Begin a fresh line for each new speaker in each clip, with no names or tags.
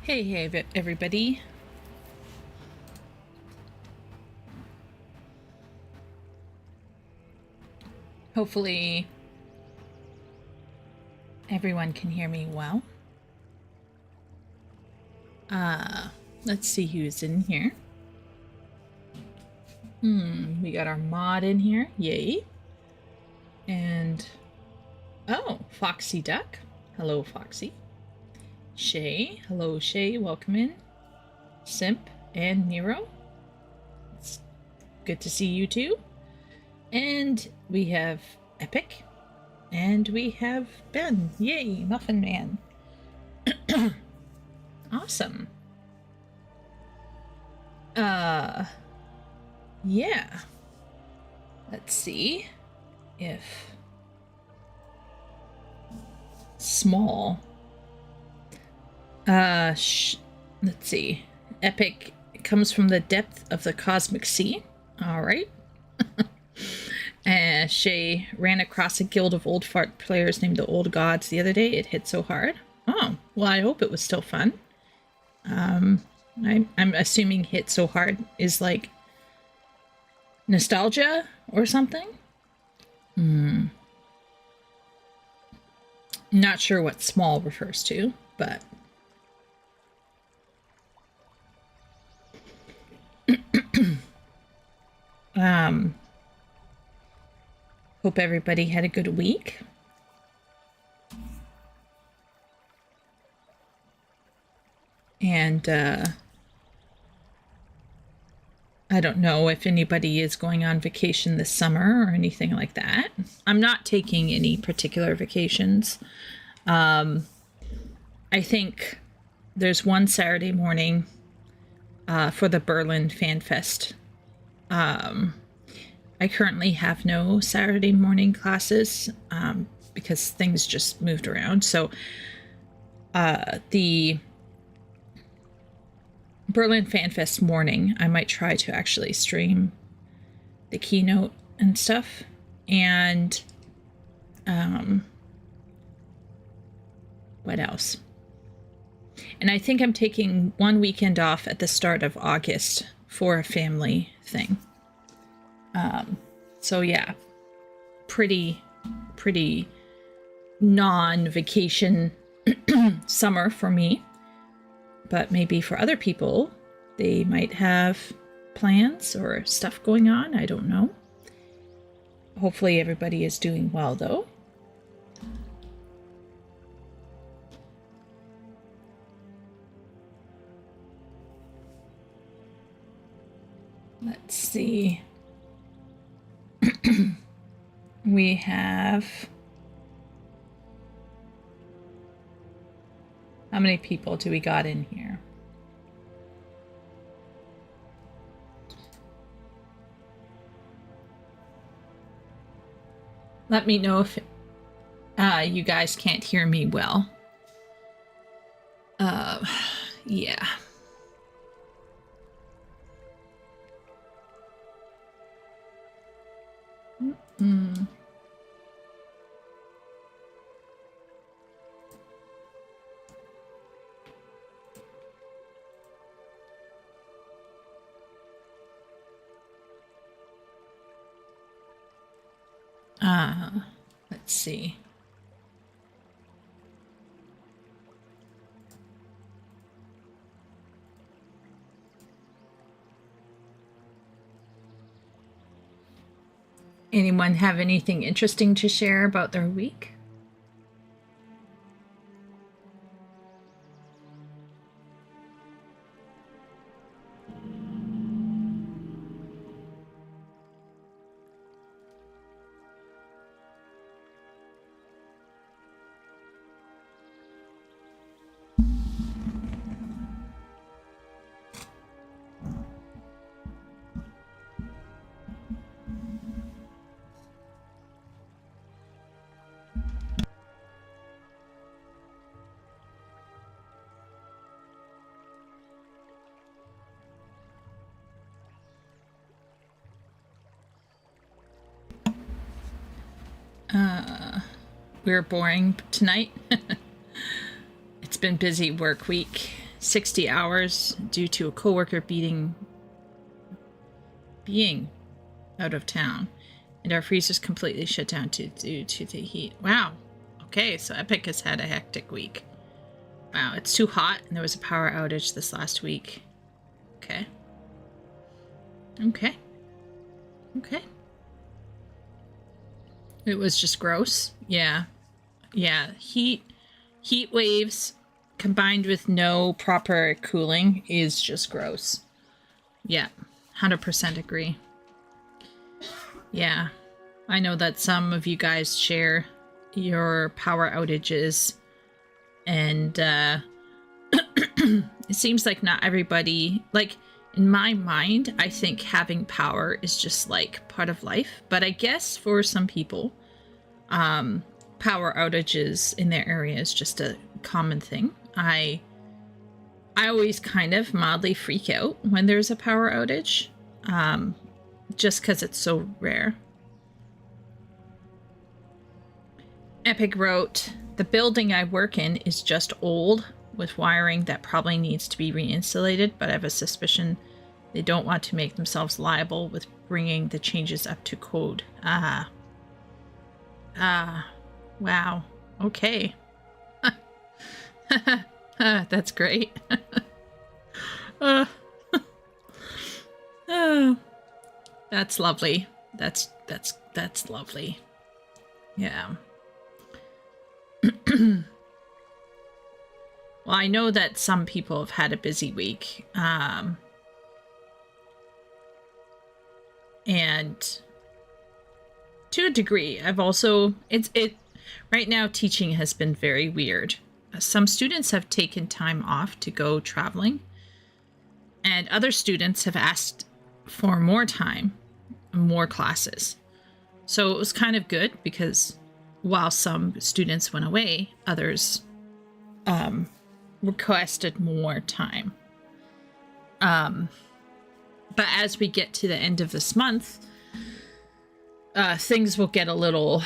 Hey, everybody. Hopefully everyone can hear me well. Let's see who's in here. We got our mod in here. Yay. And, oh, Foxy Duck. Hello, Foxy. Shay. Hello, Shay. Welcome in. Simp and Nero. It's good to see you too. And we have Epic. And we have Ben. Yay, Muffin Man. Awesome. Yeah. Let's see if small. Let's see. Epic comes from the depth of the cosmic sea. All right. Shay ran across a guild of old fart players named the Old Gods the other day. It hit so hard. Oh, well, I hope it was still fun. I'm assuming hit so hard is like nostalgia or something. Not sure what small refers to, but hope everybody had a good week. And I don't know if anybody is going on vacation this summer or anything like that. I'm not taking any particular vacations. I think there's one Saturday morning for the Berlin Fan Fest. I currently have no Saturday morning classes because things just moved around. So the Berlin Fan Fest morning, I might try to actually stream the keynote and stuff. And what else? And I think I'm taking one weekend off at the start of August for a family thing. So yeah, pretty non-vacation summer for me. But maybe for other people, they might have plans or stuff going on. I don't know. Hopefully everybody is doing well, though. Let's see. We have... How many people do we got in here? Let me know if you guys can't hear me well. Yeah. Let's see. Anyone have anything interesting to share about their week? We're boring tonight. It's been busy work week. 60 hours due to a coworker being out of town. And our freezer's completely shut down due to the heat. Wow. Okay, so Epic has had a hectic week. Wow, it's too hot and there was a power outage this last week. Okay. Okay. Okay. It was just gross. Yeah. Yeah. Heat waves combined with no proper cooling is just gross. Yeah. 100% agree. Yeah. I know that some of you guys share your power outages, and it seems like not everybody, like, in my mind, I think having power is just like part of life. But I guess for some people, power outages in their area is just a common thing. I always kind of mildly freak out when there's a power outage, just because it's so rare. Epic wrote, "The building I work in is just old, with wiring that probably needs to be reinsulated, but I have a suspicion they don't want to make themselves liable with bringing the changes up to code." Wow. Okay. That's great. That's lovely. That's lovely. Yeah. Well, I know that some people have had a busy week. And to a degree, I've also, right now teaching has been very weird. Some students have taken time off to go traveling, and other students have asked for more time, more classes. So it was kind of good because while some students went away, others requested more time. But as we get to the end of this month, things will get a little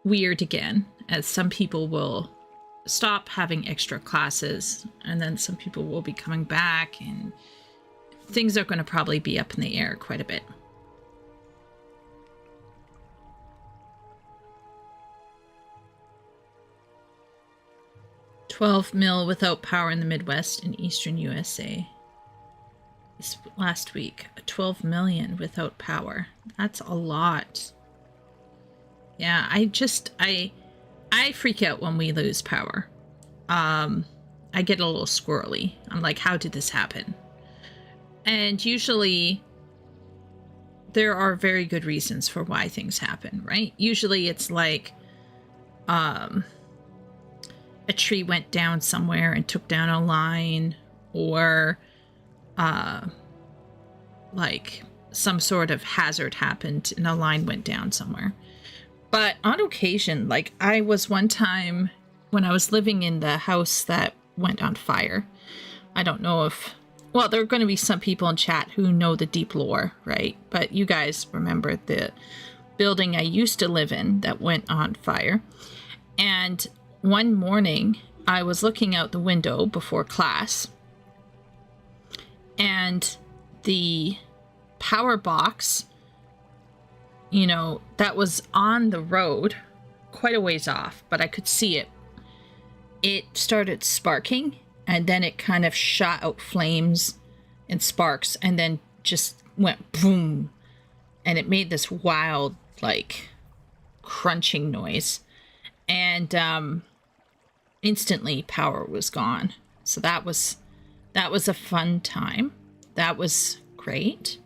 weird again, as some people will stop having extra classes, and then some people will be coming back, and things are going to probably be up in the air quite a bit. $12 million without power in the Midwest and Eastern USA. This last week, 12 million without power. That's a lot. Yeah, I freak out when we lose power. I get a little squirrely. I'm like, how did this happen? And usually there are very good reasons for why things happen, right? Usually it's like a tree went down somewhere and took down a line, or like some sort of hazard happened and a line went down somewhere. But on occasion, like I was one time when I was living in the house that went on fire. I don't know if, well, there are going to be some people in chat who know the deep lore, right? But you guys remember the building I used to live in that went on fire. And one morning I was looking out the window before class, and the power box, you know, that was on the road quite a ways off, but I could see it. It started sparking, and then it kind of shot out flames and sparks, and then just went boom, and it made this wild, like, crunching noise, and instantly power was gone. So that was a fun time. That was great,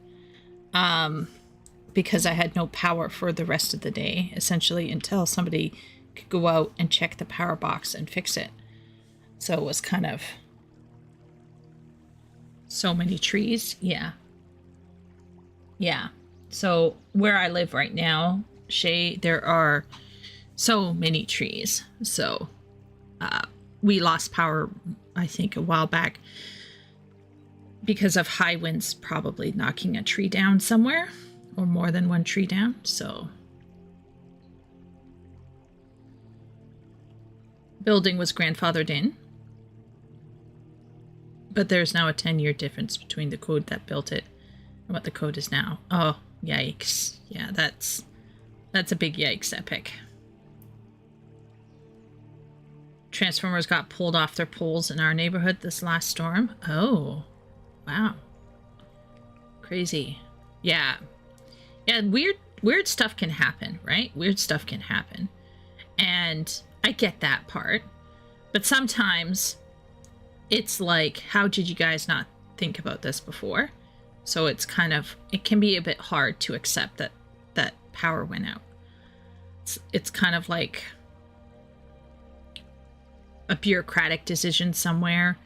because I had no power for the rest of the day, essentially, until somebody could go out and check the power box and fix it. So it was kind of so many trees. Yeah. So where I live right now, Shay, there are so many trees. So we lost power, I think, a while back because of high winds probably knocking a tree down somewhere, or more than one tree down. So building was grandfathered in. But there's now a 10-year difference between the code that built it and what the code is now. Oh, yikes. Yeah, that's a big yikes epic. Transformers got pulled off their poles in our neighborhood this last storm. Oh, wow. Crazy. Yeah. Yeah, weird stuff can happen, right? Weird stuff can happen. And I get that part. But sometimes it's like, how did you guys not think about this before? So it's kind of, it can be a bit hard to accept that power went out. It's kind of like a bureaucratic decision somewhere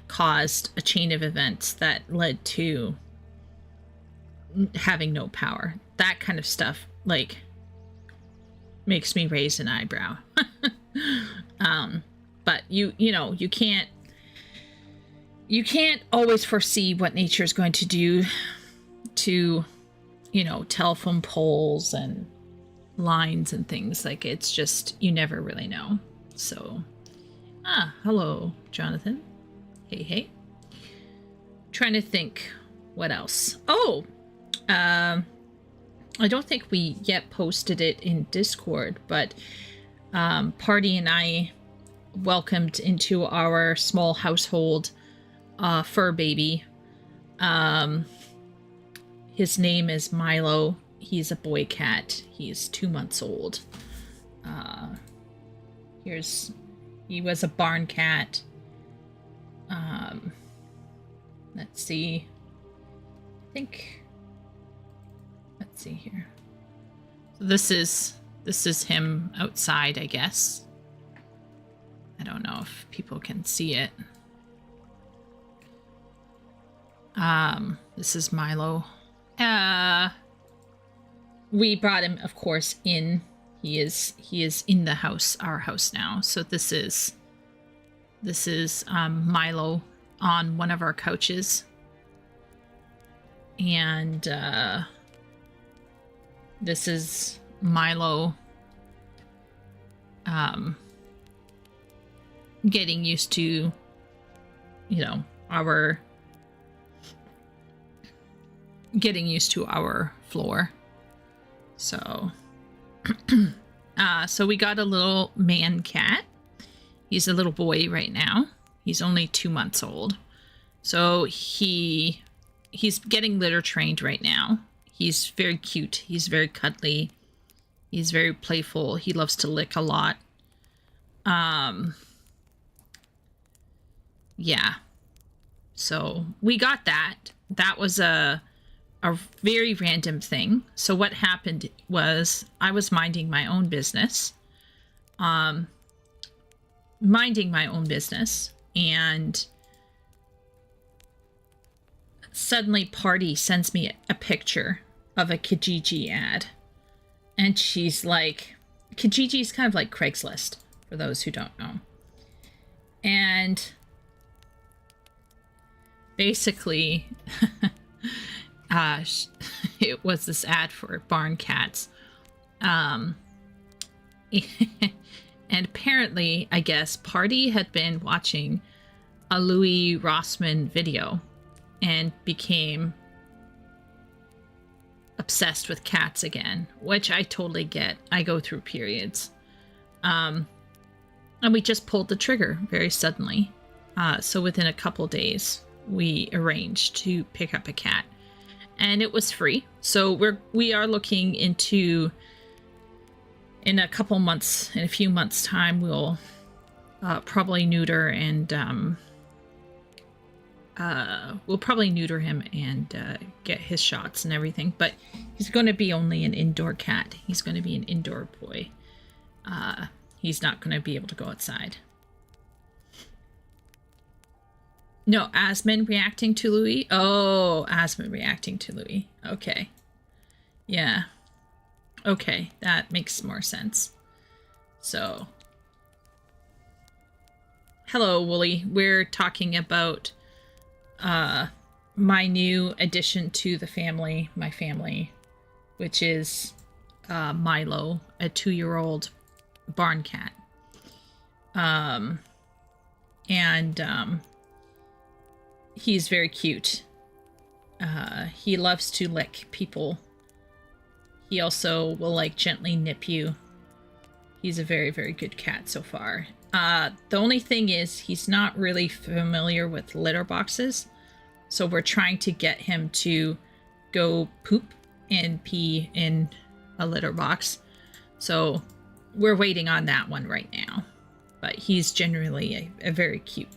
caused a chain of events that led to having no power. That kind of stuff, like, makes me raise an eyebrow. But you know, you can't always foresee what nature is going to do to, you know, telephone poles and lines and things. Like, it's just, you never really know. So, hello, Jonathan. Hey. Trying to think what else. Oh, I don't think we yet posted it in Discord, but Party and I welcomed into our small household fur baby. His name is Milo. He's a boy cat. He's 2 months old. He was a barn cat. Let's see. Let's see here. So this is him outside, I guess. I don't know if people can see it. This is Milo. We brought him, of course, in. He is in the house, our house now. So this is Milo on one of our couches. And this is Milo getting used to, you know, our floor. So so we got a little man cat. He's a little boy right now. He's only 2 months old. So he's getting litter trained right now. He's very cute. He's very cuddly. He's very playful. He loves to lick a lot. Yeah. So we got that. That was a very random thing. So what happened was I was minding my own business. And suddenly Party sends me a picture of a Kijiji ad. And she's like, Kijiji is kind of like Craigslist, for those who don't know. And basically, it was this ad for barn cats. And apparently, I guess, Party had been watching a Louis Rossmann video and became obsessed with cats again, which I totally get. I go through periods. And we just pulled the trigger very suddenly. So within a couple days, we arranged to pick up a cat. And it was free. So we are looking into, in a few months time, we'll probably neuter and we'll probably neuter him and get his shots and everything. But he's going to be only an indoor cat. He's going to be an indoor boy. He's not going to be able to go outside. No, Asmund reacting to Louis? Oh, Asmund reacting to Louis. Okay. Yeah. Okay, that makes more sense. So. Hello, Wooly. We're talking about my new addition to the family, my family, which is Milo, a 2-year-old barn cat. he's very cute. He loves to lick people. He also will like gently nip you. He's a very, very good cat so far. The only thing is he's not really familiar with litter boxes. So we're trying to get him to go poop and pee in a litter box. So we're waiting on that one right now. But he's generally a very cute,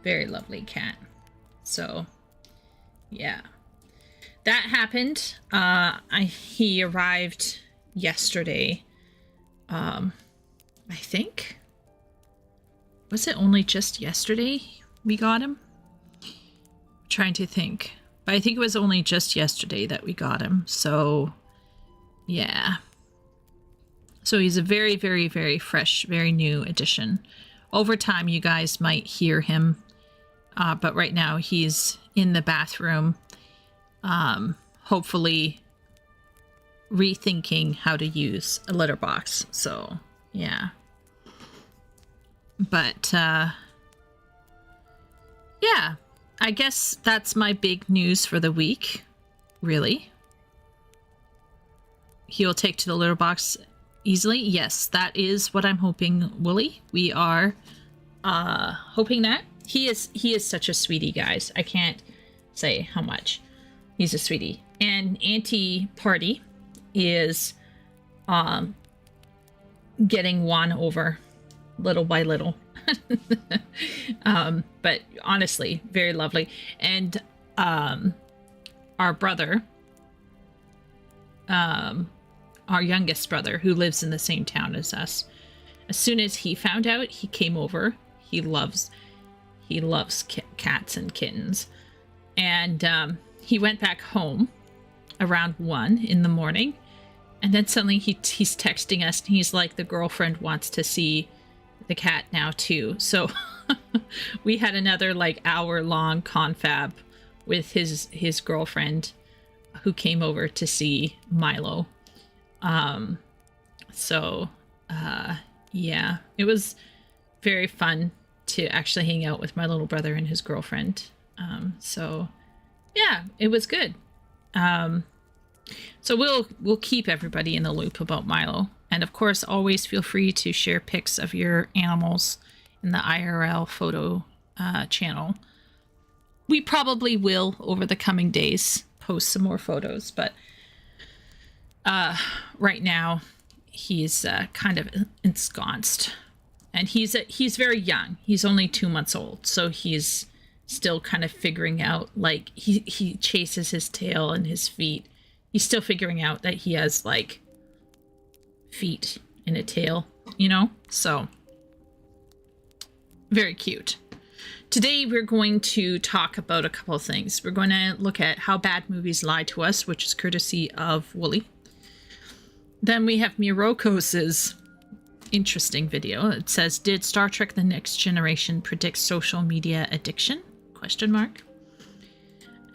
very lovely cat. So, yeah. That happened. He arrived yesterday. I think. Was it only just yesterday we got him? I'm trying to think. But I think it was only just yesterday that we got him. So, yeah. So he's a very, very, very fresh, very new addition. Over time, you guys might hear him. But right now, he's in the bathroom. Hopefully rethinking how to use a litter box. So, yeah. But, yeah. I guess that's my big news for the week. Really. He'll take to the litter box easily. Yes, that is what I'm hoping, Wooly. We are hoping that. He is such a sweetie, guys. I can't say how much. He's a sweetie. And Auntie Party is getting Juan over little by little. But honestly, very lovely. And our brother, our youngest brother, who lives in the same town as us, as soon as he found out, he came over. He loves cats and kittens. And he went back home around 1 in the morning. And then suddenly he's texting us, and he's like, the girlfriend wants to see the cat now too. So we had another like hour-long confab with his girlfriend, who came over to see Milo. Yeah, it was very fun to actually hang out with my little brother and his girlfriend. So yeah, it was good. So we'll keep everybody in the loop about Milo. And of course, always feel free to share pics of your animals in the IRL photo channel. We probably will, over the coming days, post some more photos. But right now, he's kind of ensconced. And he's very young. He's only 2 months old. So he's still kind of figuring out, like, he chases his tail and his feet. He's still figuring out that he has, like, feet and a tail, you know? So, very cute. Today, we're going to talk about a couple of things. We're going to look at how bad movies lie to us, which is courtesy of Wooly. Then we have Mirokos's interesting video. It says, did Star Trek The Next Generation predict social media addiction? ?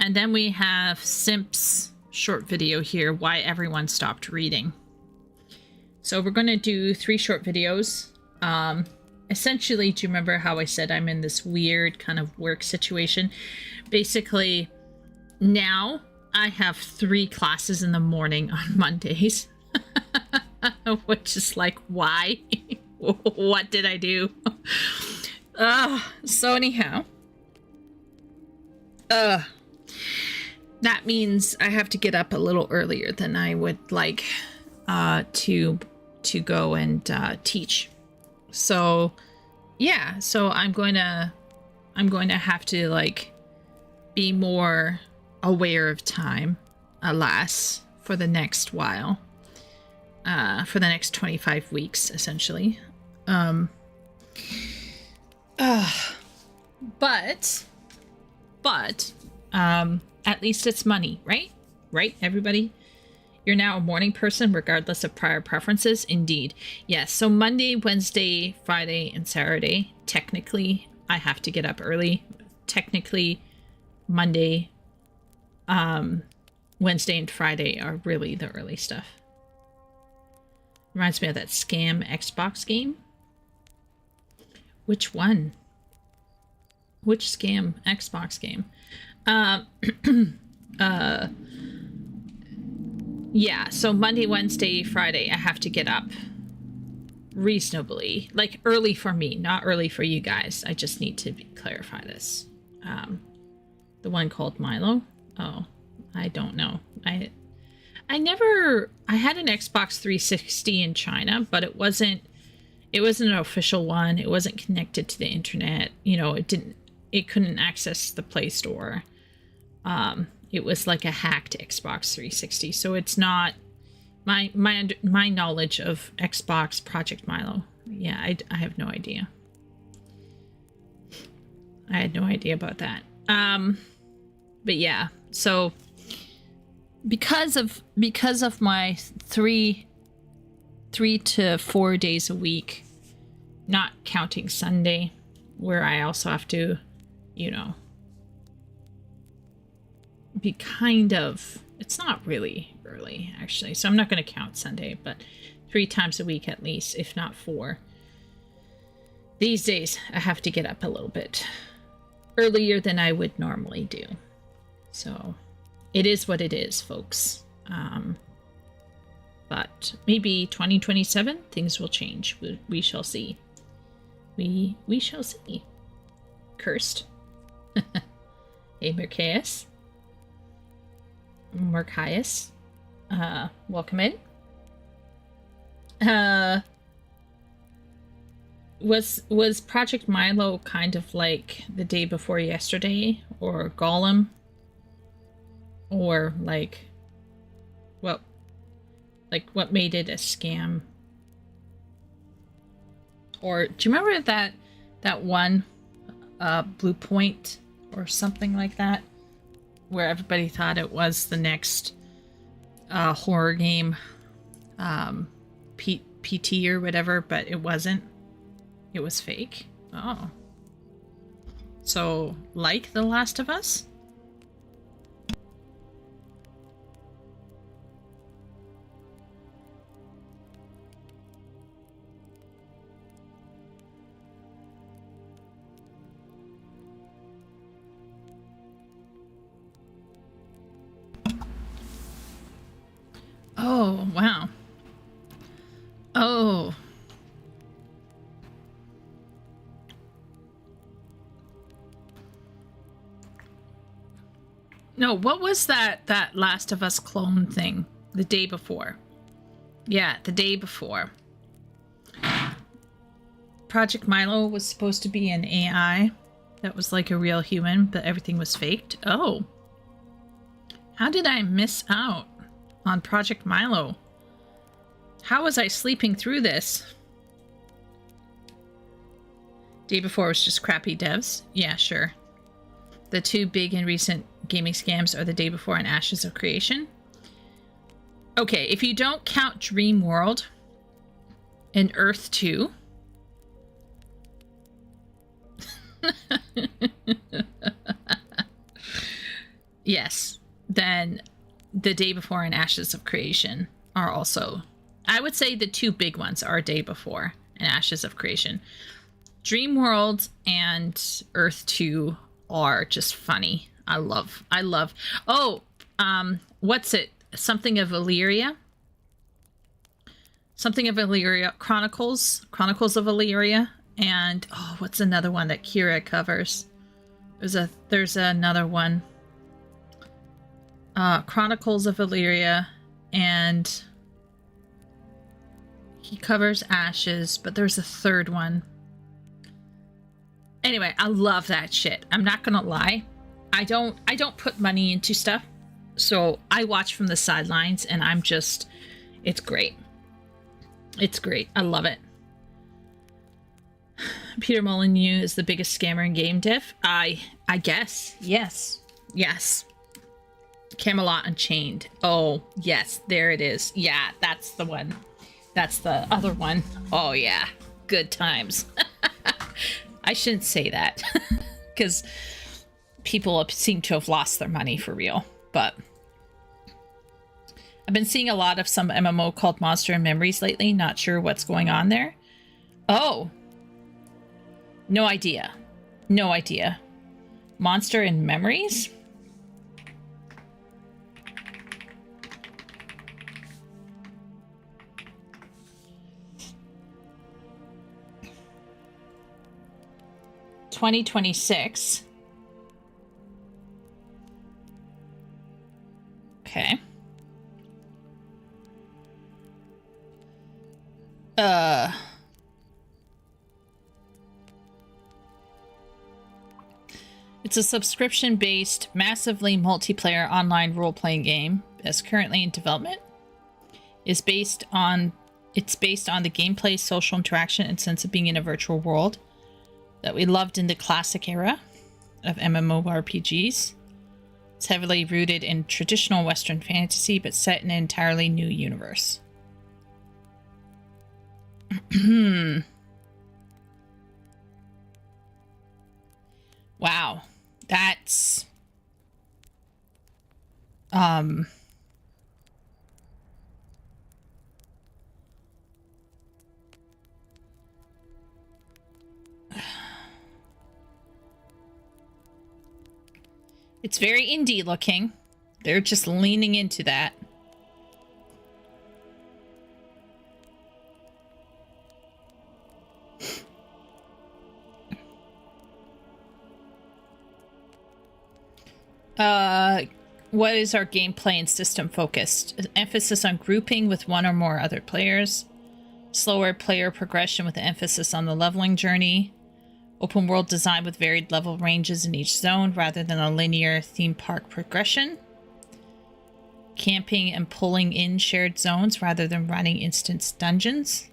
And then we have Simp's short video here, why everyone stopped reading. So we're going to do 3 short videos. Essentially, do you remember how I said I'm in this weird kind of work situation? Basically, now I have 3 classes in the morning on Mondays. Which is like, why? What did I do? So anyhow. That means I have to get up a little earlier than I would like to go and teach. So yeah, so I'm going to have to like be more aware of time, alas, for the next while. For the next 25 weeks, essentially. But at least it's money, right? Right, everybody? You're now a morning person, regardless of prior preferences. Indeed. Yes, so Monday, Wednesday, Friday, and Saturday, technically, I have to get up early. Technically, Monday, Wednesday, and Friday are really the early stuff. Reminds me of that scam Xbox game. Which one? Which scam? Xbox game. Yeah, so Monday, Wednesday, Friday, I have to get up reasonably. Like, early for me, not early for you guys. I just need to clarify this. The one called Milo? Oh, I don't know. I had an Xbox 360 in China, but it wasn't an official one. It wasn't connected to the internet. You know, it couldn't access the Play Store. It was like a hacked Xbox 360. So it's not my knowledge of Xbox Project Milo. Yeah, I have no idea. I had no idea about that. But yeah, so because of my three to 4 days a week, not counting Sunday, where I also have to, you know, be kind of, it's not really early actually, so I'm not going to count Sunday, but 3 times a week at least, if not 4. These days I have to get up a little bit earlier than I would normally do. So it is what it is, folks. But maybe 2027 things will change. We shall see. We shall see. Cursed. Hey, Mercaius. Welcome in. Was Project Milo kind of like the day before yesterday, or Gollum, or like what made it a scam? Or do you remember that one Blue Point or something like that, where everybody thought it was the next horror game, PT or whatever, but it wasn't. It was fake. Oh. So, like The Last of Us? Oh, wow. Oh. No, what was that Last of Us clone thing the day before? Yeah, the day before. Project Milo was supposed to be an AI that was like a real human, but everything was faked. Oh. How did I miss out on Project Milo? How was I sleeping through this? Day before was just crappy devs? Yeah, sure. The 2 big and recent gaming scams are the Day Before and Ashes of Creation. Okay, if you don't count Dream World and Earth 2. Yes, then the Day Before and Ashes of Creation are also, I would say the 2 big ones are Day Before and Ashes of Creation. Dream World and Earth 2 are just funny. I love. Oh, what's it? Something of Illyria? Something of Illyria. Chronicles of Illyria. And, oh, what's another one that Kira covers? There's another one. Chronicles of Illyria, and he covers Ashes, but there's a third one. Anyway, I love that shit. I'm not gonna lie. I don't put money into stuff, so I watch from the sidelines, and I'm just, it's great. It's great. I love it. Peter Molyneux is the biggest scammer in game dev. I guess. Yes. Camelot Unchained. Oh, yes, there it is. Yeah, that's the one. That's the other one. Oh, yeah. Good times. I shouldn't say that because people seem to have lost their money for real. But I've been seeing a lot of some MMO called Monster and Memories lately. Not sure what's going on there. Oh. No idea. Monster in Memories? $2026. Okay. It's a subscription-based, massively multiplayer online role-playing game that's currently in development. It's based on the gameplay, social interaction, and sense of being in a virtual world that we loved in the classic era of MMORPGs. It's heavily rooted in traditional Western fantasy, but set in an entirely new universe. Wow. That's... It's very indie looking. They're just leaning into that. What is our gameplay and system focused? Emphasis on grouping with one or more other players. Slower player progression with emphasis on the leveling journey. Open world design with varied level ranges in each zone rather than a linear theme park progression. Camping and pulling in shared zones rather than running instance dungeons.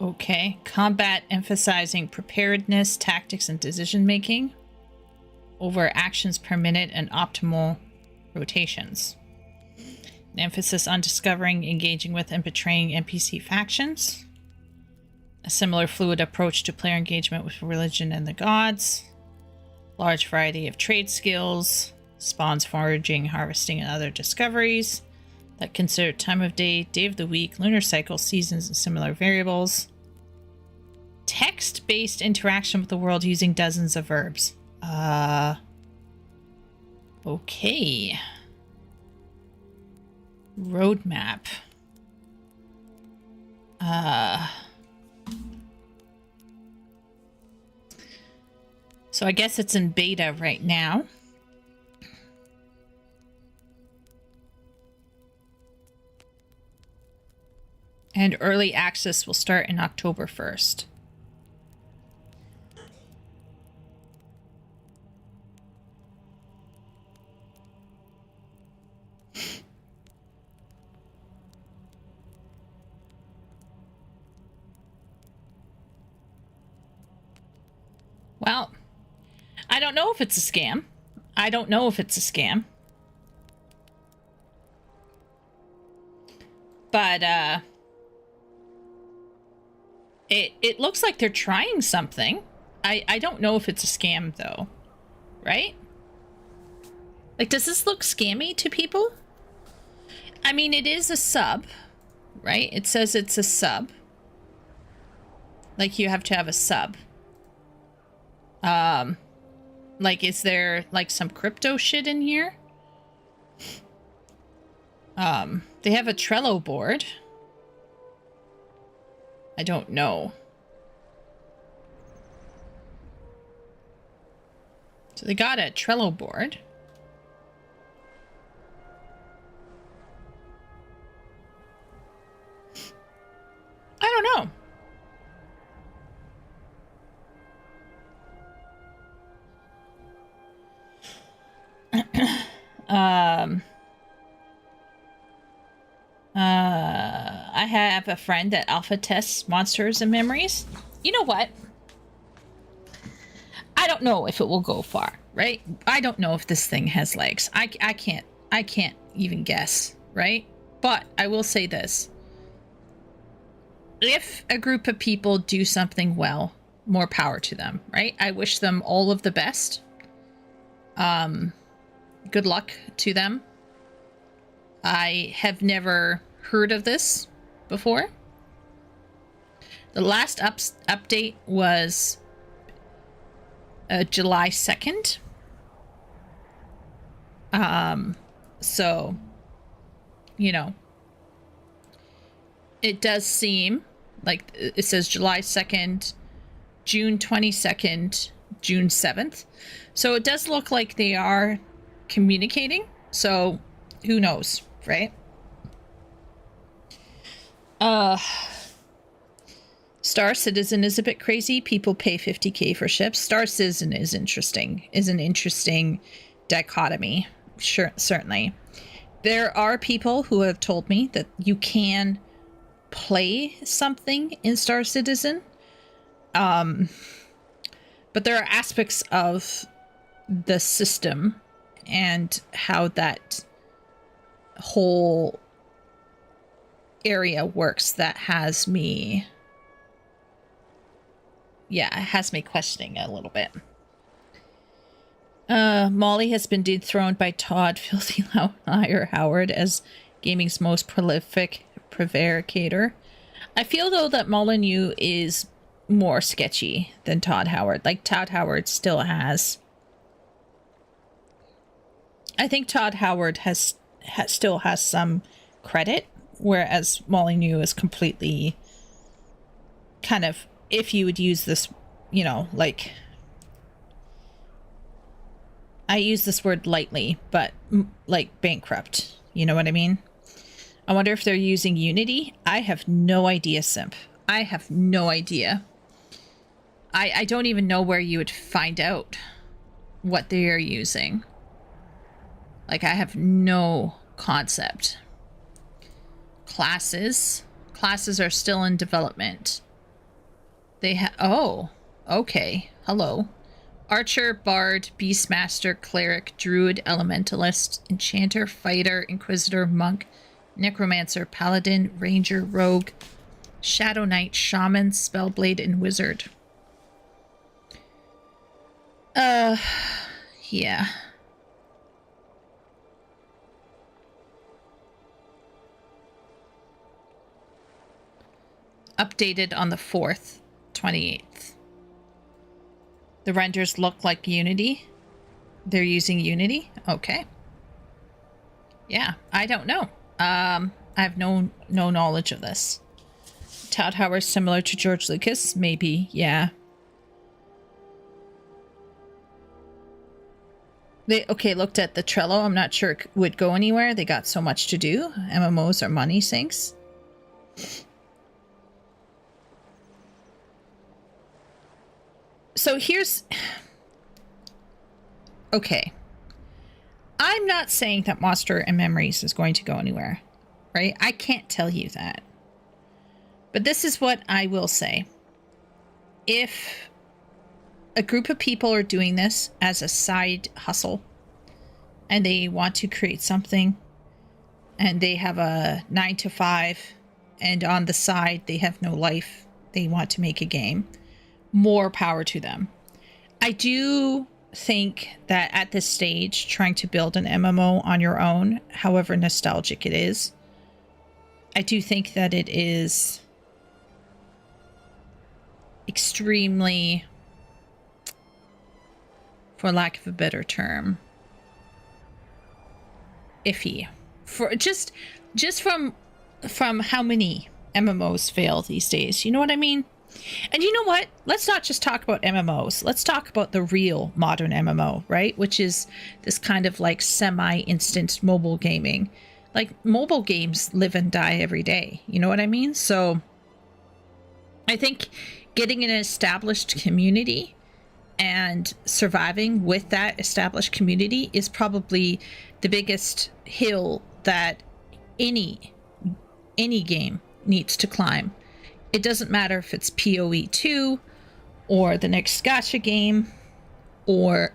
Okay. Combat emphasizing preparedness, tactics, and decision making over actions per minute and optimal rotations. An emphasis on discovering, engaging with, and betraying NPC factions. A similar fluid approach to player engagement with religion and the gods. Large variety of trade skills. Spawns, foraging, harvesting, and other discoveries that consider time of day of the week, lunar cycle, seasons, and similar variables. Text-based interaction with the world using dozens of verbs. Okay. Roadmap. So I guess it's in beta right now. And early access will start in October 1st. Well, I don't know if it's a scam. But, it looks like they're trying something. I don't know if it's a scam, though. Right? Like, does this look scammy to people? I mean, it is a sub, right? It says it's a sub. Like, you have to have a sub. Like, is there, like, some crypto shit in here? They have a Trello board. I don't know. So they got a Trello board. I don't know. I have a friend that alpha tests monsters and memories. You know what? I don't know if it will go far, right? I don't know if this thing has legs. I can't even guess, right? But I will say this. If a group of people do something well, more power to them, right? I wish them all of the best. Good luck to them. I have never heard of this before. The last update was July 2nd. So, you know, it does seem like it says July 2nd, June 22nd, June 7th. So it does look like they are communicating. So who knows, right? Star Citizen is a bit crazy. People pay 50K for ships. Star Citizen is interesting, is an interesting dichotomy. Sure, certainly. There are people who have told me that you can play something in Star Citizen. But there are aspects of the system and how that whole area works that has me... Yeah, it has me questioning a little bit. Molly has been dethroned by Todd Filthy Liar Howard as gaming's most prolific prevaricator. I feel, though, that Molyneux is more sketchy than Todd Howard. Like, Todd Howard still has... I think Todd Howard still has some credit, whereas Molyneux is completely kind of... If you would use this, you know, like, I use this word lightly, but like bankrupt, you know what I mean? I wonder if they're using Unity. I have no idea, Simp. I have no idea. I don't even know where you would find out what they are using. Like, I have no concept. Classes are still in development. They have... Oh, okay. Hello. Archer, Bard, Beastmaster, Cleric, Druid, Elementalist, Enchanter, Fighter, Inquisitor, Monk, Necromancer, Paladin, Ranger, Rogue, Shadow Knight, Shaman, Spellblade, and Wizard. Yeah. Updated on the 4th. 28th. The renders look like Unity. They're using Unity? Okay. Yeah, I don't know. I have no knowledge of this. Todd Howard similar to George Lucas? Maybe, yeah. They, looked at the Trello. I'm not sure it would go anywhere. They got so much to do. MMOs are money sinks. So here's... Okay. I'm not saying that Monster and Memories is going to go anywhere, right? I can't tell you that. But this is what I will say. If a group of people are doing this as a side hustle, and they want to create something, and they have a 9 to 5, and on the side they have no life, they want to make a game, more power to them. I do think that at this stage, trying to build an MMO on your own, however nostalgic it is, I do think that it is extremely, for lack of a better term, iffy. For just from how many MMOs fail these days. You know what I mean? And you know what? Let's not just talk about MMOs. Let's talk about the real modern MMO, right? Which is this kind of like semi-instant mobile gaming. Like, mobile games live and die every day. You know what I mean? So I think getting an established community and surviving with that established community is probably the biggest hill that any game needs to climb. It doesn't matter if it's PoE 2 or the next gacha game or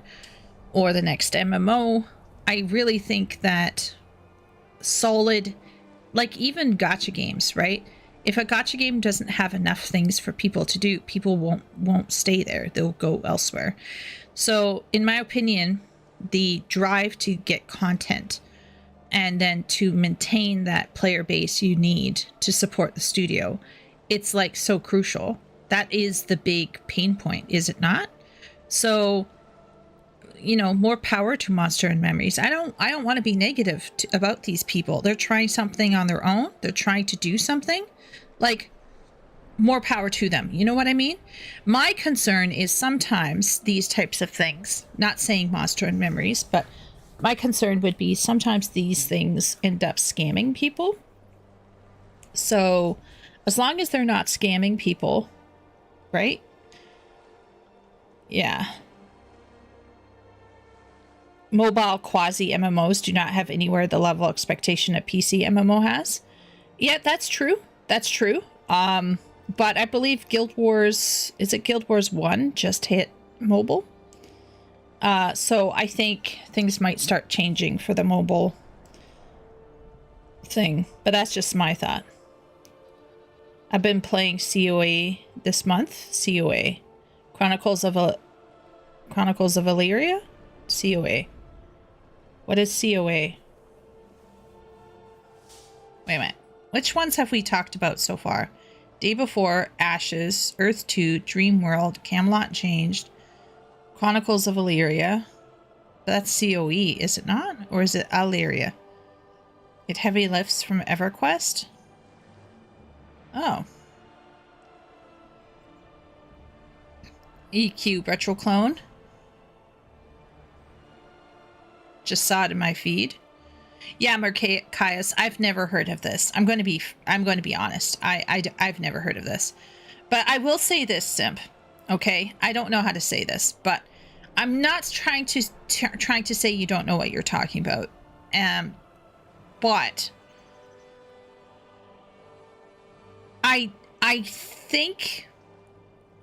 the next MMO. I really think that solid, like even gacha games, right? If a gacha game doesn't have enough things for people to do, people won't stay there. They'll go elsewhere. So in my opinion, the drive to get content and then to maintain that player base you need to support the studio it's like so crucial. That is the big pain point, is it not? So, you know, more power to Monster and Memories. I don't want to be negative about these people. They're trying something on their own. They're trying to do something. Like, more power to them. You know what I mean? My concern is sometimes these types of things, not saying Monster and Memories, but my concern would be sometimes these things end up scamming people. So as long as they're not scamming people, right? Yeah. Mobile quasi MMOs do not have anywhere the level of expectation a PC MMO has. Yeah, that's true. That's true. But I believe Guild Wars, is it Guild Wars 1 just hit mobile? So I think things might start changing for the mobile thing, but that's just my thought. I've been playing COA this month. COA. Chronicles of Illyria? COA. What is COA? Wait a minute. Which ones have we talked about so far? Day Before, Ashes, Earth 2, Dream World, Camelot Changed, Chronicles of Illyria. That's COE, is it not? Or is it Illyria? It heavy lifts from EverQuest? Oh. EQ Retro Clone. Just saw it in my feed. Yeah, Mercaius, I've never heard of this. I'm going to be honest. I've never heard of this. But I will say this, Simp. Okay? I don't know how to say this, but I'm not trying to say you don't know what you're talking about. But I think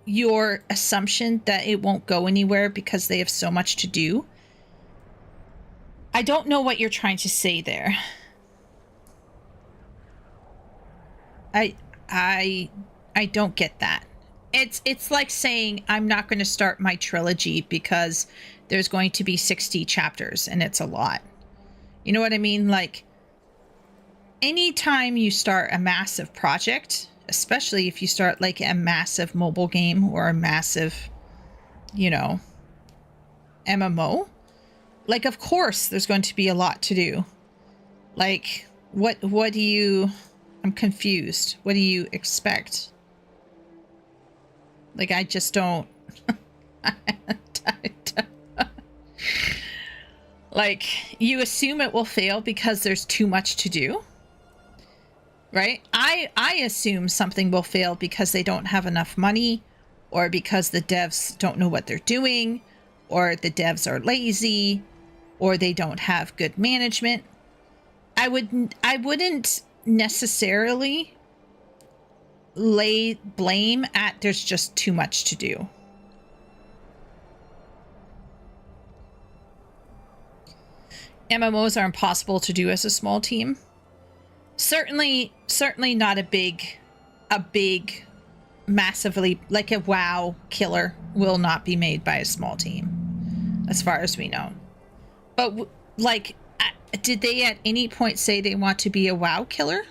your assumption that it won't go anywhere because they have so much to do, I don't know what you're trying to say there. I don't get that. It's like saying I'm not going to start my trilogy because there's going to be 60 chapters and it's a lot. You know what I mean? Like, anytime you start a massive project, especially if you start like a massive mobile game or a massive, you know, MMO, like, of course there's going to be a lot to do. Like, what do you... I'm confused. What do you expect? Like, I just don't... Like, you assume it will fail because there's too much to do, right? I assume something will fail because they don't have enough money, or because the devs don't know what they're doing, or the devs are lazy, or they don't have good management. I wouldn't necessarily lay blame at there's just too much to do. MMOs are impossible to do as a small team. Certainly not a big massively, like a WoW killer will not be made by a small team, as far as we know. But like, did they at any point say they want to be a WoW killer?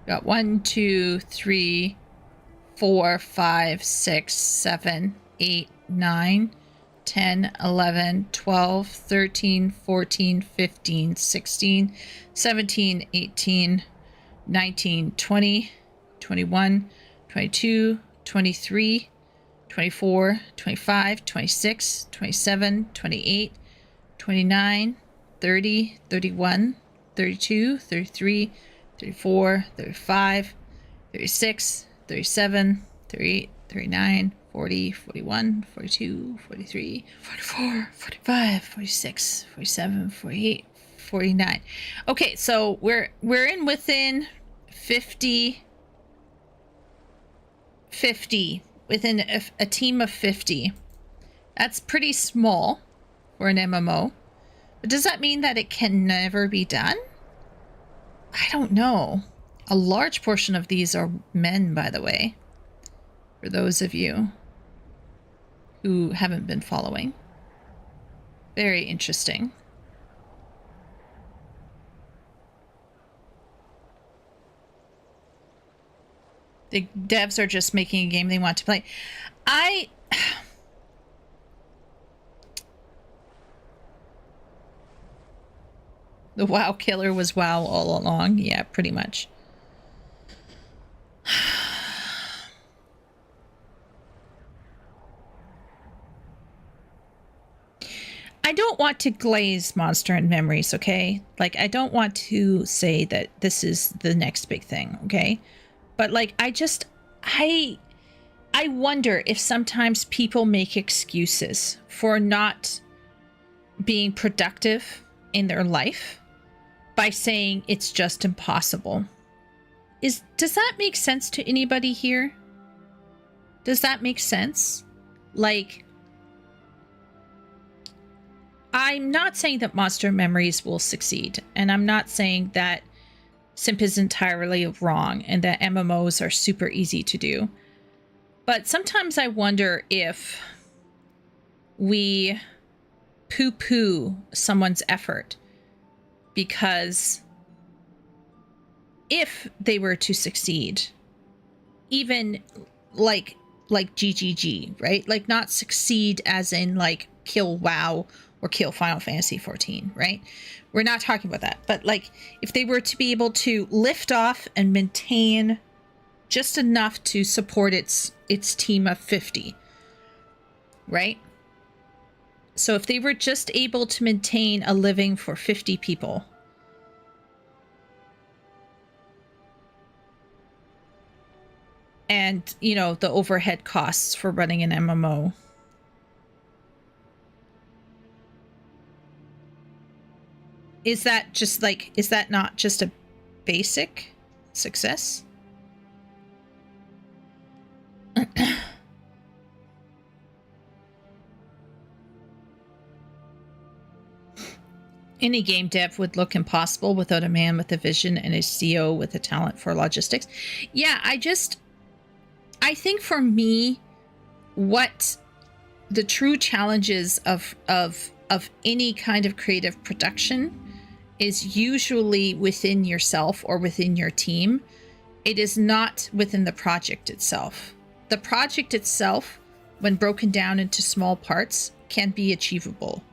Got 1, 2, 3, 4, 5, 6, 7, 8, 9, 10, 11, 12, 13, 14, 15, 16, 17, 18, 19, 20, 21, 22, 23, 24, 25, 26, 27, 28, 29, 30, 31, 32, 33, 34, 35, 36, 37, 38, 39, 40, 41, 42, 43, 44, 45, 46, 47, 48, 49. Okay, so we're in within 50 within a team of 50. That's pretty small for an MMO. But does that mean that it can never be done? I don't know. A large portion of these are men, by the way. For those of you. who haven't been following. Very interesting. The devs are just making a game they want to play. The WoW killer was WoW all along. Yeah, pretty much. I don't want to glaze Monster and Memories, okay? Like, I don't want to say that this is the next big thing, okay? But, like, I wonder if sometimes people make excuses for not being productive in their life by saying it's just impossible. Does that make sense to anybody here? Does that make sense? Like, I'm not saying that Monster Memories will succeed, and I'm not saying that Simp is entirely wrong and that MMOs are super easy to do. But sometimes I wonder if we poo-poo someone's effort because if they were to succeed, even like GGG, right? Like, not succeed as in like kill WoW or kill Final Fantasy 14, right? We're not talking about that. But like, if they were to be able to lift off and maintain just enough to support its team of 50, right? So if they were just able to maintain a living for 50 people, and, you know, the overhead costs for running an MMO, is that just like, is that not just a basic success? Any game dev would look impossible without a man with a vision and a CEO with a talent for logistics. Yeah, I think for me, what the true challenges of any kind of creative production is usually within yourself or within your team. It is not within the project itself. The project itself, when broken down into small parts, can be achievable.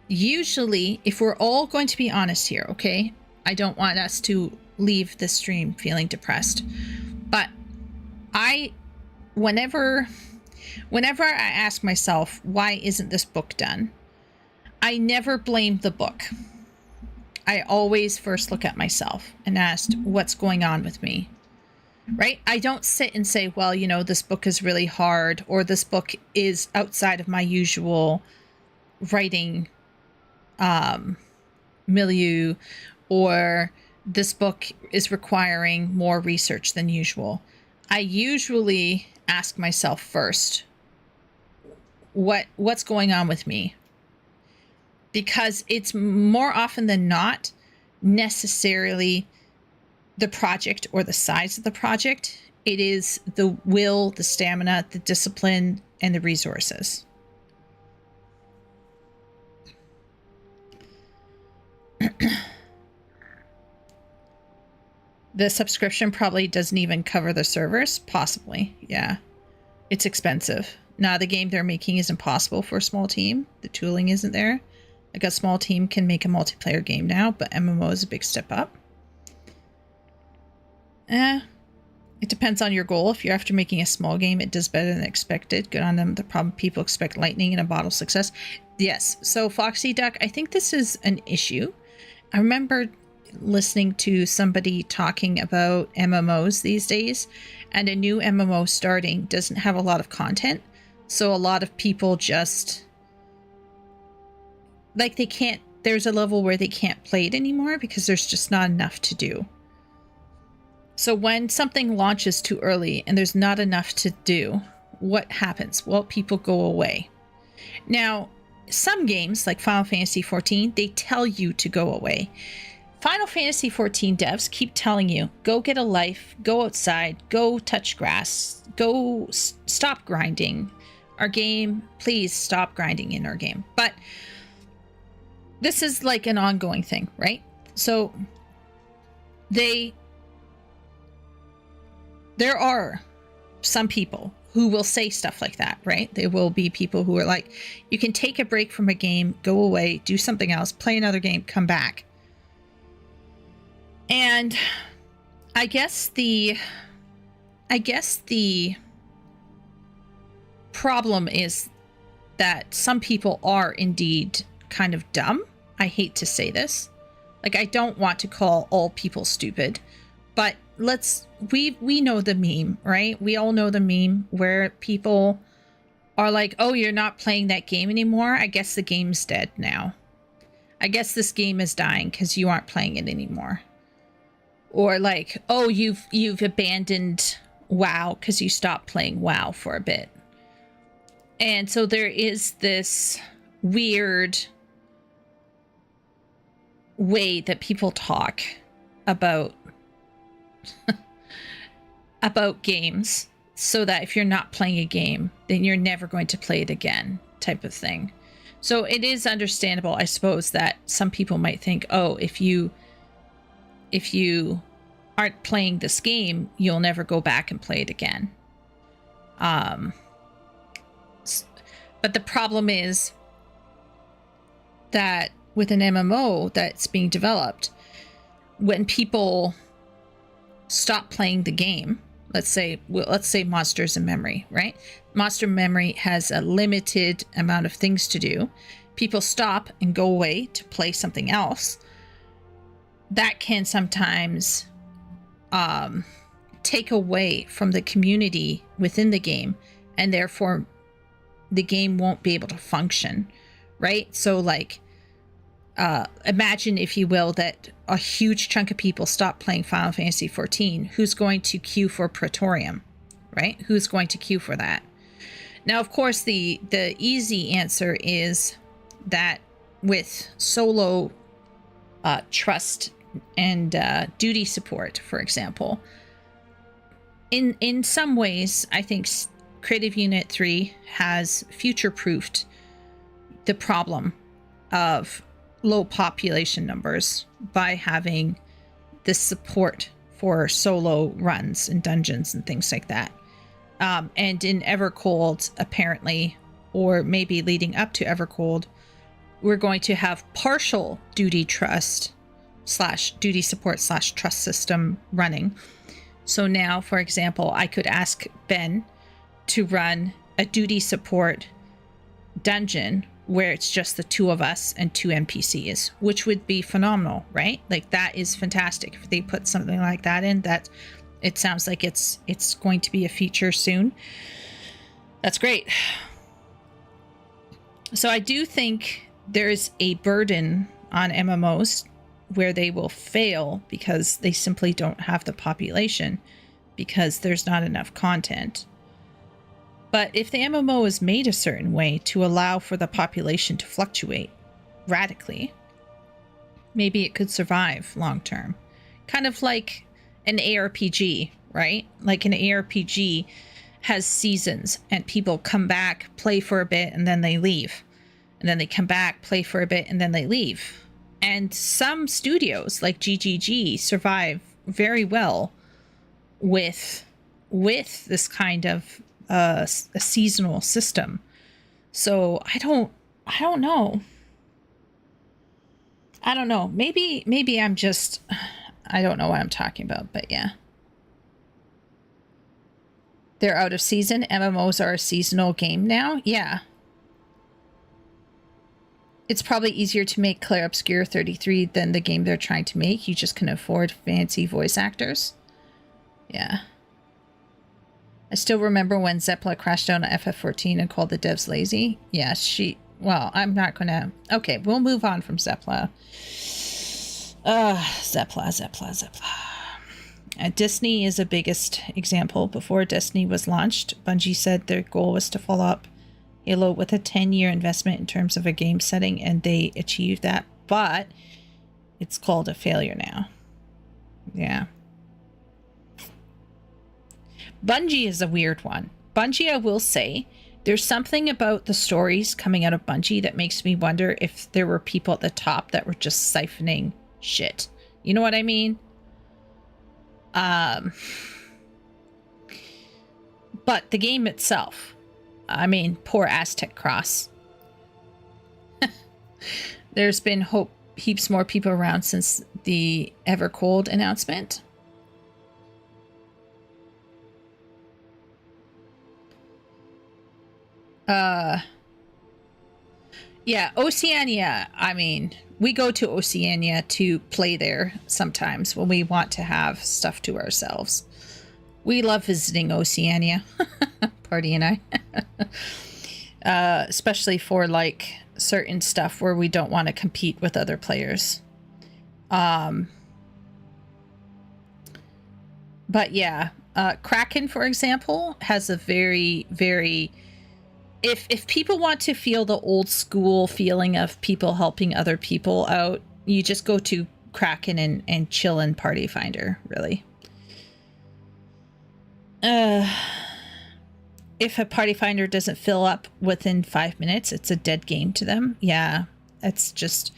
Usually, if we're all going to be honest here, okay? I don't want us to leave the stream feeling depressed. But whenever I ask myself, why isn't this book done? I never blame the book. I always first look at myself and ask, what's going on with me? Right? I don't sit and say, well, you know, this book is really hard, or this book is outside of my usual writing milieu, or this book is requiring more research than usual. I usually ask myself first, what's going on with me? Because it's more often than not necessarily the project or the size of the project. It is the will, the stamina, the discipline, and the resources. The subscription probably doesn't even cover the servers. Possibly, yeah. It's expensive. Now, the game they're making is impossible for a small team. The tooling isn't there. Like, a small team can make a multiplayer game now, but MMO is a big step up. It depends on your goal. If you're after making a small game, it does better than expected. Good on them. The problem, people expect lightning and a bottle success. Yes. So, Foxy Duck, I think this is an issue. I remember listening to somebody talking about MMOs these days, and a new MMO starting doesn't have a lot of content. So a lot of people just, like, they can't, there's a level where they can't play it anymore because there's just not enough to do. So when something launches too early and there's not enough to do, what happens? Well, people go away. Now, some games like Final Fantasy 14, they tell you to go away. Final Fantasy 14 devs keep telling you, go get a life, go outside, go touch grass, go stop grinding, our game. Please stop grinding in our game. But this is like an ongoing thing, right? So there are some people who will say stuff like that, right? There will be people who are like, you can take a break from a game, go away, do something else, play another game, come back. And I guess the problem is that some people are indeed kind of dumb. I hate to say this. Like, I don't want to call all people stupid, but we know the meme, right? We all know the meme where people are like, oh, you're not playing that game anymore. I guess the game's dead now. I guess this game is dying because you aren't playing it anymore. Or like, oh, you've abandoned WoW because you stopped playing WoW for a bit. And so there is this weird way that people talk about about games, so that if you're not playing a game, then you're never going to play it again, type of thing. So it is understandable, I suppose, that some people might think, oh, if you aren't playing this game, you'll never go back and play it again. But the problem is that with an MMO that's being developed, when people stop playing the game, let's say Monsters in Memory, right? Monster Memory has a limited amount of things to do. People stop and go away to play something else. That can sometimes take away from the community within the game, and therefore the game won't be able to function, right? So like, imagine, if you will, that a huge chunk of people stop playing Final Fantasy XIV. Who's going to queue for Praetorium, right? Who's going to queue for that? Now, of course, the easy answer is that with solo trust and duty support, for example, in some ways, I think Creative Unit 3 has future-proofed the problem of low population numbers by having this support for solo runs and dungeons and things like that. And in Evercold, apparently, or maybe leading up to Evercold, we're going to have partial duty trust / duty support / trust system running. So now, for example, I could ask Ben to run a duty support dungeon where it's just the two of us and 2 NPCs, which would be phenomenal, right? Like, that is fantastic. If they put something like that in, that it sounds like it's going to be a feature soon. That's great. So I do think there's a burden on MMOs where they will fail because they simply don't have the population, because there's not enough content. But if the MMO is made a certain way to allow for the population to fluctuate radically, maybe it could survive long term. Kind of like an ARPG, right? Like an ARPG has seasons, and people come back, play for a bit, and then they leave. And then they come back, play for a bit, and then they leave. And some studios, like GGG, survive very well with this kind of a seasonal system. So I don't know. Maybe I'm just, I don't know what I'm talking about, but yeah. They're out of season. MMOs are a seasonal game now. Yeah. It's probably easier to make Clair Obscur 33 than the game they're trying to make. You just can afford fancy voice actors. Yeah. I still remember when Zepla crashed out on FF14 and called the devs lazy. Yeah, well, I'm not gonna... Okay, we'll move on from Zepla. Zepla. Destiny is the biggest example. Before Destiny was launched, Bungie said their goal was to follow up Halo with a 10-year investment in terms of a game setting, and they achieved that, but it's called a failure now. Yeah. Bungie is a weird one. Bungie, I will say, There's something about the stories coming out of Bungie that makes me wonder if there were people at the top that were just siphoning shit. You know what I mean? But the game itself, I mean, poor Aztec Cross. There's been heaps more people around since the Evercold announcement. Yeah, Oceania. I mean, we go to Oceania to play there sometimes when we want to have stuff to ourselves. We love visiting Oceania, Party and I. Especially for like certain stuff where we don't want to compete with other players. But yeah, Kraken, for example, has a very, very... If people want to feel the old school feeling of people helping other people out, you just go to Kraken and chill in Party Finder, really. If a Party Finder doesn't fill up within 5 minutes, it's a dead game to them. Yeah, it's just...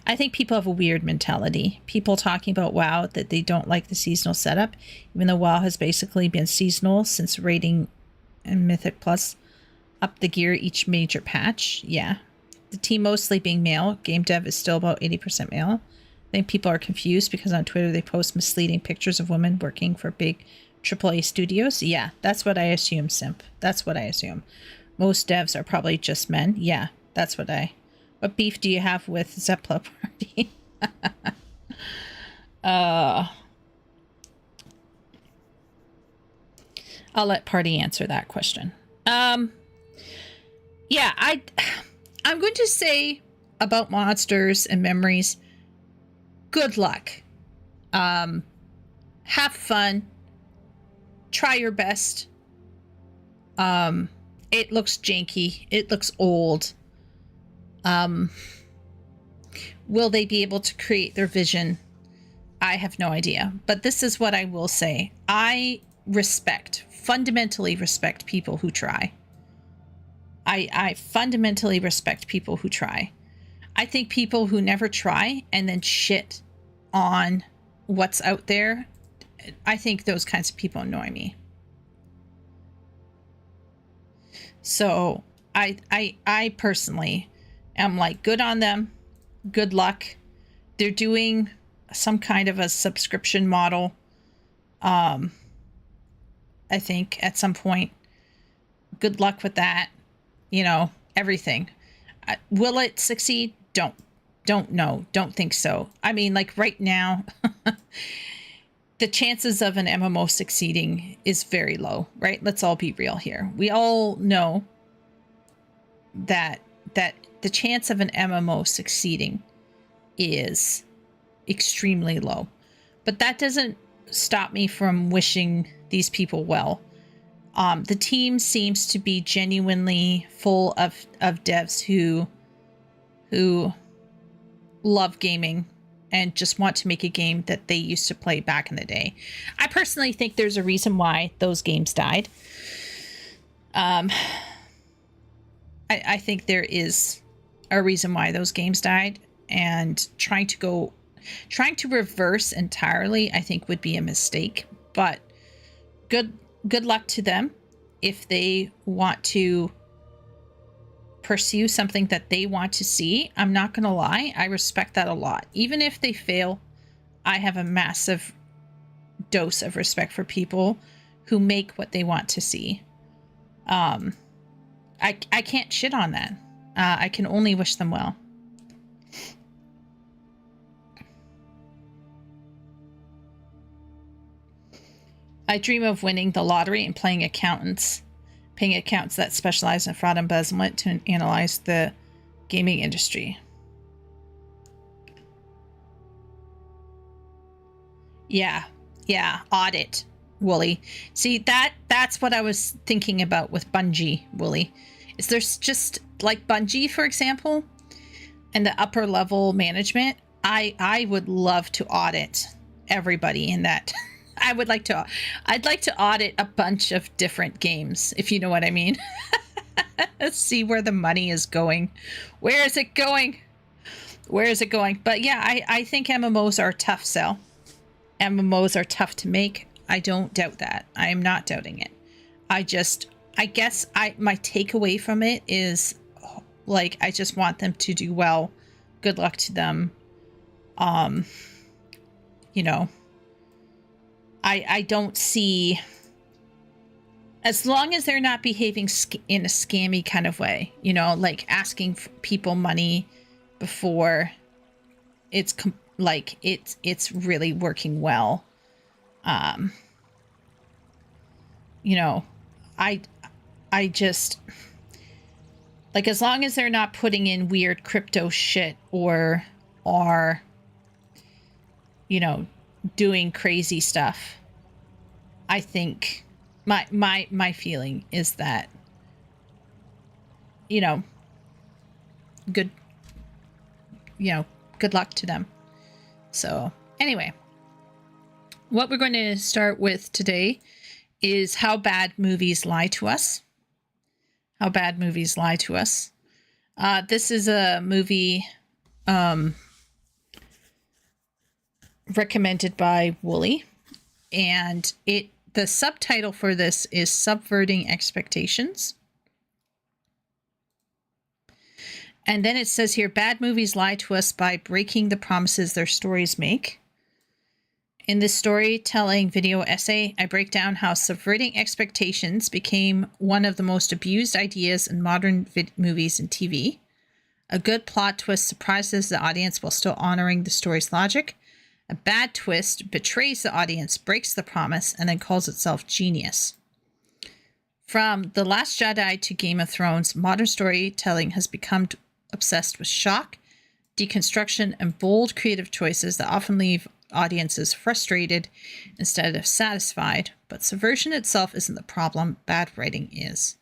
I think people have a weird mentality. People talking about WoW that they don't like the seasonal setup, even though WoW has basically been seasonal since raiding and Mythic Plus up the gear each major patch. Yeah. The team mostly being male. Game dev is still about 80% male. I think people are confused because on Twitter they post misleading pictures of women working for big AAA studios. Yeah, that's what I assume, Simp. That's what I assume. Most devs are probably just men. Yeah, that's what I... What beef do you have with Zeppla Party? I'll let Party answer that question. Yeah, I'm going to say about monsters and memories, good luck. Have fun. Try your best. It looks janky. It looks old. Will they be able to create their vision? I have no idea. But this is what I will say. I fundamentally respect people who try. I fundamentally respect people who try. I think people who never try and then shit on what's out there, I think those kinds of people annoy me. So I personally am like, good on them. Good luck. They're doing some kind of a subscription model. I think at some point. Good luck with that. You know, everything. Will it succeed? Don't know. Don't think so. I mean, like right now, the chances of an MMO succeeding is very low, right? Let's all be real here. We all know that the chance of an MMO succeeding is extremely low. But that doesn't stop me from wishing these people well. The team seems to be genuinely full of devs who love gaming and just want to make a game that they used to play back in the day. I personally think there's a reason why those games died. I think there is a reason why those games died, and trying to reverse entirely, I think would be a mistake. But good luck to them if they want to pursue something that they want to see. I'm not going to lie. I respect that a lot. Even if they fail, I have a massive dose of respect for people who make what they want to see. I can't shit on that. I can only wish them well. I dream of winning the lottery and paying accountants that specialize in fraud and embezzlement to analyze the gaming industry. Yeah, audit, Wooly. See, that's what I was thinking about with Bungie, Wooly. Is there's just like Bungie, for example, and the upper level management, I would love to audit everybody in that. I'd like to audit a bunch of different games, if you know what I mean. Let's see where the money is going. Where is it going? Where is it going? But yeah, I think MMOs are a tough sell. MMOs are tough to make. I don't doubt that. I am not doubting it. I guess my takeaway from it is, like, I just want them to do well. Good luck to them. You know, I don't see, as long as they're not behaving in a scammy kind of way, you know, like asking people money before it's it's really working well. You know, I just, like, as long as they're not putting in weird crypto shit or are, you know, doing crazy stuff, I think my feeling is that, you know, good luck to them. So anyway, what we're going to start with today is how bad movies lie to us. How bad movies lie to us. This is a movie recommended by Wooly, and the subtitle for this is Subverting Expectations. And then it says here, bad movies lie to us by breaking the promises their stories make. In this storytelling video essay, I break down how subverting expectations became one of the most abused ideas in modern movies and TV. A good plot twist surprises the audience while still honoring the story's logic. A bad twist betrays the audience, breaks the promise, and then calls itself genius. From The Last Jedi to Game of Thrones, modern storytelling has become obsessed with shock, deconstruction, and bold creative choices that often leave audiences frustrated instead of satisfied. But subversion itself isn't the problem. Bad writing is.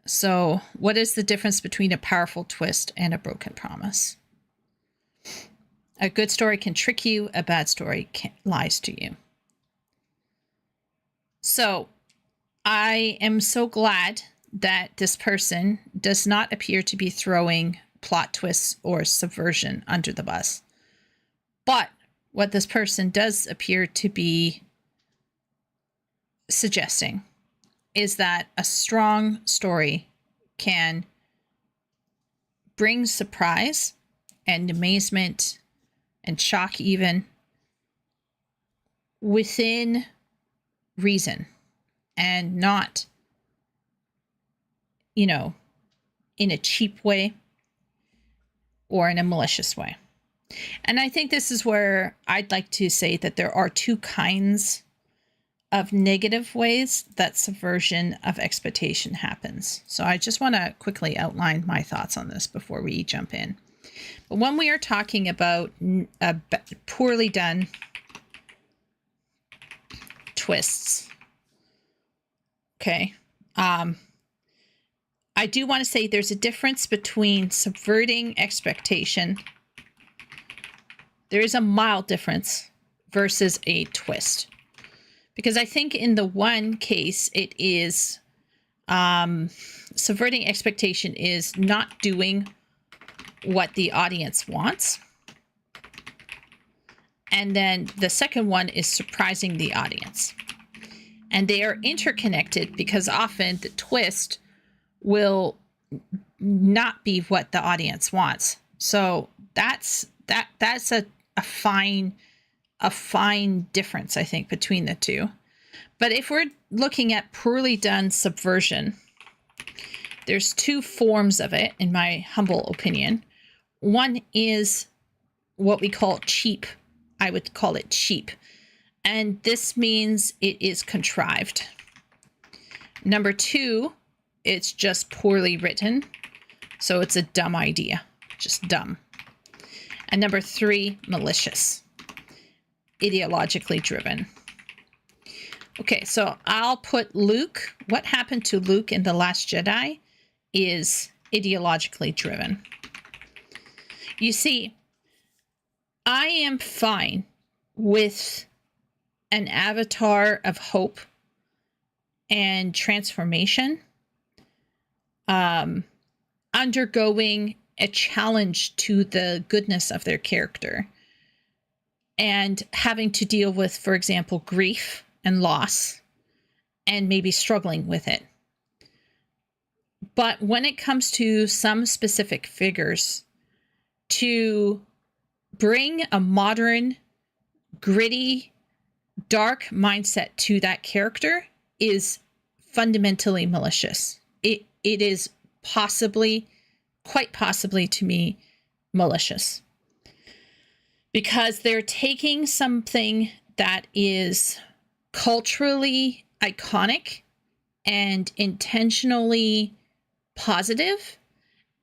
So what is the difference between a powerful twist and a broken promise? A good story can trick you. A bad story lies to you. So I am so glad that this person does not appear to be throwing plot twists or subversion under the bus. But what this person does appear to be suggesting is that a strong story can bring surprise and amazement and shock even within reason, and not, you know, in a cheap way or in a malicious way. And I think this is where I'd like to say that there are two kinds of negative ways that subversion of expectation happens. So I just want to quickly outline my thoughts on this before we jump in. But when we are talking about poorly done twists, okay, I do want to say there's a difference between subverting expectation. There is a mild difference versus a twist. Because I think in the one case, it is subverting expectation is not doing what the audience wants. And then the second one is surprising the audience. And they are interconnected because often the twist will not be what the audience wants. So that's a fine difference, I think, between the two. But if we're looking at poorly done subversion, there's two forms of it, in my humble opinion. One is what we call cheap. I would call it cheap. And this means it is contrived. Number two, it's just poorly written. So it's a dumb idea, just dumb. And number three, malicious, ideologically driven. Okay, so I'll put Luke. What happened to Luke in The Last Jedi is ideologically driven. You see, I am fine with an avatar of hope and transformation, undergoing a challenge to the goodness of their character, and having to deal with, for example, grief and loss, and maybe struggling with it. But when it comes to some specific figures, to bring a modern, gritty, dark mindset to that character is fundamentally malicious. It is possibly, quite possibly to me, malicious. Because they're taking something that is culturally iconic and intentionally positive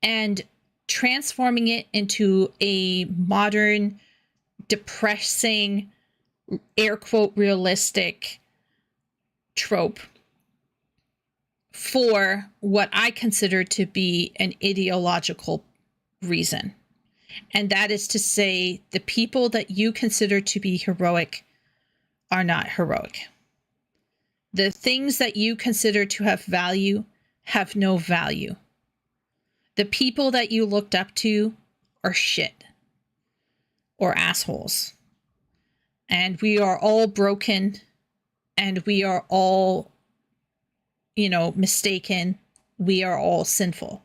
and transforming it into a modern, depressing, air quote, realistic trope for what I consider to be an ideological reason. And that is to say, the people that you consider to be heroic are not heroic. The things that you consider to have value have no value. The people that you looked up to are shit or assholes. And we are all broken, and we are all, mistaken. We are all sinful.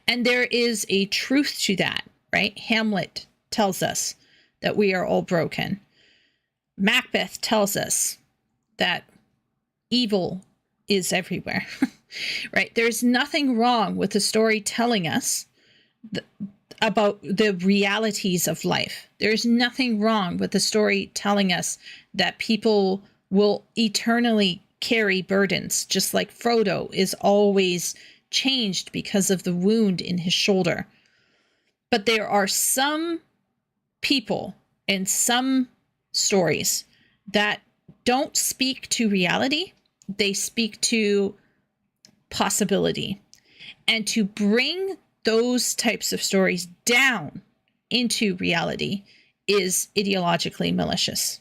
And there is a truth to that, right? Hamlet tells us that we are all broken. Macbeth tells us that evil is everywhere, right? There's nothing wrong with the story telling us about the realities of life. There's nothing wrong with the story telling us that people will eternally carry burdens, just like Frodo is always changed because of the wound in his shoulder. But there are some people in some stories that don't speak to reality. They speak to possibility. And to bring those types of stories down into reality is ideologically malicious.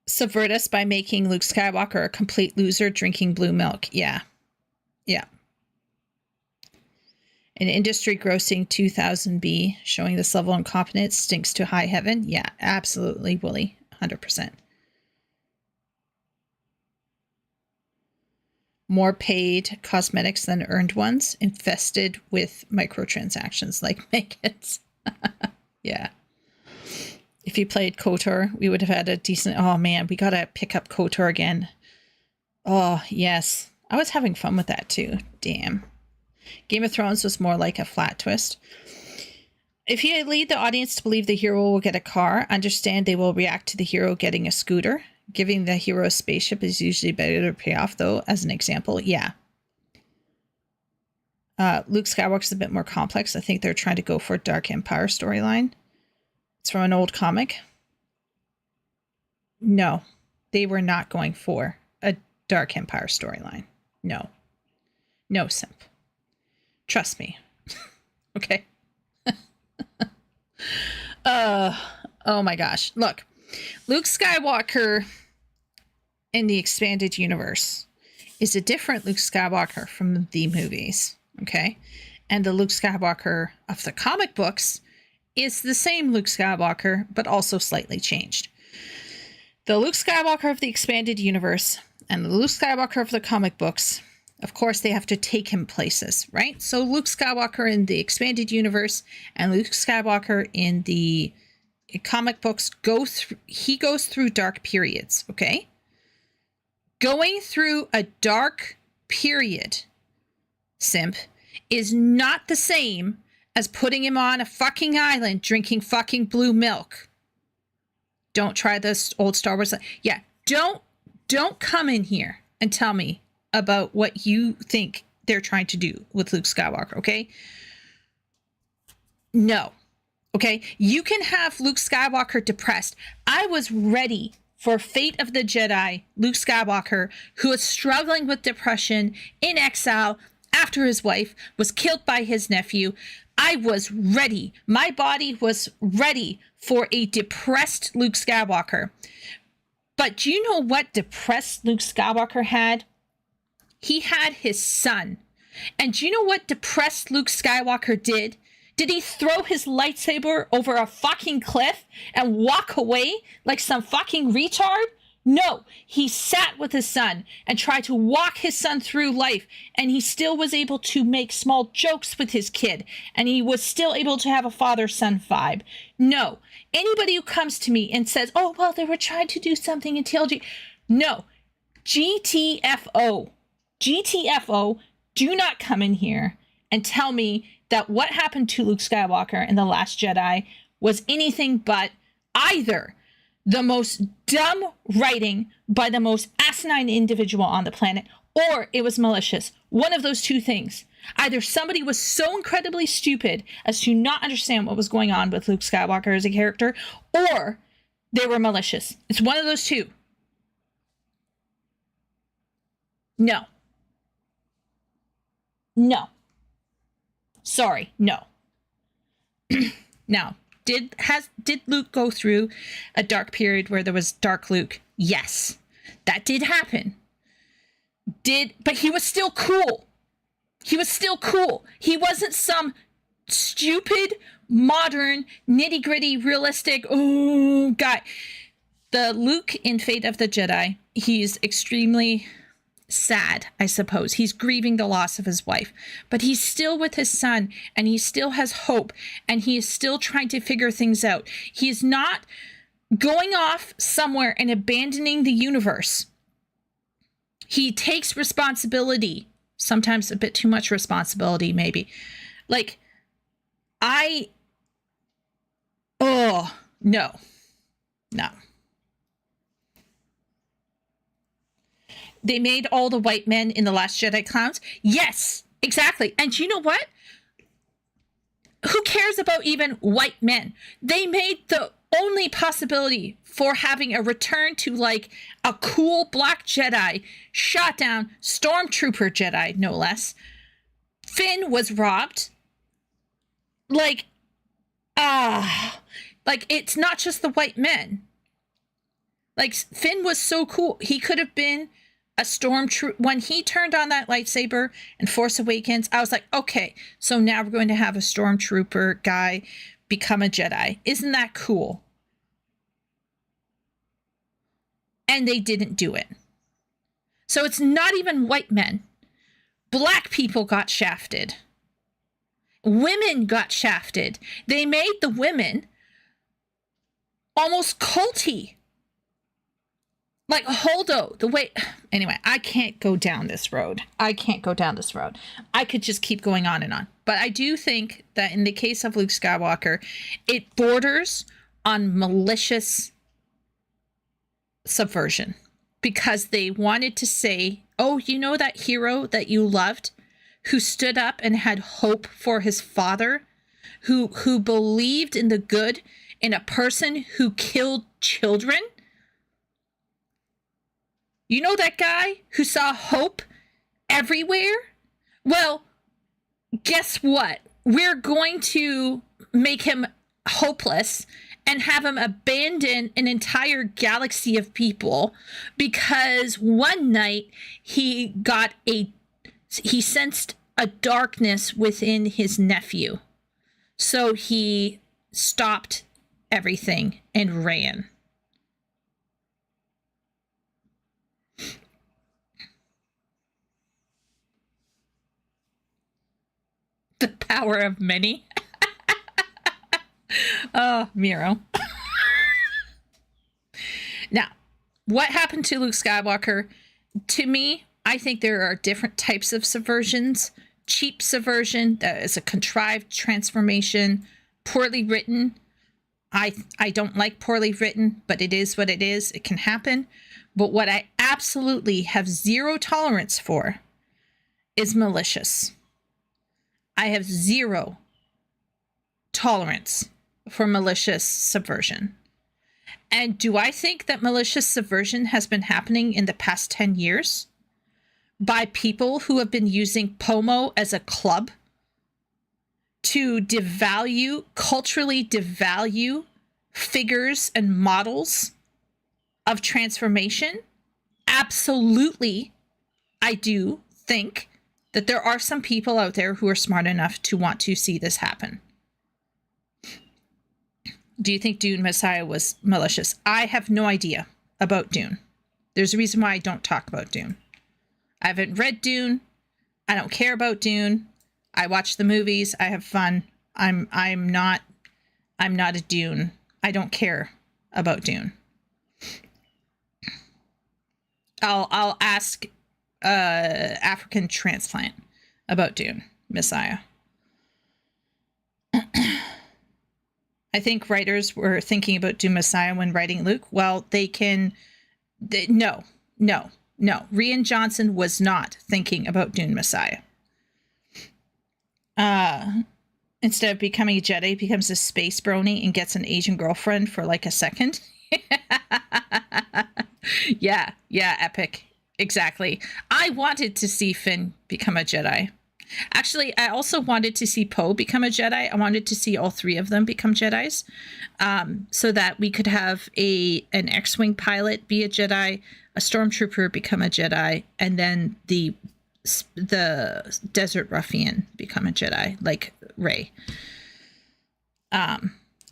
Subvert us by making Luke Skywalker a complete loser drinking blue milk. Yeah. An industry grossing 2,000 B, showing this level of incompetence stinks to high heaven. Yeah, absolutely, Wooly. 100%. More paid cosmetics than earned ones, infested with microtransactions like Megan's. Yeah. If you played KOTOR, we would have had a decent... Oh, man, we got to pick up KOTOR again. Oh, yes. I was having fun with that, too. Damn. Game of Thrones was more like a flat twist. If you lead the audience to believe the hero will get a car, understand they will react to the hero getting a scooter. Giving the hero a spaceship is usually better to pay off, though, as an example. Yeah. Luke Skywalker's a bit more complex. I think they're trying to go for a Dark Empire storyline. It's from an old comic. No, they were not going for a Dark Empire storyline. No, simp. Trust me. Okay. Oh my gosh. Look, Luke Skywalker in the expanded universe is a different Luke Skywalker from the movies. Okay. And the Luke Skywalker of the comic books is the same Luke Skywalker, but also slightly changed. The Luke Skywalker of the expanded universe and the Luke Skywalker of the comic books, of course, they have to take him places, right? So Luke Skywalker in the expanded universe and Luke Skywalker in the comic books goes through dark periods, okay? Going through a dark period, simp, is not the same as putting him on a fucking island drinking fucking blue milk. Don't try this old Star Wars. Yeah, don't come in here and tell me about what you think they're trying to do with Luke Skywalker, okay? No. Okay? You can have Luke Skywalker depressed. I was ready for Fate of the Jedi, Luke Skywalker, who is struggling with depression in exile after his wife was killed by his nephew, I was ready. My body was ready for a depressed Luke Skywalker. But do you know what depressed Luke Skywalker had? He had his son. And do you know what depressed Luke Skywalker did? Did he throw his lightsaber over a fucking cliff and walk away like some fucking retard? No, he sat with his son and tried to walk his son through life, and he still was able to make small jokes with his kid, and he was still able to have a father-son vibe. No, anybody who comes to me and says, oh, well, they were trying to do something in TLG. No, GTFO. GTFO, do not come in here and tell me that what happened to Luke Skywalker in The Last Jedi was anything but either the most dumb writing by the most asinine individual on the planet, or it was malicious. One of those two things. Either somebody was so incredibly stupid as to not understand what was going on with Luke Skywalker as a character, or they were malicious. It's one of those two. No. No. Sorry, no. Now, did Luke go through a dark period where there was dark Luke? Yes. That did happen. But he was still cool. He was still cool. He wasn't some stupid, modern, nitty-gritty, realistic, guy. The Luke in Fate of the Jedi, he's extremely sad, I suppose. He's grieving the loss of his wife, but he's still with his son, and he still has hope, and he is still trying to figure things out. He's not going off somewhere and abandoning the universe. He takes responsibility, sometimes a bit too much responsibility, maybe. No. They made all the white men in The Last Jedi clowns? Yes, exactly. And you know what? Who cares about even white men? They made the only possibility for having a return to like a cool black Jedi, shot down stormtrooper Jedi, no less. Finn was robbed. It's not just the white men. Finn was so cool. He could have been a stormtrooper. When he turned on that lightsaber in Force Awakens, I was like, okay, so now we're going to have a stormtrooper guy become a Jedi. Isn't that cool? And they didn't do it. So it's not even white men. Black people got shafted. Women got shafted. They made the women almost culty. Like Holdo, the way... Anyway, I can't go down this road. I could just keep going on and on. But I do think that in the case of Luke Skywalker, it borders on malicious subversion. Because they wanted to say, oh, you know that hero that you loved? Who stood up and had hope for his father? Who believed in the good in a person who killed children? You know that guy who saw hope everywhere? Well, guess what? We're going to make him hopeless and have him abandon an entire galaxy of people because one night he sensed a darkness within his nephew. So he stopped everything and ran. The power of many. Oh, Miro. Now, what happened to Luke Skywalker? To me, I think there are different types of subversions. Cheap subversion, that is a contrived transformation, poorly written. I don't like poorly written, but it is what it is. It can happen. But what I absolutely have zero tolerance for is malicious. I have zero tolerance for malicious subversion. And do I think that malicious subversion has been happening in the past 10 years by people who have been using POMO as a club to culturally devalue figures and models of transformation, absolutely, I do think that there are some people out there who are smart enough to want to see this happen. Do you think Dune Messiah was malicious? I have no idea about Dune. There's a reason why I don't talk about Dune. I haven't read Dune. I don't care about Dune. I watch the movies. I have fun. I'm not a Dune. I don't care about Dune. I'll ask African transplant about Dune Messiah. I think writers were thinking about Dune Messiah when writing Luke. Well, no. Rian Johnson was not thinking about Dune Messiah. Instead of becoming a Jedi, he becomes a space brony and gets an Asian girlfriend for like a second. Yeah, epic. Exactly. I wanted to see Finn become a Jedi. Actually, I also wanted to see Poe become a Jedi. I wanted to see all three of them become Jedis, so that we could have an X-Wing pilot be a Jedi, a Stormtrooper become a Jedi, and then the Desert Ruffian become a Jedi, like Rey. I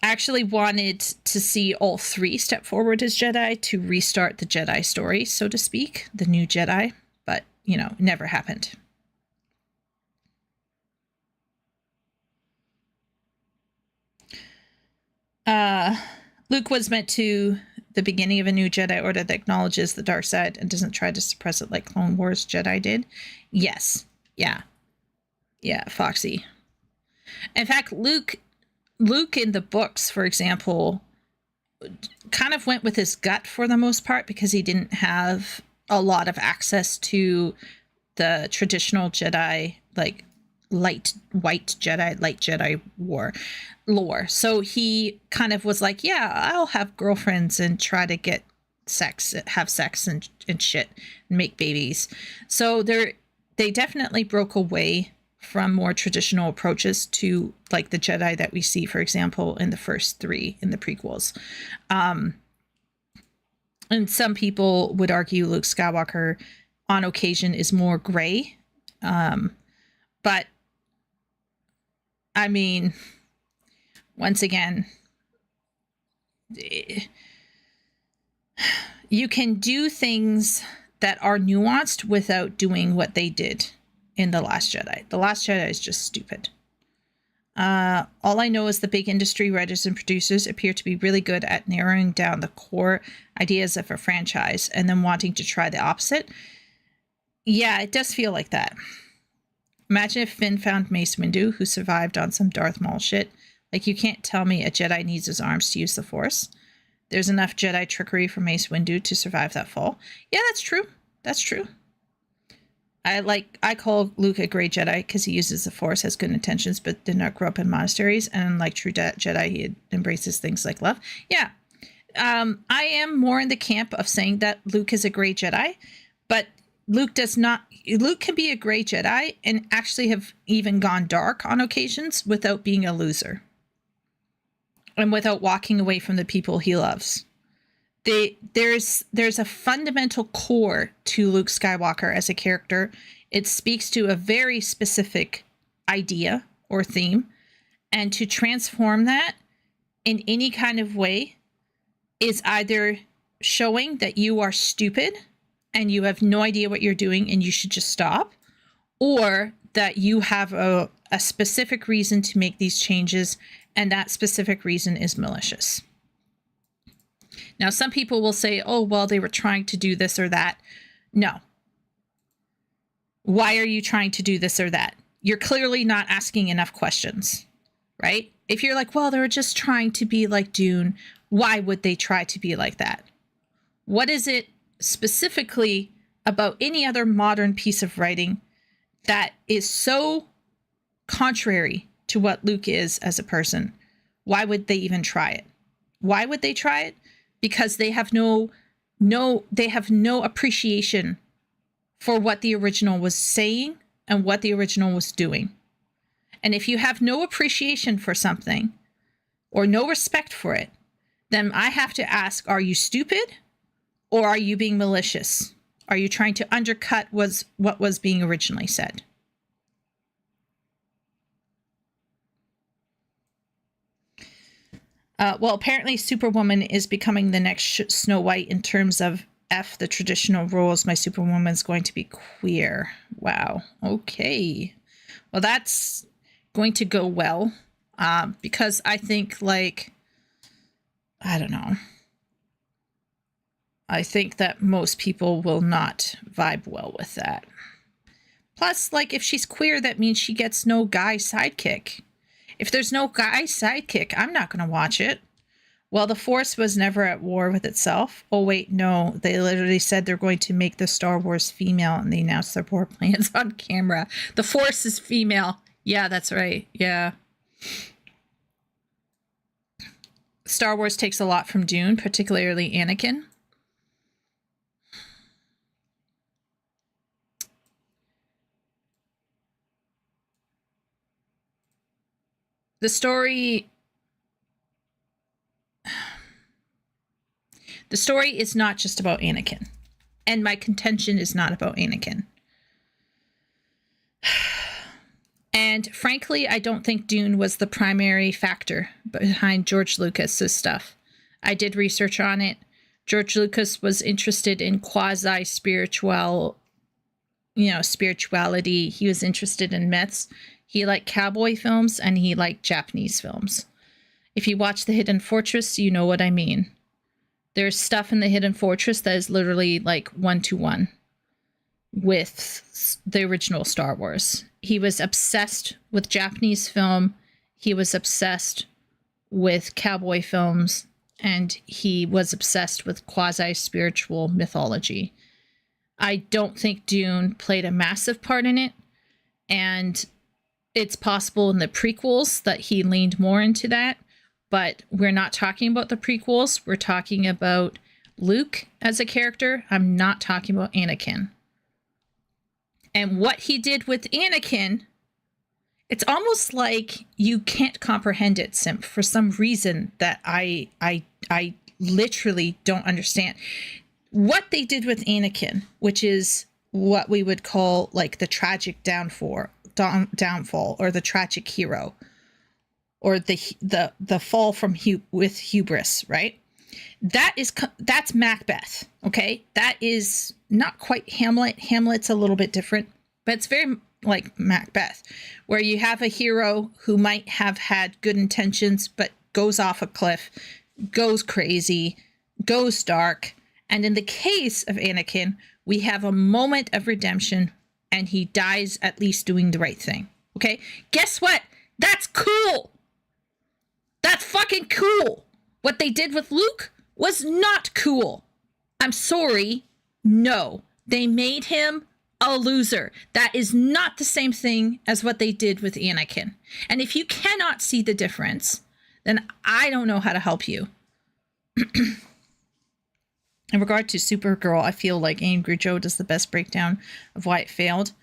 actually wanted to see all three step forward as Jedi to restart the Jedi story, so to speak, the new Jedi, but, never happened. Luke was meant to the beginning of a new Jedi Order that acknowledges the dark side and doesn't try to suppress it like Clone Wars Jedi did. Yes. Yeah, Foxy. In fact, Luke in the books, for example, kind of went with his gut for the most part because he didn't have a lot of access to the traditional Jedi, like light Jedi lore. So he kind of was like, yeah, I'll have girlfriends and try to have sex and shit and make babies. So they definitely broke away from more traditional approaches to like the Jedi that we see, for example, in the first three in the prequels. And some people would argue Luke Skywalker on occasion is more gray. But I mean, once again, you can do things that are nuanced without doing what they did in The Last Jedi. The Last Jedi is just stupid. All I know is the big industry writers and producers appear to be really good at narrowing down the core ideas of a franchise and then wanting to try the opposite. Yeah, it does feel like that. Imagine if Finn found Mace Windu, who survived on some Darth Maul shit. Like, you can't tell me a Jedi needs his arms to use the Force. There's enough Jedi trickery for Mace Windu to survive that fall. Yeah, that's true. That's true. I call Luke a great Jedi because he uses the Force, has good intentions, but did not grow up in monasteries. And like true Jedi, he embraces things like love. Yeah. I am more in the camp of saying that Luke is a great Jedi, but Luke can be a great Jedi and actually have even gone dark on occasions without being a loser. And without walking away from the people he loves. There's a fundamental core to Luke Skywalker as a character. It speaks to a very specific idea or theme. And to transform that in any kind of way is either showing that you are stupid and you have no idea what you're doing and you should just stop, or that you have a specific reason to make these changes, and that specific reason is malicious. Now, some people will say, oh, well, they were trying to do this or that. No. Why are you trying to do this or that? You're clearly not asking enough questions, right? If you're like, well, they were just trying to be like Dune, why would they try to be like that? What is it specifically about any other modern piece of writing that is so contrary to what Luke is as a person? Why would they even try it? Why would they try it? Because they have no appreciation for what the original was saying and what the original was doing. And if you have no appreciation for something or no respect for it, then I have to ask, are you stupid or are you being malicious? Are you trying to undercut what was being originally said? Well, apparently Superwoman is becoming the next Snow White in terms of the traditional rules. My Superwoman's going to be queer. Wow. Okay. Well, that's going to go well because I think, like, I don't know. I think that most people will not vibe well with that. Plus, like, if she's queer, that means she gets no guy sidekick. If there's no guy sidekick, I'm not going to watch it. Well, the Force was never at war with itself. Oh, wait, no. They literally said they're going to make the Star Wars female, and they announced their war plans on camera. The Force is female. Yeah, that's right. Yeah. Star Wars takes a lot from Dune, particularly Anakin. The story is not just about Anakin. And my contention is not about Anakin. And frankly, I don't think Dune was the primary factor behind George Lucas's stuff. I did research on it. George Lucas was interested in quasi-spirituality. He was interested in myths. He liked cowboy films and he liked Japanese films. If you watch The Hidden Fortress, you know what I mean. There's stuff in The Hidden Fortress that is literally like 1-to-1 with the original Star Wars. He was obsessed with Japanese film. He was obsessed with cowboy films. And he was obsessed with quasi-spiritual mythology. I don't think Dune played a massive part in it. And it's possible in the prequels that he leaned more into that. But we're not talking about the prequels. We're talking about Luke as a character. I'm not talking about Anakin. And what he did with Anakin, it's almost like you can't comprehend it, Simp, for some reason that I literally don't understand. What they did with Anakin, which is what we would call like the tragic downfall or the tragic hero, or the fall from with hubris, right? That's Macbeth, okay? That is not quite Hamlet. Hamlet's a little bit different, but it's very like Macbeth, where you have a hero who might have had good intentions, but goes off a cliff, goes crazy, goes dark. And in the case of Anakin, we have a moment of redemption, and he dies at least doing the right thing, okay? Guess what? That's cool. That's fucking cool. What they did with Luke was not cool. I'm sorry. No. They made him a loser. That is not the same thing as what they did with Anakin. And if you cannot see the difference, then I don't know how to help you. In regard to Supergirl, I feel like Angry Joe does the best breakdown of why it failed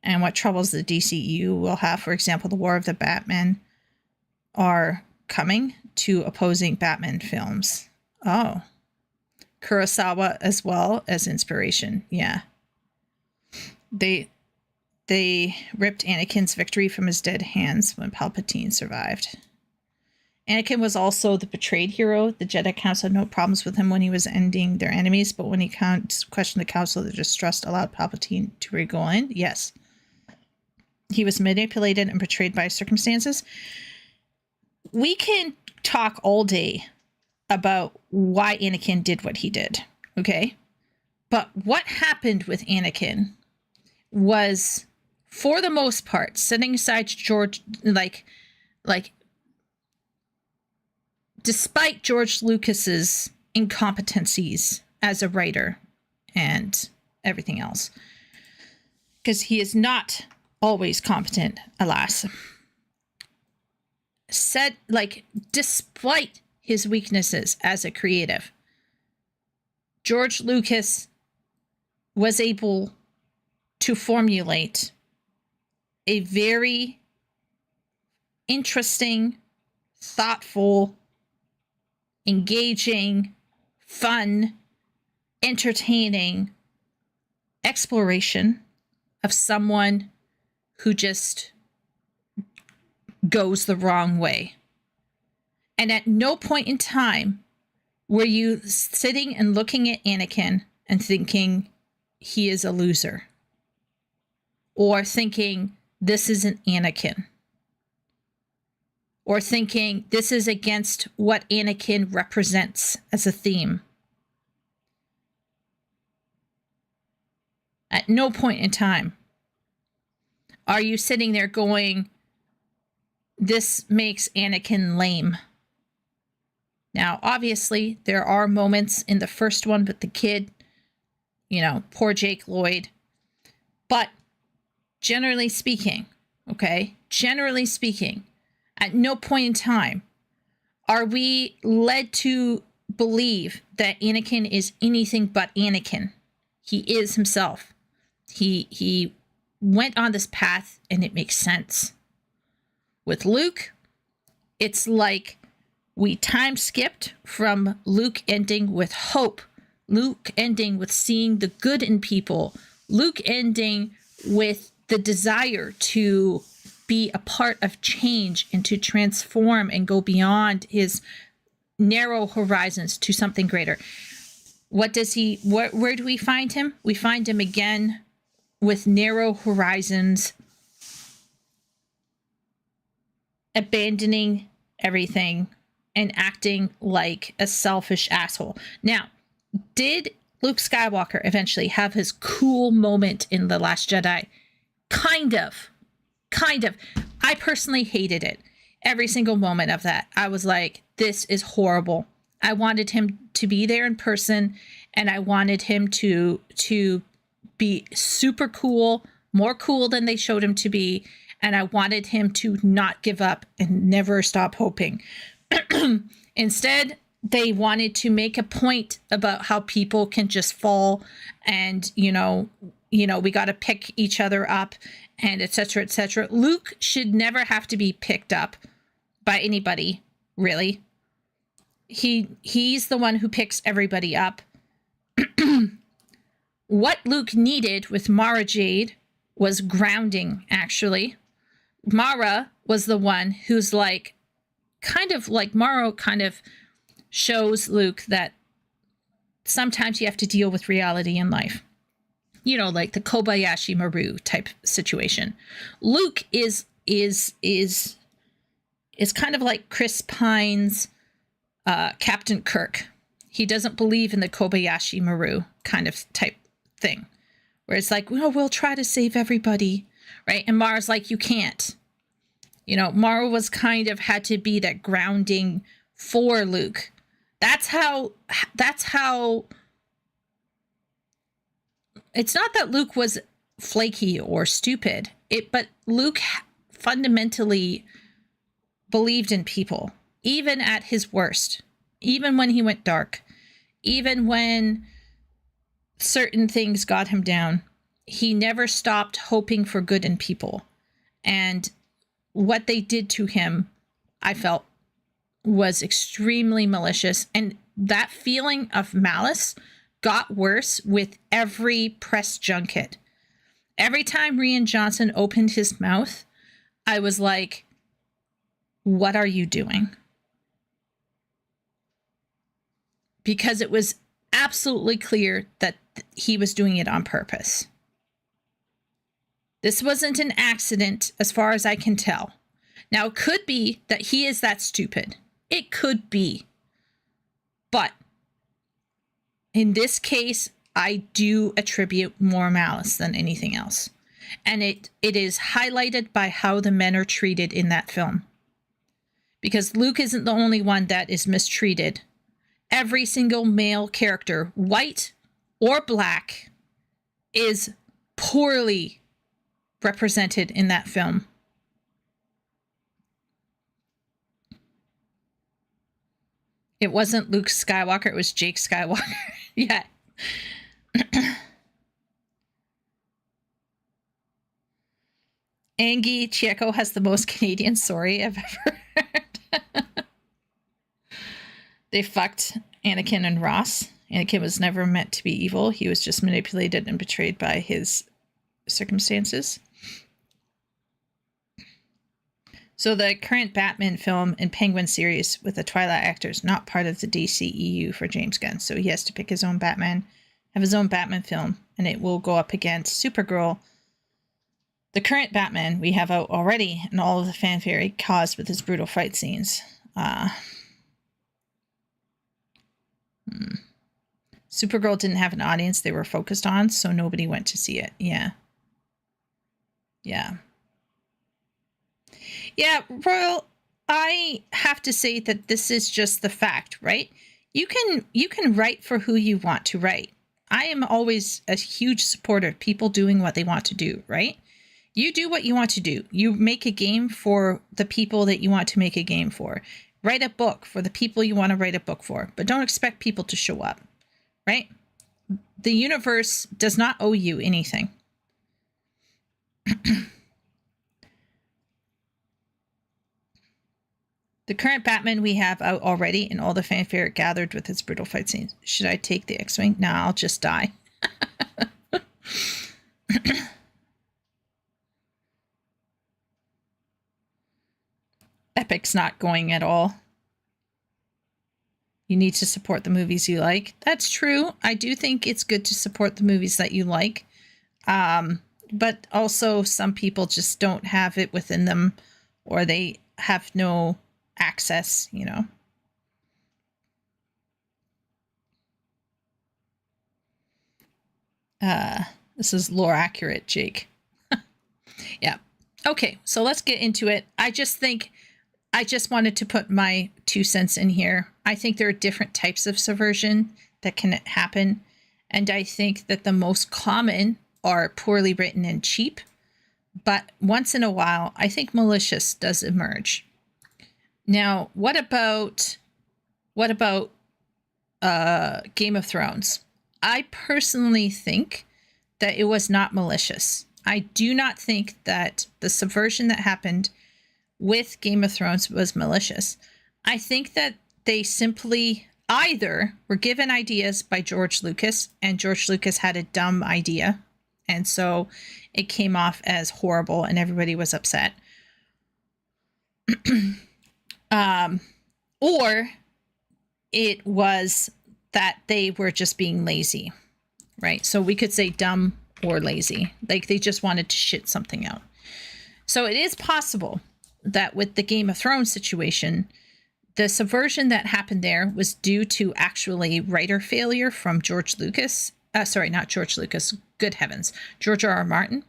and what troubles the DCEU will have. For example, the War of the Batman are coming to opposing Batman films. Oh. Kurosawa as well as inspiration. Yeah. They ripped Anakin's victory from his dead hands when Palpatine survived. Anakin was also the betrayed hero. The Jedi Council had no problems with him when he was ending their enemies, but when he questioned the Council, the distrust allowed Palpatine to wriggle in. Yes. He was manipulated and betrayed by circumstances. We can talk all day about why Anakin did what he did, okay? But what happened with Anakin was, for the most part, setting aside George, like, despite George Lucas's incompetencies as a writer and everything else, because he is not always competent, alas. Despite his weaknesses as a creative, George Lucas was able to formulate a very interesting, thoughtful, engaging, fun, entertaining exploration of someone who just goes the wrong way. And at no point in time were you sitting and looking at Anakin and thinking he is a loser, or thinking this isn't Anakin, or thinking this is against what Anakin represents as a theme. At no point in time are you sitting there going, this makes Anakin lame. Now, obviously, there are moments in the first one with the kid, poor Jake Lloyd. But generally speaking, at no point in time are we led to believe that Anakin is anything but Anakin. He is himself. He went on this path, and it makes sense. With Luke, it's like we time skipped from Luke ending with hope, Luke ending with seeing the good in people, Luke ending with the desire to be a part of change and to transform and go beyond his narrow horizons to something greater. What does he, where do we find him? We find him again with narrow horizons, abandoning everything and acting like a selfish asshole. Now, did Luke Skywalker eventually have his cool moment in The Last Jedi? Kind of. I personally hated it. Every single moment of that. I was like, this is horrible. I wanted him to be there in person, and I wanted him to be super cool, more cool than they showed him to be, and I wanted him to not give up and never stop hoping. Instead, they wanted to make a point about how people can just fall, and we got to pick each other up, and etc., etc. Luke should never have to be picked up by anybody, really. He's the one who picks everybody up. What Luke needed with Mara Jade was grounding, actually. Mara was the one who's like, Mara kind of shows Luke that sometimes you have to deal with reality in life. Like the Kobayashi Maru type situation. Luke is kind of like Chris Pine's Captain Kirk. He doesn't believe in the Kobayashi Maru kind of type thing, where it's like, we'll try to save everybody, right? And Mara's like, you can't. Mara was kind of had to be that grounding for Luke. That's how it's not that Luke was flaky or stupid, but Luke fundamentally believed in people, even at his worst, even when he went dark, even when certain things got him down. He never stopped hoping for good in people. And what they did to him, I felt, was extremely malicious. And that feeling of malice got worse with every press junket. Every time Rian Johnson opened his mouth, I was like, what are you doing? Because it was absolutely clear that he was doing it on purpose. This wasn't an accident, as far as I can tell. Now, it could be that he is that stupid. It could be. But in this case, I do attribute more malice than anything else. And it is highlighted by how the men are treated in that film. Because Luke isn't the only one that is mistreated. Every single male character, white or black, is poorly represented in that film. It wasn't Luke Skywalker, it was Jake Skywalker. Yeah. Angie Chieko has the most Canadian sorry I've ever heard. They fucked Anakin and Ross. Anakin was never meant to be evil. He was just manipulated and betrayed by his circumstances. So the current Batman film and Penguin series with the Twilight actors not part of the DCEU for James Gunn. So he has to pick his own Batman, have his own Batman film, and it will go up against Supergirl. The current Batman we have out already, and all of the fanfare he caused with his brutal fight scenes. Supergirl didn't have an audience they were focused on, so nobody went to see it. Yeah. Royal, I have to say that this is just the fact, right? You can write for who you want to write. I am always a huge supporter of people doing what they want to do, right? You do what you want to do. You make a game for the people that you want to make a game for. Write a book for the people you want to write a book for, but don't expect people to show up, right? The universe does not owe you anything. The current Batman we have out already and all the fanfare gathered with its brutal fight scenes. Should I take the X-Wing? Nah, I'll just die. Epic's not going at all. You need to support the movies you like. That's true. I do think it's good to support the movies that you like. But also some people just don't have it within them, or they have no access, you know. This is lore accurate, Jake. Yeah. Okay, so let's get into it. I just wanted to put my 2 cents in here. I think there are different types of subversion that can happen, and I think that the most common are poorly written and cheap, but once in a while, I think malicious does emerge. Now, what about Game of Thrones? I personally think that it was not malicious. I do not think that the subversion that happened with Game of Thrones was malicious. I think that they simply either were given ideas by George Lucas, and George Lucas had a dumb idea, and so it came off as horrible and everybody was upset. Or it was that they were just being lazy, right? So we could say dumb or lazy, like they just wanted to shit something out. So it is possible that with the Game of Thrones situation, the subversion that happened there was due to actually writer failure from George Lucas. Sorry, not George Lucas. Good heavens. George R.R. Martin.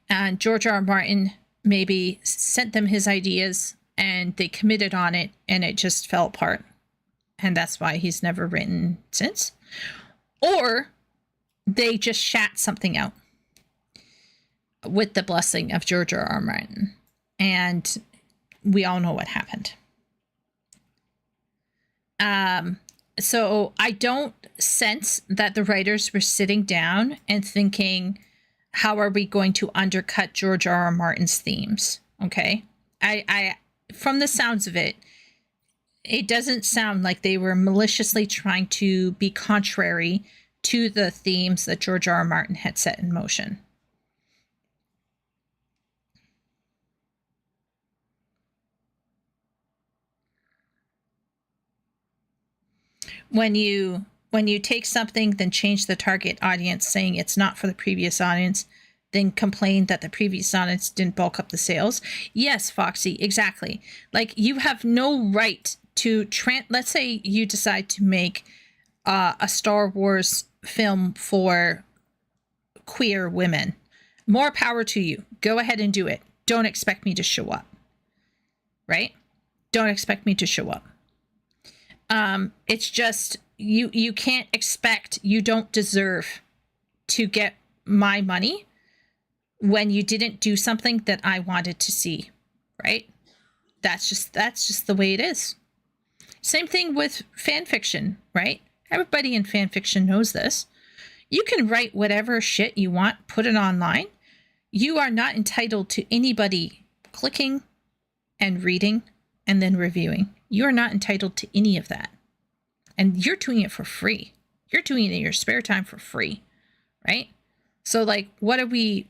And George R.R. Martin maybe sent them his ideas and they committed on it and it just fell apart. And that's why he's never written since. Or they just shat something out with the blessing of George R.R. Martin. And we all know what happened. So I don't sense that the writers were sitting down and thinking, how are we going to undercut George R.R. Martin's themes? Okay. I from the sounds of it, it doesn't sound like they were maliciously trying to be contrary to the themes that George R.R. Martin had set in motion. When you take something, then change the target audience, saying it's not for the previous audience, then complain that the previous audience didn't bulk up the sales. Yes, Foxy, exactly. Like, you have no right to let's say you decide to make a Star Wars film for queer women. More power to you. Go ahead and do it. Don't expect me to show up. Right? Don't expect me to show up. It's just, you can't expect, you don't deserve to get my money when you didn't do something that I wanted to see, right? That's just the way it is. Same thing with fan fiction, right? Everybody in fan fiction knows this. You can write whatever shit you want, put it online. You are not entitled to anybody clicking and reading and then reviewing. You are not entitled to any of that. And you're doing it for free. You're doing it in your spare time for free, right? So like, what are they,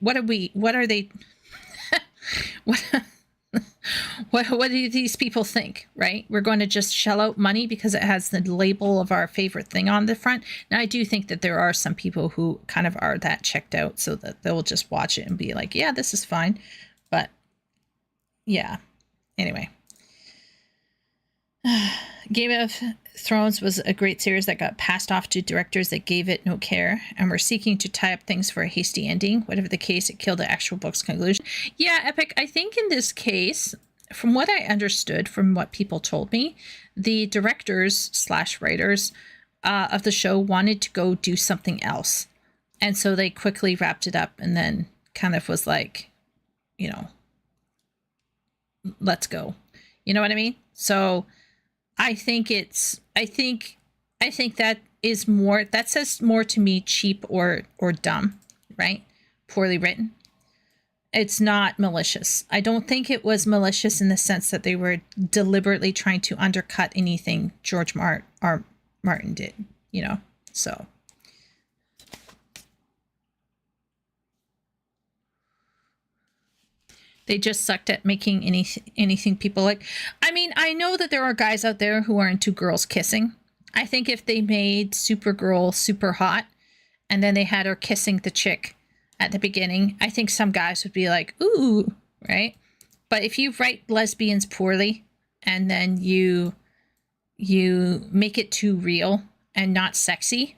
what do these people think, right? We're going to just shell out money because it has the label of our favorite thing on the front. Now, I do think that there are some people who kind of are that checked out so that they'll just watch it and be like, yeah, this is fine. But yeah, anyway. Game of Thrones was a great series that got passed off to directors that gave it no care and were seeking to tie up things for a hasty ending. Whatever the case, it killed the actual book's conclusion. Yeah, Epic, I think in this case, from what I understood, from what people told me, the directors/writers of the show wanted to go do something else. And so they quickly wrapped it up and then kind of was like, you know, let's go. You know what I mean? So I think that is more, that says more to me cheap or dumb, right? Poorly written. It's not malicious. I don't think it was malicious in the sense that they were deliberately trying to undercut anything George Martin did, you know? So they just sucked at making anything people like. I mean, I know that there are guys out there who are into girls kissing. I think if they made Supergirl super hot and then they had her kissing the chick at the beginning, I think some guys would be like, ooh, right? But if you write lesbians poorly and then you make it too real and not sexy,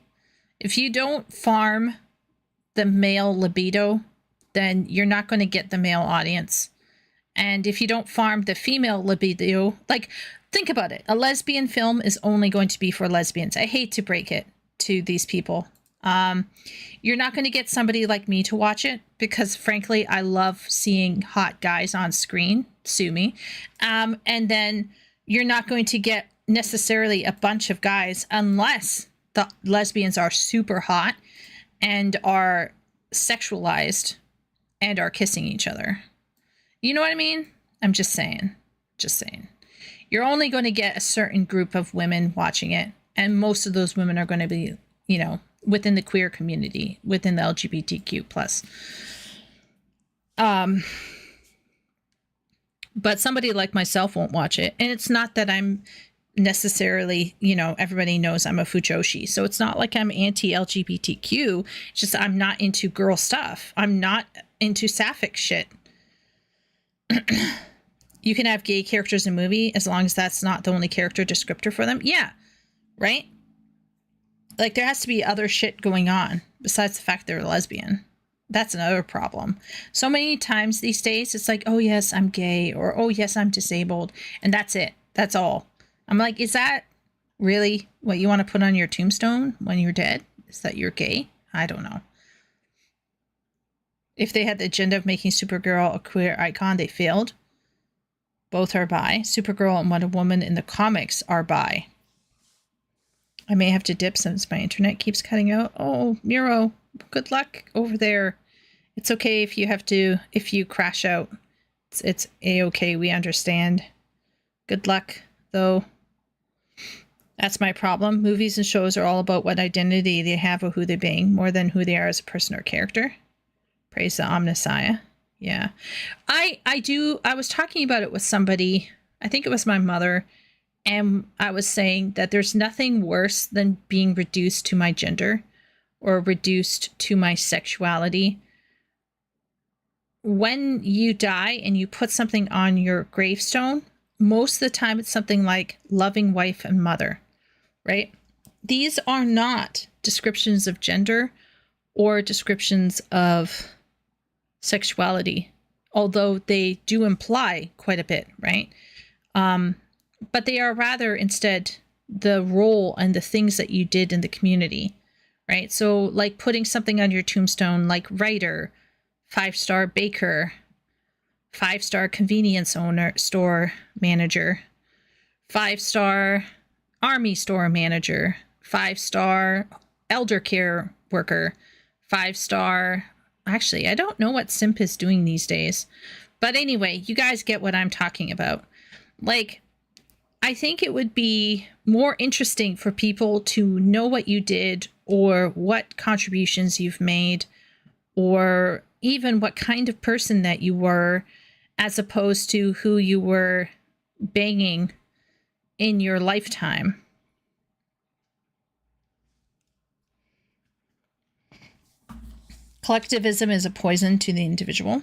if you don't farm the male libido, then you're not going to get the male audience. And if you don't farm the female libido, like, think about it. A lesbian film is only going to be for lesbians. I hate to break it to these people. You're not going to get somebody like me to watch it because, frankly, I love seeing hot guys on screen. Sue me. And then you're not going to get necessarily a bunch of guys unless the lesbians are super hot and are sexualized and are kissing each other. You know what I mean? I'm just saying. Just saying. You're only going to get a certain group of women watching it. And most of those women are going to be, you know, within the queer community, within the LGBTQ plus. But somebody like myself won't watch it. And it's not that I'm necessarily, you know, everybody knows I'm a fujoshi. So it's not like I'm anti-LGBTQ. It's just I'm not into girl stuff. I'm not into sapphic shit. You can have gay characters in a movie as long as that's not the only character descriptor for them. Yeah. Right? Like, there has to be other shit going on besides the fact they're a lesbian. That's another problem. So many times these days, it's like, oh, yes, I'm gay, or oh, yes, I'm disabled. And that's it. That's all. I'm like, is that really what you want to put on your tombstone when you're dead? Is that you're gay? I don't know. If they had the agenda of making Supergirl a queer icon, they failed. Both are bi. Supergirl and Wonder Woman in the comics are bi. I may have to dip since my internet keeps cutting out. Oh, Miro, good luck over there. It's okay if you crash out. It's a-okay, we understand. Good luck, though. That's my problem. Movies and shows are all about what identity they have or who they're being, more than who they are as a person or character. Praise the Omnissiah. Yeah. I was talking about it with somebody, I think it was my mother, and I was saying that there's nothing worse than being reduced to my gender or reduced to my sexuality. When you die and you put something on your gravestone, most of the time it's something like loving wife and mother, right? These are not descriptions of gender or descriptions of sexuality, although they do imply quite a bit, right? But they are rather instead the role and the things that you did in the community, right? So like putting something on your tombstone, like writer, 5-star baker, 5-star convenience store manager, 5-star army store manager, 5-star elder care worker, 5-star Actually, I don't know what simp is doing these days. But anyway, you guys get what I'm talking about. Like, I think it would be more interesting for people to know what you did or what contributions you've made or even what kind of person that you were as opposed to who you were banging in your lifetime. Collectivism is a poison to the individual.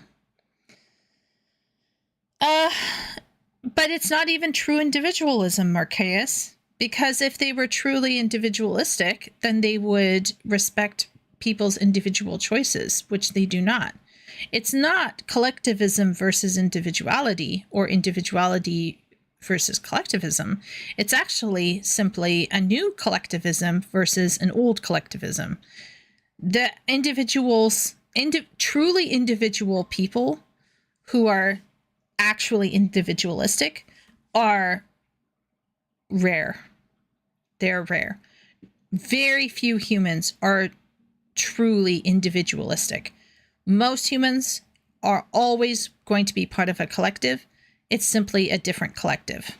But it's not even true individualism, Marqueus, because if they were truly individualistic, then they would respect people's individual choices, which they do not. It's not collectivism versus individuality or individuality versus collectivism. It's actually simply a new collectivism versus an old collectivism. The individuals, truly individual people who are actually individualistic are rare. They're rare. Very few humans are truly individualistic. Most humans are always going to be part of a collective. It's simply a different collective.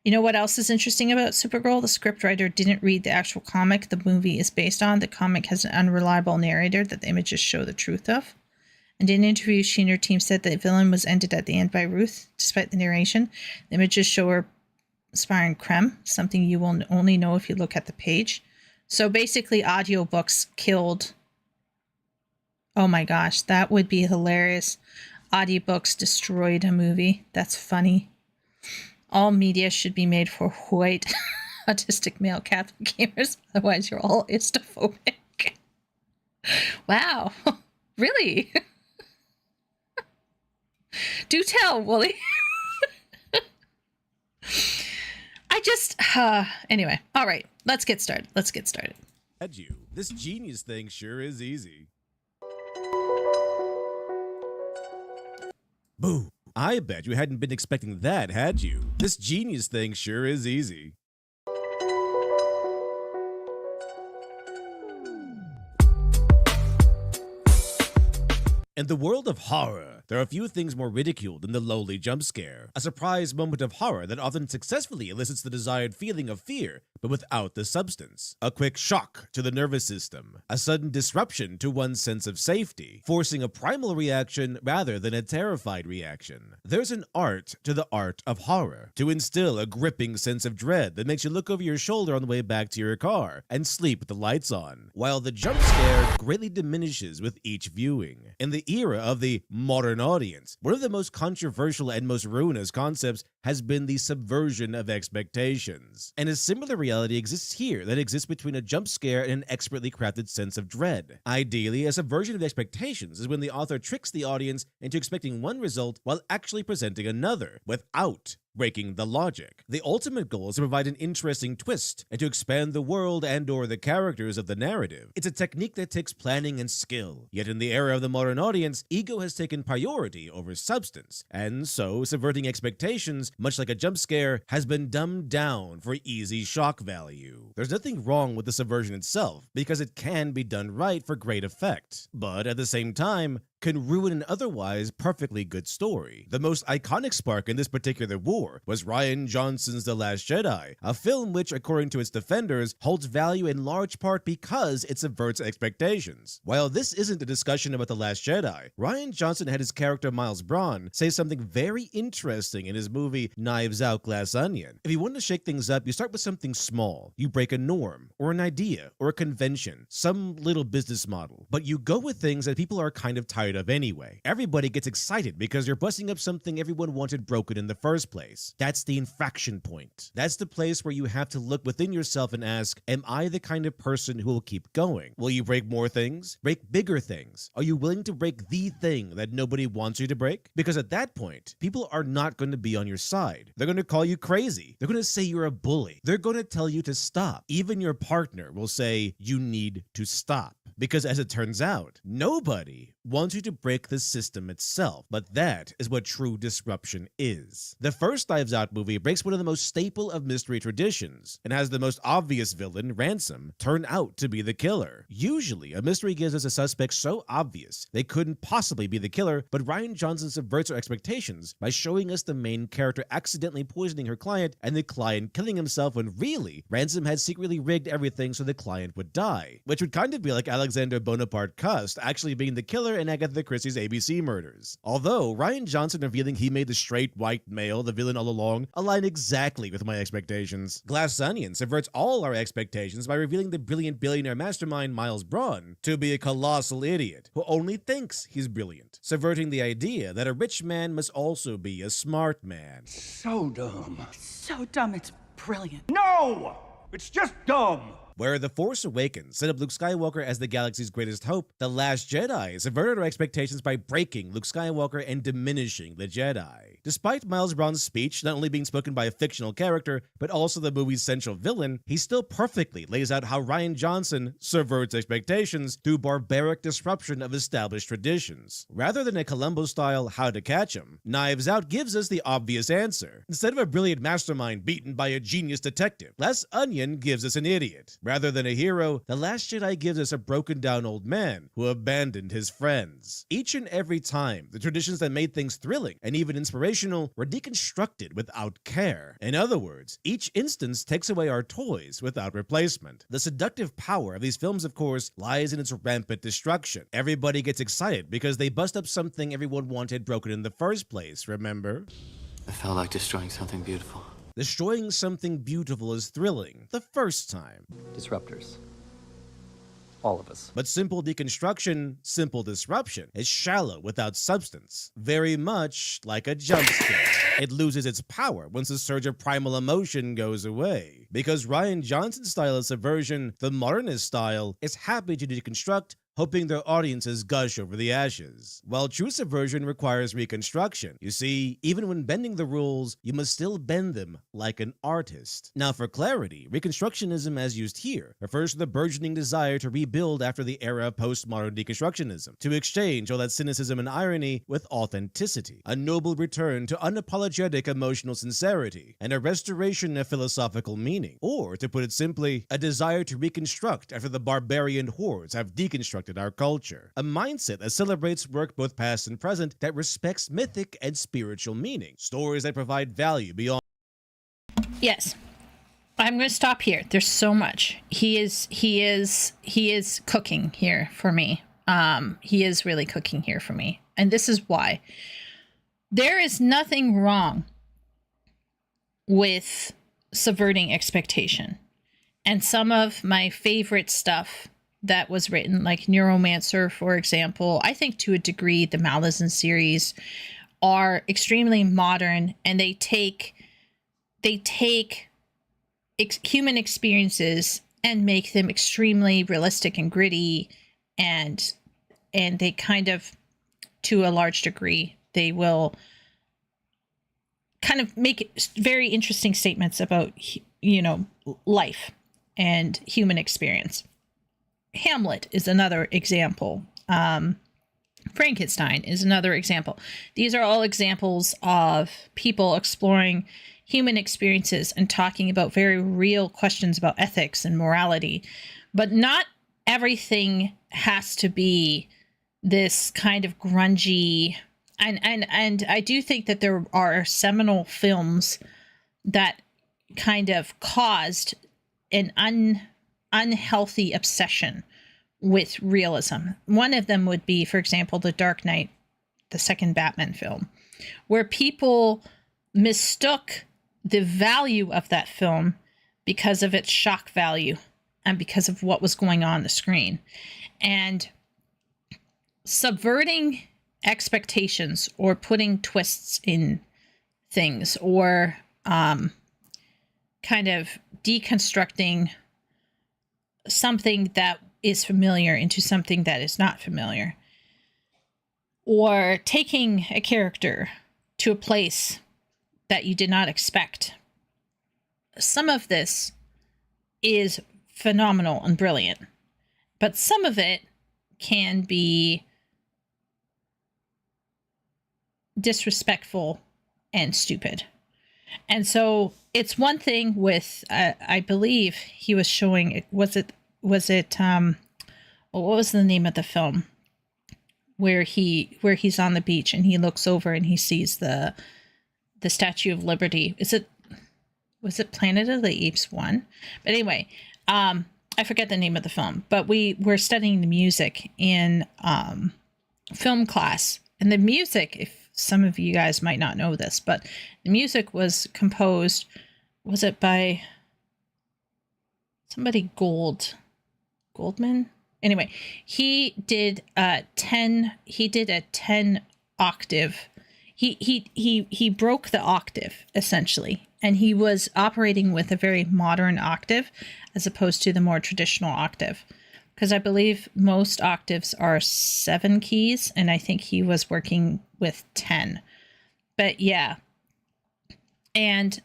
You know what else is interesting about Supergirl? The scriptwriter didn't read the actual comic the movie is based on. The comic has an unreliable narrator that the images show the truth of. And in an interview, she and her team said that the villain was ended at the end by Ruth, despite the narration. The images show her aspiring creme, something you will only know if you look at the page. So basically, audiobooks killed. Oh my gosh, that would be hilarious. Audiobooks destroyed a movie. That's funny. All media should be made for white, autistic male Catholic gamers. Otherwise, you're all istophobic. Wow. Really? Do tell, Wooly. Anyway. All right. Let's get started.
This genius thing sure is easy. Boo. I bet you hadn't been expecting that, had you? This genius thing sure is easy. In the world of horror, there are few things more ridiculed than the lowly jump scare, a surprise moment of horror that often successfully elicits the desired feeling of fear, but without the substance. A quick shock to the nervous system, a sudden disruption to one's sense of safety, forcing a primal reaction rather than a terrified reaction. There's an art to the art of horror, to instill a gripping sense of dread that makes you look over your shoulder on the way back to your car and sleep with the lights on, while the jump scare greatly diminishes with each viewing. In the era of the modern audience, one of the most controversial and most ruinous concepts has been the subversion of expectations. And a similar reality exists here that exists between a jump scare and an expertly crafted sense of dread. Ideally, a subversion of expectations is when the author tricks the audience into expecting one result while actually presenting another, without breaking the logic. The ultimate goal is to provide an interesting twist and to expand the world and/or the characters of the narrative. It's a technique that takes planning and skill. Yet in the era of the modern audience, ego has taken priority over substance, and so subverting expectations, much like a jump scare, has been dumbed down for easy shock value. There's nothing wrong with the subversion itself, because it can be done right for great effect, but at the same time, can ruin an otherwise perfectly good story. The most iconic spark in this particular war was Rian Johnson's The Last Jedi, a film which, according to its defenders, holds value in large part because it subverts expectations. While this isn't a discussion about The Last Jedi, Rian Johnson had his character Miles Braun say something very interesting in his movie Knives Out Glass Onion. If you want to shake things up, you start with something small. You break a norm, or an idea, or a convention, some little business model, but you go with things that people are kind of tired of anyway. Everybody gets excited because you're busting up something everyone wanted broken in the first place. That's the infraction point. That's the place where you have to look within yourself and ask, am I the kind of person who will keep going? Will you break more things? Break bigger things? Are you willing to break the thing that nobody wants you to break? Because at that point, people are not going to be on your side. They're going to call you crazy. They're going to say you're a bully. They're going to tell you to stop. Even your partner will say you need to stop. Because as it turns out, nobody wants you to break the system itself, but that is what true disruption is. The first Knives Out movie breaks one of the most staple of mystery traditions, and has the most obvious villain, Ransom, turn out to be the killer. Usually, a mystery gives us a suspect so obvious they couldn't possibly be the killer, but Rian Johnson subverts our expectations by showing us the main character accidentally poisoning her client and the client killing himself when really, Ransom had secretly rigged everything so the client would die, which would kind of be like Alexander Bonaparte Cust actually being the killer in Agatha Christie's ABC murders. Although, Rian Johnson revealing he made the straight white male the villain all along aligned exactly with my expectations. Glass Onion subverts all our expectations by revealing the brilliant billionaire mastermind Miles Braun to be a colossal idiot who only thinks he's brilliant, subverting the idea that a rich man must also be a smart man.
So dumb.
So dumb, it's brilliant.
No! It's just dumb!
Where The Force Awakens set up Luke Skywalker as the galaxy's greatest hope, The Last Jedi subverted our expectations by breaking Luke Skywalker and diminishing the Jedi. Despite Miles Braun's speech not only being spoken by a fictional character, but also the movie's central villain, he still perfectly lays out how Rian Johnson subverts expectations through barbaric disruption of established traditions. Rather than a Columbo-style How to Catch 'Em, Knives Out gives us the obvious answer. Instead of a brilliant mastermind beaten by a genius detective, Glass Onion gives us an idiot. Rather than a hero, The Last Jedi gives us a broken-down old man who abandoned his friends. Each and every time, the traditions that made things thrilling and even inspirational were deconstructed without care. In other words, each instance takes away our toys without replacement. The seductive power of these films, of course, lies in its rampant destruction. Everybody gets excited because they bust up something everyone wanted broken in the first place, remember?
It felt like destroying something beautiful.
Destroying something beautiful is thrilling the first time.
Disruptors. All of us.
But simple deconstruction, simple disruption, is shallow without substance. Very much like a jump scare. It loses its power once the surge of primal emotion goes away. Because Rian Johnson's style of subversion, the modernist style, is happy to deconstruct, hoping their audiences gush over the ashes. While true subversion requires reconstruction. You see, even when bending the rules, you must still bend them like an artist. Now for clarity, reconstructionism as used here refers to the burgeoning desire to rebuild after the era of postmodern deconstructionism, to exchange all that cynicism and irony with authenticity, a noble return to unapologetic emotional sincerity, and a restoration of philosophical meaning. Or, to put it simply, a desire to reconstruct after the barbarian hordes have deconstructed our culture. A mindset that celebrates work both past and present, that respects mythic and spiritual meaning. Stories that provide value beyond.
Yes. I'm going to stop here. There's so much. He is cooking here for me. He is really cooking here for me. And this is why. There is nothing wrong with subverting expectation. And some of my favorite stuff that was written, like Neuromancer, for example, I think to a degree the Malazan series are extremely modern, and they take human experiences and make them extremely realistic and gritty, and they kind of, to a large degree, they will kind of make very interesting statements about, life and human experience. Hamlet is another example. Frankenstein is another example. These are all examples of people exploring human experiences and talking about very real questions about ethics and morality. But not everything has to be this kind of grungy. And I do think that there are seminal films that kind of caused an unhealthy obsession with realism. One of them would be, for example, The Dark Knight, the second Batman film, where people mistook the value of that film because of its shock value and because of what was going on the screen. And subverting expectations or putting twists in things, or kind of deconstructing something that is familiar into something that is not familiar, or taking a character to a place that you did not expect. Some of this is phenomenal and brilliant, but some of it can be disrespectful and stupid. And so it's one thing with, I believe he was showing, what was the name of the film where he's on the beach and he looks over and he sees the Statue of Liberty. Was it Planet of the Apes 1? But anyway, I forget the name of the film, but we were studying the music in film class. And the music, if some of you guys might not know this, but the music was composed, was it by somebody Goldman? Anyway, he did a 10 octave. He broke the octave essentially, and he was operating with a very modern octave as opposed to the more traditional octave. Because I believe most octaves are 7 keys, and I think he was working with 10. But yeah. And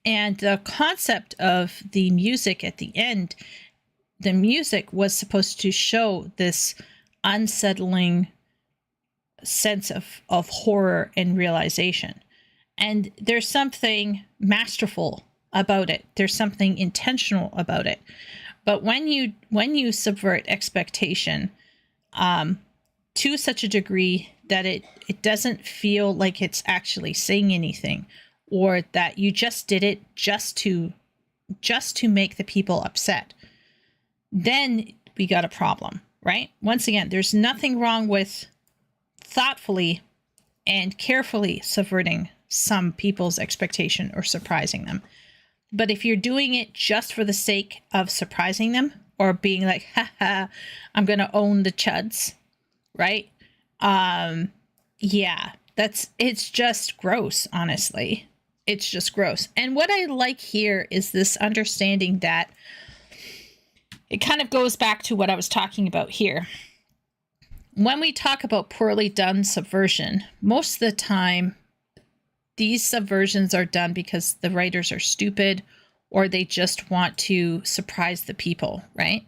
the concept of the music at the end, the music was supposed to show this unsettling sense of horror and realization. And there's something masterful about it. There's something intentional about it. But when you subvert expectation to such a degree that it doesn't feel like it's actually saying anything, or that you just did it just to make the people upset, then we got a problem, right? Once again, there's nothing wrong with thoughtfully and carefully subverting some people's expectation or surprising them. But if you're doing it just for the sake of surprising them or being like, haha, I'm going to own the chuds, right? Yeah, it's just gross, honestly. It's just gross. And what I like here is this understanding that it kind of goes back to what I was talking about here. When we talk about poorly done subversion, most of the time, these subversions are done because the writers are stupid or they just want to surprise the people, right?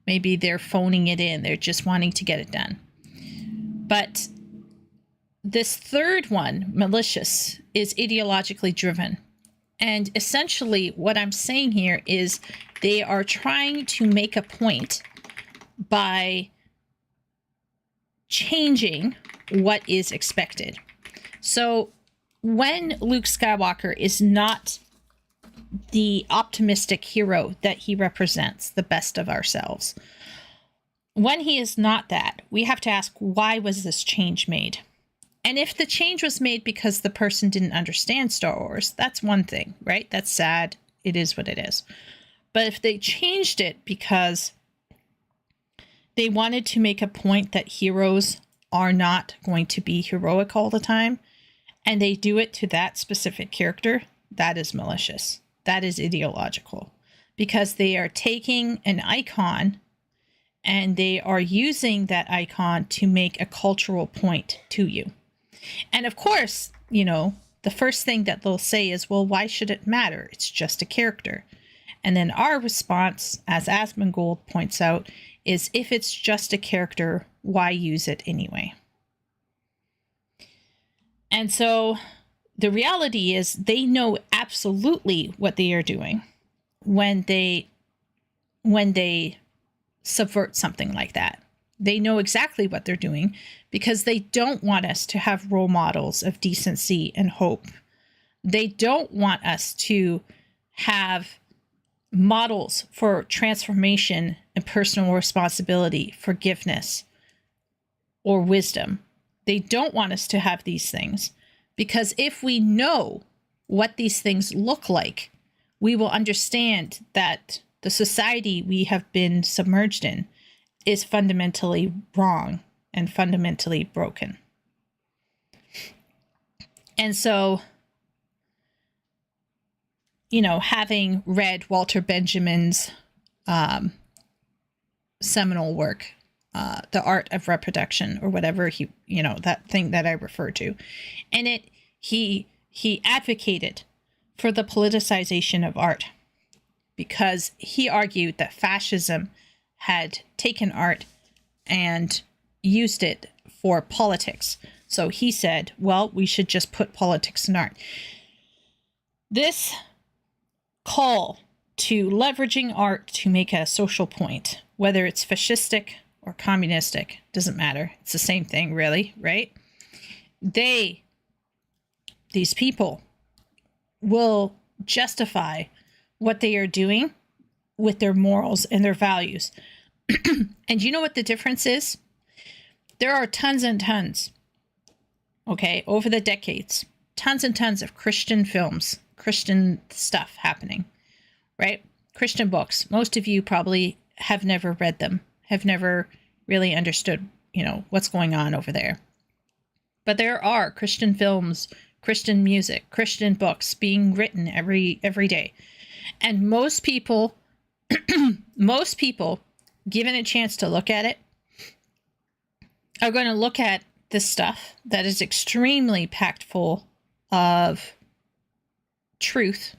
Maybe they're phoning it in. They're just wanting to get it done. But this third one, malicious, is ideologically driven. And essentially what I'm saying here is they are trying to make a point by changing what is expected. So when Luke Skywalker is not the optimistic hero that he represents, the best of ourselves, when he is not that, we have to ask, why was this change made? And if the change was made because the person didn't understand Star Wars, that's one thing, right? That's sad. It is what it is. But if they changed it because they wanted to make a point that heroes are not going to be heroic all the time, and they do it to that specific character, that is malicious. That is ideological. Because they are taking an icon and they are using that icon to make a cultural point to you. And of course, you know, the first thing that they'll say is, well, why should it matter? It's just a character. And then our response, as Asmongold points out, is if it's just a character, why use it anyway? And so the reality is they know absolutely what they are doing when they subvert something like that. They know exactly what they're doing because they don't want us to have role models of decency and hope. They don't want us to have models for transformation and personal responsibility, forgiveness, or wisdom. They don't want us to have these things because if we know what these things look like, we will understand that the society we have been submerged in is fundamentally wrong and fundamentally broken. And so, you know, having read Walter Benjamin's seminal work, The Art of Reproduction, or whatever that thing that I refer to, and he advocated for the politicization of art because he argued that fascism had taken art and used it for politics. So he said, well, we should just put politics in art. This call to leveraging art to make a social point, whether it's fascistic or communistic, doesn't matter. It's the same thing, really, right? These people will justify what they are doing with their morals and their values. And you know what the difference is? There are tons and tons, okay, over the decades, tons and tons of Christian films, Christian stuff happening, right? Christian books. Most of you probably have never read them, have never really understood, what's going on over there. But there are Christian films, Christian music, Christian books being written every day. And most people, given a chance to look at it, are going to look at this stuff that is extremely packed full of truth,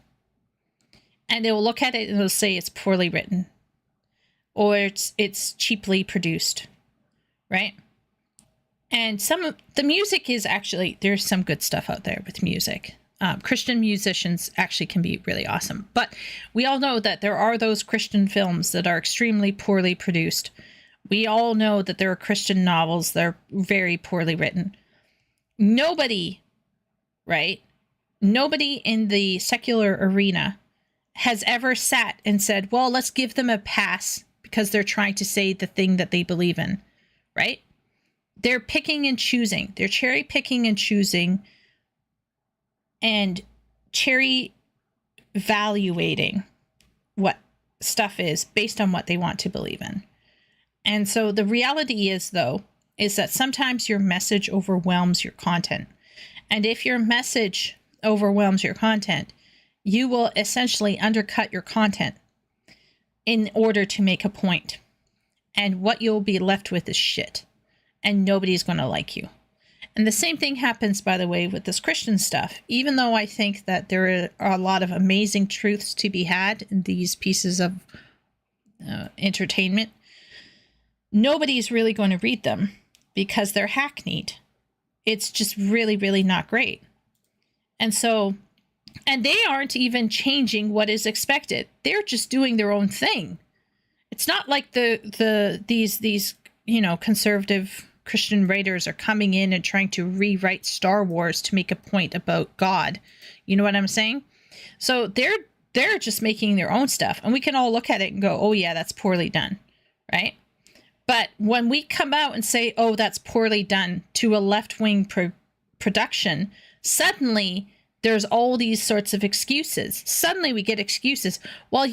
and they will look at it and they'll say it's poorly written, or it's cheaply produced, right? And some of the music is actually, there's some good stuff out there with music. Christian musicians actually can be really awesome. But we all know that there are those Christian films that are extremely poorly produced. We all know that there are Christian novels that are very poorly written. Nobody, right? Nobody in the secular arena has ever sat and said, well, let's give them a pass because they're trying to say the thing that they believe in, right? They're picking and choosing. They're cherry picking and choosing and cherry evaluating what stuff is based on what they want to believe in. And so the reality is, though, is that sometimes your message overwhelms your content. And if your message overwhelms your content, you will essentially undercut your content in order to make a point. And what you'll be left with is shit. And nobody's going to like you. And the same thing happens, by the way, with this Christian stuff. Even though I think that there are a lot of amazing truths to be had in these pieces of entertainment, nobody's really going to read them because they're hackneyed. It's just really, really not great. And so, and they aren't even changing what is expected. They're just doing their own thing. It's not like these conservative Christian writers are coming in and trying to rewrite Star Wars to make a point about God. You know what I'm saying? So they're just making their own stuff, and we can all look at it and go, oh yeah, that's poorly done, right? But when we come out and say, oh, that's poorly done to a left-wing production, suddenly there's all these sorts of excuses. Suddenly we get excuses. Well,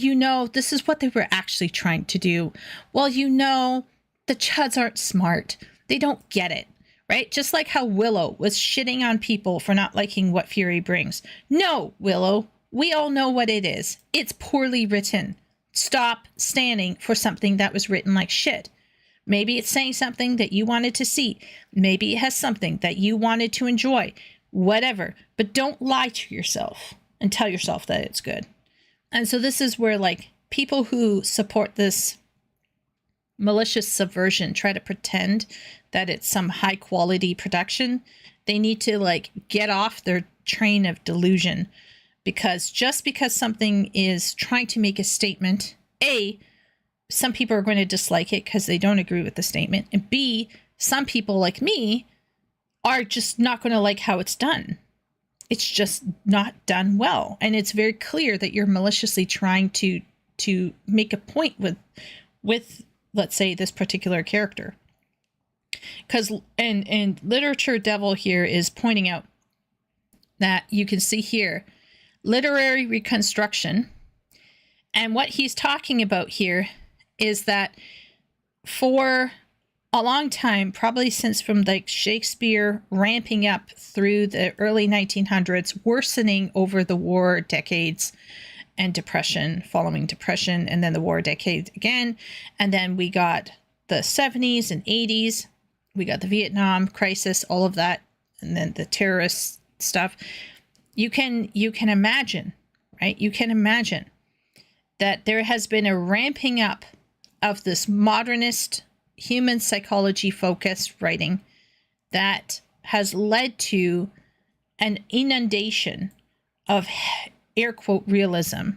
this is what they were actually trying to do. Well, the chuds aren't smart. They don't get it, right? Just like how Willow was shitting on people for not liking what Fury brings. No, Willow, we all know what it is. It's poorly written. Stop standing for something that was written like shit. Maybe it's saying something that you wanted to see. Maybe it has something that you wanted to enjoy. Whatever. But don't lie to yourself and tell yourself that it's good. And so this is where, people who support this malicious subversion try to pretend that it's some high quality production. They need to get off their train of delusion, because just because something is trying to make a statement, A, some people are going to dislike it because they don't agree with the statement, and B, some people like me are just not going to like how it's done. It's just not done well, and it's very clear that you're maliciously trying to make a point with let's say this particular character. Because and Literature Devil here is pointing out that you can see here literary reconstruction, and what he's talking about here is that for a long time, probably since from Shakespeare ramping up through the early 1900s, worsening over the war decades and depression, following depression, and then the war decade again. And then we got the 70s and 80s. We got the Vietnam crisis, all of that, and then the terrorist stuff. You can imagine, right? You can imagine that there has been a ramping up of this modernist, human psychology focused writing that has led to an inundation of air quote realism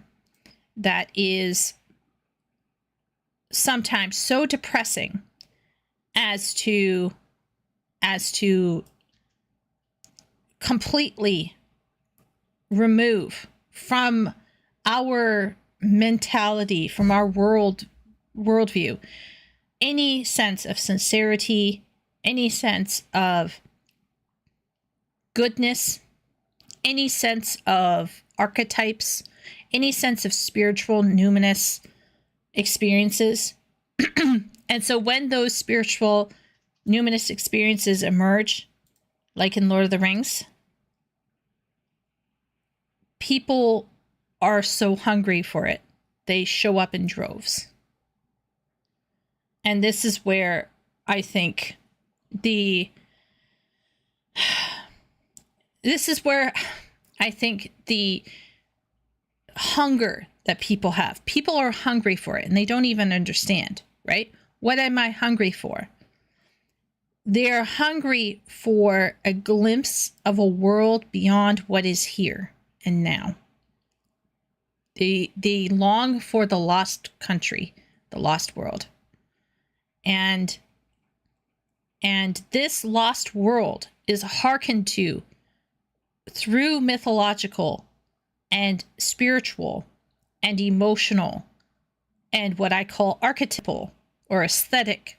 that is sometimes so depressing as to completely remove from our mentality, from our worldview, any sense of sincerity, any sense of goodness, any sense of archetypes, any sense of spiritual numinous experiences. And so when those spiritual numinous experiences emerge, like in Lord of the Rings, people are so hungry for it. They show up in droves. And this is where I think the hunger that people have. People are hungry for it and they don't even understand, right? What am I hungry for? They're hungry for a glimpse of a world beyond what is here and now. They long for the lost country, the lost world. And this lost world is hearkened to through mythological and spiritual and emotional and what I call archetypal or aesthetic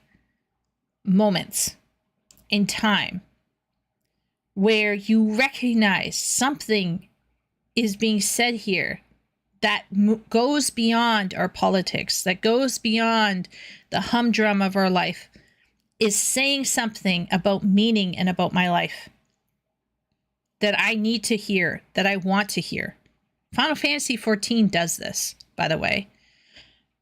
moments in time where you recognize something is being said here that goes beyond our politics, that goes beyond the humdrum of our life, is saying something about meaning and about my life that I need to hear, that I want to hear. Final Fantasy XIV does this, by the way,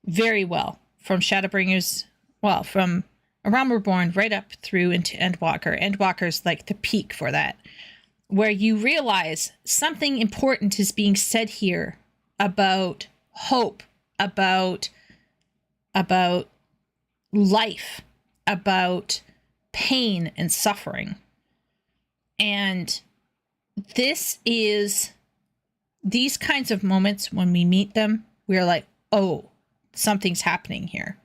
very well. From Shadowbringers, well, from A Realm Reborn right up through into Endwalker. Endwalker's like the peak for that, where you realize something important is being said here about hope, about life, about pain and suffering. And these kinds of moments, when we meet them, we're like, oh, something's happening here.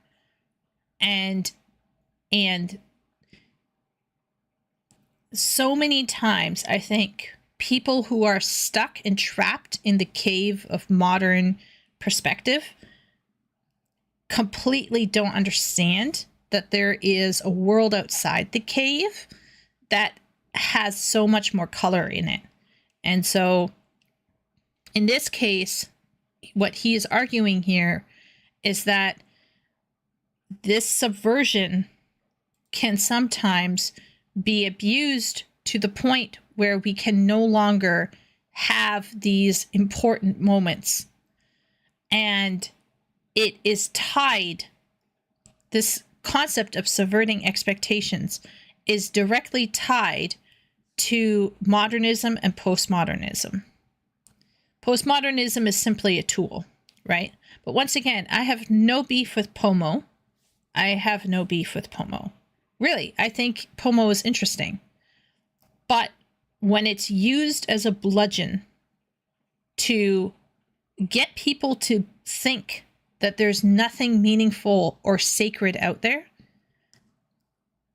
And so many times, I think people who are stuck and trapped in the cave of modern perspective completely don't understand that there is a world outside the cave that has so much more color in it. And so in this case, what he is arguing here is that this subversion can sometimes be abused to the point where we can no longer have these important moments. And it is tied, this concept of subverting expectations is directly tied to modernism and postmodernism. Postmodernism is simply a tool, right? But once again, I have no beef with Pomo. Really, I think Pomo is interesting. But when it's used as a bludgeon to get people to think that there's nothing meaningful or sacred out there,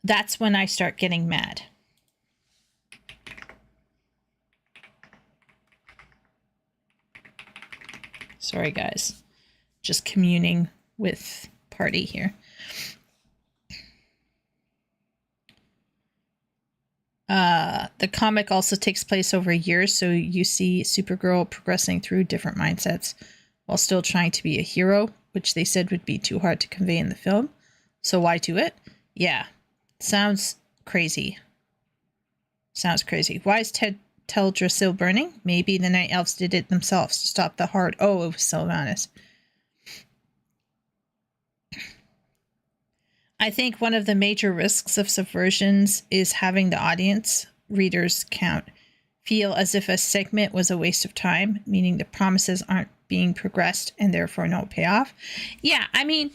that's when I start getting mad. Sorry, guys. Just communing with party here. The comic also takes place over years, so you see Supergirl progressing through different mindsets while still trying to be a hero, which they said would be too hard to convey in the film. So why do it? Yeah. Sounds crazy. Why is Teldra still burning? Maybe the Night Elves did it themselves to stop the hard... Oh, it was Sylvanas. I think one of the major risks of subversions is having the audience, readers count, feel as if a segment was a waste of time, meaning the promises aren't being progressed and therefore no payoff. Yeah, I mean,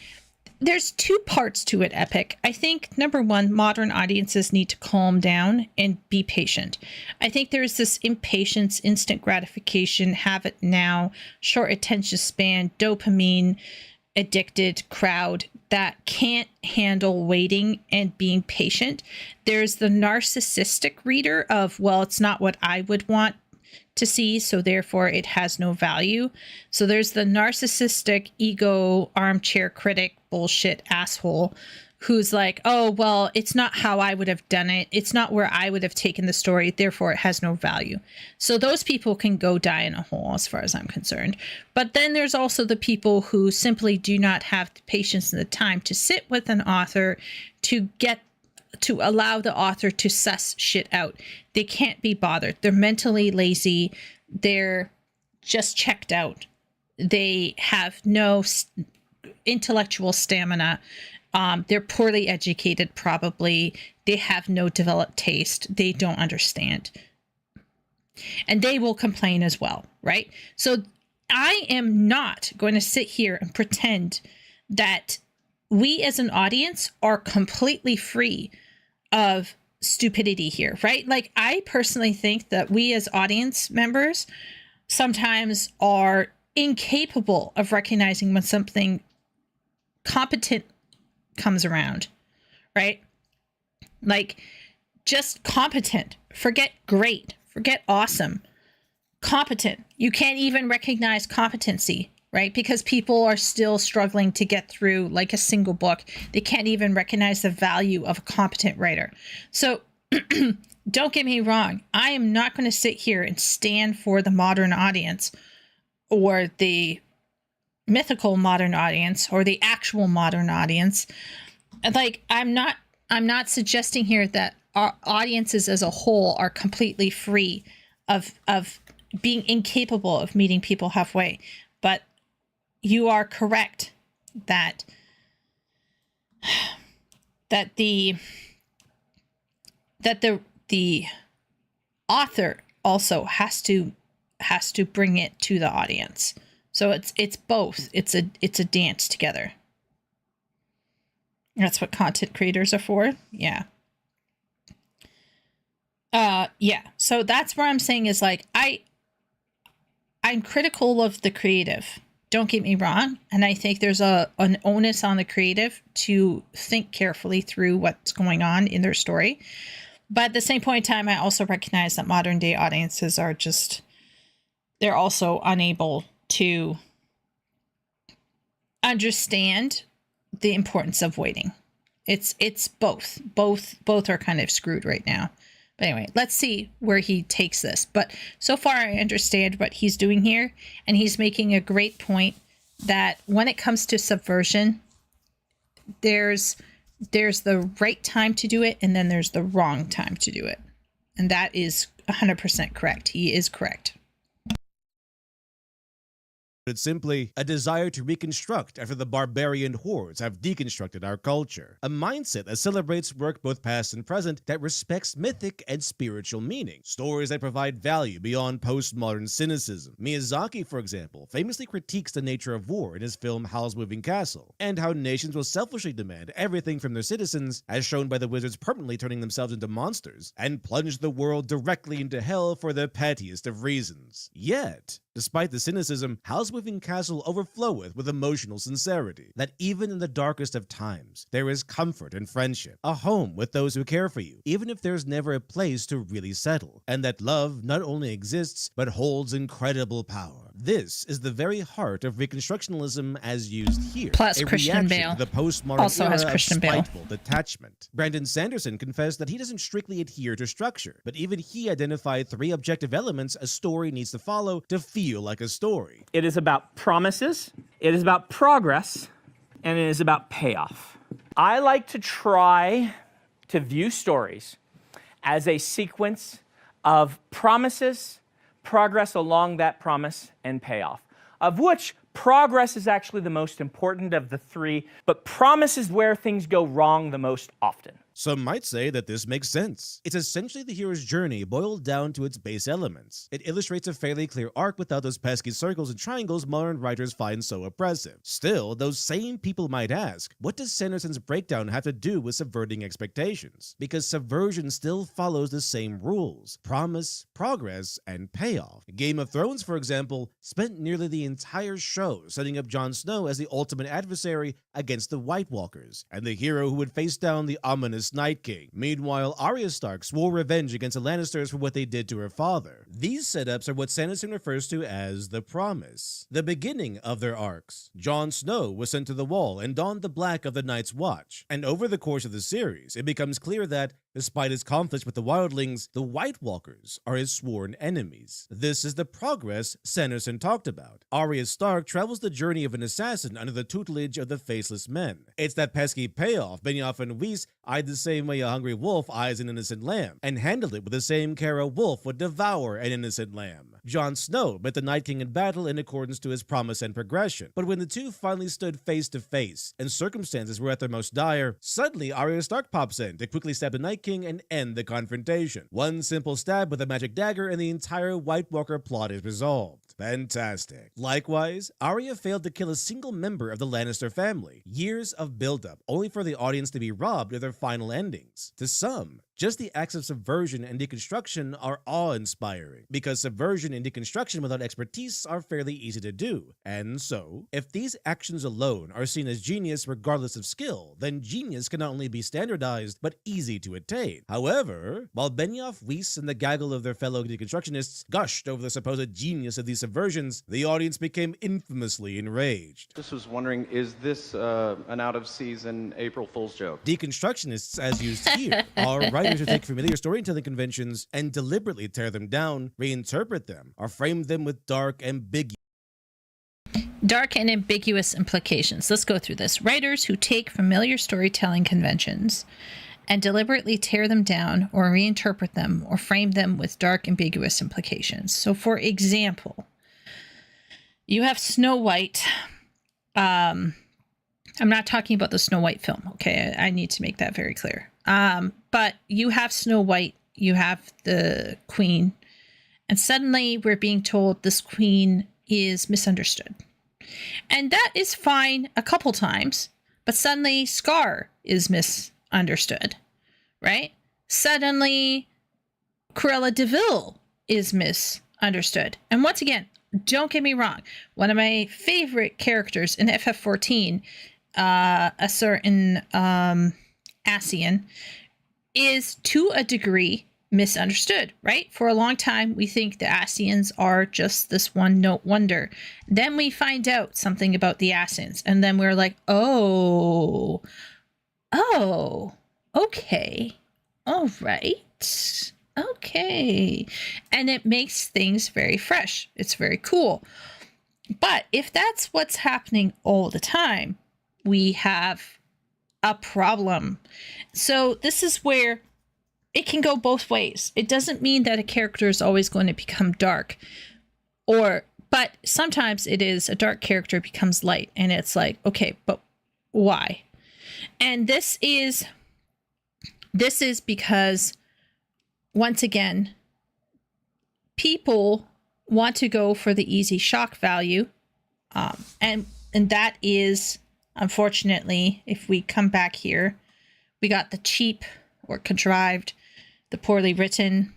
there's two parts to it, Epic. I think, number one, modern audiences need to calm down and be patient. I think there's this impatience, instant gratification, have it now, short attention span, dopamine addicted crowd that can't handle waiting and being patient. There's the narcissistic reader of, well, it's not what I would want to see, so therefore it has no value. So there's the narcissistic ego armchair critic bullshit asshole who's like, oh, well, it's not how I would have done it. It's not where I would have taken the story. Therefore, it has no value. So those people can go die in a hole as far as I'm concerned. But then there's also the people who simply do not have the patience and the time to sit with an author to allow the author to suss shit out. They can't be bothered. They're mentally lazy. They're just checked out. They have no intellectual stamina. They're poorly educated, probably. They have no developed taste. They don't understand. And they will complain as well, right? So I am not going to sit here and pretend that we as an audience are completely free of stupidity here, right? Like, I personally think that we as audience members sometimes are incapable of recognizing when something competent comes around, right? Like, just competent. Forget great. Forget awesome. Competent. You can't even recognize competency, right? Because people are still struggling to get through like a single book. They can't even recognize the value of a competent writer. So don't get me wrong. I am not going to sit here and stand for the modern audience or the mythical modern audience or the actual modern audience. Like, I'm not suggesting here that our audiences as a whole are completely free of being incapable of meeting people halfway. But you are correct that the author also has to bring it to the audience. So it's both. It's a dance together. That's what content creators are for. Yeah. Yeah. So that's where I'm saying is like, I'm critical of the creative. Don't get me wrong. And I think there's an onus on the creative to think carefully through what's going on in their story. But at the same point in time, I also recognize that modern day audiences are just, they're also unable to understand the importance of waiting. It's both. Both are kind of screwed right now. But anyway, let's see where he takes this. But so far, I understand what he's doing here. And he's making a great point that when it comes to subversion, there's the right time to do it, and then there's the wrong time to do it. And that is 100% correct. He is correct.
It's simply a desire to reconstruct after the barbarian hordes have deconstructed our culture. A mindset that celebrates work both past and present that respects mythic and spiritual meaning. Stories that provide value beyond postmodern cynicism. Miyazaki, for example, famously critiques the nature of war in his film Howl's Moving Castle, and how nations will selfishly demand everything from their citizens, as shown by the wizards permanently turning themselves into monsters, and plunge the world directly into hell for the pettiest of reasons. Yet, despite the cynicism, Howl's Moving Castle overfloweth with emotional sincerity, that even in the darkest of times, there is comfort and friendship, a home with those who care for you, even if there's never a place to really settle, and that love not only exists, but holds incredible power. This is the very heart of Reconstructionism as used here.
Plus,
a
Christian
reaction
Bale
to the postmodern
also
era
has Christian
of
Bale.
spiteful detachment. Brandon Sanderson confessed that he doesn't strictly adhere to structure, but even he identified 3 objective elements a story needs to follow to feel like a story.
It is about promises, it is about progress, and it is about payoff. I like to try to view stories as a sequence of promises, progress along that promise, and payoff, of which progress is actually the most important of the 3, but promise is where things go wrong the most often.
Some might say that this makes sense. It's essentially the hero's journey boiled down to its base elements. It illustrates a fairly clear arc without those pesky circles and triangles modern writers find so oppressive. Still, those same people might ask, what does Sanderson's breakdown have to do with subverting expectations? Because subversion still follows the same rules: promise, progress, and payoff. Game of Thrones, for example, spent nearly the entire show setting up Jon Snow as the ultimate adversary against the White Walkers, and the hero who would face down the ominous Night King. Meanwhile, Arya Stark swore revenge against the Lannisters for what they did to her father. These setups are what Sanderson refers to as the promise, the beginning of their arcs. Jon Snow was sent to the Wall and donned the black of the Night's Watch, and over the course of the series, it becomes clear that, despite his conflicts with the Wildlings, the White Walkers are his sworn enemies. This is the progress Sanderson talked about. Arya Stark travels the journey of an assassin under the tutelage of the Faceless Men. It's that pesky payoff Benioff and Weiss eyed the same way a hungry wolf eyes an innocent lamb, and handled it with the same care a wolf would devour an innocent lamb. Jon Snow met the Night King in battle in accordance to his promise and progression, but when the two finally stood face to face, and circumstances were at their most dire, suddenly Arya Stark pops in to quickly stab the Night King and end the confrontation. One simple stab with a magic dagger and the entire White Walker plot is resolved. Fantastic. Likewise, Arya failed to kill a single member of the Lannister family. Years of buildup, only for the audience to be robbed of their final endings. To some, just the acts of subversion and deconstruction are awe-inspiring, because subversion and deconstruction without expertise are fairly easy to do. And so, if these actions alone are seen as genius regardless of skill, then genius can not only be standardized, but easy to attain. However, while Benioff, Weiss, and the gaggle of their fellow deconstructionists gushed over the supposed genius of these subversions, the audience became infamously enraged.
Just was wondering, is this an out-of-season April Fool's joke?
Deconstructionists, as used here, are writers who take familiar storytelling conventions and deliberately tear them down, reinterpret them, or frame them with dark
and ambiguous implications. Let's go through this. Writers who take familiar storytelling conventions and deliberately tear them down or reinterpret them or frame them with dark, ambiguous implications. So, for example, you have Snow White. I'm not talking about the Snow White film, okay? I need to make that very clear. But you have Snow White, you have the queen, and suddenly we're being told this queen is misunderstood. And that is fine a couple times, but suddenly Scar is misunderstood, right? Suddenly Cruella de Vil is misunderstood. And once again, don't get me wrong, one of my favorite characters in FF14, a certain Ascian, is to a degree misunderstood, right? For a long time, we think the Ascians are just this one-note wonder. Then we find out something about the Ascians, and then we're like, oh, okay, all right, okay. And it makes things very fresh. It's very cool. But if that's what's happening all the time, we have a problem. So this is where it can go both ways. It doesn't mean that a character is always going to become dark, but sometimes it is a dark character becomes light, and it's like, okay, but why? And this is because, once again, people want to go for the easy shock value, and that is, unfortunately, if we come back here, we got the cheap or contrived, the poorly written,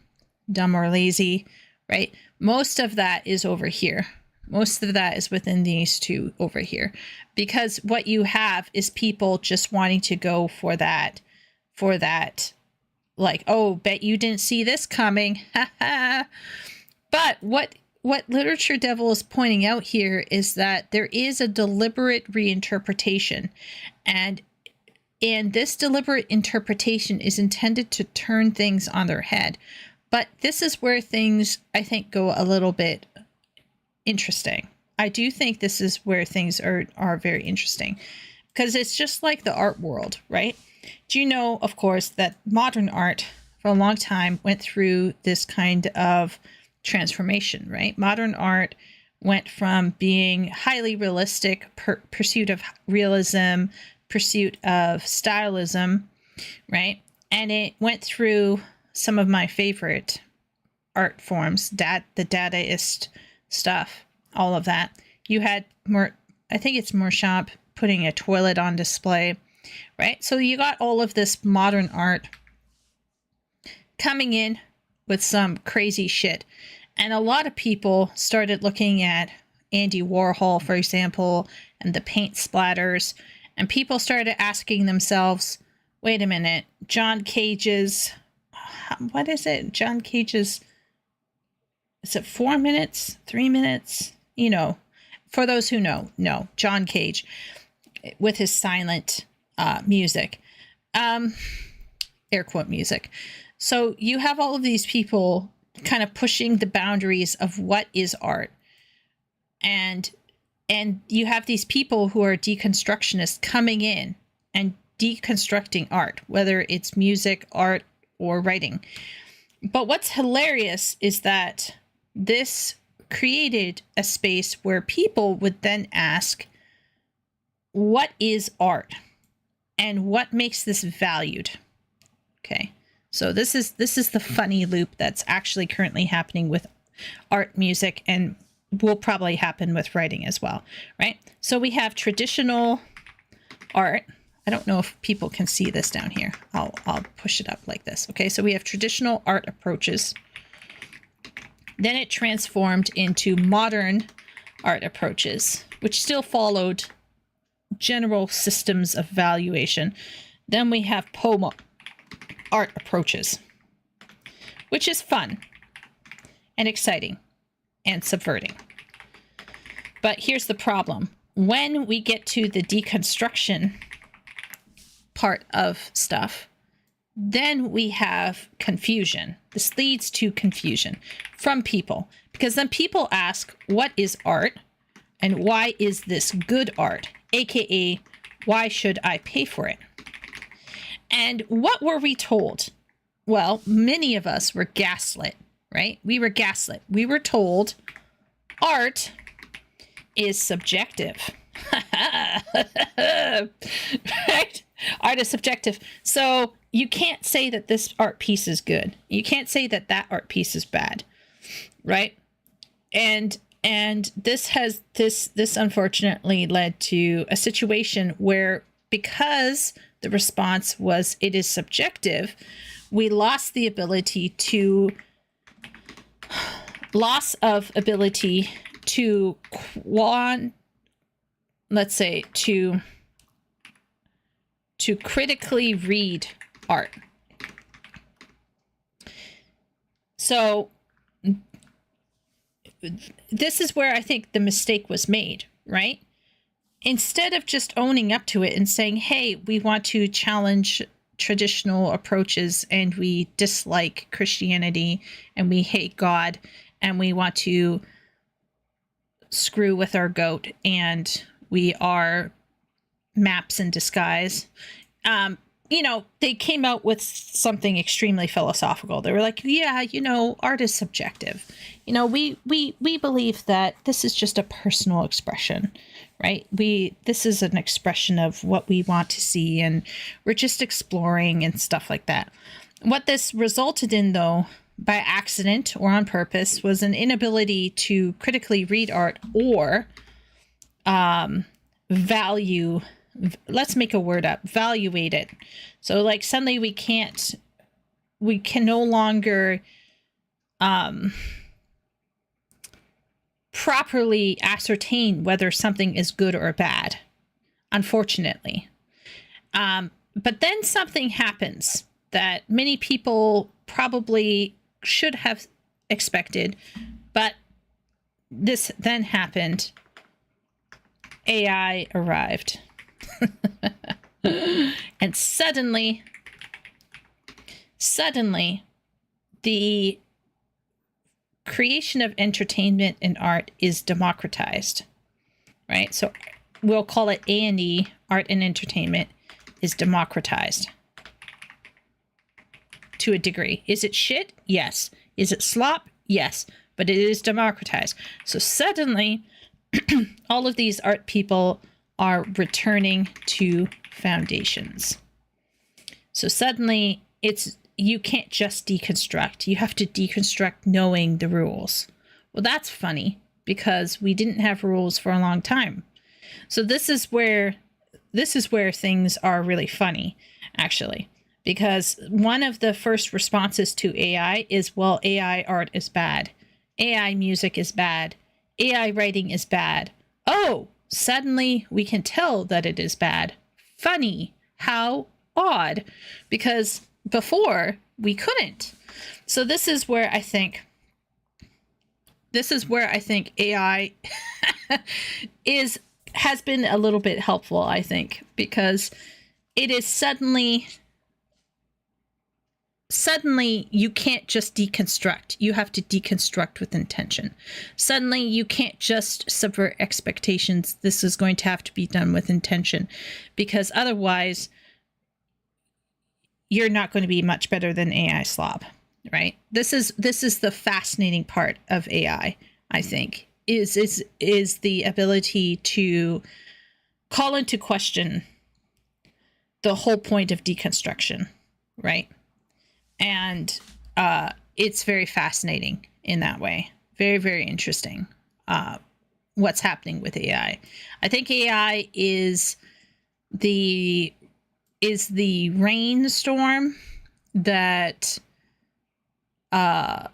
dumb or lazy, right? Most of that is over here. Most of that is within these two over here, because what you have is people just wanting to go for that, like, oh, bet you didn't see this coming. But what Literature Devil is pointing out here is that there is a deliberate reinterpretation, and this deliberate interpretation is intended to turn things on their head. But this is where things, I think, go a little bit interesting. I do think this is where things are very interesting, because it's just like the art world, right? Do you know, of course, that modern art for a long time went through this kind of transformation, right? Modern art went from being highly realistic, pursuit of realism, pursuit of stylism, right? and it went through some of my favorite art forms, the Dadaist stuff, all of that. You had more, I think it's Merchant putting a toilet on display, right? So you got all of this modern art coming in with some crazy shit. And a lot of people started looking at Andy Warhol, for example, and the paint splatters. And people started asking themselves, wait a minute, John Cage's, what is it? John Cage's, is it 4 minutes, 3 minutes? You know, for those who know, no, John Cage with his silent music, air quote music. So you have all of these people kind of pushing the boundaries of what is art. And you have these people who are deconstructionists coming in and deconstructing art, whether it's music, art, or writing. But what's hilarious is that this created a space where people would then ask, what is art? And what makes this valued? Okay. So this is the funny loop that's actually currently happening with art, music, and will probably happen with writing as well, right? So we have traditional art. I don't know if people can see this down here. I'll push it up like this. Okay, so we have traditional art approaches. Then it transformed into modern art approaches, which still followed general systems of valuation. Then we have poem art approaches, which is fun and exciting and subverting. But here's the problem. When we get to the deconstruction part of stuff, then we have confusion. This leads to confusion from people, because then people ask, what is art? And why is this good art? AKA, why should I pay for it? And what were we told? Well, many of us were gaslit, right? We were gaslit. We were told art is subjective. Right? Art is subjective. So you can't say that this art piece is good. You can't say that that art piece is bad, right? And this unfortunately led to a situation where, because the response was it is subjective, we lost the ability to critically read art. So this is where I think the mistake was made, right? Instead of just owning up to it and saying, hey, we want to challenge traditional approaches and we dislike Christianity and we hate God and we want to screw with our goat and we are maps in disguise. They came out with something extremely philosophical. They were like, yeah, art is subjective. We believe that this is just a personal expression, right? This is an expression of what we want to see, and we're just exploring and stuff like that. What this resulted in, though, by accident or on purpose, was an inability to critically read art or value. Let's make a word up. Valuate it. So, like, suddenly we can no longer properly ascertain whether something is good or bad, unfortunately. But then something happens that many people probably should have expected, but this then happened. AI arrived. And suddenly, the creation of entertainment and art is democratized, right? So we'll call it A&E, art and entertainment, is democratized to a degree. Is it shit? Yes. Is it slop? Yes. But it is democratized. So suddenly, all of these art people are returning to foundations. So suddenly you can't just deconstruct. You have to deconstruct knowing the rules. Well, that's funny because we didn't have rules for a long time. So this is where things are really funny, actually, because one of the first responses to AI is, well, AI art is bad. AI music is bad. AI writing is bad. Oh, suddenly we can tell that it is bad. Funny. How odd. Because before we couldn't. So this is where I think AI has been a little bit helpful, I think, because it is suddenly you can't just deconstruct. You have to deconstruct with intention. Suddenly you can't just subvert expectations. This is going to have to be done with intention, because otherwise you're not going to be much better than AI slob, right? This is the fascinating part of AI, I think, is the ability to call into question the whole point of deconstruction, right? And it's very fascinating in that way. Very, very interesting what's happening with AI. I think AI is the rainstorm that kind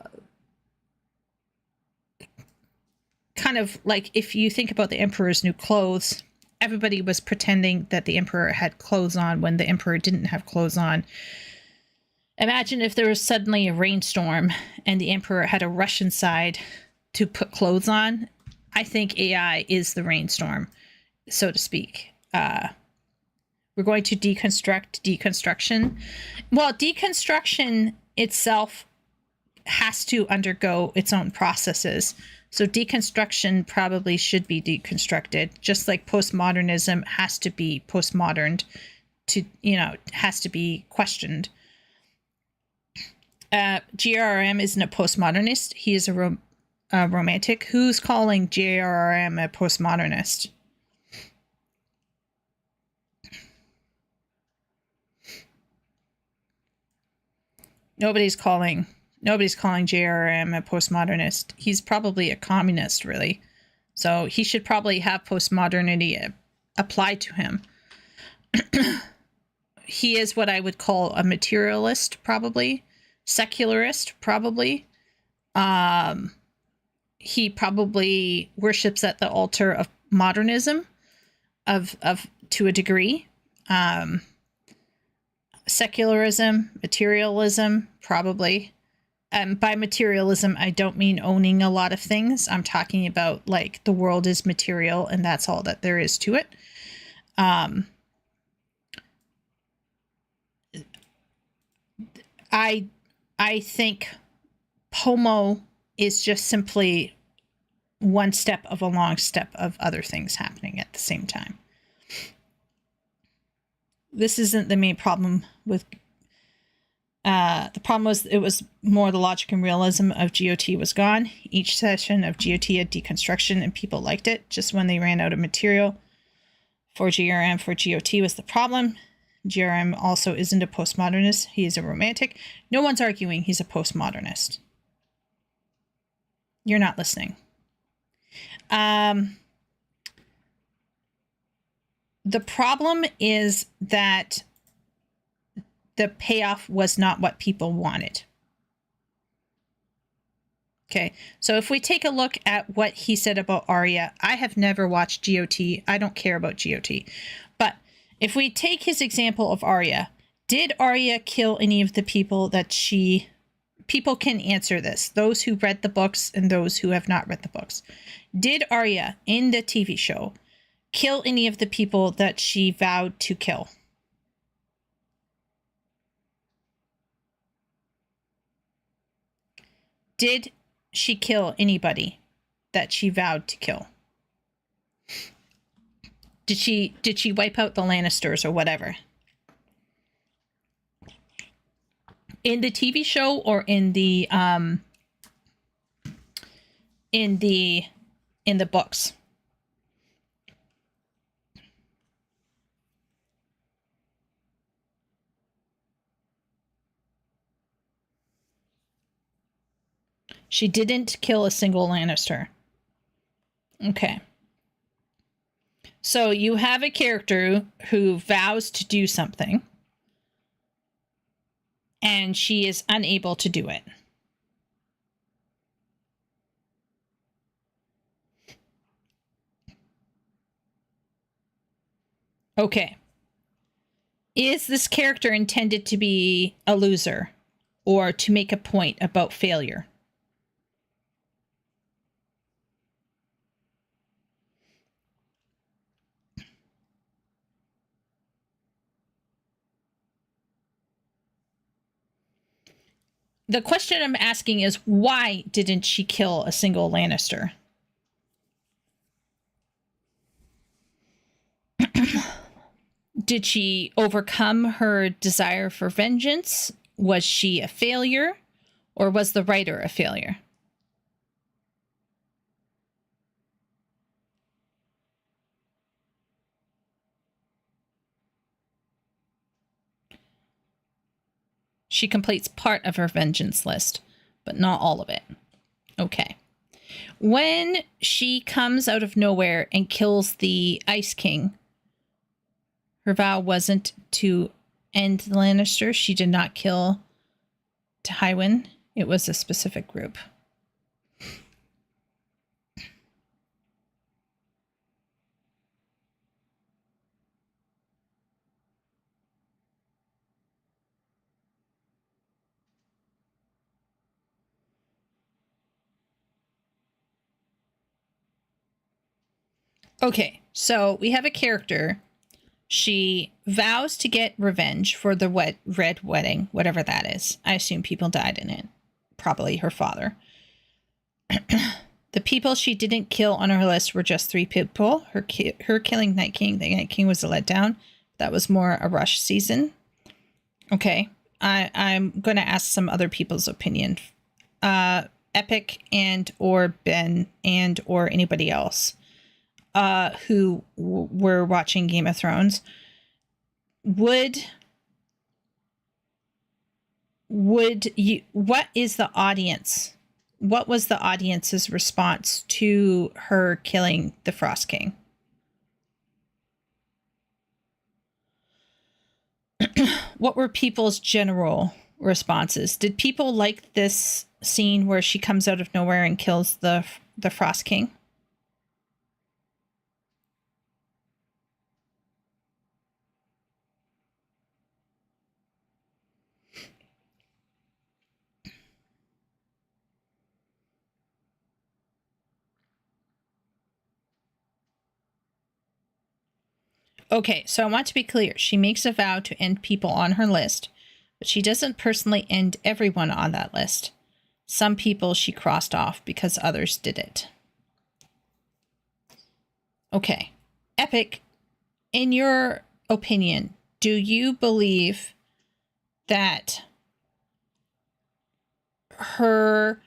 of like, if you think about the Emperor's New Clothes, everybody was pretending that the Emperor had clothes on when the Emperor didn't have clothes on. Imagine if there was suddenly a rainstorm and the Emperor had to rush inside to put clothes on. I think AI is the rainstorm, so to speak. We're going to deconstruct deconstruction. Well, deconstruction itself has to undergo its own processes. So deconstruction probably should be deconstructed, just like postmodernism has to be postmoderned, has to be questioned. GRRM isn't a postmodernist. He is a romantic. Who's calling GRRM a postmodernist? Nobody's calling JRM a postmodernist. He's probably a communist, really. So he should probably have postmodernity applied to him. He is what I would call a materialist, probably. Secularist, probably. He probably worships at the altar of modernism of to a degree. Secularism, materialism, probably. By materialism, I don't mean owning a lot of things. I'm talking about like the world is material and that's all that there is to it. I think Pomo is just simply one step of a long step of other things happening at the same time. This isn't the main problem with the problem was it was more the logic and realism of GOT was gone. Each session of GOT had deconstruction and people liked it. Just when they ran out of material for GRM for GOT was the problem. GRM also isn't a postmodernist. He is a romantic. No one's arguing he's a postmodernist. You're not listening. The problem is that the payoff was not what people wanted. Okay, so if we take a look at what he said about Arya, I have never watched GOT. I don't care about GOT. But if we take his example of Arya, did Arya kill any of the people that she... People can answer this. Those who read the books and those who have not read the books. Did Arya, in the TV show, kill any of the people that she vowed to kill? Did she kill anybody that she vowed to kill? Did she wipe out the Lannisters or whatever? In the TV show or in the books? She didn't kill a single Lannister. Okay. So you have a character who vows to do something, and she is unable to do it. Okay. Is this character intended to be a loser or to make a point about failure? The question I'm asking is, why didn't she kill a single Lannister? Did she overcome her desire for vengeance? Was she a failure? Or was the writer a failure? She completes part of her vengeance list, but not all of it. Okay. When she comes out of nowhere and kills the Ice King, her vow wasn't to end the Lannister. She did not kill Tywin. It was a specific group. Okay, so we have a character. She vows to get revenge for the Red Wedding, whatever that is. I assume people died in it. Probably her father. The people she didn't kill on her list were just 3 people. Her killing Night King. The Night King was a letdown. That was more a rush season. Okay, I'm going to ask some other people's opinion. Epic and or Ben and or anybody else who were watching Game of Thrones. Would you, what is the audience? What was the audience's response to her killing the Frost King? What were people's general responses? Did people like this scene where she comes out of nowhere and kills the Frost King? Okay, so I want to be clear. She makes a vow to end people on her list, but she doesn't personally end everyone on that list. Some people she crossed off because others did it. Okay. Epic, in your opinion, do you believe that her...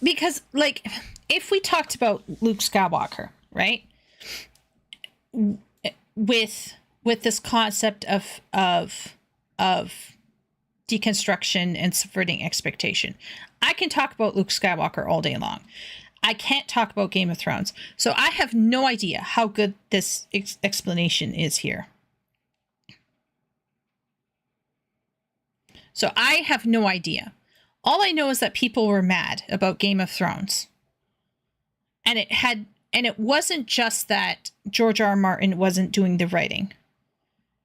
Because, like, if we talked about Luke Skywalker, right? With this concept of deconstruction and subverting expectation, I can talk about Luke Skywalker all day long. I can't talk about Game of Thrones, so I have no idea how good this explanation is here. So I have no idea. All I know is that people were mad about Game of Thrones, and it wasn't just that George R. R. Martin wasn't doing the writing.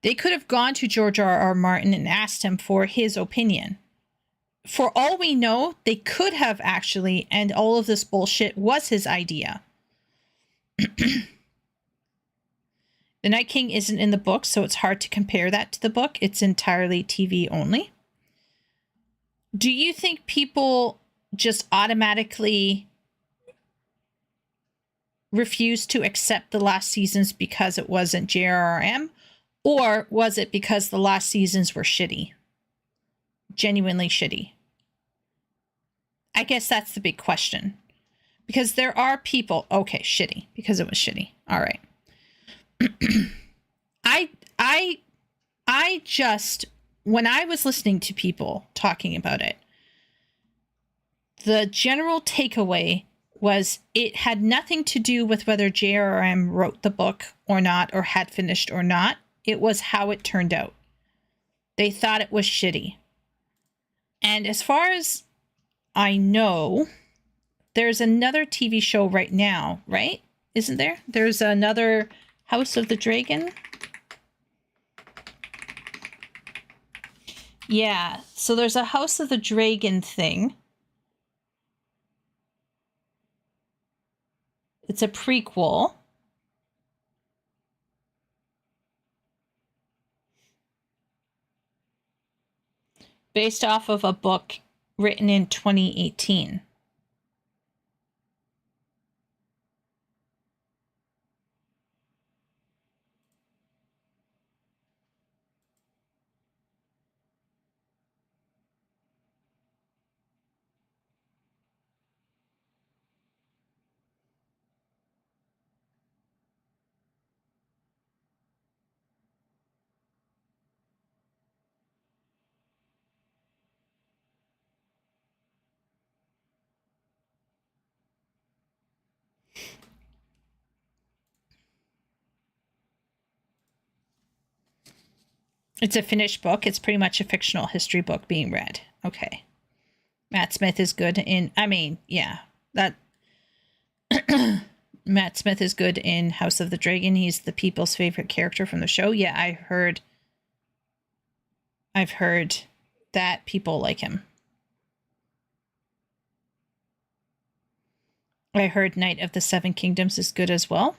They could have gone to George R. R. Martin and asked him for his opinion. For all we know, they could have actually, and all of this bullshit was his idea. The Night King isn't in the book, so it's hard to compare that to the book. It's entirely TV only. Do you think people just automatically refuse to accept the last seasons because it wasn't JRRM? Or was it because the last seasons were shitty? Genuinely shitty? I guess that's the big question. Because there are people... Okay, shitty. Because it was shitty. All right. I just... When I was listening to people talking about it, the general takeaway was it had nothing to do with whether JRM wrote the book or not, or had finished or not. It was how it turned out. They thought it was shitty. And as far as I know, there's another TV show right now, right? Isn't there? There's another House of the Dragon. Yeah, so there's a House of the Dragon thing. It's a prequel. Based off of a book written in 2018. It's a finished book. It's pretty much a fictional history book being read. Okay. Matt Smith is good in, that Matt Smith is good in House of the Dragon. He's the people's favorite character from the show. Yeah, I've heard that people like him. I heard Knight of the Seven Kingdoms is good as well.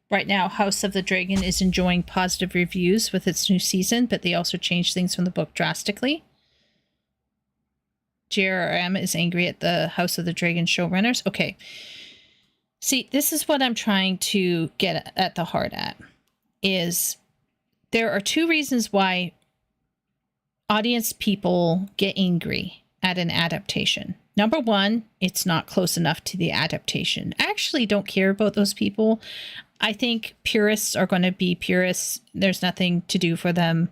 Right now, House of the Dragon is enjoying positive reviews with its new season, but they also changed things from the book drastically. JRM is angry at the House of the Dragon showrunners. Okay. See, this is what I'm trying to get at the heart at, is there are two reasons why audience people get angry at an adaptation. Number one, it's not close enough to the adaptation. I actually don't care about those people. I think purists are going to be purists. There's nothing to do for them.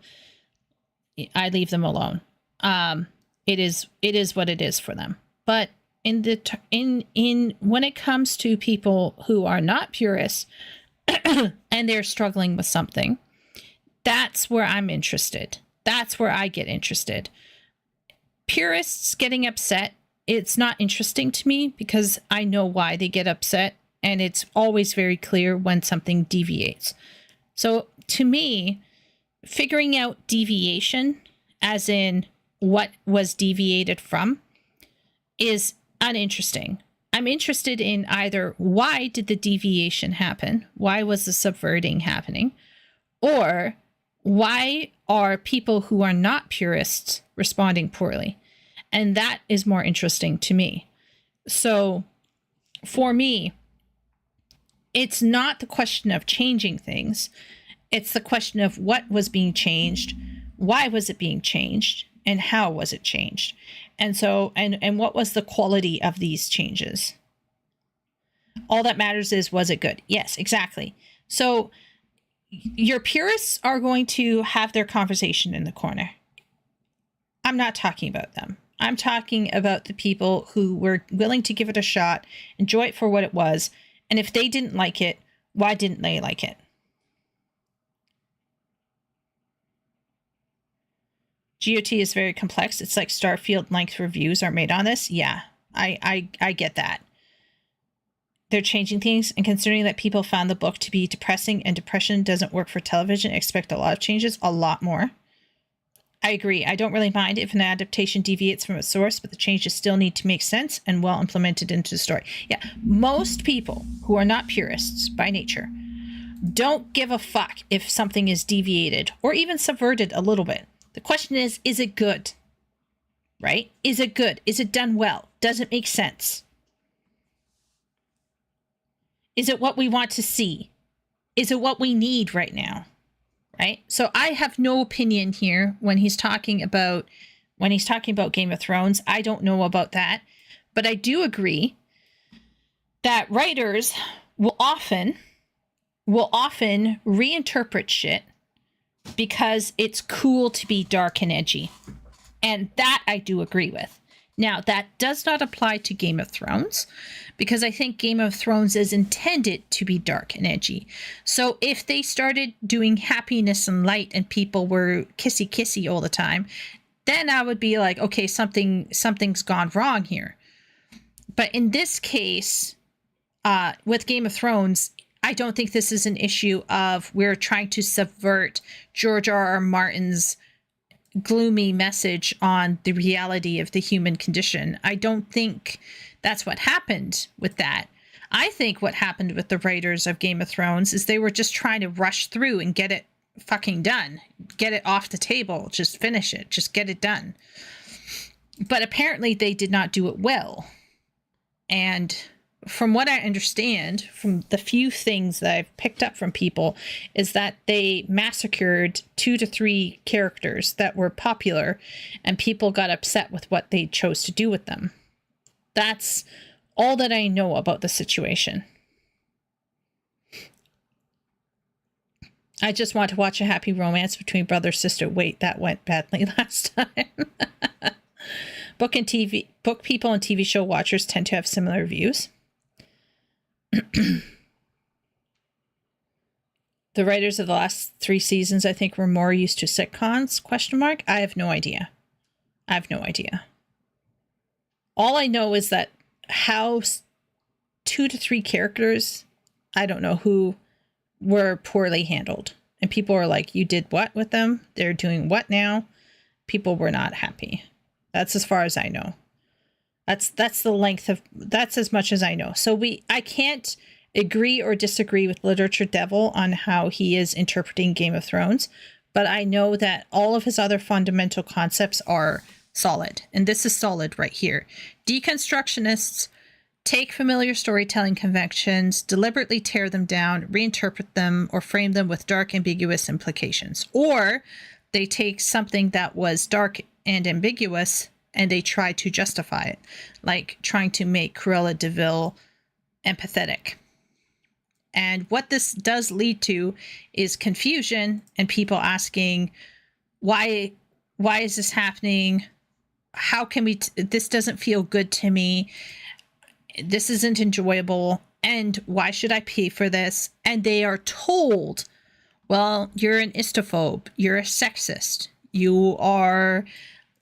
I leave them alone. It is what it is for them. But when it comes to people who are not purists and they're struggling with something, that's where I'm interested. That's where I get interested. Purists getting upset, it's not interesting to me because I know why they get upset. And it's always very clear when something deviates. So to me, figuring out deviation, as in what was deviated from, is uninteresting. I'm interested in either why did the deviation happen? Why was the subverting happening? Or why are people who are not purists responding poorly? And that is more interesting to me. So for me, it's not the question of changing things. It's the question of what was being changed, why was it being changed, and how was it changed? And so, and what was the quality of these changes? All that matters is, was it good? Yes, exactly. So your purists are going to have their conversation in the corner. I'm not talking about them. I'm talking about the people who were willing to give it a shot, enjoy it for what it was. And if they didn't like it, why didn't they like it? GOT is very complex. It's like Starfield length reviews are made on this. Yeah, I get that. They're changing things, and considering that people found the book to be depressing and depression doesn't work for television, expect a lot of changes, a lot more. I agree. I don't really mind if an adaptation deviates from its source, but the changes still need to make sense and well implemented into the story. Yeah, most people who are not purists by nature don't give a fuck if something is deviated or even subverted a little bit. The question is it good? Right? Is it good? Is it done well? Does it make sense? Is it what we want to see? Is it what we need right now? Right? So I have no opinion here when he's talking about Game of Thrones. I don't know about that. But I do agree that writers will often will often reinterpret shit because it's cool to be dark and edgy. And that I do agree with. Now, that does not apply to Game of Thrones, because I think Game of Thrones is intended to be dark and edgy. So if they started doing happiness and light and people were kissy kissy all the time, then I would be like, okay, something's gone wrong here. But in this case, with Game of Thrones, I don't think this is an issue of we're trying to subvert George R.R. Martin's gloomy message on the reality of the human condition. I don't think that's what happened with that. I think what happened with the writers of Game of Thrones is they were just trying to rush through and get it fucking done. Get it off the table. Just finish it. Just get it done. But apparently they did not do it well. And from what I understand, from the few things that I've picked up from people, is that they massacred 2 to 3 characters that were popular, and people got upset with what they chose to do with them. That's all that I know about the situation. I just want to watch a happy romance between brother and sister. Wait, that went badly last time. Book people and TV show watchers tend to have similar views. The writers of the last 3 seasons, I think, were more used to sitcoms, ? I have no idea. All I know is that how 2 to 3 characters, I don't know who, were poorly handled. And people are like, you did what with them? They're doing what now? People were not happy. That's as far as I know. That's as much as I know. So I can't agree or disagree with Literature Devil on how he is interpreting Game of Thrones, but I know that all of his other fundamental concepts are solid, and this is solid right here. Deconstructionists take familiar storytelling conventions, deliberately tear them down, reinterpret them, or frame them with dark, ambiguous implications. Or they take something that was dark and ambiguous and they try to justify it, like trying to make Cruella de Vil empathetic. And what this does lead to is confusion and people asking, why is this happening? How can we, this doesn't feel good to me. This isn't enjoyable. And why should I pay for this? And they are told, well, you're an istophobe. You're a sexist. You are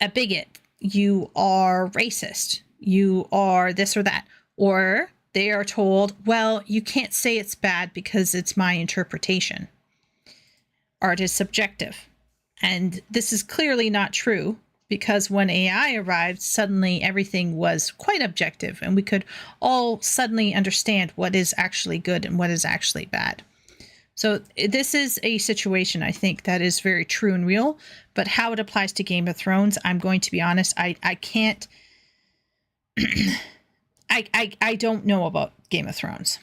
a bigot. You are racist. You are this or that. Or they are told, well, you can't say it's bad because it's my interpretation. Art is subjective. And this is clearly not true, because when AI arrived, suddenly everything was quite objective and we could all suddenly understand what is actually good and what is actually bad. So this is a situation, I think, that is very true and real, but how it applies to Game of Thrones, I'm going to be honest, I can't, I don't know about Game of Thrones.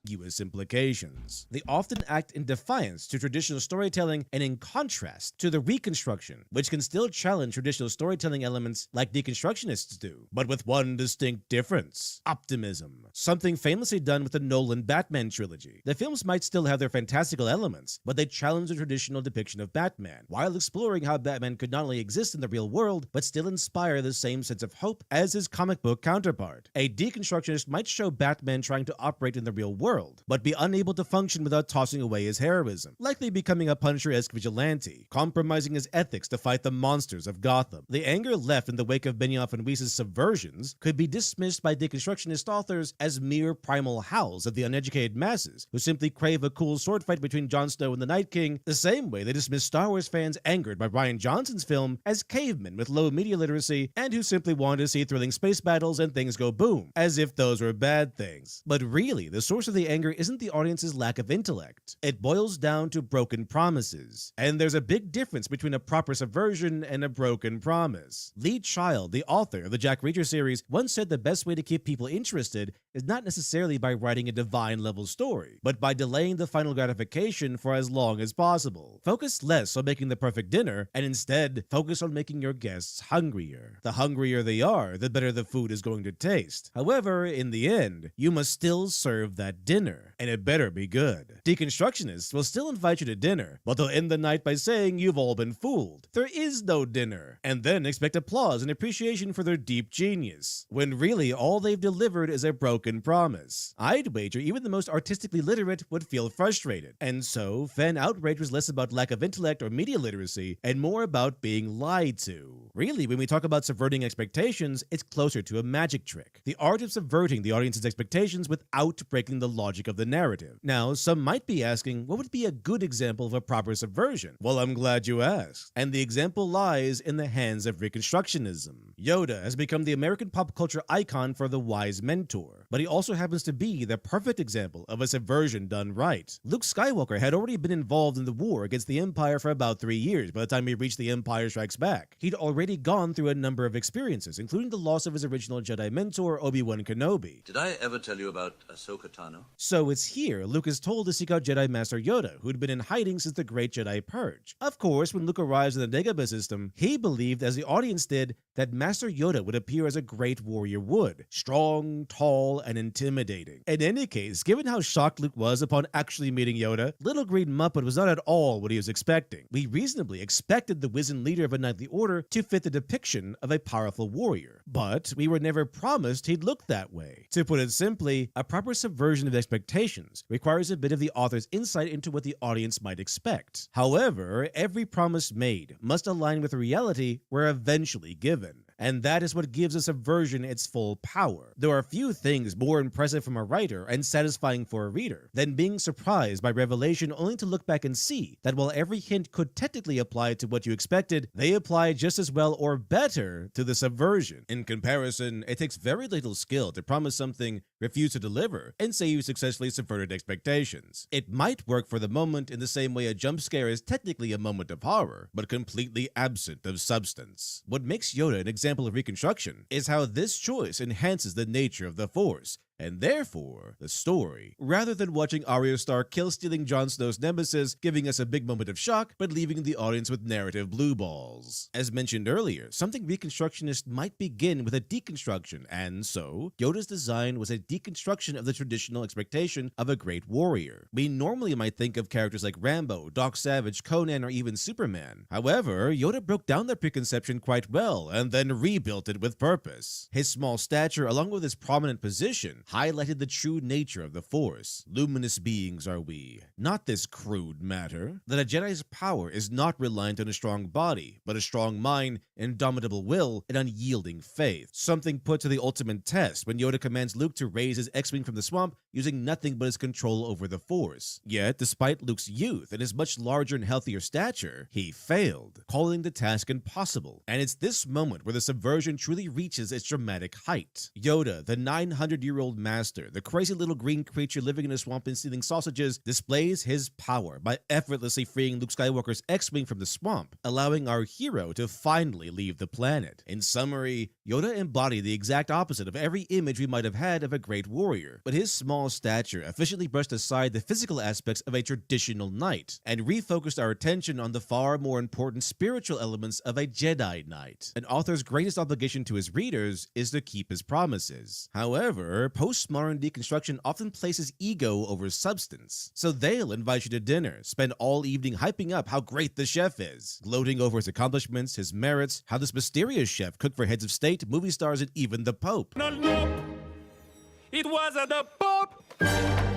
ambiguous implications. They often act in defiance to traditional storytelling and in contrast to the reconstruction, which can still challenge traditional storytelling elements like deconstructionists do, but with one distinct difference: optimism. Something famously done with the Nolan Batman trilogy. The films might still have their fantastical elements, but they challenge the traditional depiction of Batman, while exploring how Batman could not only exist in the real world, but still inspire the same sense of hope as his comic book counterpart. A deconstructionist might show Batman trying to operate in the real world, but be unable to function without tossing away his heroism, likely becoming a Punisher-esque vigilante, compromising his ethics to fight the monsters of Gotham. The anger left in the wake of Benioff and Weiss's subversions could be dismissed by deconstructionist authors as mere primal howls of the uneducated masses who simply crave a cool sword fight between Jon Snow and the Night King, the same way they dismiss Star Wars fans angered by Rian Johnson's film as cavemen with low media literacy and who simply want to see thrilling space battles and things go boom, as if those were bad things. But really, the source of the anger isn't the audience's lack of intellect. It boils down to broken promises. And there's a big difference between a proper subversion and a broken promise. Lee Child, the author of the Jack Reacher series, once said the best way to keep people interested is not necessarily by writing a divine-level story, but by delaying the final gratification for as long as possible. Focus less on making the perfect dinner, and instead, focus on making your guests hungrier. The hungrier they are, the better the food is going to taste. However, in the end, you must still serve that dinner. dinner, and it better be good. Deconstructionists will still invite you to dinner, but they'll end the night by saying you've all been fooled. There is no dinner, and then expect applause and appreciation for their deep genius, when really all they've delivered is a broken promise. I'd wager even the most artistically literate would feel frustrated, and so fan outrage was less about lack of intellect or media literacy and more about being lied to. Really, when we talk about subverting expectations, it's closer to a magic trick. The art of subverting the audience's expectations without breaking the logic of the narrative. Now, some might be asking, what would be a good example of a proper subversion? Well, I'm glad you asked. And the example lies in the hands of Reconstructionism. Yoda has become the American pop culture icon for the wise mentor, but he also happens to be the perfect example of a subversion done right. Luke Skywalker had already been involved in the war against the Empire for about 3 years by the time he reached The Empire Strikes Back. He'd already gone through a number of experiences, including the loss of his original Jedi mentor, Obi-Wan Kenobi.
Did I ever tell you about Ahsoka Tano?
So it's here Luke is told to seek out Jedi Master Yoda, who'd been in hiding since the Great Jedi Purge. Of course, when Luke arrives in the Dagobah system, he believed, as the audience did, that Master Yoda would appear as a great warrior would. Strong, tall, and intimidating. In any case, given how shocked Luke was upon actually meeting Yoda, Little Green Muppet was not at all what he was expecting. We reasonably expected the wizened leader of a knightly order to fit the depiction of a powerful warrior. But we were never promised he'd look that way. To put it simply, a proper subversion of expectations requires a bit of the author's insight into what the audience might expect. However, every promise made must align with reality we're eventually given. And that is what gives a subversion its full power. There are few things more impressive from a writer and satisfying for a reader than being surprised by revelation only to look back and see that while every hint could technically apply to what you expected, they apply just as well or better to the subversion. In comparison, it takes very little skill to promise something, refuse to deliver, and say you successfully subverted expectations. It might work for the moment in the same way a jump scare is technically a moment of horror, but completely absent of substance. What makes Yoda an example of Reconstruction is how this choice enhances the nature of the Force, and therefore the story, rather than watching Arya Stark kill-stealing Jon Snow's nemesis, giving us a big moment of shock, but leaving the audience with narrative blue balls. As mentioned earlier, something Reconstructionist might begin with a deconstruction, and so, Yoda's design was a deconstruction of the traditional expectation of a great warrior. We normally might think of characters like Rambo, Doc Savage, Conan, or even Superman. However, Yoda broke down that preconception quite well, and then rebuilt it with purpose. His small stature, along with his prominent position, highlighted the true nature of the Force. Luminous beings are we, not this crude matter. That a Jedi's power is not reliant on a strong body, but a strong mind, indomitable will, and unyielding faith. Something put to the ultimate test when Yoda commands Luke to raise his X-Wing from the swamp using nothing but his control over the Force. Yet, despite Luke's youth and his much larger and healthier stature, he failed, calling the task impossible. And it's this moment where the subversion truly reaches its dramatic height. Yoda, the 900-year-old master, the crazy little green creature living in a swamp and stealing sausages, displays his power by effortlessly freeing Luke Skywalker's X-Wing from the swamp, allowing our hero to finally leave the planet. In summary, Yoda embodied the exact opposite of every image we might have had of a great warrior, but his small stature efficiently brushed aside the physical aspects of a traditional knight, and refocused our attention on the far more important spiritual elements of a Jedi Knight. An author's greatest obligation to his readers is to keep his promises. However, postmodern deconstruction often places ego over substance, so they'll invite you to dinner, spend all evening hyping up how great the chef is, gloating over his accomplishments, his merits, how this mysterious chef cooked for heads of state, movie stars, and even the Pope.
It wasn't the Pope!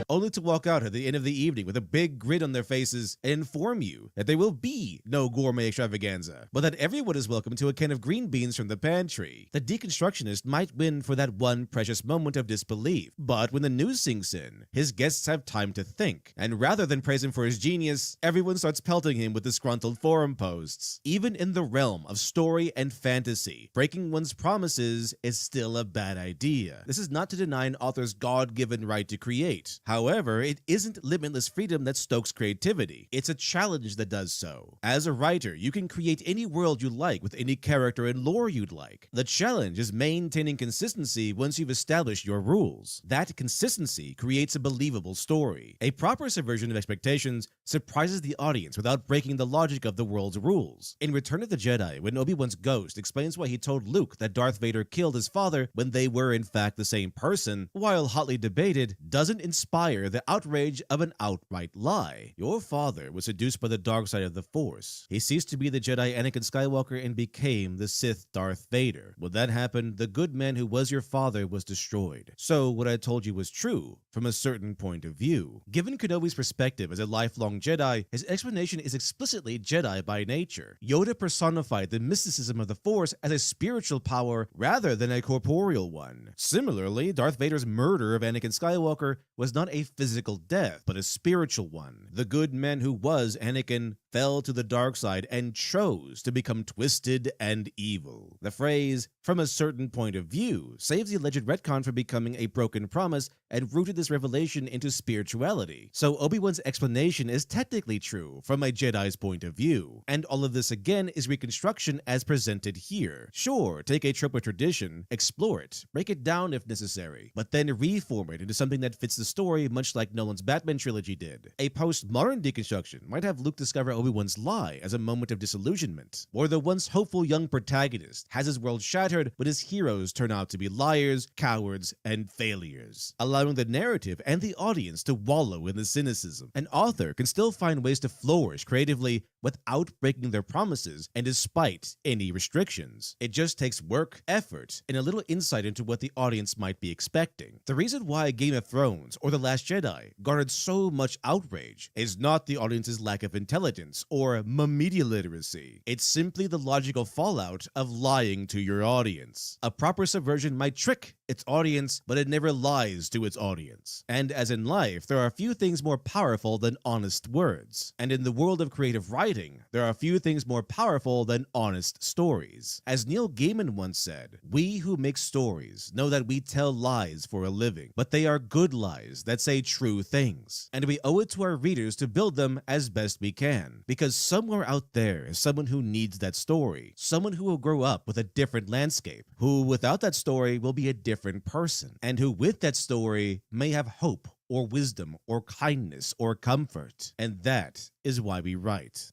Only to walk out at the end of the evening with a big grin on their faces and inform you that there will be no gourmet extravaganza, but that everyone is welcome to a can of green beans from the pantry. The deconstructionist might win for that one precious moment of disbelief, but when the news sinks in, his guests have time to think, and rather than praise him for his genius, everyone starts pelting him with disgruntled forum posts. Even in the realm of story and fantasy, breaking one's promises is still a bad idea. This is not to deny an author's God-given right to create. However, it isn't limitless freedom that stokes creativity. It's a challenge that does so. As a writer, you can create any world you like with any character and lore you'd like. The challenge is maintaining consistency once you've established your rules. That consistency creates a believable story. A proper subversion of expectations surprises the audience without breaking the logic of the world's rules. In Return of the Jedi, when Obi-Wan's ghost explains why he told Luke that Darth Vader killed his father when they were in fact the same person, while hotly debated, doesn't inspire inspire the outrage of an outright lie. Your father was seduced by the dark side of the Force. He ceased to be the Jedi Anakin Skywalker and became the Sith Darth Vader. When that happened, the good man who was your father was destroyed. So what I told you was true, from a certain point of view. Given Kenobi's perspective as a lifelong Jedi, his explanation is explicitly Jedi by nature. Yoda personified the mysticism of the Force as a spiritual power rather than a corporeal one. Similarly, Darth Vader's murder of Anakin Skywalker was not a physical death, but a spiritual one. The good man who was Anakin fell to the dark side and chose to become twisted and evil. The phrase, from a certain point of view, saves the alleged retcon from becoming a broken promise and rooted this revelation into spirituality. So Obi-Wan's explanation is technically true from a Jedi's point of view. And all of this again is reconstruction as presented here. Sure, take a trope or tradition, explore it, break it down if necessary, but then reform it into something that fits the story, much like Nolan's Batman trilogy did. A postmodern deconstruction might have Luke discover Obi-Wan's lie as a moment of disillusionment, or the once hopeful young protagonist has his world shattered but his heroes turn out to be liars, cowards, and failures, allowing the narrative and the audience to wallow in the cynicism. An author can still find ways to flourish creatively without breaking their promises and despite any restrictions. It just takes work, effort, and a little insight into what the audience might be expecting. The reason why Game of Thrones or The Last Jedi garnered so much outrage is not the audience's lack of intelligence or media literacy. It's simply the logical fallout of lying to your audience. A proper subversion might trick its audience, but it never lies to its audience. And as in life, there are few things more powerful than honest words. And in the world of creative writing, there are few things more powerful than honest stories. As Neil Gaiman once said, "We who make stories know that we tell lies for a living, but they are good lies that say true things. And we owe it to our readers to build them as best we can, because somewhere out there is someone who needs that story, someone who will grow up with a different landscape, who without that story will be a different person, and who with that story may have hope or wisdom or kindness or comfort. And that is why we write."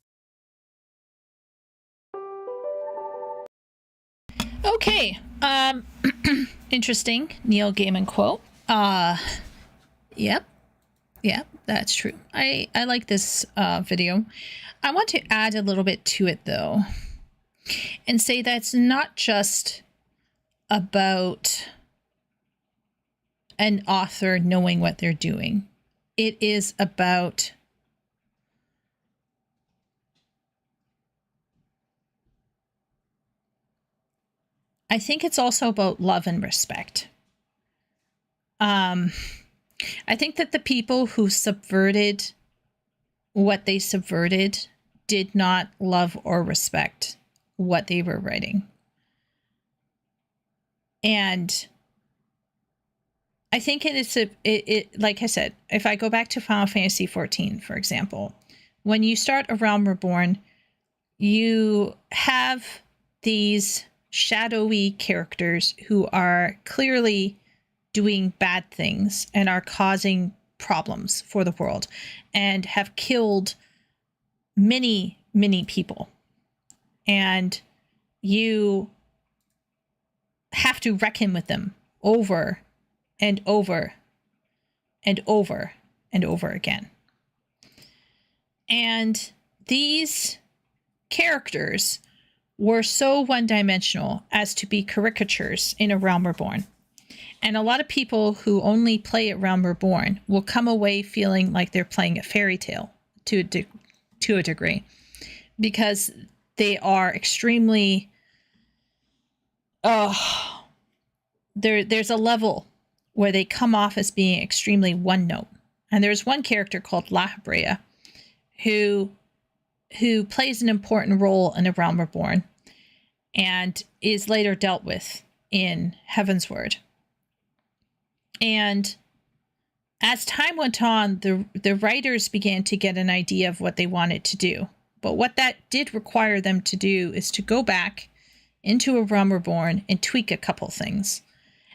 Okay, interesting Neil Gaiman quote. Yep, that's true. I like this video. I want to add a little bit to it though, and say that's not just about an author knowing what they're doing. It is about I think it's also about love and respect. I think that the people who subverted what they subverted did not love or respect what they were writing. And I think it is like I said, if I go back to Final Fantasy XIV, for example, when you start A Realm Reborn, you have these shadowy characters who are clearly doing bad things and are causing problems for the world and have killed many, many people. And you have to reckon with them over and over and over and over again. And these characters were so one-dimensional as to be caricatures in A Realm Reborn. And a lot of people who only play A Realm Reborn will come away feeling like they're playing a fairy tale to a degree, because they are extremely there's a level where they come off as being extremely one note. And there's one character called La Brea who plays an important role in A Realm Reborn and is later dealt with in Heavensward. And as time went on, the writers began to get an idea of what they wanted to do. But what that did require them to do is to go back into A Realm Reborn and tweak a couple things.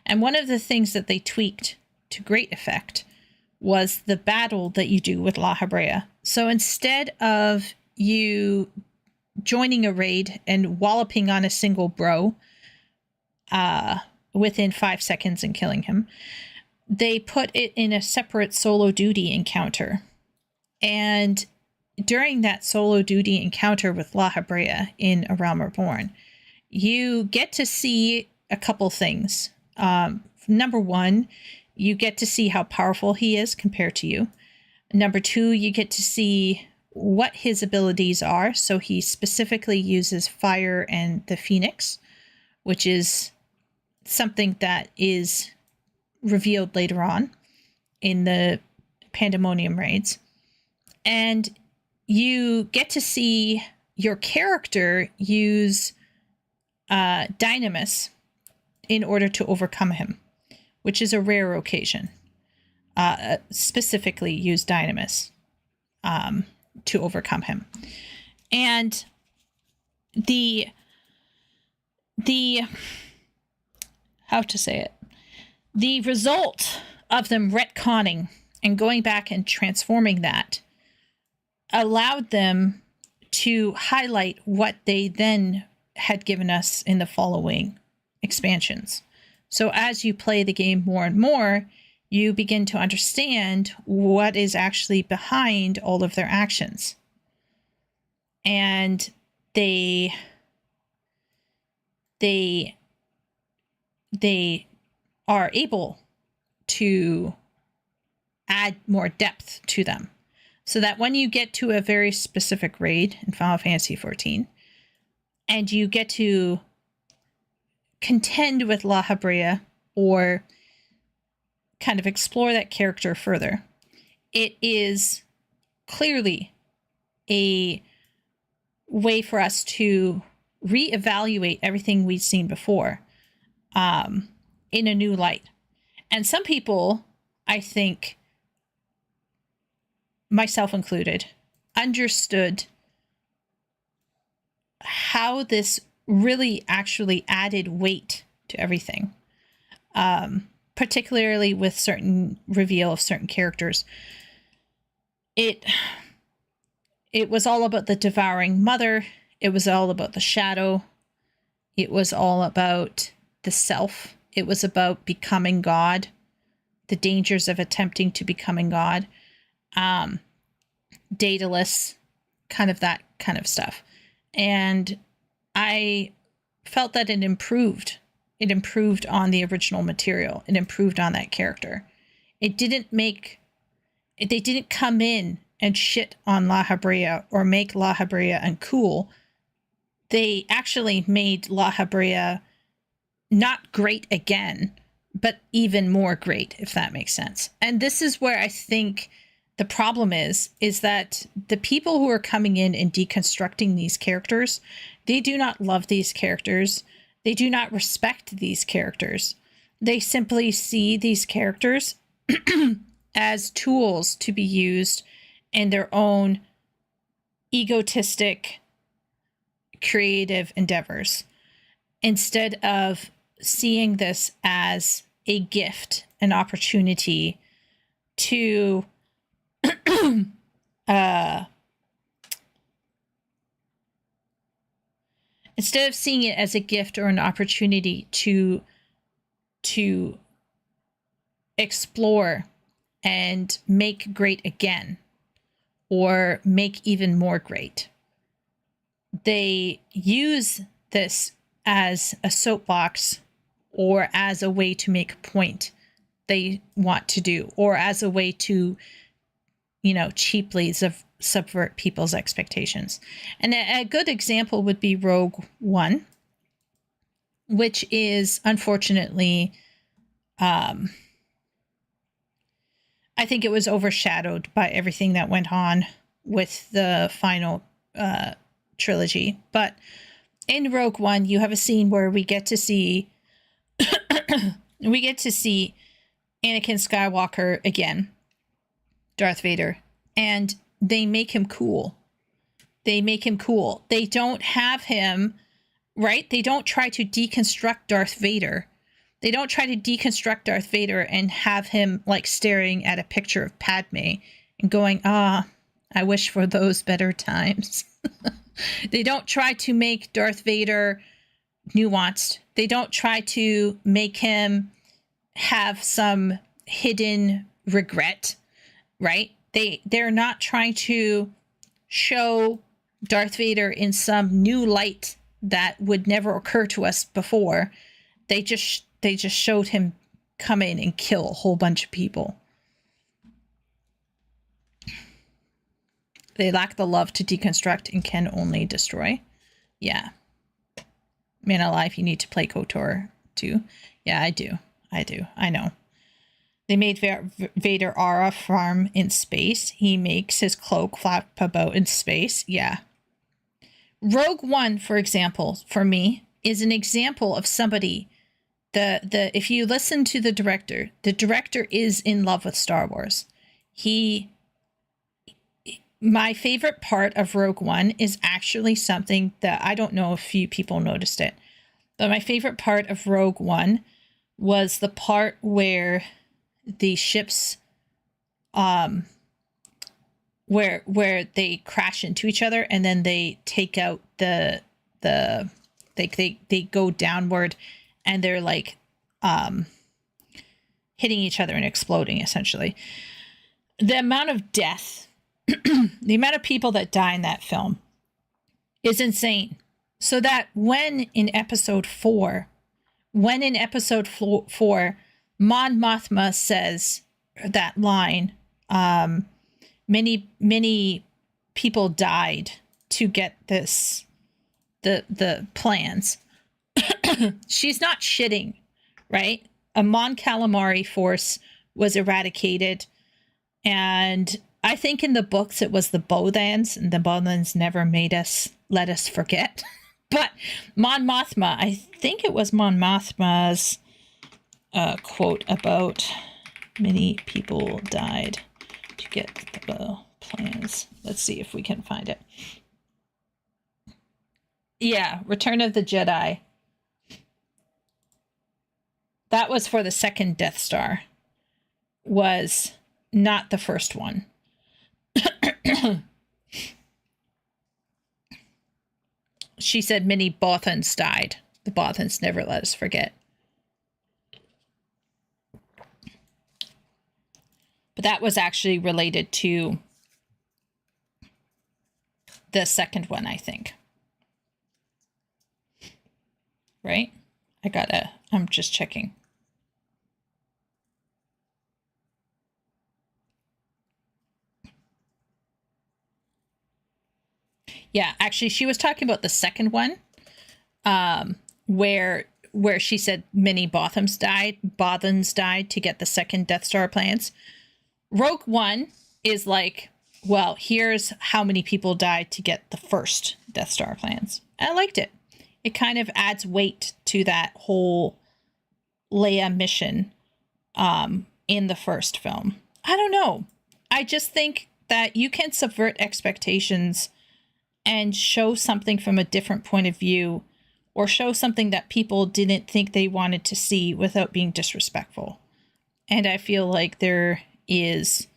And one of the things that they tweaked to great effect was the battle that you do with La Brea. So instead of you joining a raid and walloping on a single bro within 5 seconds and killing him, they put it in a separate solo duty encounter. And during that solo duty encounter with La Habrea in A Realm Reborn, you get to see a couple things. Number one, you get to see how powerful he is compared to you. Number two, you get to see what his abilities are. So he specifically uses fire and the Phoenix, which is something that is revealed later on in the Pandemonium raids. And you get to see your character use Dynamis in order to overcome him, which is a rare occasion. Specifically use Dynamis to overcome him. And the how to say it, the result of them retconning and going back and transforming that allowed them to highlight what they then had given us in the following expansions. So as you play the game more and more, you begin to understand what is actually behind all of their actions. And they are able to add more depth to them. So that when you get to a very specific raid in Final Fantasy XIV, and you get to contend with La Habrea or kind of explore that character further, it is clearly a way for us to reevaluate everything we've seen before in a new light. And some people, I think, myself included, understood how this really actually added weight to everything, particularly with certain reveal of certain characters. It was all about the devouring mother. It was all about the shadow. It was all about the self. It was about becoming God, the dangers of attempting to becoming God, Daedalus, kind of that kind of stuff. And I felt that it improved. It improved on the original material. It improved on that character. They didn't come in and shit on La Habrea or make La Habrea uncool. They actually made La Habrea not great again, but even more great, if that makes sense. And this is where I think the problem is that the people who are coming in and deconstructing these characters, they do not love these characters. They do not respect these characters. They simply see these characters as tools to be used in their own egotistic, creative endeavors, instead of seeing this as a gift, an opportunity to instead of seeing it as a gift or an opportunity to explore and make great again, or make even more great. They use this as a soapbox or as a way to make a point they want to do, or as a way to, cheaply subvert people's expectations. And a good example would be Rogue One, which is unfortunately, I think it was overshadowed by everything that went on with the final trilogy. But in Rogue One, you have a scene where we get to see Anakin Skywalker again, Darth Vader, and they make him cool. They don't have him, right? They don't try to deconstruct Darth Vader. They don't try to deconstruct Darth Vader and have him like staring at a picture of Padme and going, I wish for those better times. They don't try to make Darth Vader nuanced. They don't try to make him have some hidden regret, right? They're not trying to show Darth Vader in some new light that would never occur to us before. They just showed him come in and kill a whole bunch of people. They lack the love to deconstruct and can only destroy. Yeah. Man alive, you need to play KOTOR too. Yeah, I do. I know. They made Vader aura farm in space. He makes his cloak flap about in space. Yeah. Rogue One, for example, for me, is an example of somebody. If you listen to the director is in love with Star Wars. My favorite part of Rogue One is actually something that I don't know if few people noticed it, but my favorite part of Rogue One was the part where the ships, where they crash into each other and then they take out they go downward and they're like hitting each other and exploding essentially. The amount of death, the amount of people that die in that film is insane. So that when in episode 4, Mon Mothma says that line, many people died to get this, the plans. She's not shitting, right? A Mon Calamari force was eradicated, and I think in the books it was the Bothans, and the Bothans never let us forget. But Mon Mothma, I think it was Mon Mothma's quote about many people died to get the plans. Let's see if we can find it. Yeah, Return of the Jedi. That was for the second Death Star. Was not the first one. She said many Bothans died. The Bothans never let us forget. But that was actually related to the second one, I think. Right? I'm just checking. Yeah, actually, she was talking about the second one, where she said many Bothans died to get the second Death Star plans. Rogue One is like, well, here's how many people died to get the first Death Star plans. I liked it. It kind of adds weight to that whole Leia mission in the first film. I don't know. I just think that you can subvert expectations and show something from a different point of view, or show something that people didn't think they wanted to see without being disrespectful. And I feel like there is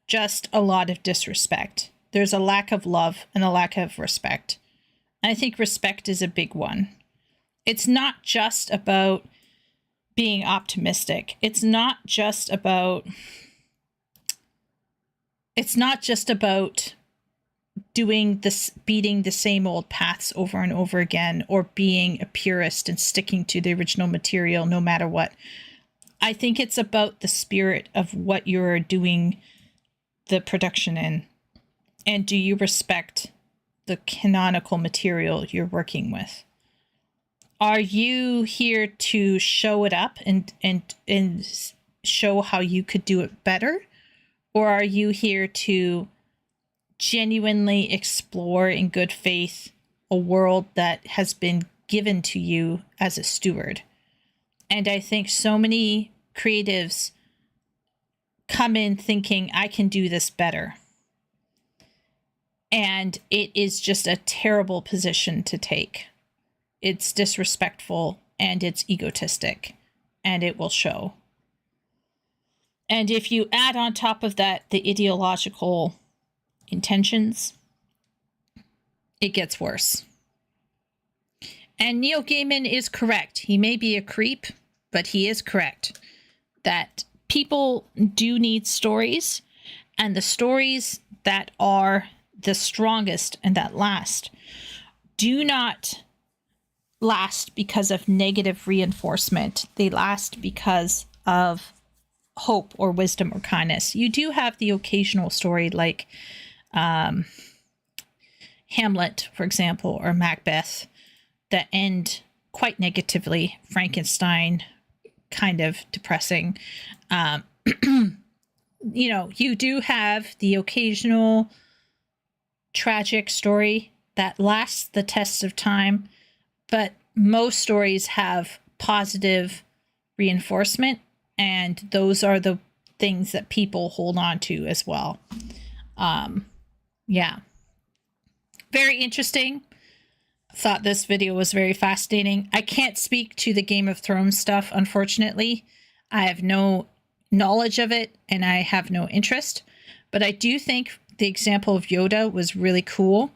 just a lot of disrespect. There's a lack of love and a lack of respect. And I think respect is a big one. It's not just about being optimistic. It's not just about doing this, beating the same old paths over and over again, or being a purist and sticking to the original material no matter what. I think it's about the spirit of what you're doing the production in. And do you respect the canonical material you're working with? Are you here to show it up and show how you could do it better? Or are you here to genuinely explore in good faith a world that has been given to you as a steward? And I think so many creatives come in thinking, I can do this better. And it is just a terrible position to take. It's disrespectful and it's egotistic, and it will show. And if you add on top of that the ideological intentions, it gets worse. And Neil Gaiman is correct. He may be a creep, but he is correct that people do need stories, and the stories that are the strongest and that last do not last because of negative reinforcement. They last because of hope or wisdom or kindness. You do have the occasional story like Hamlet, for example, or Macbeth, that end quite negatively. Frankenstein, kind of depressing. You do have the occasional tragic story that lasts the test of time, but most stories have positive reinforcement, and those are the things that people hold on to as well. Yeah. Very interesting. Thought this video was very fascinating. I can't speak to the Game of Thrones stuff, unfortunately. I have no knowledge of it, and I have no interest. But I do think the example of Yoda was really cool,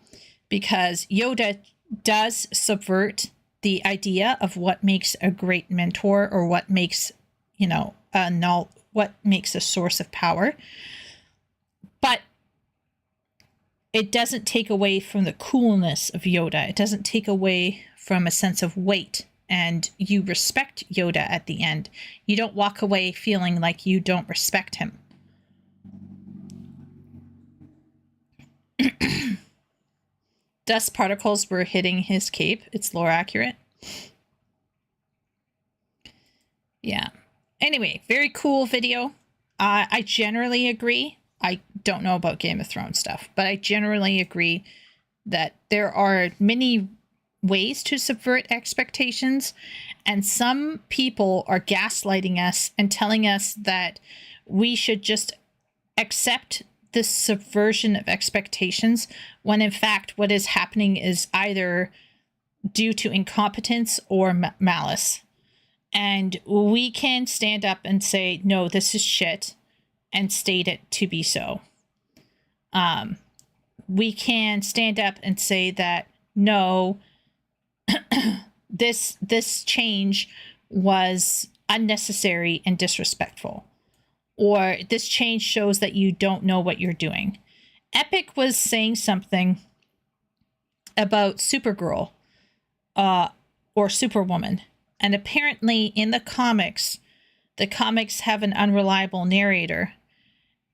because Yoda does subvert the idea of what makes a great mentor, or what makes, what makes a source of power. But it doesn't take away from the coolness of Yoda. It doesn't take away from a sense of weight, and you respect Yoda at the end. You don't walk away feeling like you don't respect him. Dust particles were hitting his cape. It's lore accurate. Yeah. Anyway, very cool video. I generally agree. I don't know about Game of Thrones stuff, but I generally agree that there are many ways to subvert expectations, and some people are gaslighting us and telling us that we should just accept this subversion of expectations, when in fact what is happening is either due to incompetence or malice. And we can stand up and say, no, this is shit, and state it to be so. We can stand up and say that, no, this change was unnecessary and disrespectful, or this change shows that you don't know what you're doing. Epic was saying something about Supergirl, or Superwoman, and apparently in the comics have an unreliable narrator.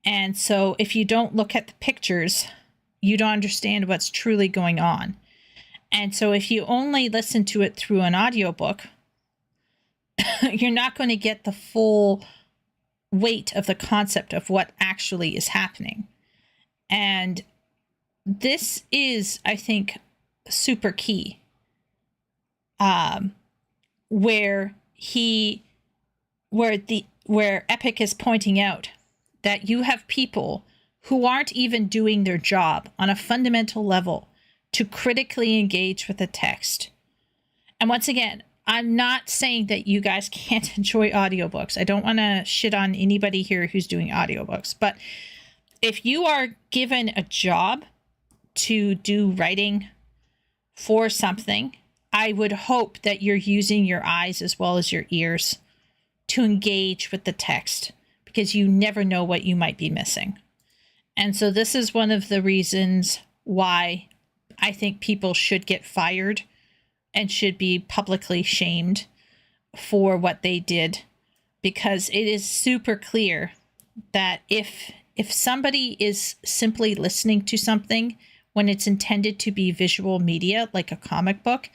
And so if you don't look at the pictures, you don't understand what's truly going on. And so if you only listen to it through an audiobook, you're not going to get the full weight of the concept of what actually is happening. And this is, I think, super key. Where Epic is pointing out that you have people who aren't even doing their job on a fundamental level to critically engage with the text. And once again, I'm not saying that you guys can't enjoy audiobooks. I don't want to shit on anybody here who's doing audiobooks. But if you are given a job to do writing for something, I would hope that you're using your eyes as well as your ears to engage with the text, because you never know what you might be missing. And so this is one of the reasons why I think people should get fired and should be publicly shamed for what they did, because it is super clear that if somebody is simply listening to something when it's intended to be visual media, like a comic book,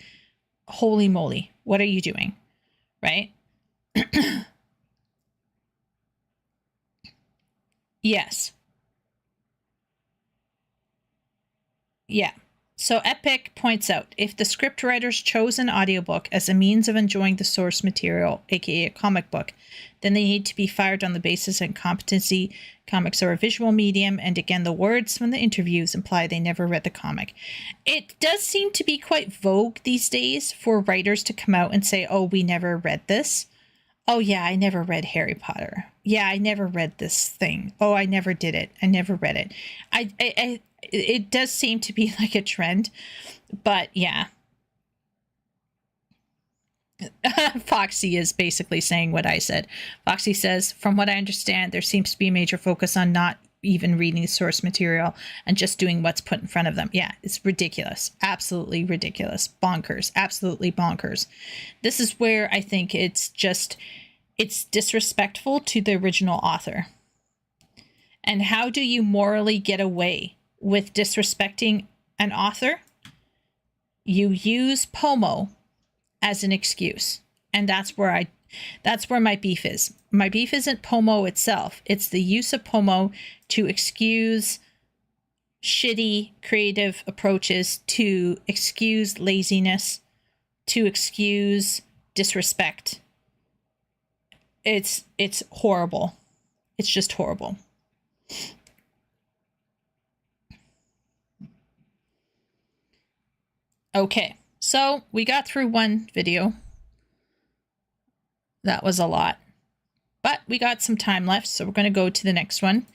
holy moly, what are you doing? Right? Yes. Yeah. So Epic points out, if the scriptwriters chose an audiobook as a means of enjoying the source material, aka a comic book, then they need to be fired on the basis of incompetency. Comics are a visual medium, and again, the words from the interviews imply they never read the comic. It does seem to be quite vogue these days for writers to come out and say, oh, we never read this. Oh, yeah, I never read Harry Potter. Yeah, I never read this thing. Oh, I never did it. I never read it. It does seem to be like a trend, but yeah. Foxy is basically saying what I said. Foxy says, from what I understand, there seems to be a major focus on not even reading the source material and just doing what's put in front of them. Yeah, it's ridiculous. Absolutely ridiculous. Bonkers. Absolutely bonkers. This is where I think it's disrespectful to the original author. And how do you morally get away with disrespecting an author? You use Pomo as an excuse. And that's where my beef is. My beef isn't Pomo itself. It's the use of Pomo to excuse shitty creative approaches, to excuse laziness, to excuse disrespect. It's horrible. It's just horrible. Okay, so we got through one video. That was a lot. But we got some time left, so we're going to go to the next one,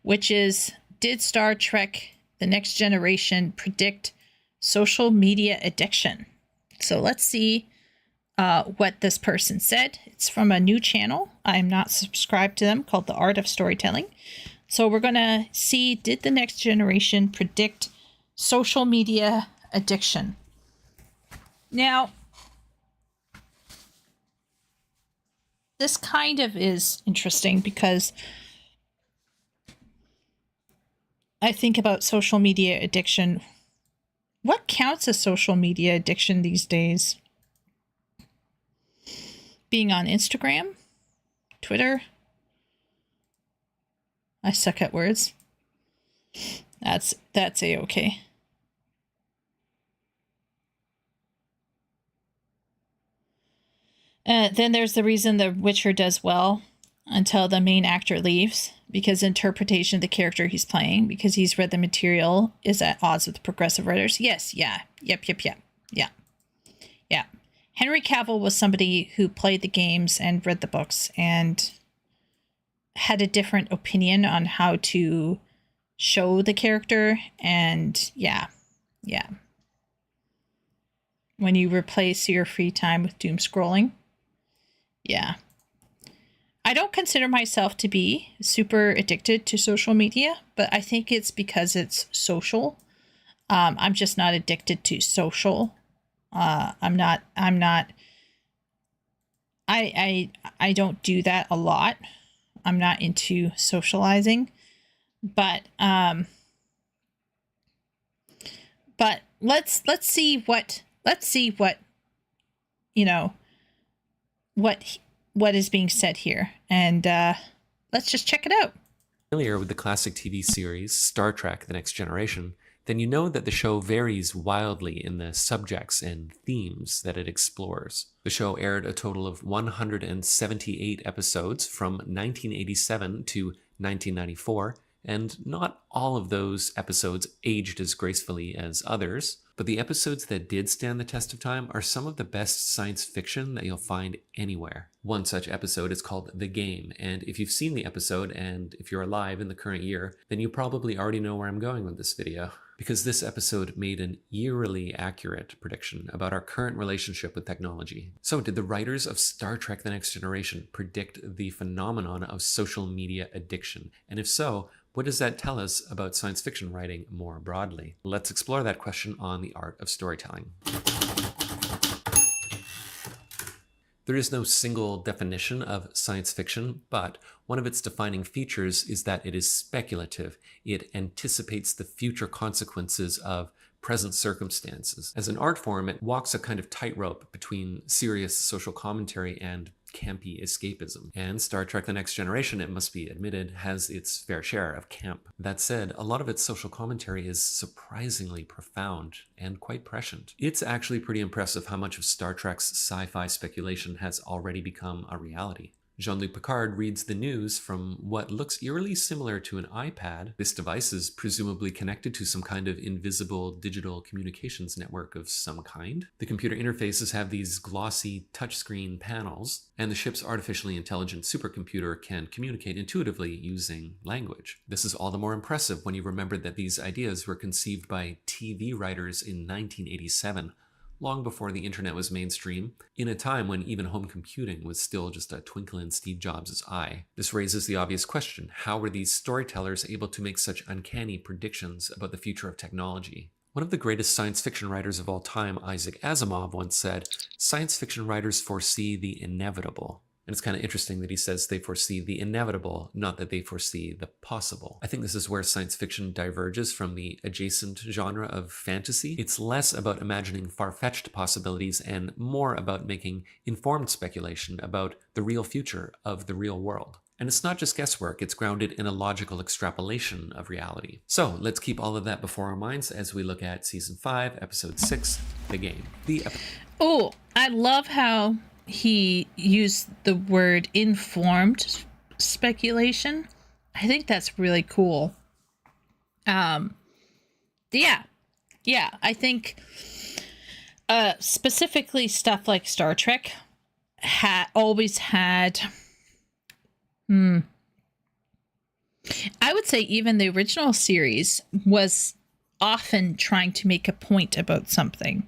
which is, did Star Trek The Next Generation predict social media addiction? So let's see what this person said. It's from a new channel. I'm not subscribed to them, called The Art of Storytelling. So we're going to see, did The Next Generation predict social media addiction? Now, this kind of is interesting because I think about social media addiction. What counts as social media addiction these days? Being on Instagram? Twitter? I suck at words. That's a-okay. Then there's the reason The Witcher does well until the main actor leaves, because interpretation of the character he's playing, because he's read the material, is at odds with progressive writers. Yes, yeah, yep. Henry Cavill was somebody who played the games and read the books and had a different opinion on how to show the character, and yeah. When you replace your free time with doom scrolling. Yeah. I don't consider myself to be super addicted to social media, but I think it's because it's social. I'm just not addicted to social. I don't do that a lot. I'm not into socializing, but let's see what what is being said here, and let's just check it out.
Familiar with the classic TV series Star Trek: The Next Generation, then you know that the show varies wildly in the subjects and themes that it explores. The show aired a total of 178 episodes from 1987 to 1994, and not all of those episodes aged as gracefully as others, but the episodes that did stand the test of time are some of the best science fiction that you'll find anywhere. One such episode is called The Game, and if you've seen the episode, and if you're alive in the current year, then you probably already know where I'm going with this video, because this episode made an eerily accurate prediction about our current relationship with technology. So, did the writers of Star Trek: The Next Generation predict the phenomenon of social media addiction? And if so, what does that tell us about science fiction writing more broadly? Let's explore that question on The Art of Storytelling. There is no single definition of science fiction, but one of its defining features is that it is speculative. It anticipates the future consequences of present circumstances. As an art form, it walks a kind of tightrope between serious social commentary and campy escapism. And Star Trek: The Next Generation, it must be admitted, has its fair share of camp. That said, a lot of its social commentary is surprisingly profound and quite prescient. It's actually pretty impressive how much of Star Trek's sci-fi speculation has already become a reality. Jean-Luc Picard reads the news from what looks eerily similar to an iPad. This device is presumably connected to some kind of invisible digital communications network of some kind. The computer interfaces have these glossy touchscreen panels, and the ship's artificially intelligent supercomputer can communicate intuitively using language. This is all the more impressive when you remember that these ideas were conceived by TV writers in 1987, long before the internet was mainstream, in a time when even home computing was still just a twinkle in Steve Jobs' eye. This raises the obvious question: how were these storytellers able to make such uncanny predictions about the future of technology? One of the greatest science fiction writers of all time, Isaac Asimov, once said, "Science fiction writers foresee the inevitable." And it's kind of interesting that he says they foresee the inevitable, not that they foresee the possible. I think this is where science fiction diverges from the adjacent genre of fantasy. It's less about imagining far-fetched possibilities and more about making informed speculation about the real future of the real world. And it's not just guesswork, it's grounded in a logical extrapolation of reality. So let's keep all of that before our minds as we look at Season 5, Episode 6, The Game.
Oh, I love how he used the word informed speculation. I think that's really cool. Yeah, I think specifically stuff like Star Trek always had, I would say even the original series was often trying to make a point about something.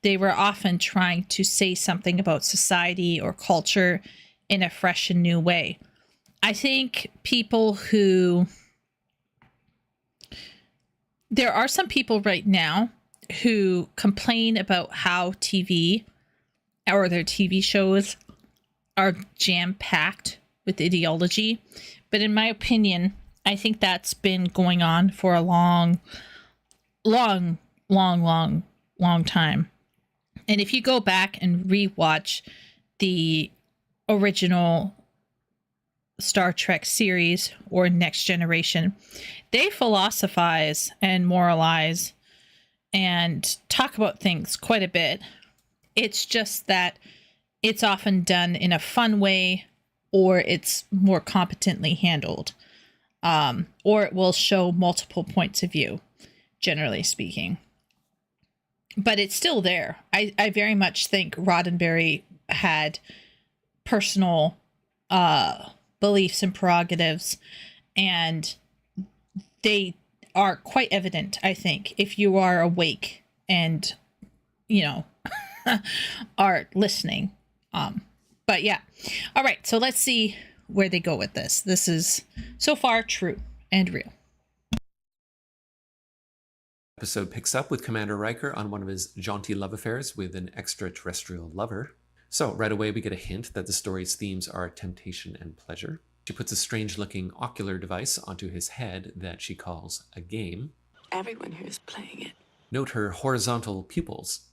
They were often trying to say something about society or culture in a fresh and new way. I think there are some people right now who complain about how TV or their TV shows are jam-packed with ideology. But in my opinion, I think that's been going on for a long time. And if you go back and rewatch the original Star Trek series or Next Generation, they philosophize and moralize and talk about things quite a bit. It's just that it's often done in a fun way, or it's more competently handled, or it will show multiple points of view, generally speaking. But it's still there. I very much think Roddenberry had personal beliefs and prerogatives, and they are quite evident, I think, if you are awake and, are listening. But yeah. All right, so let's see where they go with this. This is so far true and real.
Episode picks up with Commander Riker on one of his jaunty love affairs with an extraterrestrial lover. So right away we get a hint that the story's themes are temptation and pleasure. She puts a strange-looking ocular device onto his head that she calls a game.
Everyone here is playing it.
Note her horizontal pupils.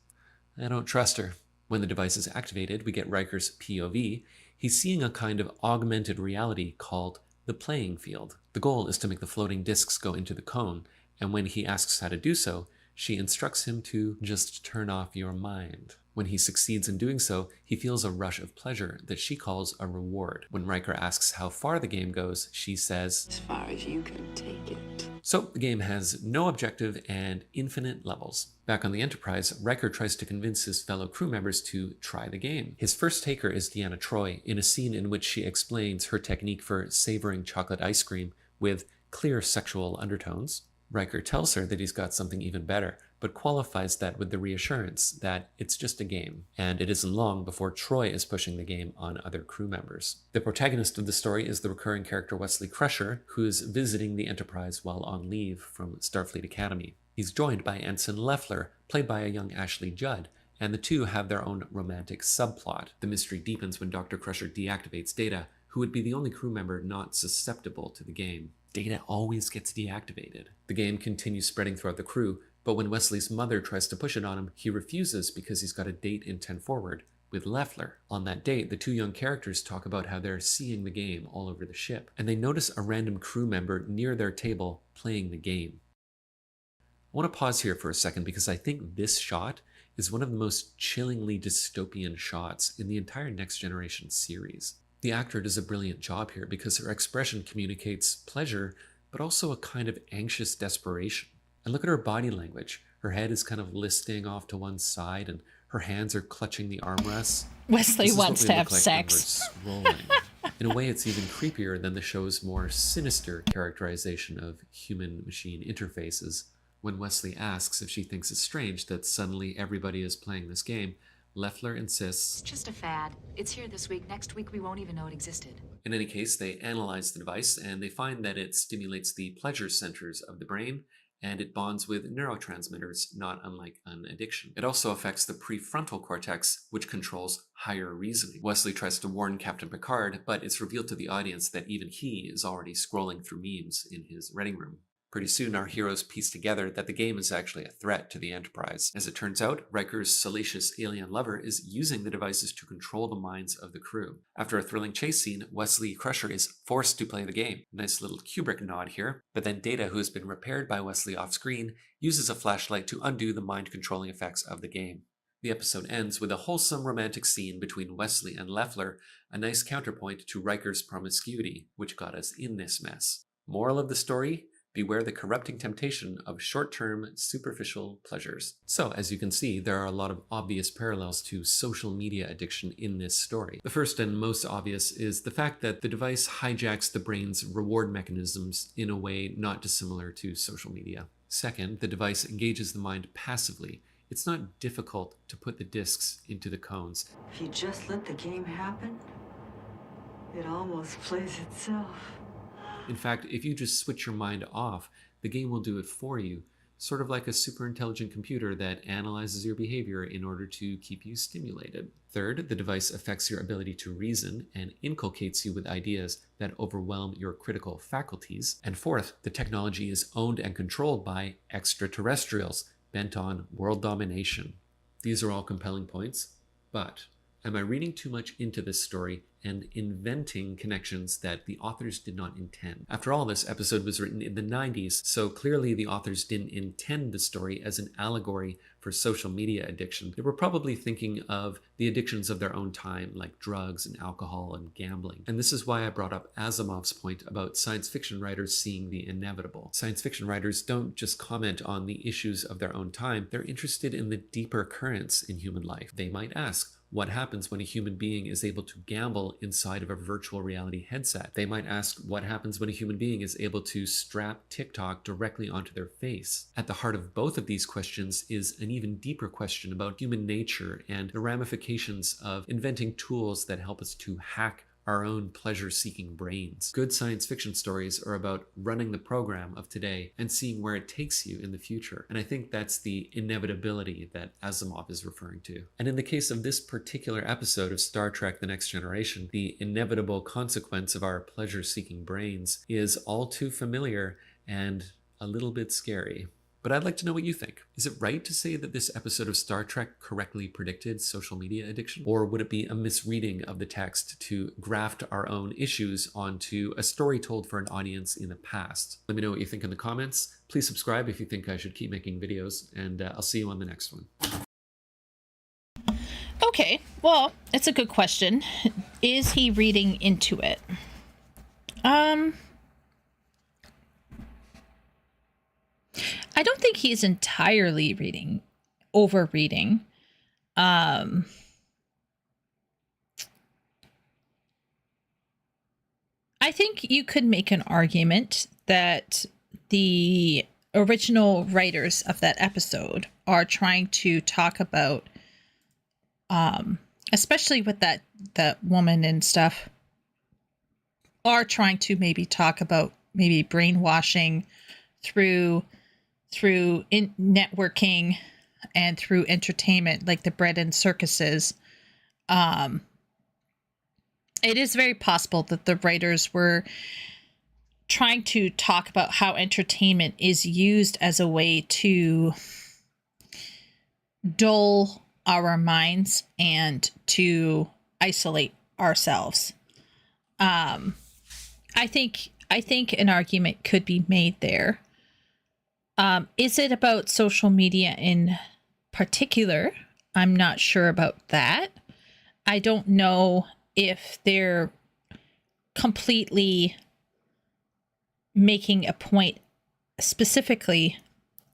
I don't trust her. When the device is activated, we get Riker's POV. He's seeing a kind of augmented reality called the playing field. The goal is to make the floating discs go into the cone, and when he asks how to do so, she instructs him to just turn off your mind. When he succeeds in doing so, he feels a rush of pleasure that she calls a reward. When Riker asks how far the game goes, she says,
"As far as you can take it."
So the game has no objective and infinite levels. Back on the Enterprise, Riker tries to convince his fellow crew members to try the game. His first taker is Deanna Troi, in a scene in which she explains her technique for savoring chocolate ice cream with clear sexual undertones. Riker tells her that he's got something even better, but qualifies that with the reassurance that it's just a game, and it isn't long before Troi is pushing the game on other crew members. The protagonist of the story is the recurring character Wesley Crusher, who's visiting the Enterprise while on leave from Starfleet Academy. He's joined by Ensign Leffler, played by a young Ashley Judd, and the two have their own romantic subplot. The mystery deepens when Dr. Crusher deactivates Data, who would be the only crew member not susceptible to the game. Data always gets deactivated. The game continues spreading throughout the crew, but when Wesley's mother tries to push it on him, he refuses because he's got a date in 10 Forward with Leffler. On that date, the two young characters talk about how they're seeing the game all over the ship, and they notice a random crew member near their table playing the game. I want to pause here for a second because I think this shot is one of the most chillingly dystopian shots in the entire Next Generation series. The actor does a brilliant job here because her expression communicates pleasure, but also a kind of anxious desperation. And look at her body language. Her head is kind of listing off to one side, and her hands are clutching the armrests.
Wesley wants to have sex.
In a way, it's even creepier than the show's more sinister characterization of human-machine interfaces, When Wesley asks if she thinks it's strange that suddenly everybody is playing this game, Leffler insists,
It's just a fad. It's here this week. Next week, we won't even know it existed.
In any case, they analyze the device and they find that it stimulates the pleasure centers of the brain and it bonds with neurotransmitters, not unlike an addiction. It also affects the prefrontal cortex, which controls higher reasoning. Wesley tries to warn Captain Picard, but it's revealed to the audience that even he is already scrolling through memes in his reading room. Pretty soon, our heroes piece together that the game is actually a threat to the Enterprise. As it turns out, Riker's salacious alien lover is using the devices to control the minds of the crew. After a thrilling chase scene, Wesley Crusher is forced to play the game. Nice little Kubrick nod here. But then Data, who has been repaired by Wesley off-screen, uses a flashlight to undo the mind-controlling effects of the game. The episode ends with a wholesome romantic scene between Wesley and Leffler, a nice counterpoint to Riker's promiscuity, which got us in this mess. Moral of the story? Beware the corrupting temptation of short-term, superficial pleasures. So, as you can see, there are a lot of obvious parallels to social media addiction in this story. The first and most obvious is the fact that the device hijacks the brain's reward mechanisms in a way not dissimilar to social media. Second, the device engages the mind passively. It's not difficult to put the discs into the cones.
If you just let the game happen, it almost plays itself.
In fact, if you just switch your mind off, the game will do it for you, sort of like a super intelligent computer that analyzes your behavior in order to keep you stimulated. Third, the device affects your ability to reason and inculcates you with ideas that overwhelm your critical faculties. And fourth, the technology is owned and controlled by extraterrestrials bent on world domination. These are all compelling points, but am I reading too much into this story and inventing connections that the authors did not intend? After all, this episode was written in the 90s, so clearly the authors didn't intend the story as an allegory for social media addiction. They were probably thinking of the addictions of their own time, like drugs and alcohol and gambling. And this is why I brought up Asimov's point about science fiction writers seeing the inevitable. Science fiction writers don't just comment on the issues of their own time, they're interested in the deeper currents in human life. They might ask, what happens when a human being is able to gamble inside of a virtual reality headset? They might ask what happens when a human being is able to strap TikTok directly onto their face. At the heart of both of these questions is an even deeper question about human nature and the ramifications of inventing tools that help us to hack our own pleasure-seeking brains. Good science fiction stories are about running the program of today and seeing where it takes you in the future. And I think that's the inevitability that Asimov is referring to. And in the case of this particular episode of Star Trek: The Next Generation, the inevitable consequence of our pleasure-seeking brains is all too familiar and a little bit scary. But I'd like to know what you think. Is it right to say that this episode of Star Trek correctly predicted social media addiction? Or would it be a misreading of the text to graft our own issues onto a story told for an audience in the past? Let me know what you think in the comments. Please subscribe if you think I should keep making videos, and I'll see you on the next one.
Okay, well, it's a good question. Is he reading into it? I don't think he's entirely overreading. I think you could make an argument that the original writers of that episode are trying to talk about, especially with that woman and stuff, are trying to maybe talk about maybe brainwashing through networking and through entertainment, like the bread and circuses. It is very possible that the writers were trying to talk about how entertainment is used as a way to dull our minds and to isolate ourselves. I think an argument could be made there. Is it about social media in particular? I'm not sure about that. I don't know if they're completely making a point specifically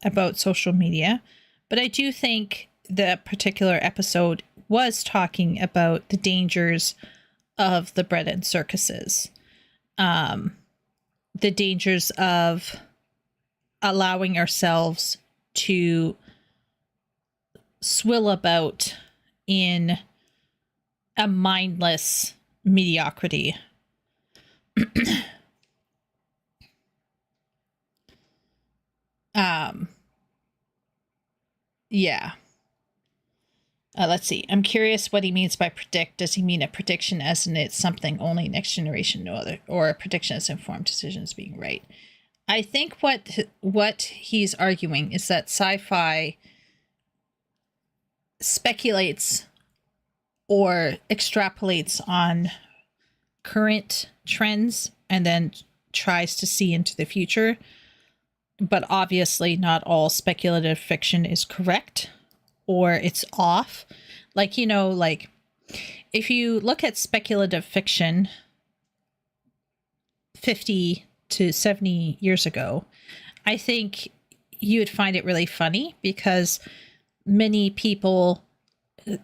about social media, but I do think the particular episode was talking about the dangers of the bread and circuses, the dangers of allowing ourselves to swill about in a mindless mediocrity. Yeah. Let's see. I'm curious what he means by predict. Does he mean a prediction as in it's something only next generation no other, or a prediction as informed decisions being right? I think what he's arguing is that sci-fi speculates or extrapolates on current trends and then tries to see into the future. But obviously not all speculative fiction is correct or it's off. Like, you know, like if you look at speculative fiction 50 to 70 years ago, I think you would find it really funny because many people,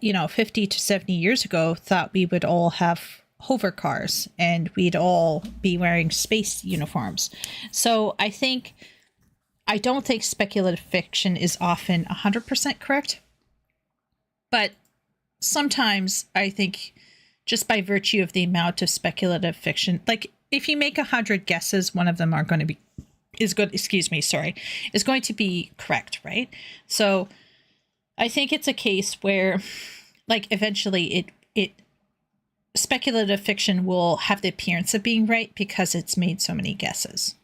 you know, 50 to 70 years ago thought we would all have hover cars and we'd all be wearing space uniforms. So I don't think speculative fiction is often 100% correct, but sometimes I think just by virtue of the amount of speculative fiction, like if you make 100 guesses, one of them is going to be correct, right? So I think it's a case where, like, eventually it speculative fiction will have the appearance of being right because it's made so many guesses.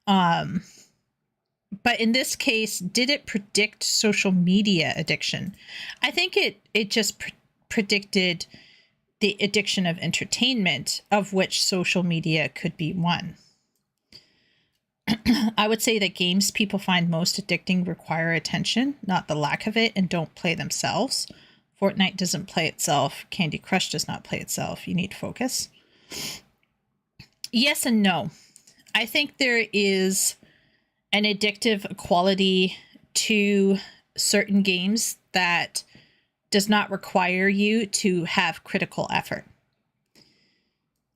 But in this case, did it predict social media addiction? I think it just predicted the addiction of entertainment, of which social media could be one. I would say that games people find most addicting require attention, not the lack of it, and don't play themselves. Fortnite doesn't play itself. Candy Crush does not play itself. You need focus. Yes and no. I think there is an addictive quality to certain games that does not require you to have critical effort.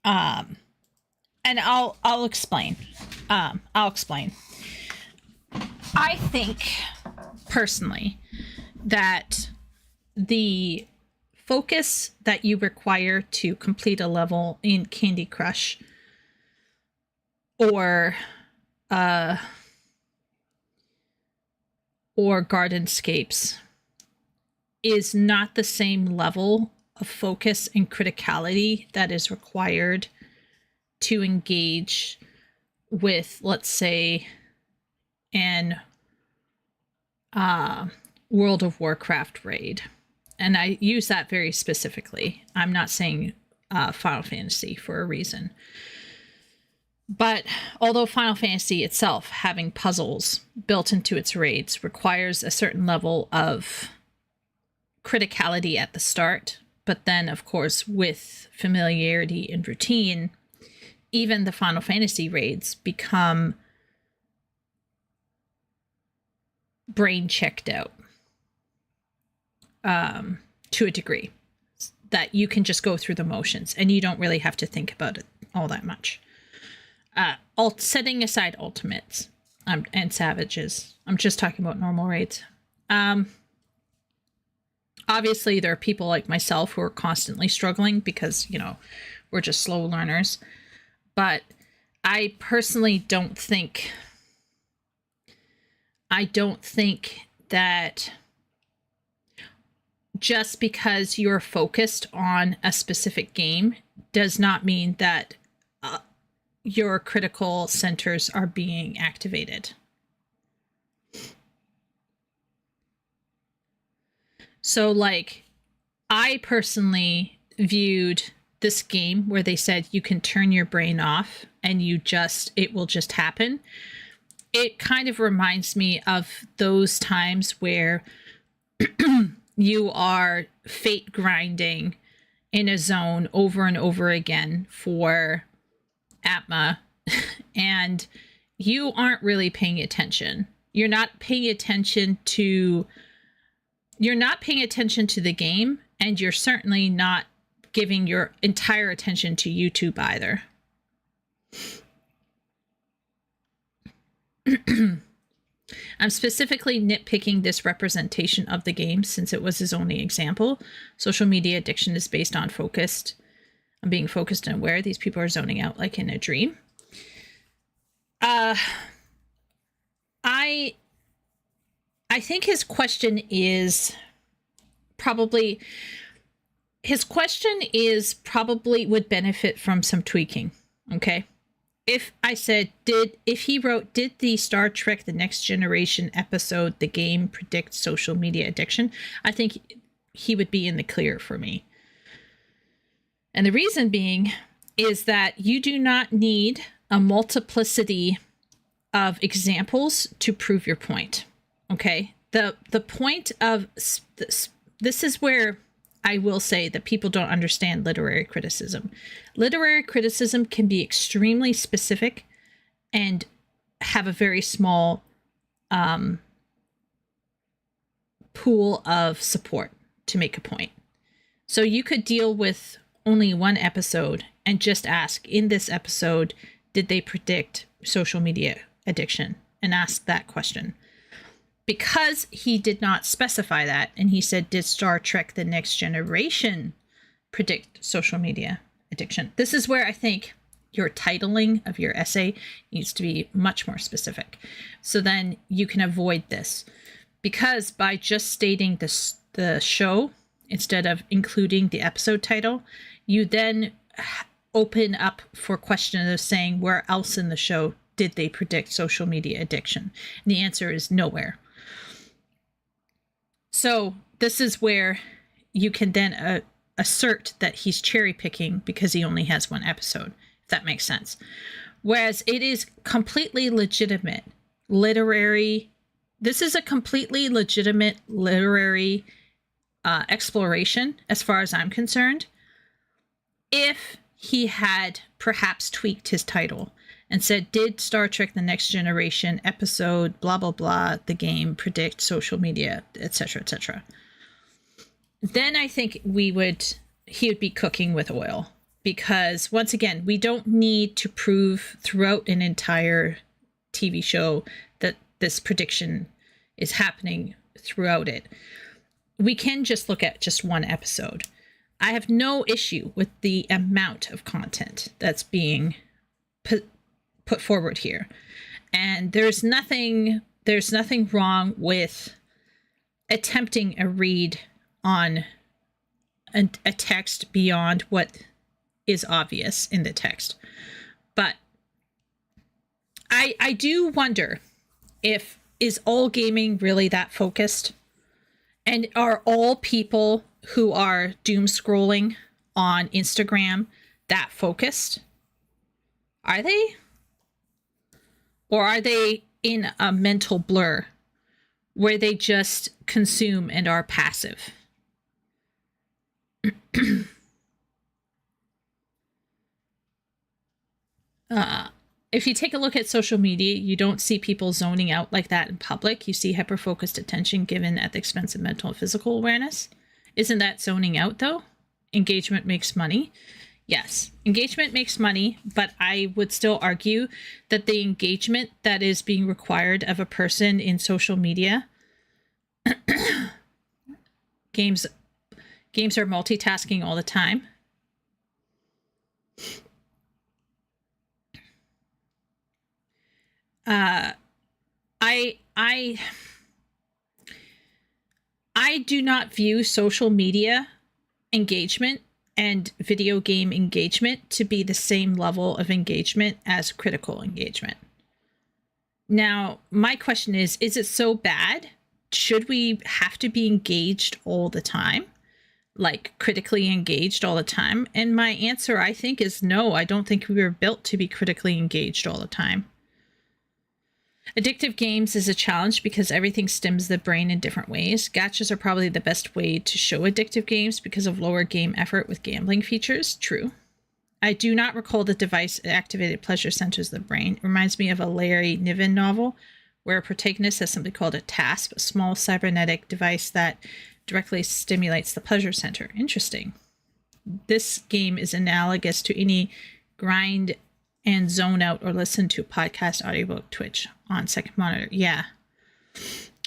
And I'll explain. I'll explain. I think personally that the focus that you require to complete a level in Candy Crush or Gardenscapes is not the same level of focus and criticality that is required to engage with, let's say, an World of Warcraft raid. And I use that very specifically. I'm not saying Final Fantasy for a reason. But although Final Fantasy itself, having puzzles built into its raids, requires a certain level of criticality at the start, but then, of course, with familiarity and routine, even the Final Fantasy raids become brain checked out to a degree that you can just go through the motions and you don't really have to think about it all that much. Setting aside ultimates and savages, I'm just talking about normal raids. Obviously, there are people like myself who are constantly struggling because, you know, we're just slow learners. But I personally don't think that just because you're focused on a specific game does not mean that your critical centers are being activated. So, like, I personally viewed this game where they said you can turn your brain off and it will just happen. It kind of reminds me of those times where you are fate grinding in a zone over and over again for Atma, and you aren't really paying attention. You're not paying attention to the game, and you're certainly not giving your entire attention to YouTube either. I'm specifically nitpicking this representation of the game since it was his only example. Social media addiction is based on being focused and aware. These people are zoning out like in a dream. I think his question probably would benefit from some tweaking. Okay. If I said, if he wrote, did the Star Trek The Next Generation episode, the game, predict social media addiction? I think he would be in the clear for me. And the reason being is that you do not need a multiplicity of examples to prove your point. Okay? The point of this is where I will say that people don't understand literary criticism. Literary criticism can be extremely specific and have a very small pool of support to make a point. So you could deal with only one episode and just ask, in this episode, did they predict social media addiction? And ask that question. Because he did not specify that, and he said, did Star Trek The Next Generation predict social media addiction? This is where I think your titling of your essay needs to be much more specific. So then you can avoid this. Because by just stating the show, instead of including the episode title, you then open up for questions of saying, where else in the show did they predict social media addiction? And the answer is nowhere. So this is where you can then assert that he's cherry picking because he only has one episode, if that makes sense. Whereas it is completely legitimate this is a completely legitimate literary exploration as far as I'm concerned. If he had perhaps tweaked his title and said, did Star Trek The Next Generation episode, blah, blah, blah, the game, predict social media, etc., etc. Then I think he would be cooking with oil. Because, once again, we don't need to prove throughout an entire TV show that this prediction is happening throughout it. We can just look at just one episode. I have no issue with the amount of content that's being put forward here. And there's nothing wrong with attempting a read on a text beyond what is obvious in the text. But I do wonder is all gaming really that focused? And are all people who are doom scrolling on Instagram that focused? Are they? Or are they in a mental blur where they just consume and are passive? If you take a look at social media, you don't see people zoning out like that in public. You see hyper-focused attention given at the expense of mental and physical awareness. Isn't that zoning out, though? Engagement makes money. Yes, engagement makes money, but I would still argue that the engagement that is being required of a person in social media, games are multitasking all the time. I do not view social media engagement and video game engagement to be the same level of engagement as critical engagement. Now, my question is it so bad? Should we have to be engaged all the time? Like critically engaged all the time? And my answer, I think, is no. I don't think we were built to be critically engaged all the time. Addictive games is a challenge because everything stims the brain in different ways. Gachas are probably the best way to show addictive games because of lower game effort with gambling features. True. I do not recall the device-activated pleasure centers of the brain. It reminds me of a Larry Niven novel where a protagonist has something called a TASP, a small cybernetic device that directly stimulates the pleasure center. Interesting. This game is analogous to any grind and zone out or listen to podcast, audiobook, Twitch on second monitor. Yeah.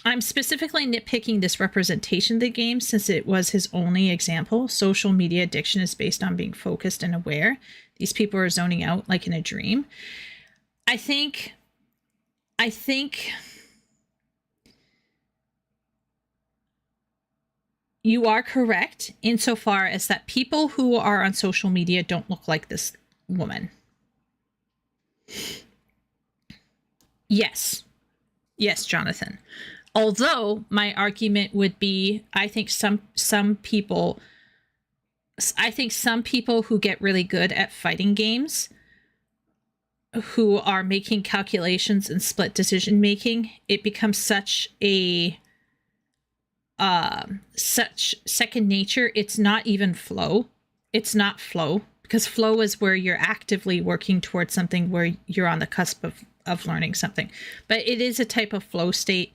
I'm specifically nitpicking this representation of the game since it was his only example. Social media addiction is based on being focused and aware. These people are zoning out like in a dream. I think you are correct insofar as that people who are on social media don't look like this woman. Yes. Yes, Jonathan. Although my argument would be, I think some people who get really good at fighting games, who are making calculations and split decision making, it becomes such second nature. It's not even flow. It's not flow, because flow is where you're actively working towards something, where you're on the cusp of learning something. But it is a type of flow state.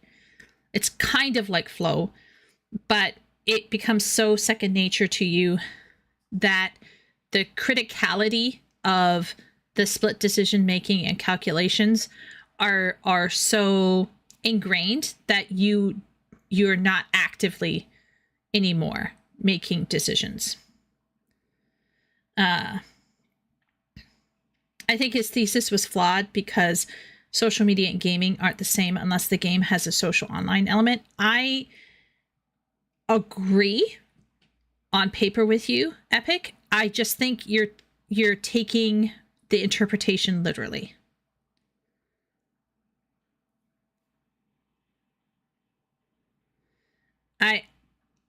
It's kind of like flow, but it becomes so second nature to you that the criticality of the split decision making and calculations are so ingrained that you're not actively anymore making decisions. I think his thesis was flawed because social media and gaming aren't the same unless the game has a social online element. I agree on paper with you, Epic. I just think you're taking the interpretation literally.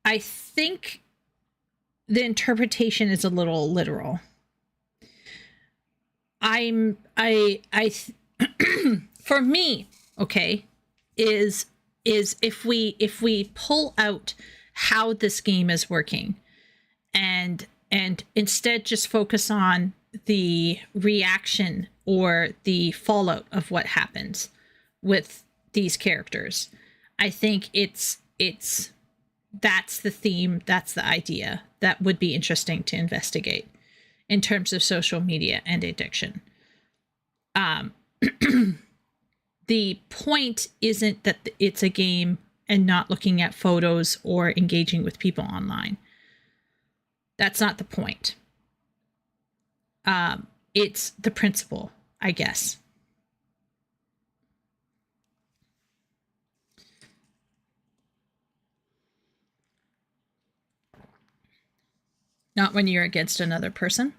I think the interpretation is a little literal. For me, okay, is if we pull out how this game is working and instead just focus on the reaction or the fallout of what happens with these characters, I think that's the theme, that's the idea that would be interesting to investigate in terms of social media and addiction. The point isn't that it's a game and not looking at photos or engaging with people online. That's not the point. It's the principle, I guess. Not when you're against another person.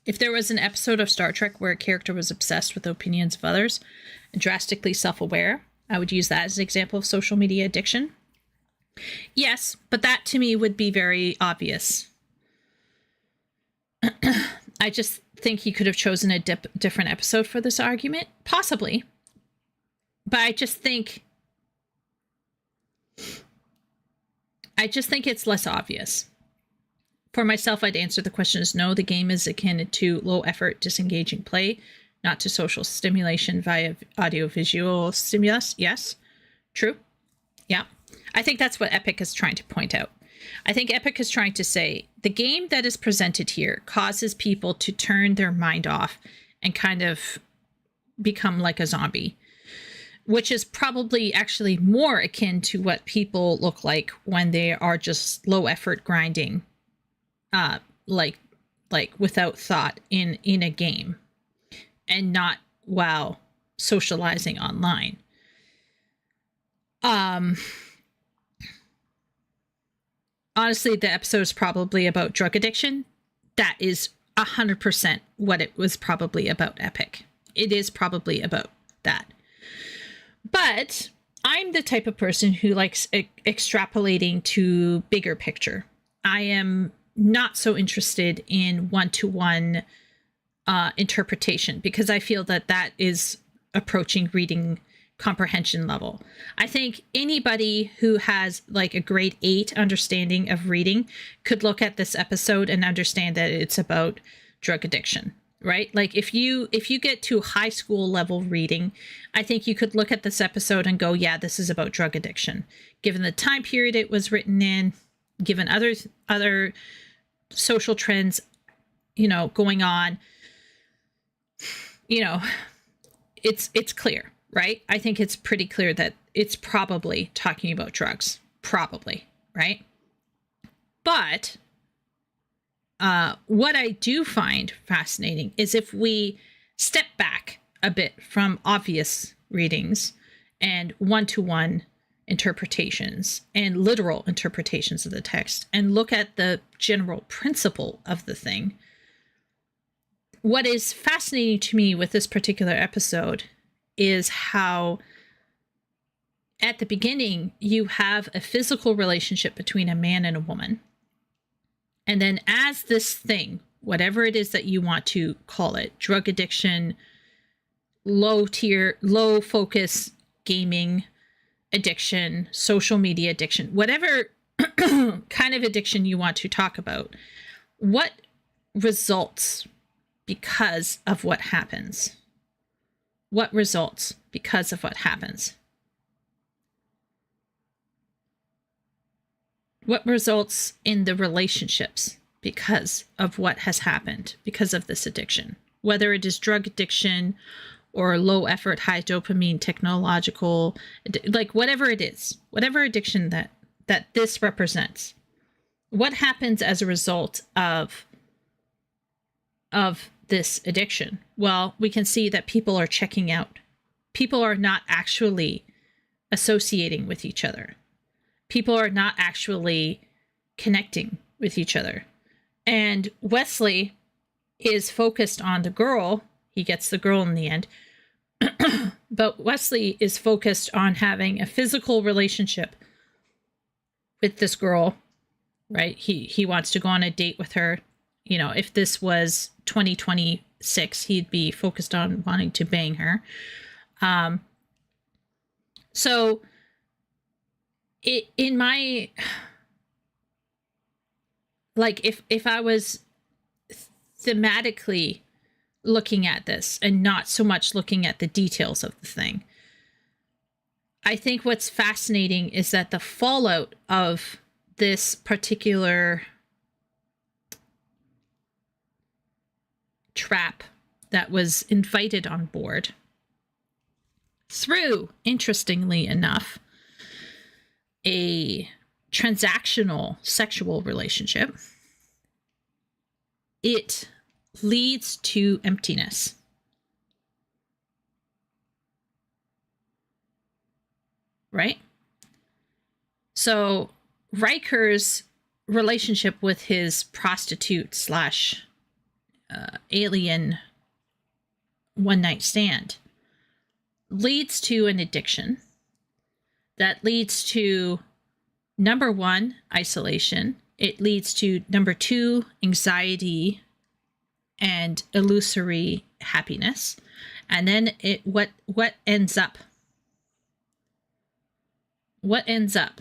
If there was an episode of Star Trek where a character was obsessed with the opinions of others and drastically self-aware, I would use that as an example of social media addiction. Yes, but that to me would be very obvious. I just think he could have chosen a different episode for this argument. Possibly. But I just think it's less obvious. For myself, I'd answer the question as no, the game is akin to low effort, disengaging play, not to social stimulation via audiovisual stimulus. Yes, true. Yeah. I think that's what Epic is trying to point out. I think Epic is trying to say the game that is presented here causes people to turn their mind off and kind of become like a zombie, which is probably actually more akin to what people look like when they are just low effort grinding, like without thought in a game, and not while socializing online. Honestly, the episode is probably about drug addiction. That is 100% what it was probably about, Epic. It is probably about that. But I'm the type of person who likes extrapolating to bigger picture. I am not so interested in one-to-one interpretation because I feel that is approaching reading comprehension level. I think anybody who has like a grade 8 understanding of reading could look at this episode and understand that it's about drug addiction, right? Like if you get to high school level reading, I think you could look at this episode and go, yeah, this is about drug addiction. Given the time period it was written in, given other social trends, going on, it's clear, right? I think it's pretty clear that it's probably talking about drugs, probably, right? But what I do find fascinating is if we step back a bit from obvious readings and one-to-one interpretations and literal interpretations of the text and look at the general principle of the thing. What is fascinating to me with this particular episode is how at the beginning you have a physical relationship between a man and a woman. And then as this thing, whatever it is that you want to call it, drug addiction, low focus gaming addiction, social media addiction, whatever kind of addiction you want to talk about, what results because of what happens? What results because of what happens? What results in the relationships because of what has happened, because of this addiction? Whether it is drug addiction or low effort, high dopamine, technological, like whatever it is, whatever addiction that this represents, what happens as a result of this addiction? Well, we can see that people are checking out. People are not actually associating with each other. People are not actually connecting with each other. And Wesley is focused on the girl. He gets the girl in the end. But Wesley is focused on having a physical relationship with this girl, right? He wants to go on a date with her. If this was 2026, he'd be focused on wanting to bang her. So in my, like, if I was thematically looking at this and not so much looking at the details of the thing, I think what's fascinating is that the fallout of this particular trap that was invited on board through, interestingly enough, a transactional sexual relationship, it leads to emptiness. Right? So Riker's relationship with his prostitute slash alien one-night stand leads to an addiction that leads to, number one, isolation. It leads to, number two, anxiety and illusory happiness. And then what ends up? What ends up?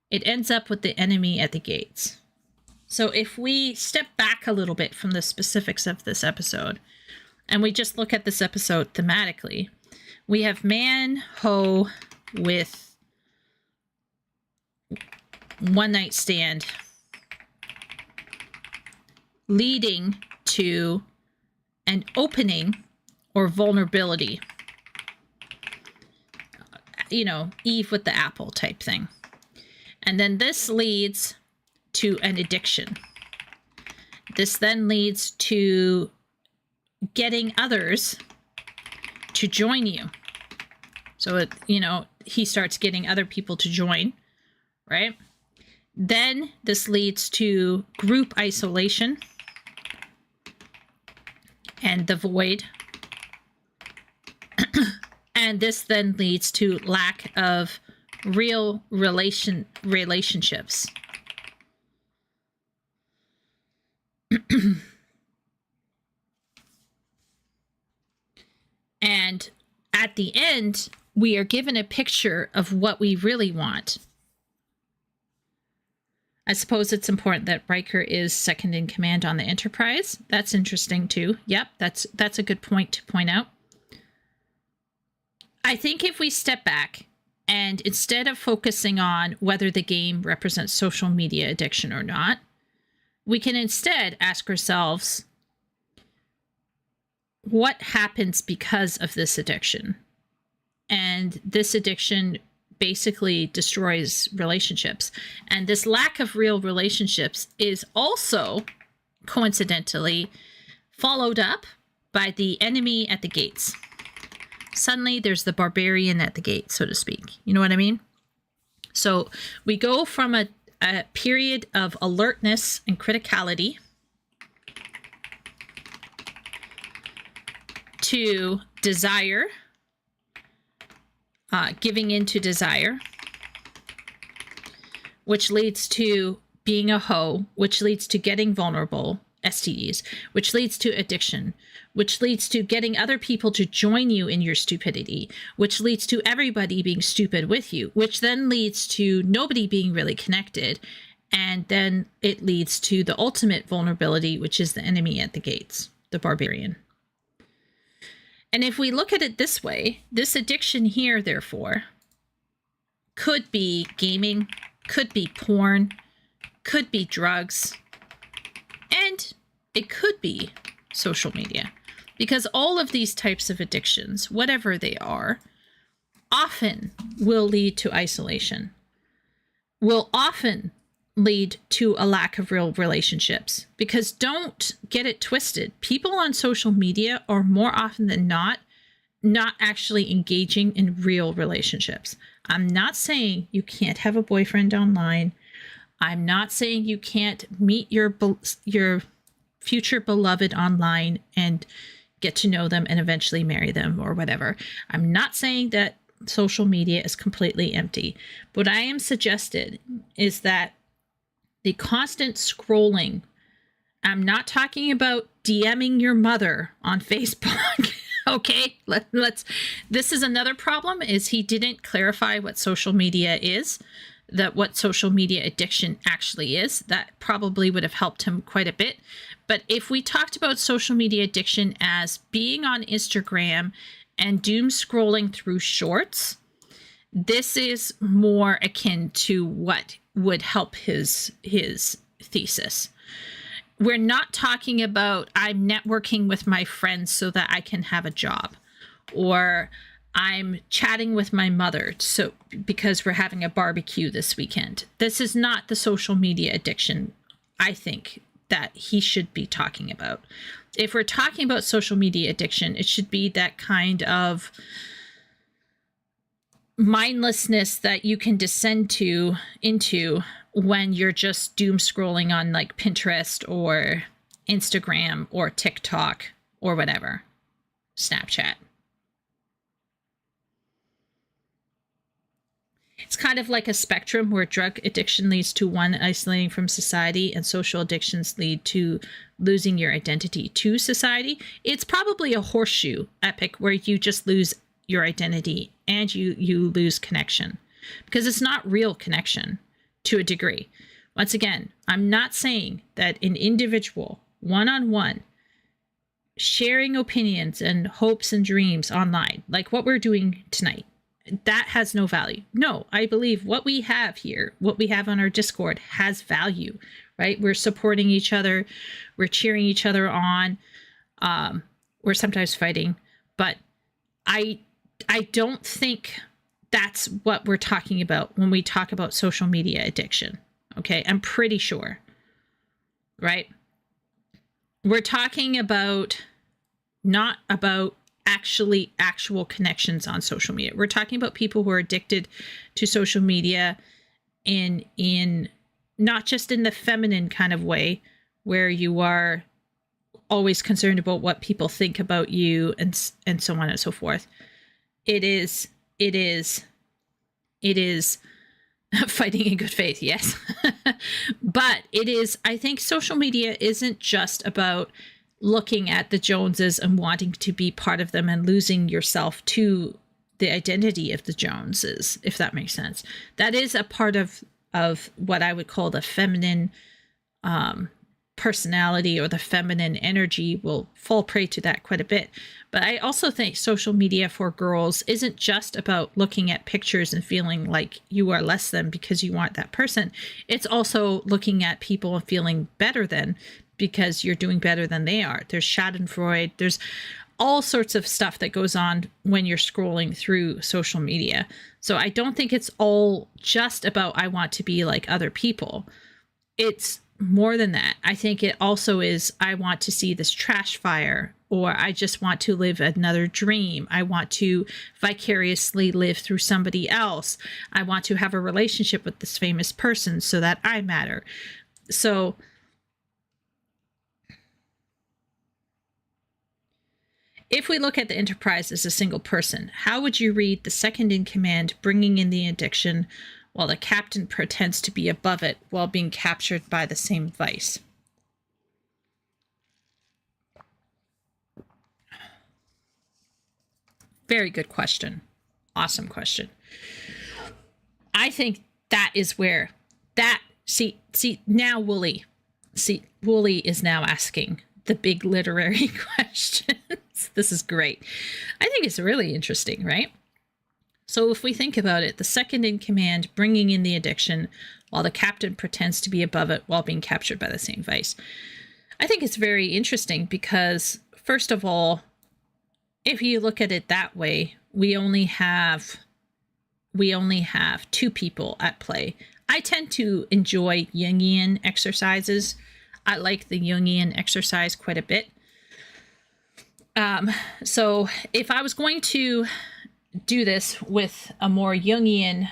It ends up with the enemy at the gates. So if we step back a little bit from the specifics of this episode, and we just look at this episode thematically, we have Man Ho with one night stand leading to an opening or vulnerability. Eve with the apple type thing. And then this leads to an addiction. This then leads to getting others to join you. So, he starts getting other people to join, right? Then this leads to group isolation and the void. And this then leads to lack of real relationships. And at the end, we are given a picture of what we really want. I suppose it's important that Riker is second in command on the Enterprise. That's interesting too. Yep, that's a good point to point out. I think if we step back and instead of focusing on whether the game represents social media addiction or not, we can instead ask ourselves, what happens because of this addiction? And this addiction basically destroys relationships. And this lack of real relationships is also coincidentally followed up by the enemy at the gates. Suddenly there's the barbarian at the gate, so to speak. You know what I mean? So we go from a period of alertness and criticality to desire, giving into desire, which leads to being a hoe, which leads to getting vulnerable, STDs, which leads to addiction, which leads to getting other people to join you in your stupidity, which leads to everybody being stupid with you, which then leads to nobody being really connected. And then it leads to the ultimate vulnerability, which is the enemy at the gates, the barbarian. And if we look at it this way, this addiction here, therefore, could be gaming, could be porn, could be drugs, and it could be social media. Because all of these types of addictions, whatever they are, often will lead to isolation, will often lead to a lack of real relationships. Because don't get it twisted. People on social media are more often than not actually engaging in real relationships. I'm not saying you can't have a boyfriend online. I'm not saying you can't meet your future beloved online and get to know them and eventually marry them or whatever. I'm not saying that social media is completely empty. What I am suggested is that the constant scrolling, I'm not talking about DMing your mother on Facebook. Okay, this is another problem, is he didn't clarify what social media is, that what social media addiction actually is. That probably would have helped him quite a bit. But if we talked about social media addiction as being on Instagram and doom scrolling through shorts, this is more akin to what would help his thesis. We're not talking about I'm networking with my friends so that I can have a job, or I'm chatting with my mother so because we're having a barbecue this weekend. This is not the social media addiction, I think, that he should be talking about. If we're talking about social media addiction, it should be that kind of mindlessness that you can descend into when you're just doom scrolling on like Pinterest or Instagram or TikTok or whatever, Snapchat. It's kind of like a spectrum where drug addiction leads to one, isolating from society, and social addictions lead to losing your identity to society. It's probably a horseshoe epic where you just lose your identity and you lose connection, because it's not real connection to a degree. Once again, I'm not saying that an individual one-on-one sharing opinions and hopes and dreams online, like what we're doing tonight, that has no value. No, I believe what we have here, what we have on our Discord, has value, right? We're supporting each other. We're cheering each other on. We're sometimes fighting, but I don't think that's what we're talking about when we talk about social media addiction. Okay, I'm pretty sure, right? We're talking about not about actual connections on social media. We're talking about people who are addicted to social media in not just in the feminine kind of way where you are always concerned about what people think about you and so on and so forth. It is fighting in good faith, yes. But it is, I think social media isn't just about looking at the Joneses and wanting to be part of them and losing yourself to the identity of the Joneses, if that makes sense. That is a part of what I would call the feminine personality or the feminine energy will fall prey to that quite a bit. But I also think social media for girls isn't just about looking at pictures and feeling like you are less than because you aren't that person. It's also looking at people and feeling better than because you're doing better than they are. There's Schadenfreude. There's all sorts of stuff that goes on when you're scrolling through social media. So I don't think it's all just about I want to be like other people. It's more than that. I think it also is I want to see this trash fire, or I just want to live another dream. I want to vicariously live through somebody else. I want to have a relationship with this famous person so that I matter. So if we look at the Enterprise as a single person, how would you read the second in command bringing in the addiction while the captain pretends to be above it while being captured by the same vice? Very good question. Awesome question. I think that is where that, see now Wooly is now asking the big literary questions. This is great. I think it's really interesting, right? So if we think about it, the second in command bringing in the addiction while the captain pretends to be above it while being captured by the same vice. I think it's very interesting because, first of all, if you look at it that way, we only have two people at play. I tend to enjoy Jungian exercises. I like the Jungian exercise quite a bit. So if I was going to do this with a more Jungian,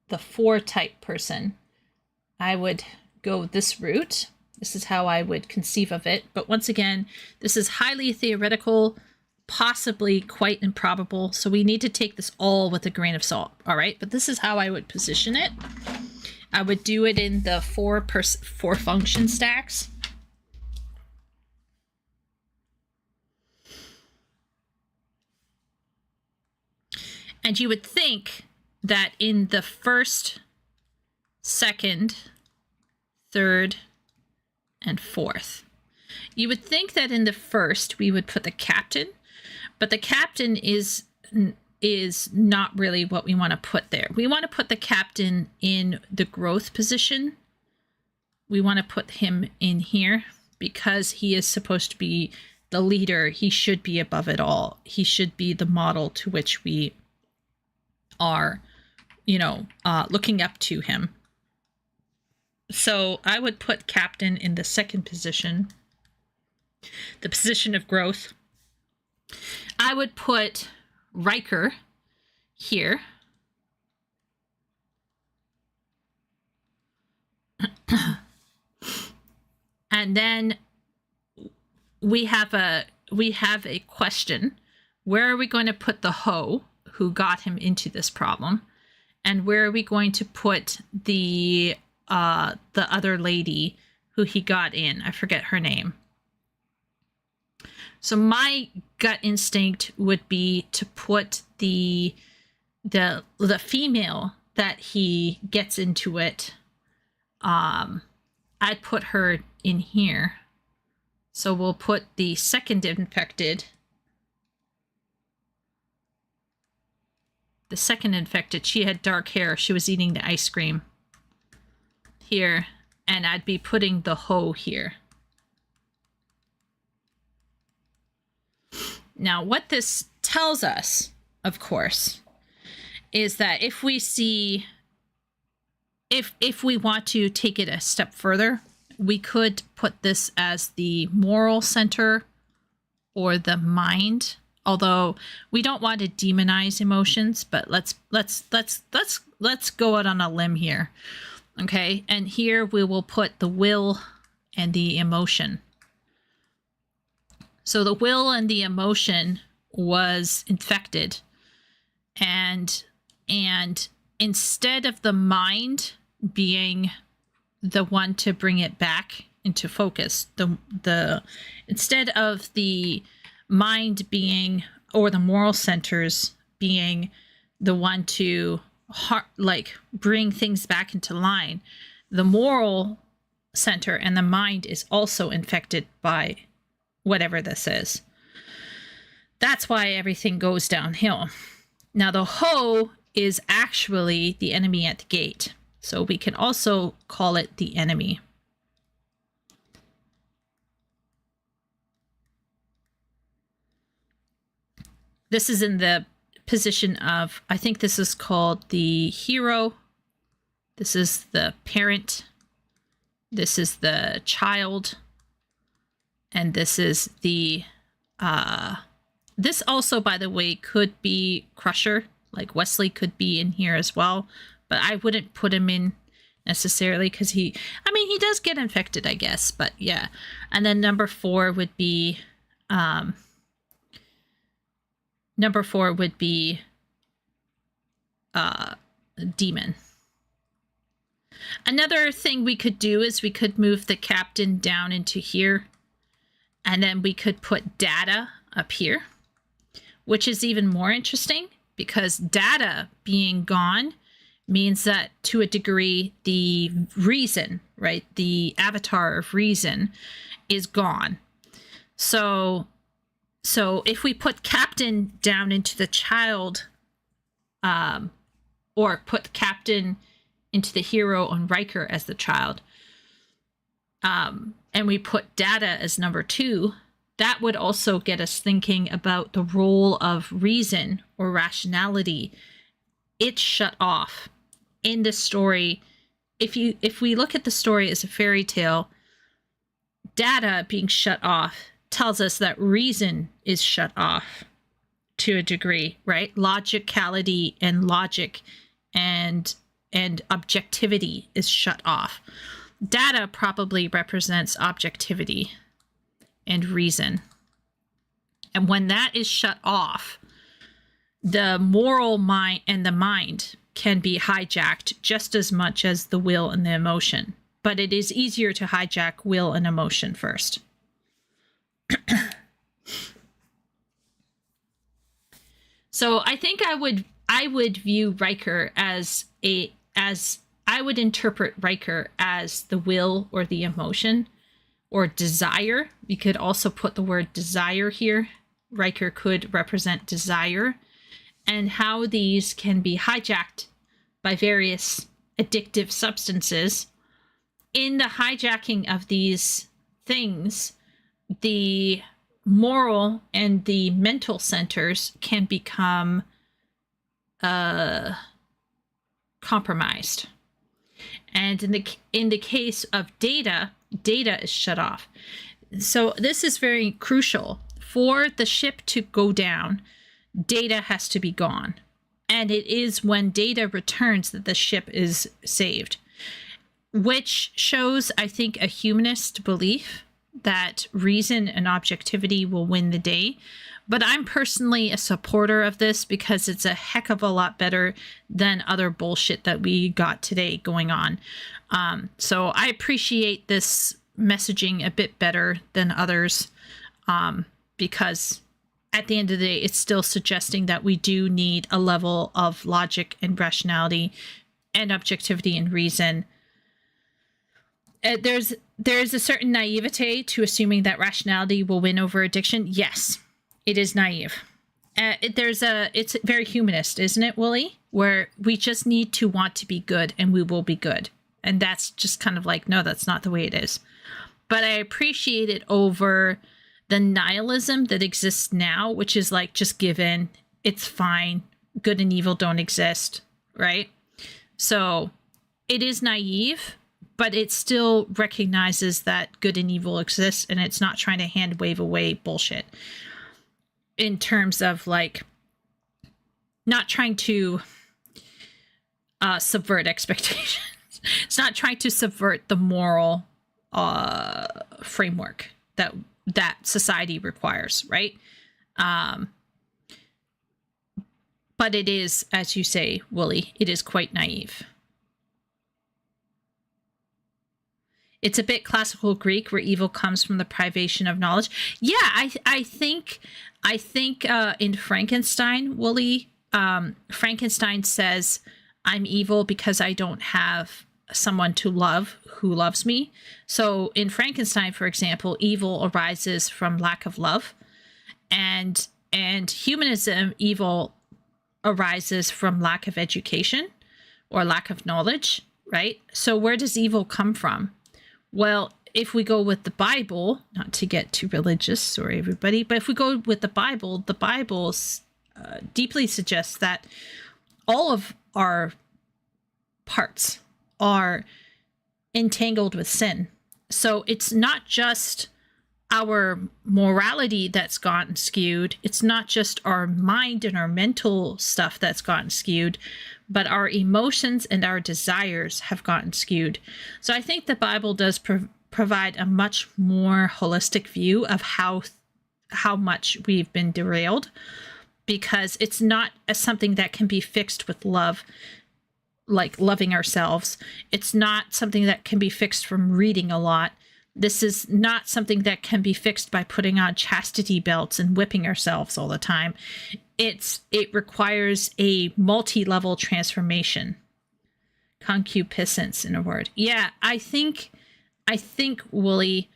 the 4 type person, I would go this route. This is how I would conceive of it. But once again, this is highly theoretical, possibly quite improbable. So we need to take this all with a grain of salt. All right. But this is how I would position it. I would do it in the 4 function stacks. And you would think that in the first, second, third, and fourth, you would think that in the first we would put the captain, but the captain is not really what we want to put there. We want to put the captain in the growth position. We want to put him in here because he is supposed to be the leader. He should be above it all. He should be the model to which we are, looking up to him. So I would put captain in the second position, the position of growth. I would put Riker here. And then we have a question. Where are we going to put the hoe who got him into this problem? And where are we going to put the other lady who he got in? I forget her name. So my gut instinct would be to put the female that he gets into it. I'd put her in here. So we'll put the second infected. The second infected, she had dark hair. She was eating the ice cream here. And I'd be putting the hoe here. Now, what this tells us, of course, is that if we see, if we want to take it a step further, we could put this as the moral center or the mind. Although we don't want to demonize emotions, but let's go out on a limb here. Okay, and here we will put the will and the emotion. So the will and the emotion was infected, and instead of the mind being the one to bring it back into focus, the instead of the mind being, or the moral centers being the one to bring things back into line, the moral center, and the mind is also infected by whatever this is. That's why everything goes downhill. Now, the hoe is actually the enemy at the gate. So we can also call it the enemy. This is in the position of, I think this is called the hero. This is the parent. This is the child. And this is the, this also, by the way, could be Crusher. Like Wesley could be in here as well. But I wouldn't put him in necessarily because he does get infected, I guess. But yeah. And then number 4 would be, demon. Another thing we could do is we could move the captain down into here. And then we could put data up here, which is even more interesting because data being gone means that to a degree, the reason, right? The avatar of reason is gone. So if we put captain down into the child, or put captain into the hero on Riker as the child, and we put data as number 2, that would also get us thinking about the role of reason or rationality. It's shut off in the story. If we look at the story as a fairy tale, data being shut off tells us that reason is shut off to a degree, right? Logicality and logic and objectivity is shut off. Data probably represents objectivity and reason. And when that is shut off, the moral mind and the mind can be hijacked just as much as the will and the emotion. But it is easier to hijack will and emotion first. So I think I would view Riker as I would interpret Riker as the will or the emotion or desire. We could also put the word desire here. Riker could represent desire, and how these can be hijacked by various addictive substances. In the hijacking of these things, the moral and the mental centers can become compromised. And in the case of data is shut off. So this is very crucial. For the ship to go down, data has to be gone. And it is when data returns that the ship is saved, which shows, I think, a humanist belief that reason and objectivity will win the day. But I'm personally a supporter of this because it's a heck of a lot better than other bullshit that we got today going on. So I appreciate this messaging a bit better than others, because at the end of the day, it's still suggesting that we do need a level of logic and rationality and objectivity and reason. There's a certain naivete to assuming that rationality will win over addiction. Yes, it is naive. It's very humanist, isn't it, Wooly? Where we just need to want to be good and we will be good. And that's just kind of like, no, that's not the way it is. But I appreciate it over the nihilism that exists now, which is like, just give in. It's fine. Good and evil don't exist, right? So it is naive, but it still recognizes that good and evil exists, and it's not trying to hand wave away bullshit in terms of like not trying to subvert expectations. It's not trying to subvert the moral framework that society requires, right? But it is, as you say, Wooly, it is quite naive. It's a bit classical Greek where evil comes from the privation of knowledge. Yeah, I think in Frankenstein, Wooly, Frankenstein says, I'm evil because I don't have someone to love who loves me. So in Frankenstein, for example, evil arises from lack of love, and humanism, evil arises from lack of education or lack of knowledge, right? So where does evil come from? Well, if we go with the Bible, not to get too religious, sorry everybody, but if we go with the Bible deeply suggests that all of our parts are entangled with sin. So it's not just our morality that's gotten skewed. It's not just our mind and our mental stuff that's gotten skewed, but our emotions and our desires have gotten skewed. So I think the Bible does provide a much more holistic view of how much we've been derailed, because it's not something that can be fixed with love, like loving ourselves. It's not something that can be fixed from reading a lot. This is not something that can be fixed by putting on chastity belts and whipping ourselves all the time. It requires a multi-level transformation. Concupiscence, in a word. Yeah, I think, Wooly,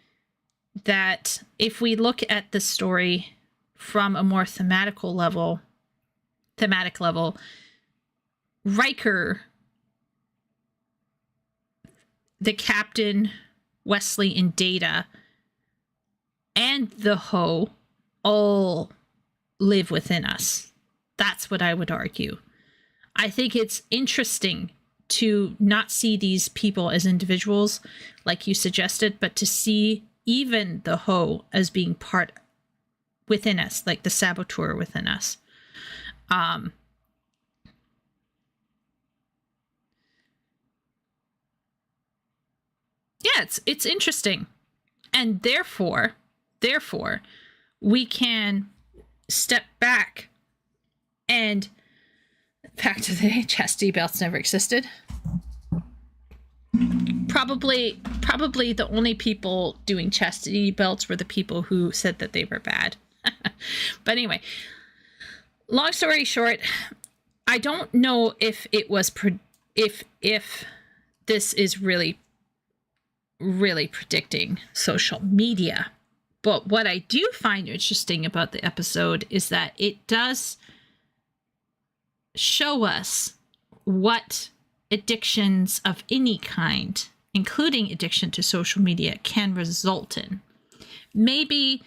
that if we look at the story from a more thematic level, Riker, the captain, Wesley, and Data, and the Hoe all live within us. That's what I would argue. I think it's interesting to not see these people as individuals, like you suggested, but to see even the Hoe as being part within us, like the saboteur within us. Yeah, it's interesting. And therefore, we can step back and back to the chastity belts never existed. Probably the only people doing chastity belts were the people who said that they were bad. But anyway, long story short, I don't know if it was if this is really predicting social media. But what I do find interesting about the episode is that it does show us what addictions of any kind, including addiction to social media, can result in. Maybe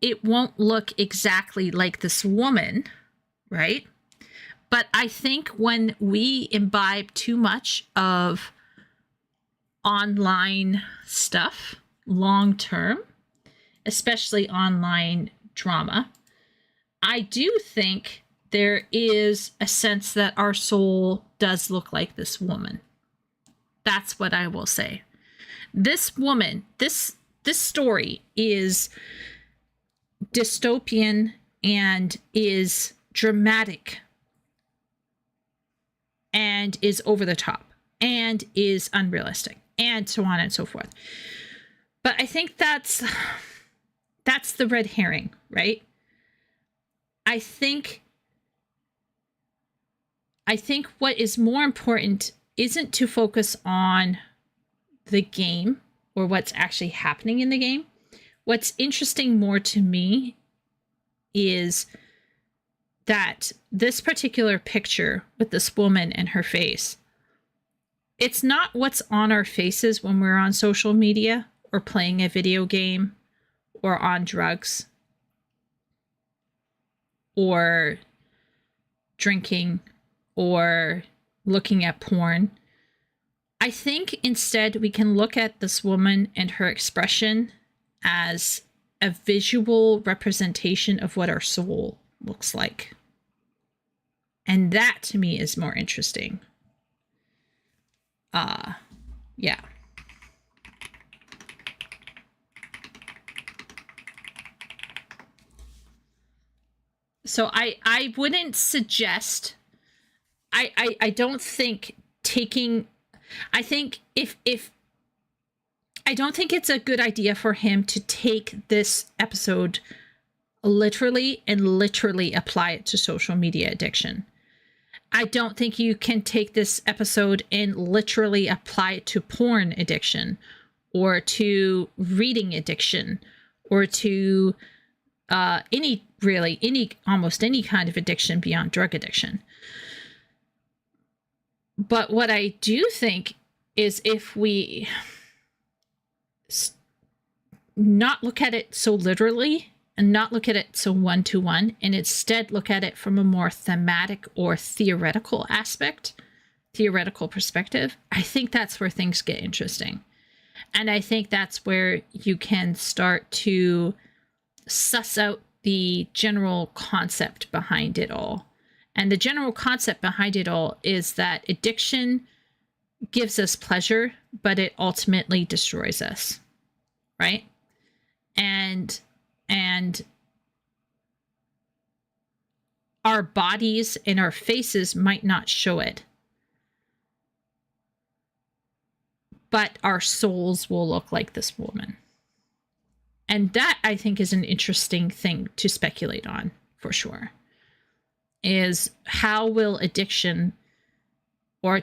it won't look exactly like this woman, right? But I think when we imbibe too much of online stuff long term, especially online drama, I do think there is a sense that our soul does look like this woman. That's what I will say. This woman, this story is dystopian and is dramatic and is over the top and is unrealistic and so on and so forth. But I think that's the red herring, right? I think what is more important isn't to focus on the game or what's actually happening in the game. What's interesting more to me is that this particular picture with this woman and her face, it's not what's on our faces when we're on social media or playing a video game or on drugs or drinking or looking at porn. I think instead we can look at this woman and her expression as a visual representation of what our soul looks like. And that to me is more interesting. Yeah. So I wouldn't suggest, I don't think taking, I think if I don't think it's a good idea for him to take this episode literally and literally apply it to social media addiction. I don't think you can take this episode and literally apply it to porn addiction or to reading addiction or to almost any kind of addiction beyond drug addiction. But what I do think is if we not look at it so literally and not look at it so one-to-one, and instead look at it from a more thematic or theoretical perspective, I think that's where things get interesting. And I think that's where you can start to suss out the general concept behind it all. And the general concept behind it all is that addiction gives us pleasure, but it ultimately destroys us, right? And our bodies and our faces might not show it, but our souls will look like this woman. And that, I think, is an interesting thing to speculate on, for sure, is how will addiction or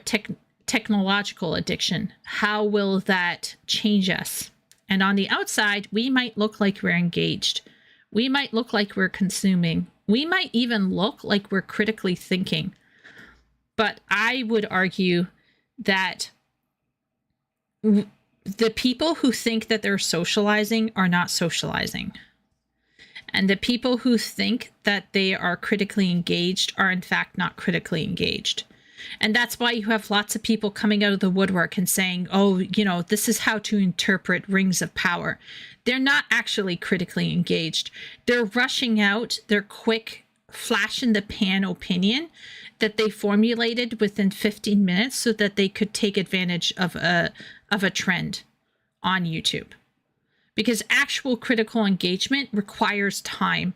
technological addiction, how will that change us? And on the outside, we might look like we're engaged. We might look like we're consuming. We might even look like we're critically thinking. But I would argue that the people who think that they're socializing are not socializing. And the people who think that they are critically engaged are in fact not critically engaged. And that's why you have lots of people coming out of the woodwork and saying, oh, you know, this is how to interpret Rings of Power. They're not actually critically engaged. They're rushing out their quick flash in the pan opinion that they formulated within 15 minutes so that they could take advantage of a trend on YouTube. Because actual critical engagement requires time,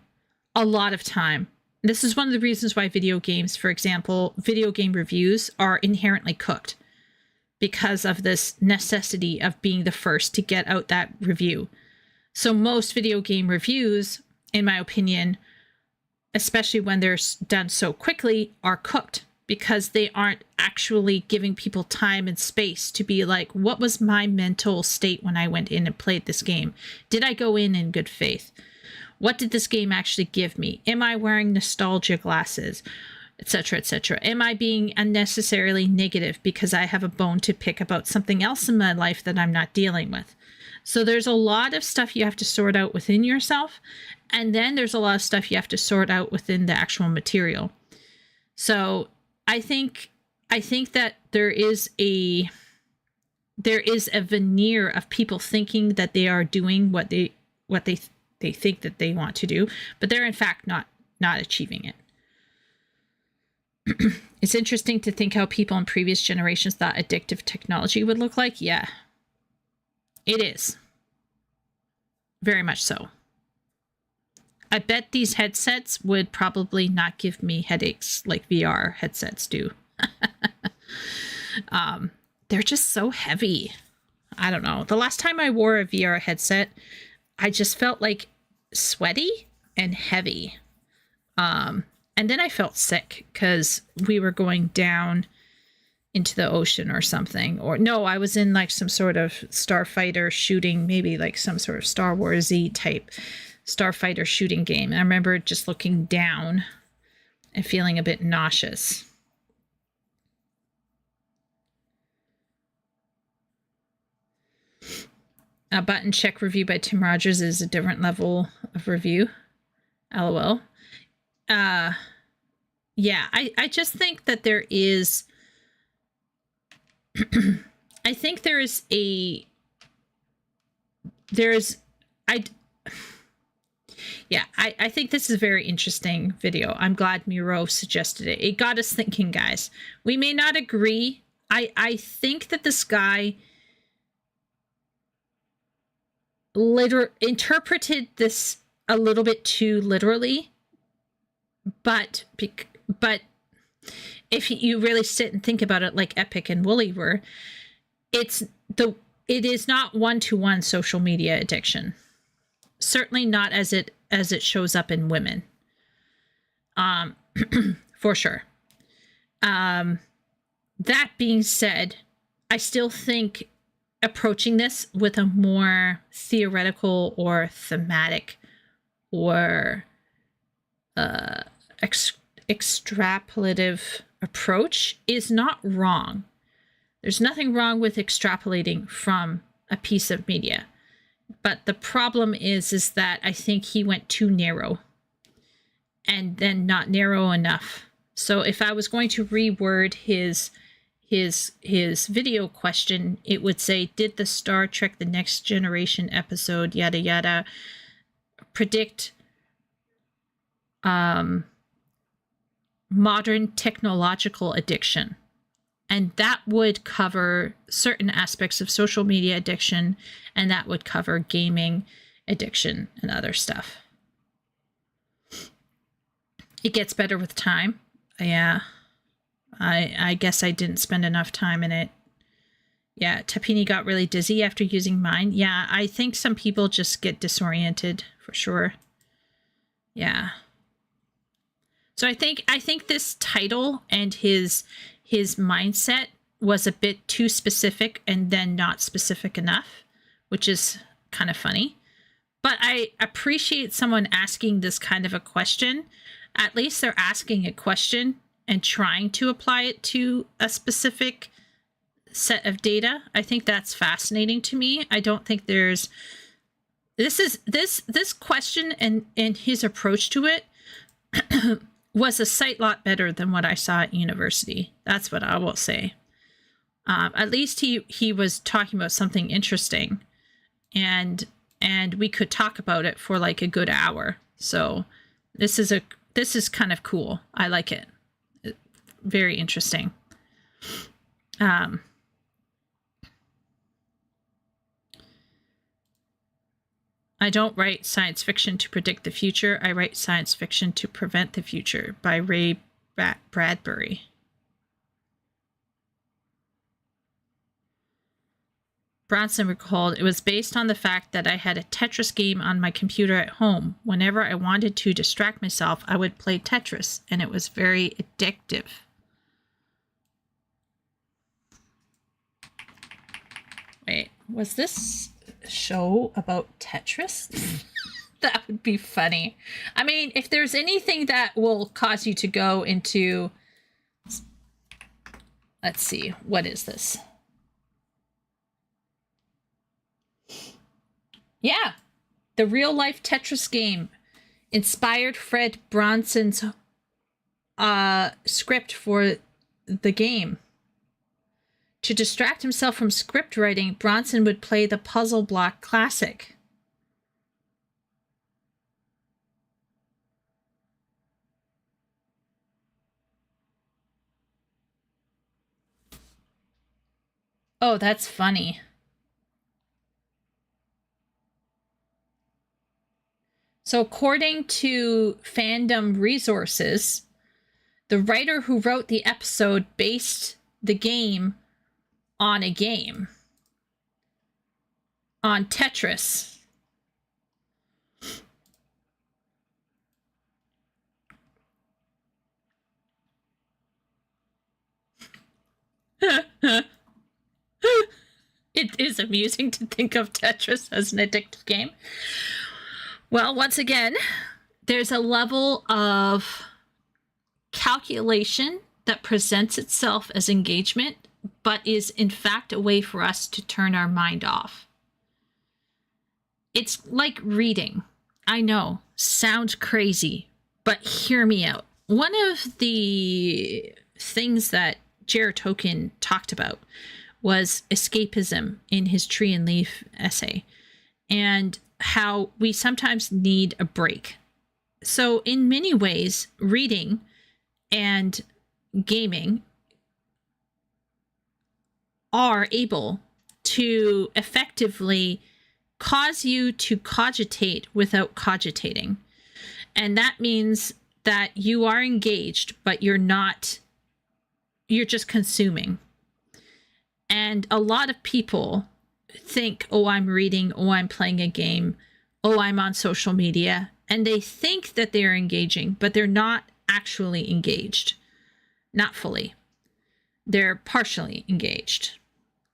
a lot of time. This is one of the reasons why video games, for example, video game reviews are inherently cooked, because of this necessity of being the first to get out that review. So most video game reviews, in my opinion, especially when they're done so quickly, are cooked, because they aren't actually giving people time and space to be like, what was my mental state when I went in and played this game? Did I go in good faith? What did this game actually give me? Am I wearing nostalgia glasses? Etc., etc. Am I being unnecessarily negative because I have a bone to pick about something else in my life that I'm not dealing with? So there's a lot of stuff you have to sort out within yourself. And then there's a lot of stuff you have to sort out within the actual material. So I think that there is a veneer of people thinking that they are doing what they think that they want to do, but they're in fact not achieving it. It's interesting to think how people in previous generations thought addictive technology would look like. Yeah, it is. Very much so. I bet these headsets would probably not give me headaches like VR headsets do. They're just so heavy. I don't know. The last time I wore a VR headset, I just felt like sweaty and heavy. And then I felt sick because we were going down into the ocean or something. Or no, I was in like some sort of starfighter shooting, maybe like some sort of Star Wars-y type starfighter shooting game. And I remember just looking down and feeling a bit nauseous. A button check review by Tim Rogers is a different level of review. LOL. Yeah, I just think that there is... I think there is a... I think this is a very interesting video. I'm glad Miro suggested it. It got us thinking, guys. We may not agree. I think that this guy interpreted this a little bit too literally, but if you really sit and think about it, like Epic and Wooly were, it is not one-to-one social media addiction. Certainly not as it shows up in women. For sure. That being said, I still think approaching this with a more theoretical or thematic or extrapolative approach is not wrong. There's nothing wrong with extrapolating from a piece of media. But the problem is that I think he went too narrow and then not narrow enough. So if I was going to reword his video question, it would say, did the Star Trek The Next Generation episode, yada yada, predict modern technological addiction? And that would cover certain aspects of social media addiction, and that would cover gaming addiction and other stuff. It gets better with time. Yeah. I guess I didn't spend enough time in it. Yeah, Tapini got really dizzy after using mine. Yeah, I think some people just get disoriented for sure. Yeah. So I think this title and his mindset was a bit too specific and then not specific enough, which is kind of funny. But I appreciate someone asking this kind of a question. At least they're asking a question and trying to apply it to a specific set of data. I think that's fascinating to me. I don't think there's this question and his approach to it was a sight lot better than what I saw at university. That's what I will say. At least he was talking about something interesting, and we could talk about it for like a good hour. So this is kind of cool. I like it. Very interesting. I don't write science fiction to predict the future. I write science fiction to prevent the future, by Ray Bradbury. Bronson recalled, it was based on the fact that I had a Tetris game on my computer at home. Whenever I wanted to distract myself, I would play Tetris, and it was very addictive. Wait, was this show about Tetris? That would be funny. I mean, if there's anything that will cause you to go into... Let's see, what is this? Yeah, the real-life Tetris game inspired Fred Bronson's script for the game. To distract himself from script writing, Bronson would play the puzzle block classic. Oh, that's funny. So according to Fandom Resources, the writer who wrote the episode based the game on a game. On Tetris. It is amusing to think of Tetris as an addictive game. Well, once again, there's a level of calculation that presents itself as engagement, but is in fact a way for us to turn our mind off. It's like reading. I know, sounds crazy, but hear me out. One of the things that Jared Tolkien talked about was escapism in his Tree and Leaf essay, and how we sometimes need a break. So in many ways, reading and gaming are able to effectively cause you to cogitate without cogitating. And that means that you are engaged, but you're just consuming. And a lot of people think, oh, I'm reading, oh, I'm playing a game, oh, I'm on social media. And they think that they're engaging, but they're not actually engaged. not fully. They're partially engaged.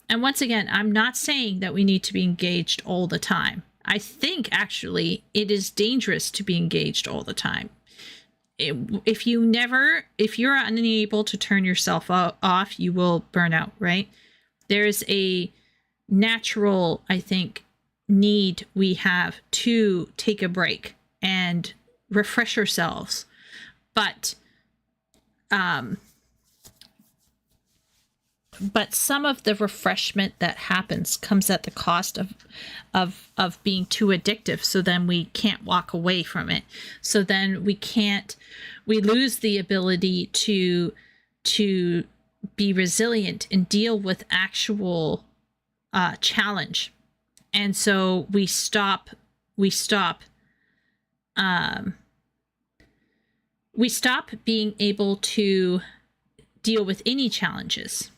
And once again, I'm not saying that we need to be engaged all the time. I think actually it is dangerous to be engaged all the time. If you're unable to turn yourself off, you will burn out, right? There's a natural, I think, need we have to take a break and refresh ourselves. But some of the refreshment that happens comes at the cost of being too addictive. So then we can't walk away from it. So then we lose the ability to be resilient and deal with actual challenge. And so we stop being able to deal with any challenges,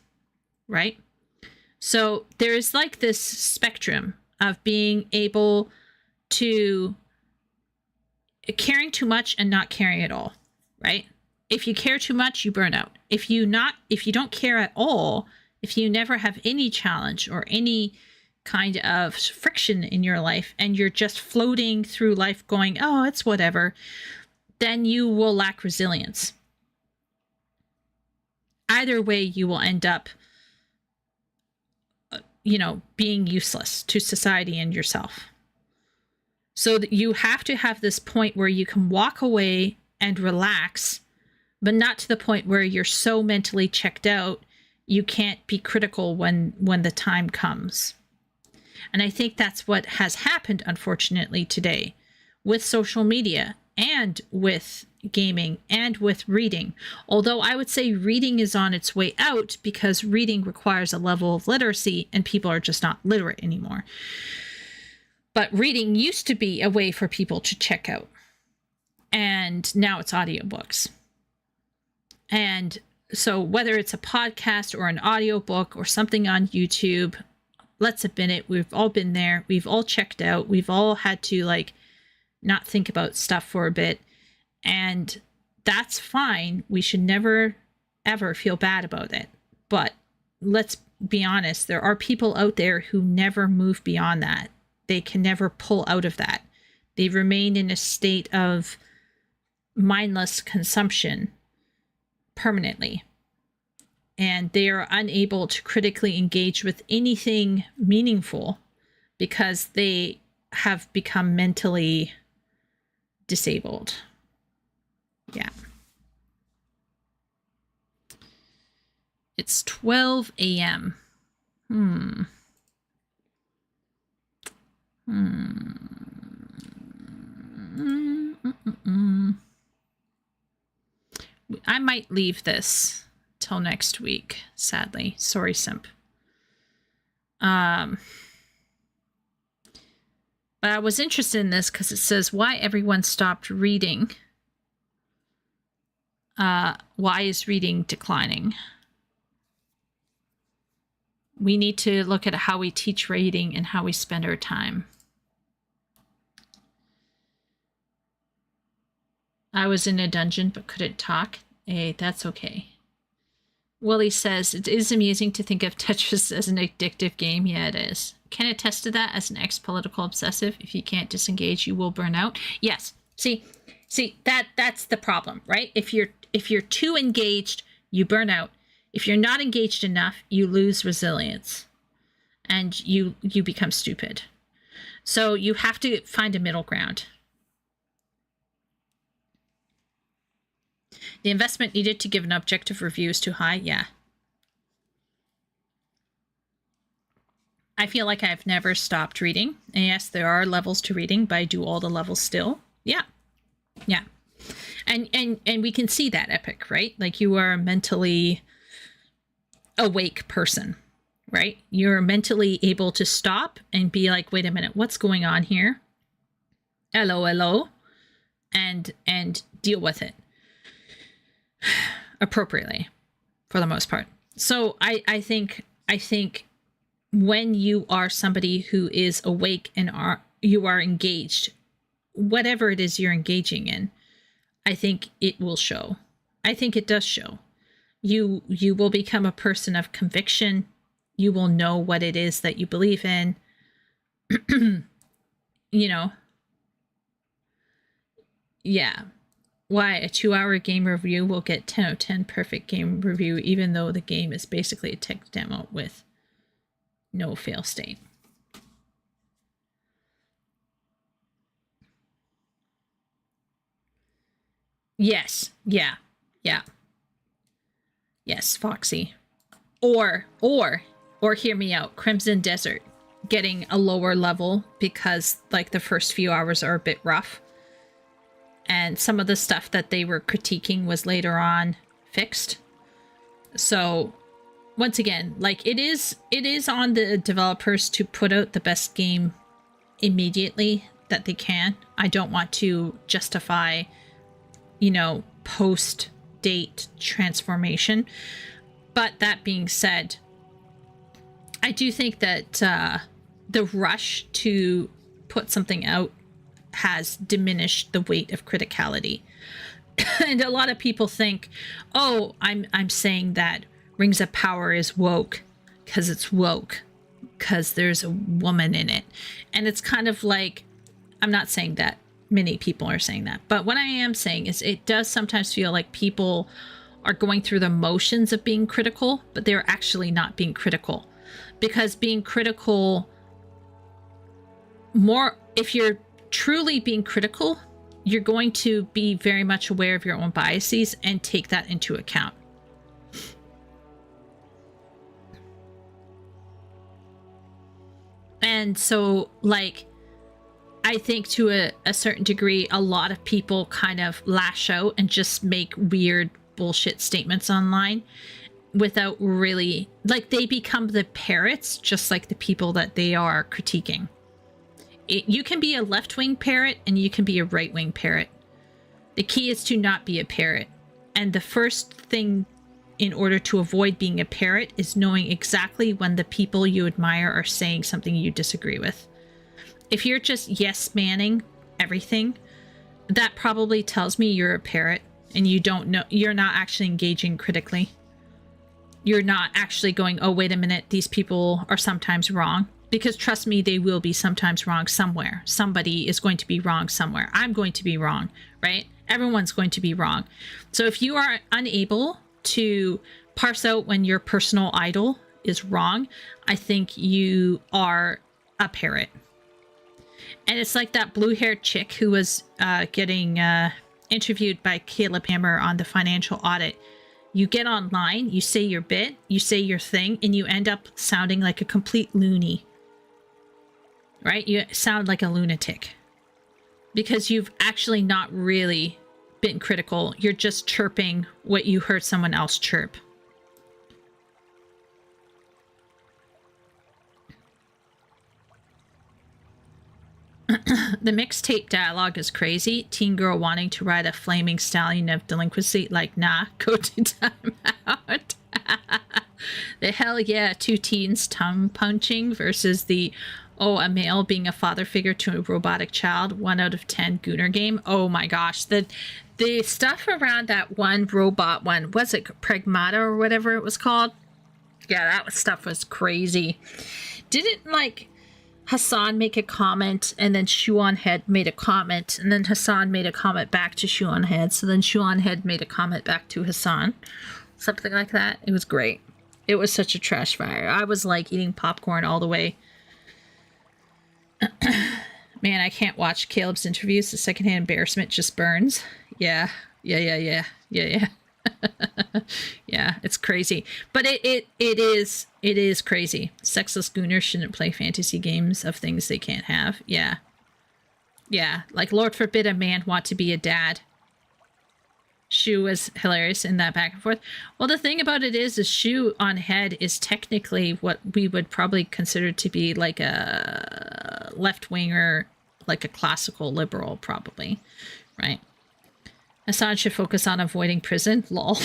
right? So there's like this spectrum of being able to caring too much and not caring at all, right? If you care too much, you burn out. If you don't care at all, if you never have any challenge or any kind of friction in your life and you're just floating through life going, oh, it's whatever, then you will lack resilience. Either way, you will end up, being useless to society and yourself. So that you have to have this point where you can walk away and relax, but not to the point where you're so mentally checked out you can't be critical when the time comes. And I think that's what has happened, unfortunately, today with social media and with gaming and with reading. Although I would say reading is on its way out because reading requires a level of literacy and people are just not literate anymore. But reading used to be a way for people to check out. And now it's audiobooks. And so whether it's a podcast or an audiobook or something on YouTube, let's admit it, we've all been there. We've all checked out. We've all had to not think about stuff for a bit. And that's fine. We should never, ever feel bad about it. But let's be honest, there are people out there who never move beyond that. They can never pull out of that. They remain in a state of mindless consumption permanently. And they are unable to critically engage with anything meaningful because they have become mentally disabled. Yeah. It's 12 a.m. I might leave this till next week, sadly. Sorry, Simp. But I was interested in this because it says why everyone stopped reading. Why is reading declining? We need to look at how we teach reading and how we spend our time. I was in a dungeon but couldn't talk. Hey, that's okay. Willie says, it is amusing to think of Tetris as an addictive game. Yeah, it is. Can attest to that as an ex-political obsessive. If you can't disengage, you will burn out. Yes. See, that's the problem, right? If you're too engaged, you burn out. If you're not engaged enough, you lose resilience and you become stupid. So you have to find a middle ground. The investment needed to give an objective review is too high. Yeah. I feel like I've never stopped reading. And yes, there are levels to reading, but I do all the levels still. Yeah. Yeah. And we can see that, Epic, right? Like you are a mentally awake person, right? You're mentally able to stop and be like, wait a minute, what's going on here? Hello. And deal with it appropriately for the most part. So I think when you are somebody who is awake and you are engaged, whatever it is you're engaging in, I think it will show. I think it does show. You will become a person of conviction. You will know what it is that you believe in. You know, yeah. Why a 2-hour game review will get 10 out of 10 perfect game review, even though the game is basically a tech demo with no fail state. Yes. Yeah. Yes, Foxy. Or hear me out, Crimson Desert getting a lower level because like the first few hours are a bit rough. And some of the stuff that they were critiquing was later on fixed. So once again, like it is on the developers to put out the best game immediately that they can. I don't want to justify, post-date transformation. But that being said, I do think that the rush to put something out has diminished the weight of criticality. And a lot of people think, oh, I'm saying that Rings of Power is woke because it's woke, because there's a woman in it. And it's kind of like, I'm not saying that many people are saying that, but what I am saying is it does sometimes feel like people are going through the motions of being critical, but they're actually not being critical. Because being critical, if you're truly being critical, you're going to be very much aware of your own biases and take that into account. And so, like, I think to a certain degree, a lot of people kind of lash out and just make weird bullshit statements online without really, like, they become the parrots just like the people that they are critiquing. You can be a left-wing parrot and you can be a right-wing parrot. The key is to not be a parrot. And the first thing in order to avoid being a parrot is knowing exactly when the people you admire are saying something you disagree with. If you're just yes-manning everything, that probably tells me you're a parrot and you don't know, you're not actually engaging critically. You're not actually going, oh, wait a minute, these people are sometimes wrong. Because trust me, they will be sometimes wrong somewhere. Somebody is going to be wrong somewhere. I'm going to be wrong, right? Everyone's going to be wrong. So if you are unable to parse out when your personal idol is wrong, I think you are a parrot. And it's like that blue-haired chick who was getting interviewed by Caleb Hammer on the financial audit. You get online, you say your bit, you say your thing, and you end up sounding like a complete loony. Right? You sound like a lunatic. Because you've actually not really been critical. You're just chirping what you heard someone else chirp. The mixtape dialogue is crazy. Teen girl wanting to ride a flaming stallion of delinquency. Like, nah, go to timeout. The hell yeah, two teens tongue punching versus the, oh, a male being a father figure to a robotic child. 1 out of 10 Gooner game. Oh my gosh. The stuff around that one robot one, was it Pragmata or whatever it was called? Yeah, that stuff was crazy. Didn't, like, Hassan make a comment, and then Shuon Head made a comment, and then Hassan made a comment back to Shuon Head, so then Shuon Head made a comment back to Hassan. Something like that. It was great. It was such a trash fire. I was like eating popcorn all the way. Man, I can't watch Caleb's interviews. The secondhand embarrassment just burns. Yeah. Yeah, it's crazy. But it is crazy. Sexless gooners shouldn't play fantasy games of things they can't have. Yeah. Like, Lord forbid a man want to be a dad. Shu was hilarious in that back and forth. Well, the thing about it is Shu on Head is technically what we would probably consider to be like a left-winger, like a classical liberal, probably, right? Hassan should focus on avoiding prison. Lol.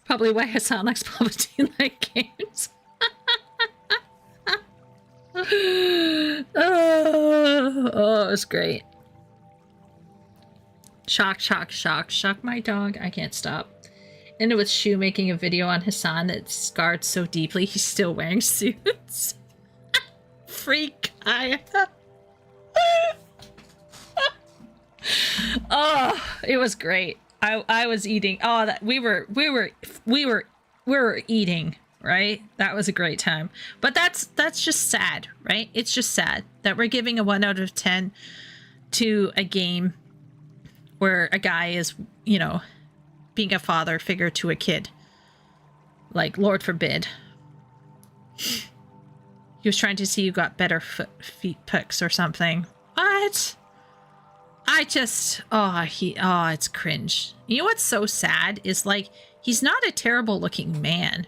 Probably why Hassan likes Palpatine-like games. Oh, it was great. Shock my dog. I can't stop. And it was Shu making a video on Hassan that scarred so deeply he's still wearing suits. Freak Kaya. Oh, it was great. I was eating. Oh, that we were eating, right? That was a great time. But that's just sad, right? It's just sad that we're giving a 1 out of 10 to a game where a guy is, you know, being a father figure to a kid. Like, Lord forbid. He was trying to see who got better feet picks or something. What? I just, it's cringe. You know what's so sad is, like, he's not a terrible looking man.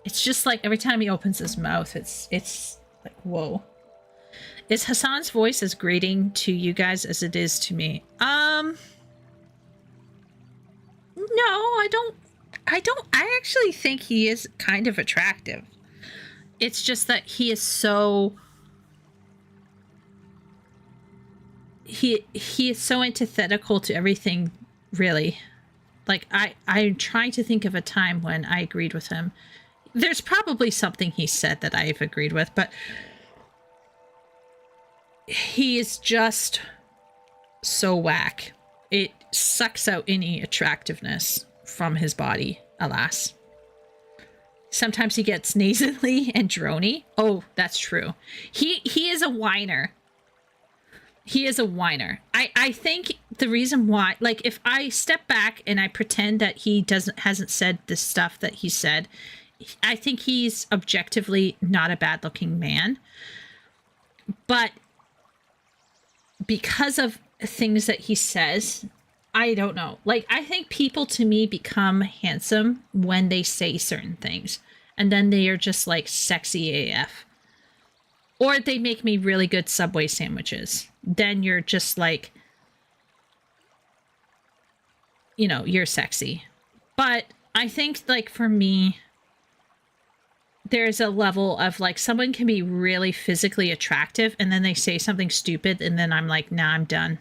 It's just like every time he opens his mouth, it's like, whoa. Is Hassan's voice as grating to you guys as it is to me? No, I actually think he is kind of attractive. It's just that he is so... He is so antithetical to everything, really. Like, I'm trying to think of a time when I agreed with him. There's probably something he said that I've agreed with, but he is just so whack. It sucks out any attractiveness from his body, alas. Sometimes he gets nasally and drony. Oh, that's true. He is a whiner. He is a whiner. I think the reason why, like, if I step back and I pretend that he hasn't said the stuff that he said, I think he's objectively not a bad looking man. But because of things that he says, I don't know. Like, I think people to me become handsome when they say certain things. And then they are just like sexy AF. Or they make me really good Subway sandwiches. Then you're just like, you know, you're sexy. But I think, like, for me, there's a level of, like, someone can be really physically attractive and then they say something stupid and then I'm like, nah, I'm done.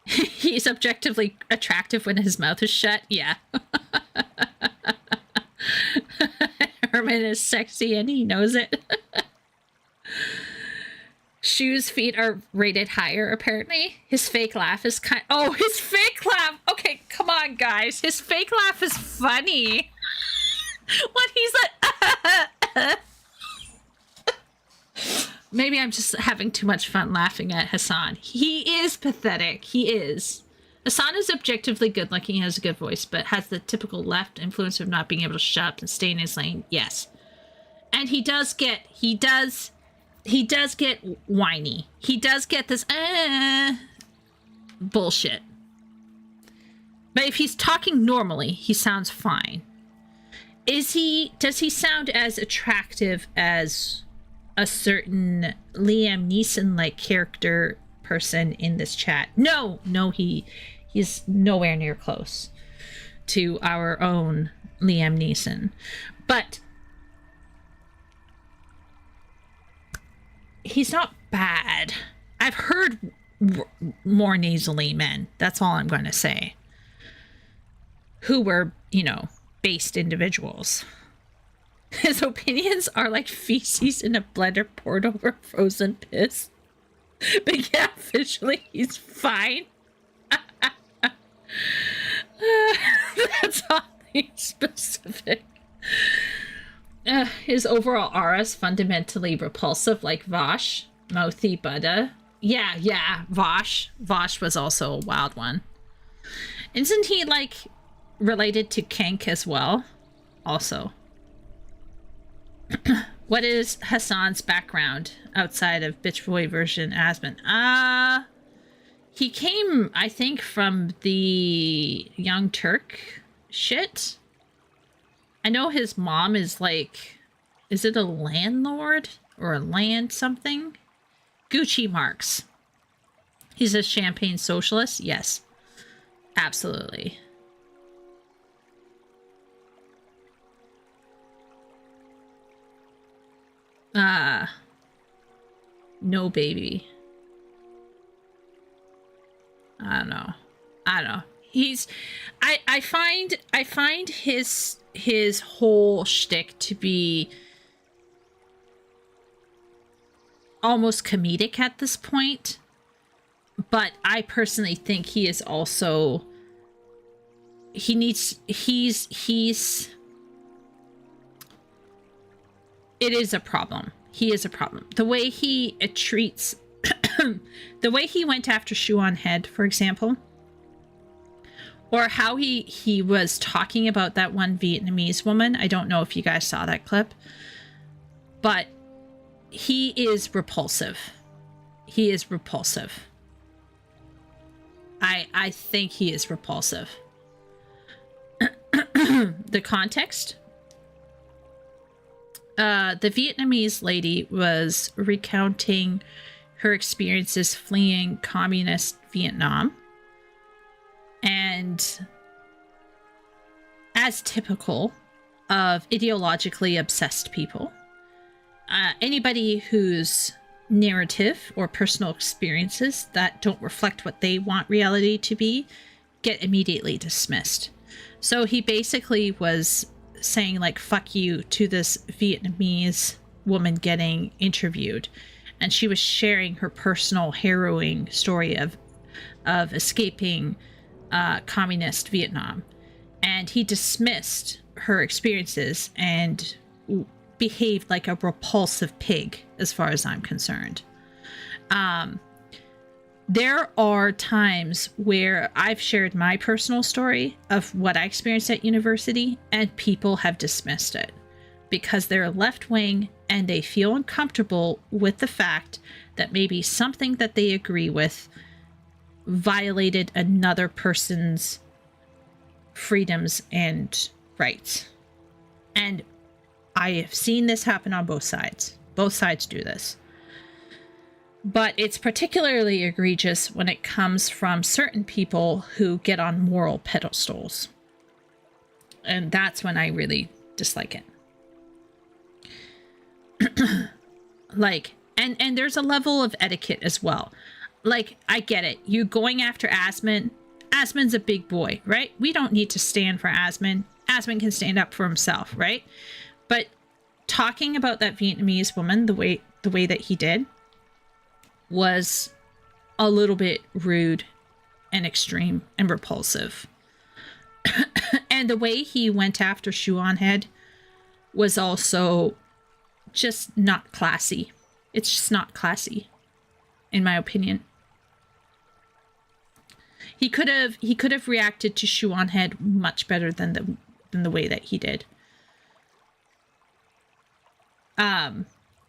He's objectively attractive when his mouth is shut. Yeah. Herman is sexy and he knows it. Shu's feet are rated higher, apparently. His fake laugh is kind... Oh, his fake laugh! Okay, come on, guys. His fake laugh is funny. When he's like... Maybe I'm just having too much fun laughing at Hassan. He is pathetic. He is. Hassan is objectively good looking, he has a good voice, but has the typical left influence of not being able to shut up and stay in his lane. Yes. And he does get whiny. He does get this bullshit. But if he's talking normally, he sounds fine. Does he sound as attractive as a certain Liam Neeson-like character person in this chat? No, he's nowhere near close to our own Liam Neeson. But he's not bad. I've heard more nasally men. That's all I'm going to say. Who were, you know, based individuals. His opinions are like feces in a blender poured over frozen piss. But yeah, visually, he's fine. That's oddly specific. His overall aura is fundamentally repulsive, like Vosh. Mouthy Buddha. Yeah, Vosh. Vosh was also a wild one. Isn't he, like, related to Kank as well? Also. What is Hassan's background outside of Bitch Boy version Asman? He came, I think, from the Young Turk shit. I know his mom is like, is it a landlord or a land something? Gucci marks. He's a champagne socialist? Yes. Absolutely. No baby. I find his whole shtick to be almost comedic at this point, but I personally think he is also he's it is a problem. He is a problem. The way he treats the way he went after Shoe on Head, for example, or how he was talking about that one Vietnamese woman. I don't know if you guys saw that clip, but he is repulsive. He is repulsive. I think he is repulsive. The context. The Vietnamese lady was recounting her experiences fleeing communist Vietnam. And as typical of ideologically obsessed people, anybody whose narrative or personal experiences that don't reflect what they want reality to be get immediately dismissed. So he basically was saying, like, fuck you to this Vietnamese woman getting interviewed, and she was sharing her personal harrowing story of escaping communist Vietnam, and he dismissed her experiences and behaved like a repulsive pig as far as I'm concerned. There are times where I've shared my personal story of what I experienced at university, and people have dismissed it because they're left-wing and they feel uncomfortable with the fact that maybe something that they agree with violated another person's freedoms and rights. And I have seen this happen on both sides. Both sides do this. But it's particularly egregious when it comes from certain people who get on moral pedestals. And that's when I really dislike it. Like, and there's a level of etiquette as well. Like, I get it. You going after Asmund. Asmund's a big boy, right? We don't need to stand for Asmund. Asmund can stand up for himself, right? But talking about that Vietnamese woman the way that he did was a little bit rude and extreme and repulsive. And the way he went after Shoe on Head was also just not classy. It's just not classy, in my opinion. He could have reacted to Shoe on Head much better than the way that he did.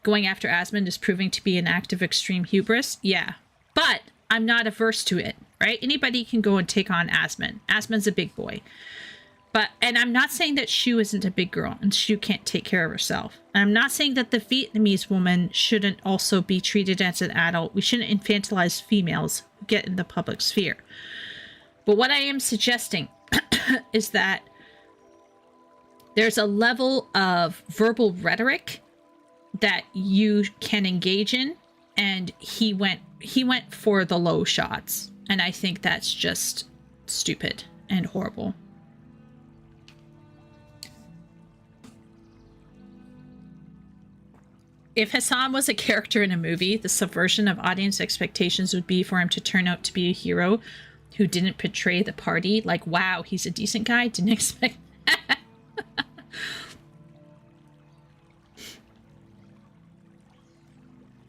Going after Asmund is proving to be an act of extreme hubris. Yeah, but I'm not averse to it, right? Anybody can go and take on Asmund. Asmund's a big boy. And I'm not saying that Shu isn't a big girl and Shu can't take care of herself. And I'm not saying that the Vietnamese woman shouldn't also be treated as an adult. We shouldn't infantilize females who get in the public sphere. But what I am suggesting is that there's a level of verbal rhetoric that you can engage in, and he went for the low shots, and I think that's just stupid and horrible. If Hassan was a character in a movie, the subversion of audience expectations would be for him to turn out to be a hero who didn't betray the party. Like, wow, he's a decent guy. Didn't expect that.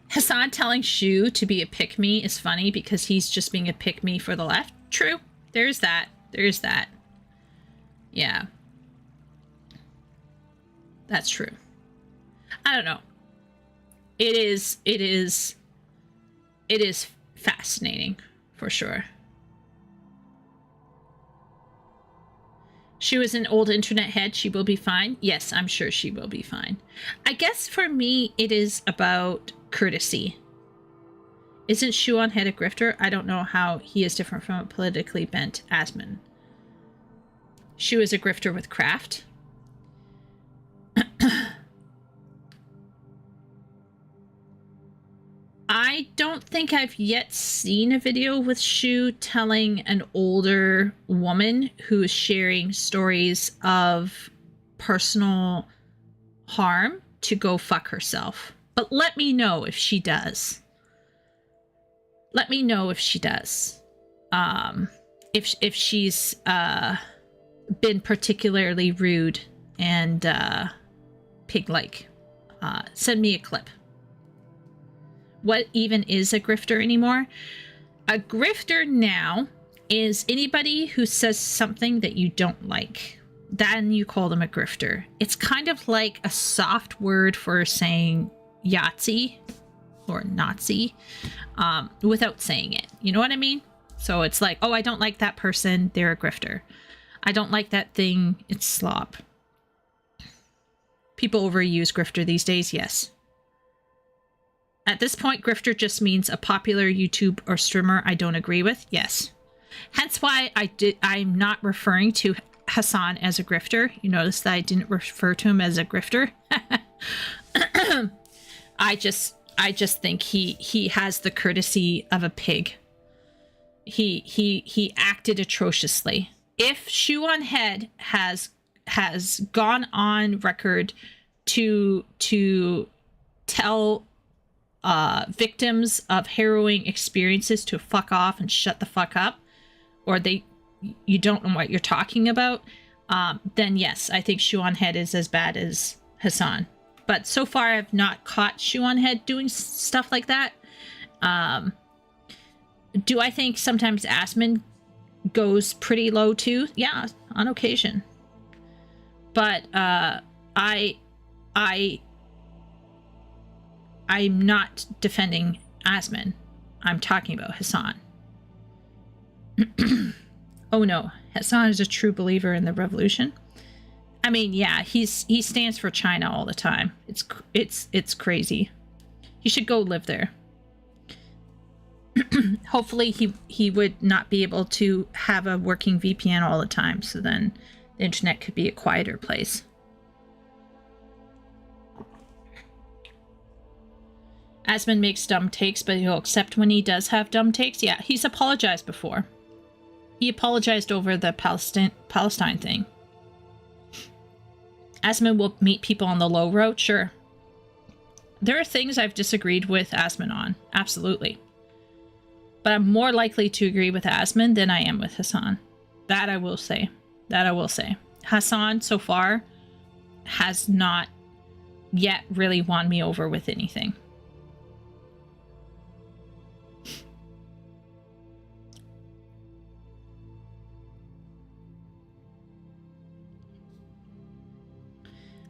Hassan telling Shu to be a pick-me is funny because he's just being a pick-me for the left. True. There's that. There's that. Yeah. That's true. I don't know. It is fascinating, for sure. She was an old internet head. She will be fine. Yes, I'm sure she will be fine. I guess for me, it is about courtesy. Isn't Shu on Head a grifter? I don't know how he is different from a politically bent Asmund. Shu is a grifter with craft. I don't think I've yet seen a video with Shu telling an older woman who is sharing stories of personal harm to go fuck herself. But let me know if she does. Let me know if she does. If she's been particularly rude and pig-like. Send me a clip. What even is a grifter anymore? A grifter now is anybody who says something that you don't like. Then you call them a grifter. It's kind of like a soft word for saying Yahtzee or Nazi without saying it. You know what I mean? So it's like, oh, I don't like that person. They're a grifter. I don't like that thing. It's slop. People overuse grifter these days. Yes. At this point, grifter just means a popular YouTube or streamer I don't agree with. Yes. Hence why I'm not referring to Hassan as a grifter. You notice that I didn't refer to him as a grifter. I just think he has the courtesy of a pig. He acted atrociously. If Shoe on Head has gone on record to tell victims of harrowing experiences to fuck off and shut the fuck up, or you don't know what you're talking about, then yes, I think Shoe on Head is as bad as Hassan. But so far, I've not caught Shoe on Head doing stuff like that. Do I think sometimes Asman goes pretty low too? Yeah, on occasion. But I'm not defending Asman. I'm talking about Hassan. Oh no, Hassan is a true believer in the revolution. I mean, yeah, he stands for China all the time. It's crazy. He should go live there. Hopefully he would not be able to have a working VPN all the time, so then the internet could be a quieter place. Asman makes dumb takes, but he'll accept when he does have dumb takes. Yeah, he's apologized before. He apologized over the Palestine thing. Asman will meet people on the low road, sure. There are things I've disagreed with Asman on, absolutely. But I'm more likely to agree with Asman than I am with Hassan. That I will say. That I will say. Hassan, so far, has not yet really won me over with anything.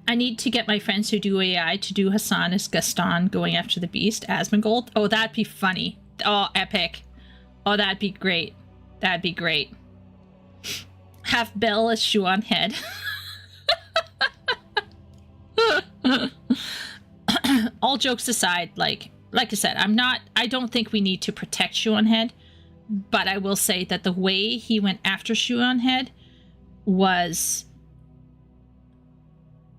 I need to get my friends who do AI to do Hassan as Gaston going after the beast, Asmongold. Oh, that'd be funny. Oh, epic. Oh, that'd be great. That'd be great. Have Belle as Shoe on Head. All jokes aside, like I said, I don't think we need to protect Shoe on Head, but I will say that the way he went after Shoe on Head was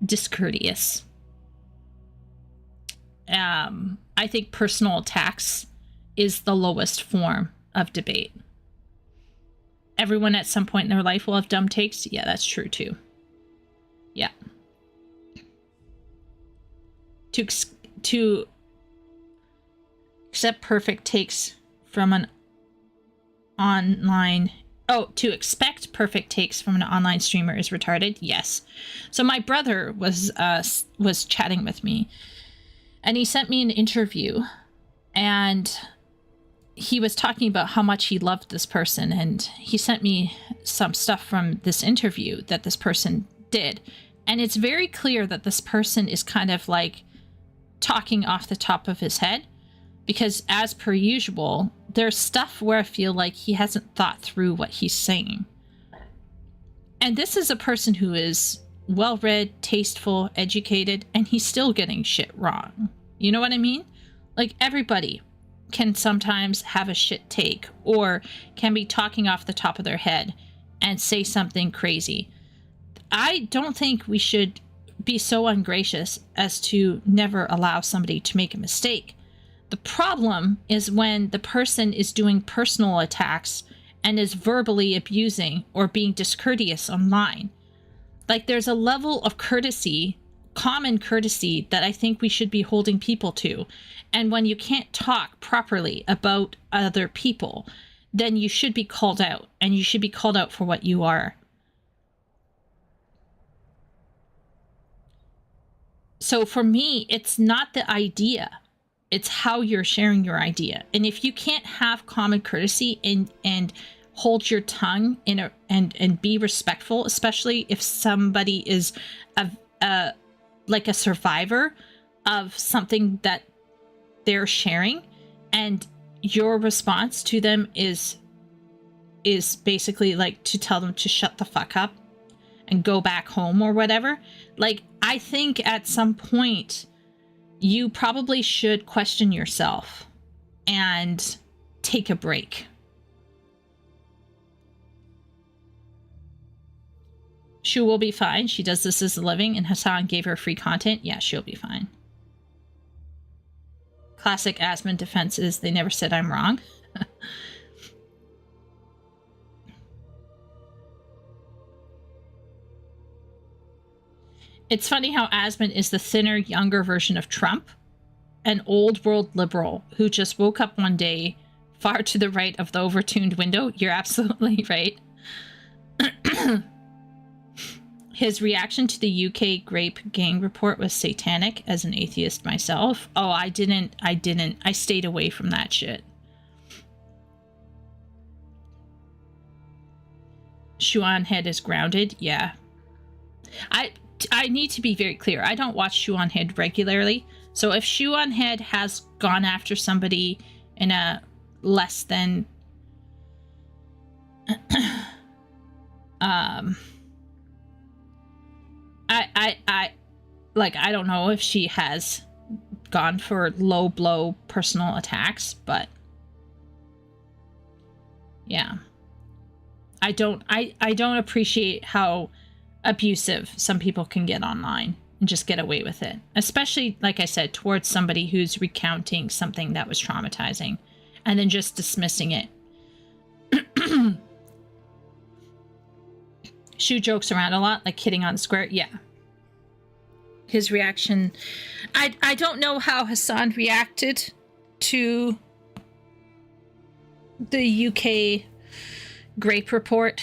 discourteous. I think personal attacks is the lowest form of debate. Everyone at some point in their life will have dumb takes. Yeah, that's true too. Yeah. To accept perfect takes from an online... Oh, to expect perfect takes from an online streamer is retarded? Yes. So my brother was chatting with me, and he sent me an interview, and he was talking about how much he loved this person, and he sent me some stuff from this interview that this person did. And it's very clear that this person is kind of like talking off the top of his head, because as per usual, there's stuff where I feel like he hasn't thought through what he's saying. And this is a person who is well-read, tasteful, educated, and he's still getting shit wrong. You know what I mean? Like, everybody can sometimes have a shit take, or can be talking off the top of their head and say something crazy. I don't think we should be so ungracious as to never allow somebody to make a mistake. The problem is when the person is doing personal attacks and is verbally abusing or being discourteous online. Like, there's a level of courtesy, common courtesy, that I think we should be holding people to. And when you can't talk properly about other people, then you should be called out, and you should be called out for what you are. So for me, it's not the idea. It's how you're sharing your idea. And if you can't have common courtesy and hold your tongue and be respectful, especially if somebody is like a survivor of something that they're sharing, and your response to them is basically like to tell them to shut the fuck up and go back home or whatever. Like, I think at some point you probably should question yourself and take a break. Shu will be fine. She does this as a living, and Hassan gave her free content. Yeah, she'll be fine. Classic Asmund defenses. They never said I'm wrong. It's funny how Asmund is the thinner, younger version of Trump, an old world liberal who just woke up one day far to the right of the overtuned window. You're absolutely right. His reaction to the UK grape gang report was satanic. As an atheist myself. Oh, I didn't. I stayed away from that shit. Shuan Head is grounded. Yeah. I need to be very clear. I don't watch Shuan Head regularly. So if Shuan Head has gone after somebody in a less than I don't know if she has gone for low blow personal attacks, but yeah. I don't appreciate how abusive some people can get online and just get away with it. Especially, like I said, towards somebody who's recounting something that was traumatizing and then just dismissing it. Shu jokes around a lot, like hitting on square. Yeah. His reaction... I don't know how Hassan reacted to the UK grape report.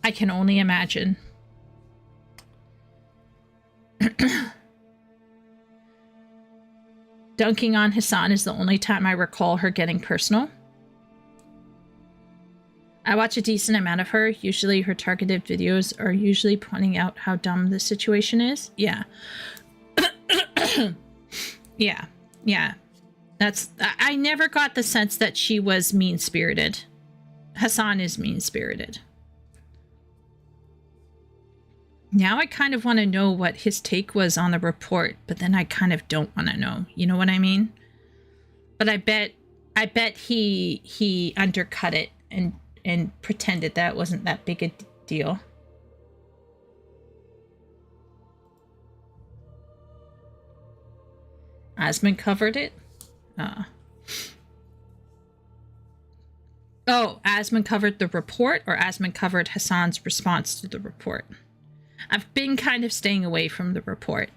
I can only imagine. Dunking on Hassan is the only time I recall her getting personal. I watch a decent amount of her. Usually her targeted videos are usually pointing out how dumb the situation is. Yeah. Yeah. I never got the sense that she was mean-spirited. Hassan is mean-spirited. Now I kind of want to know what his take was on the report, but then I kind of don't want to know. You know what I mean? But I bet he undercut it and pretended that wasn't that big a deal. Asmund covered it? Oh, Asmund covered the report, or Asmund covered Hassan's response to the report? I've been kind of staying away from the report.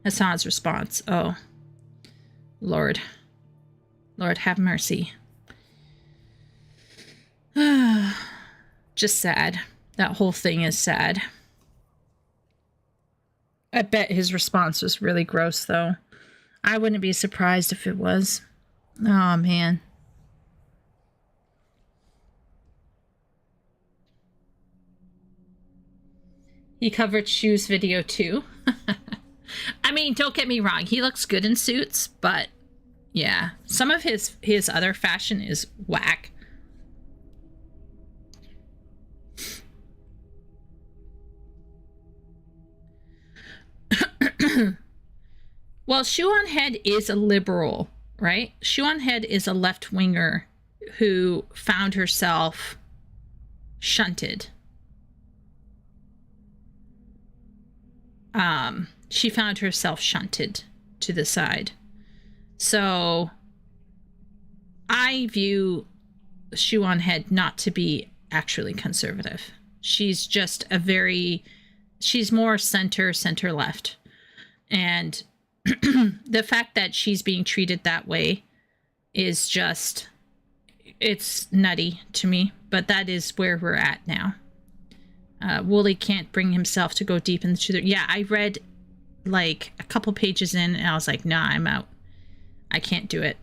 Hassan's response. Oh. Lord. Lord have mercy. Just sad. That whole thing is sad. I bet his response was really gross, though. I wouldn't be surprised if it was. Oh, man. He covered Shu's video, too. I mean, don't get me wrong. He looks good in suits, but yeah. Some of his other fashion is whack. Well, Shuan Head is a liberal, right? Shuan Head is a left-winger who found herself shunted. she found herself shunted to the side. So I view Shoe on Head not to be actually conservative. She's just she's more center left. And the fact that she's being treated that way is just, it's nutty to me, but that is where we're at now. Wooly can't bring himself to go deep into the... Yeah, I read like a couple pages in and I was like, nah, I'm out. I can't do it.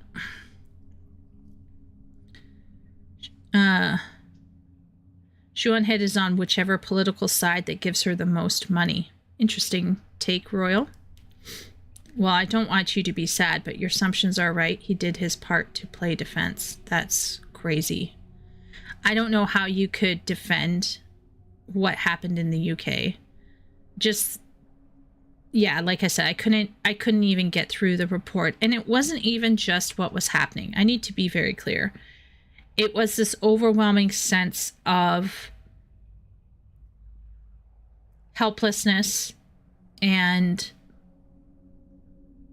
Shoe on Head is on whichever political side that gives her the most money. Interesting take, Royal. Well, I don't want you to be sad, but your assumptions are right. He did his part to play defense. That's crazy. I don't know how you could defend what happened in the UK. Just, yeah, like I said, I couldn't even get through the report. And it wasn't even just what was happening. I need to be very clear. It was this overwhelming sense of helplessness. And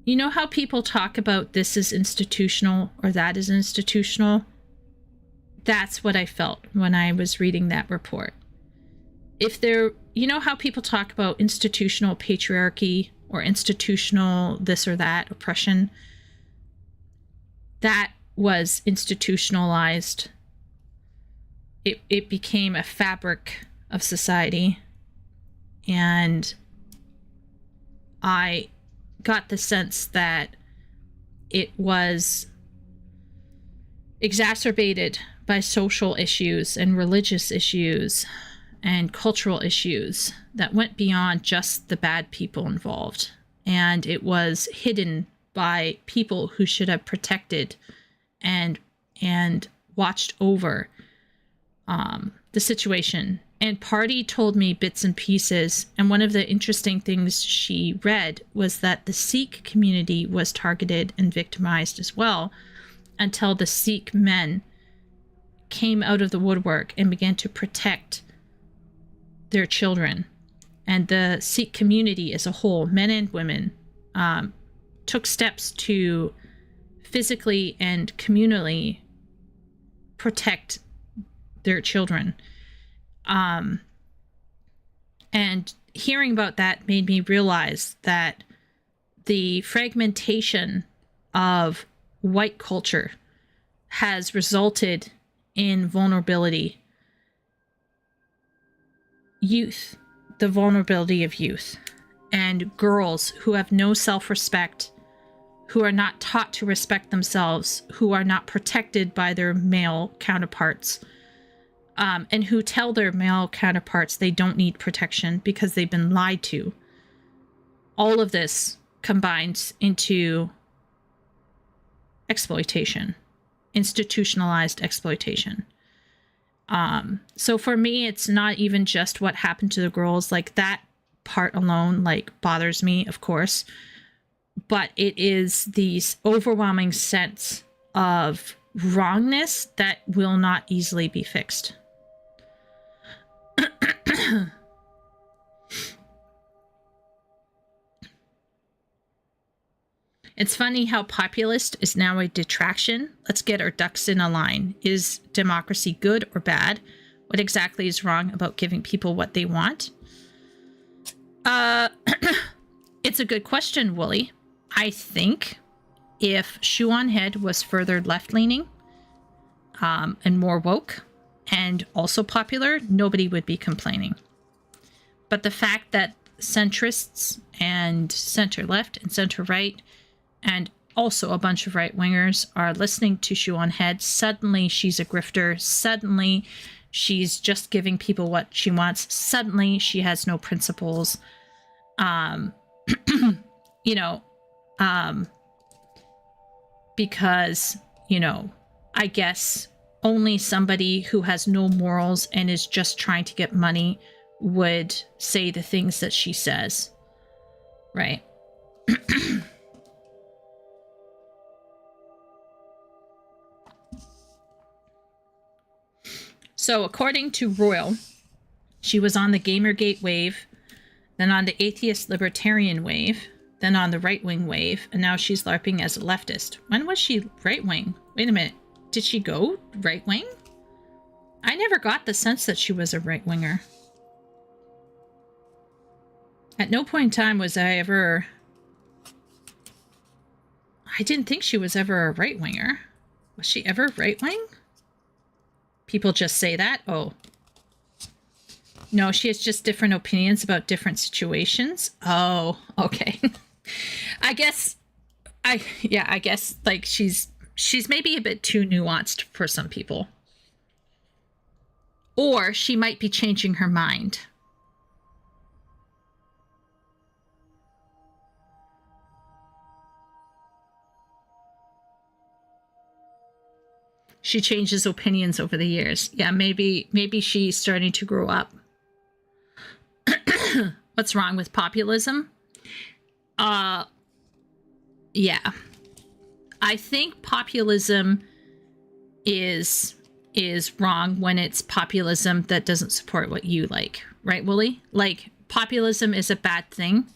you know how people talk about this is institutional or that is institutional? That's what I felt when I was reading that report. You know how people talk about institutional patriarchy or institutional this or that oppression? That was institutionalized. It became a fabric of society. And I got the sense that it was exacerbated by social issues and religious issues and cultural issues that went beyond just the bad people involved. And it was hidden by people who should have protected and watched over the situation. And Party told me bits and pieces, and one of the interesting things she read was that the Sikh community was targeted and victimized as well, until the Sikh men came out of the woodwork and began to protect their children. And the Sikh community as a whole, men and women, took steps to physically and communally protect their children. And hearing about that made me realize that the fragmentation of white culture has resulted in vulnerability. Youth, the vulnerability of youth, and girls who have no self-respect, who are not taught to respect themselves, who are not protected by their male counterparts, and who tell their male counterparts they don't need protection because they've been lied to. All of this combines into exploitation, institutionalized exploitation. So for me, it's not even just what happened to the girls. Like, that part alone, like, bothers me, of course. But it is this overwhelming sense of wrongness that will not easily be fixed. It's funny how populist is now a detraction. Let's get our ducks in a line. Is democracy good or bad? What exactly is wrong about giving people what they want? It's a good question, Wooly. I think if Shoe on Head was further left-leaning and more woke and also popular, nobody would be complaining. But the fact that centrists and center-left and center-right and also a bunch of right-wingers are listening to Shoe on Head, suddenly she's a grifter, suddenly she's just giving people what she wants, suddenly she has no principles. Because, I guess only somebody who has no morals and is just trying to get money would say the things that she says. Right? So according to Royal, she was on the Gamergate wave then on the atheist libertarian wave, then on the right-wing wave, and now she's LARPing as a leftist. When was she right-wing? Wait a minute. Did she go right-wing? I never got the sense that she was a right-winger. At no point in time was I ever... I didn't think she was ever a right-winger. Was she ever right-wing? People just say that? Oh. No, she has just different opinions about different situations. Oh, okay. I guess like she's maybe a bit too nuanced for some people. Or she might be changing her mind. She changes opinions over the years. Yeah, maybe she's starting to grow up. What's wrong with populism? Yeah. I think populism is wrong when it's populism that doesn't support what you like. Right, Wooly? Like, populism is a bad thing.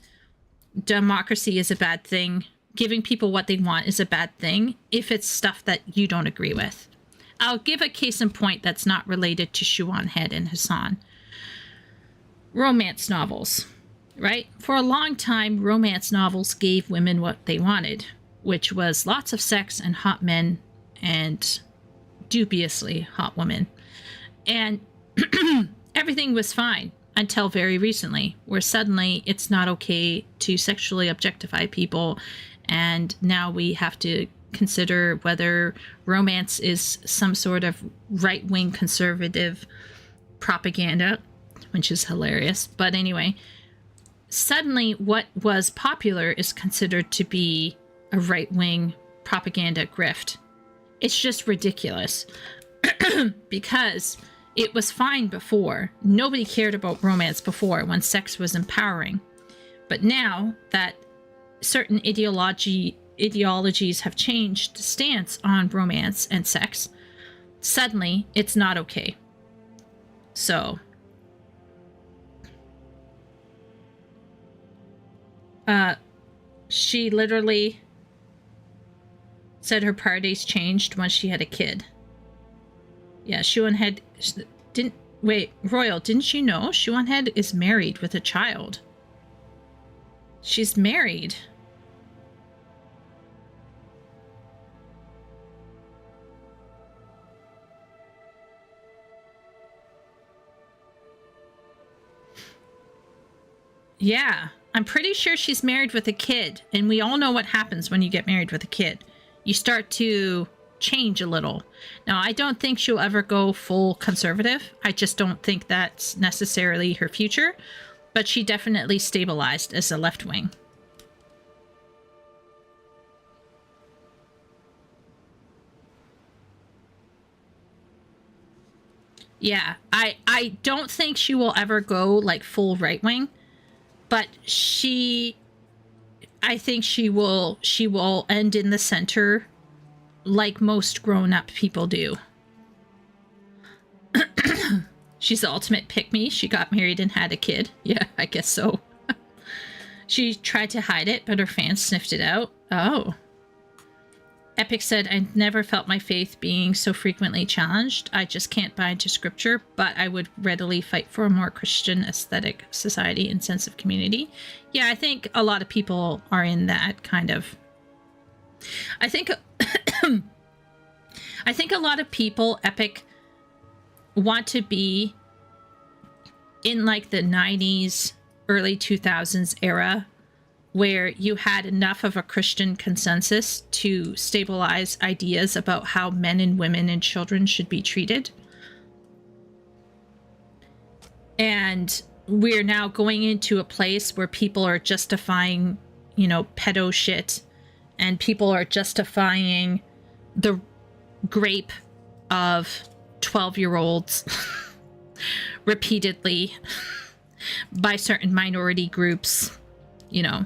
Democracy is a bad thing. Giving people what they want is a bad thing if it's stuff that you don't agree with. I'll give a case in point that's not related to Shuan Head and Hassan. Romance novels, right? For a long time, romance novels gave women what they wanted, which was lots of sex and hot men and dubiously hot women. And everything was fine until very recently, where suddenly it's not okay to sexually objectify people. And now we have to consider whether romance is some sort of right-wing conservative propaganda, which is hilarious. But anyway, suddenly what was popular is considered to be a right-wing propaganda grift. It's just ridiculous because it was fine before. Nobody cared about romance before when sex was empowering. But now that certain ideologies have changed stance on romance and sex, suddenly it's not okay. So she literally said her priorities changed once she had a kid. Yeah, Shuanhead didn't... Wait, Royal, didn't you know Shuanhead is married with a child? She's married. Yeah, I'm pretty sure she's married with a kid, and we all know what happens when you get married with a kid. You start to change a little. Now, I don't think she'll ever go full conservative. I just don't think that's necessarily her future, but she definitely stabilized as a left wing. Yeah, I don't think she will ever go like full right wing. But I think she will end in the center like most grown-up people do. She's the ultimate pick-me. She got married and had a kid. Yeah, I guess so. She tried to hide it, but her fans sniffed it out. Oh. Epic said, I never felt my faith being so frequently challenged. I just can't buy into scripture, but I would readily fight for a more Christian aesthetic society and sense of community. Yeah, I think a lot of people are in that kind of... I think a lot of people, Epic, want to be in like the 90s, early 2000s era, where you had enough of a Christian consensus to stabilize ideas about how men and women and children should be treated. And we're now going into a place where people are justifying, you know, pedo shit, and people are justifying the rape of 12-year-olds repeatedly by certain minority groups, you know.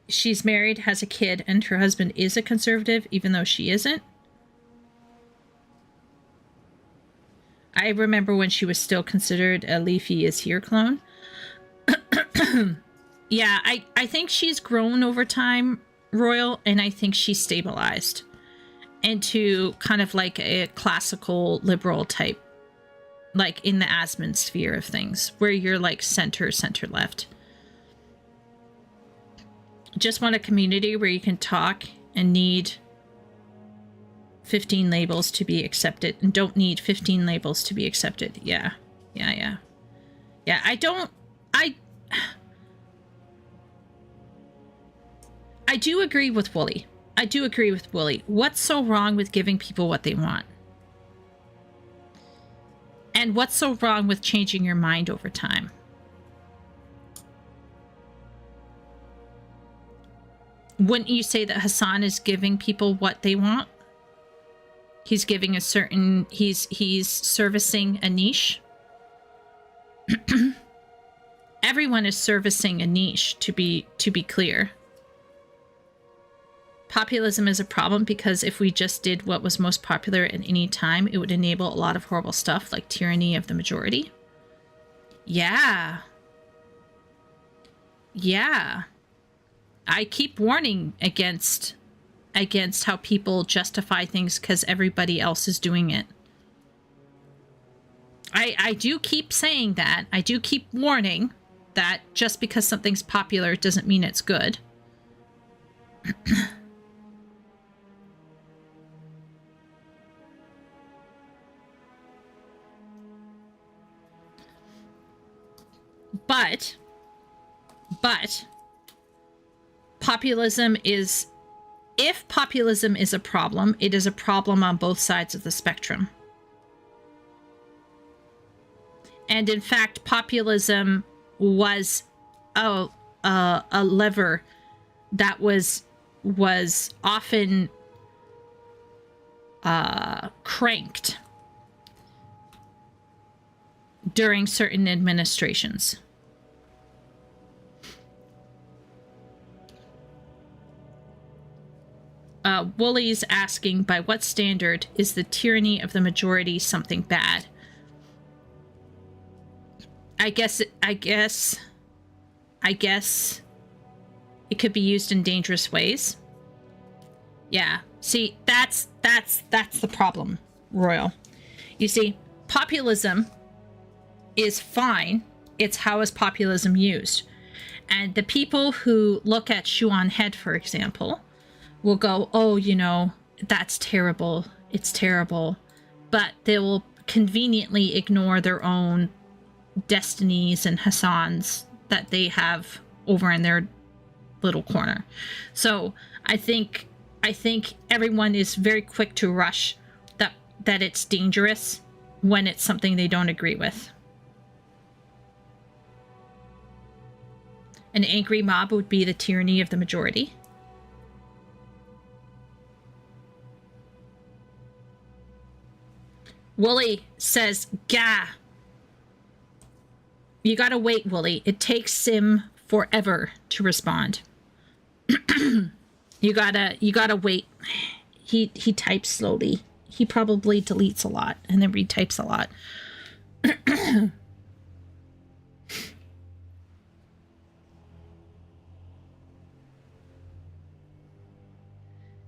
She's married, has a kid, and her husband is a conservative, even though she isn't. I remember when she was still considered a Leafy is Here clone. Yeah, I think she's grown over time, Royal, and I think she's stabilized into kind of like a classical liberal type, like in the Asmund sphere of things, where you're like center left. Just want a community where you can talk and need 15 labels to be accepted, and don't need 15 labels to be accepted. Yeah, I do agree with Wooly. What's so wrong with giving people what they want? And what's so wrong with changing your mind over time? Wouldn't you say that Hassan is giving people what they want? He's giving a certain, he's servicing a niche. Everyone is servicing a niche, to be clear. Populism is a problem because if we just did what was most popular at any time, it would enable a lot of horrible stuff like tyranny of the majority. Yeah. I keep warning against how people justify things because everybody else is doing it. I do keep saying that. I do keep warning that just because something's popular doesn't mean it's good. But populism is, if populism is a problem, it is a problem on both sides of the spectrum. And in fact, populism was a lever that was often cranked during certain administrations. Wooly's asking, by what standard is the tyranny of the majority something bad? I guess it could be used in dangerous ways. Yeah. See, that's the problem, Royal. You see, populism is fine. It's how is populism used? And the people who look at Shuan Head, for example, will go, oh, you know, that's terrible. It's terrible. But they will conveniently ignore their own destinies and Hassans that they have over in their little corner. So I think everyone is very quick to rush that it's dangerous when it's something they don't agree with. An angry mob would be the tyranny of the majority. Wooly says, gah. You gotta wait, Wooly. It takes Sim forever to respond. You gotta wait. He types slowly. He probably deletes a lot and then retypes a lot.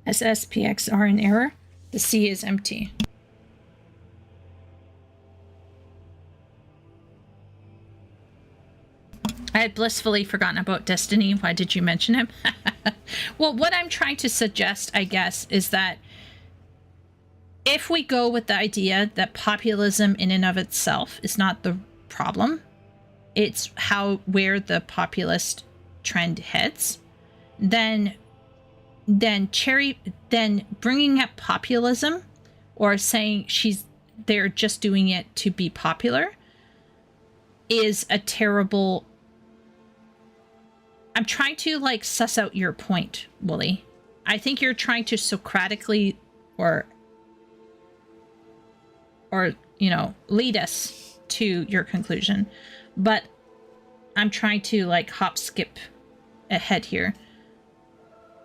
SSPX are in error. The C is empty. I had blissfully forgotten about Destiny. Why did you mention him? Well, what I'm trying to suggest, I guess, is that if we go with the idea that populism in and of itself is not the problem, it's where the populist trend heads, then bringing up populism or saying they're just doing it to be popular is a terrible. I'm trying to like suss out your point, Wooly. I think you're trying to Socratically or you know, lead us to your conclusion, but I'm trying to like hop skip ahead here.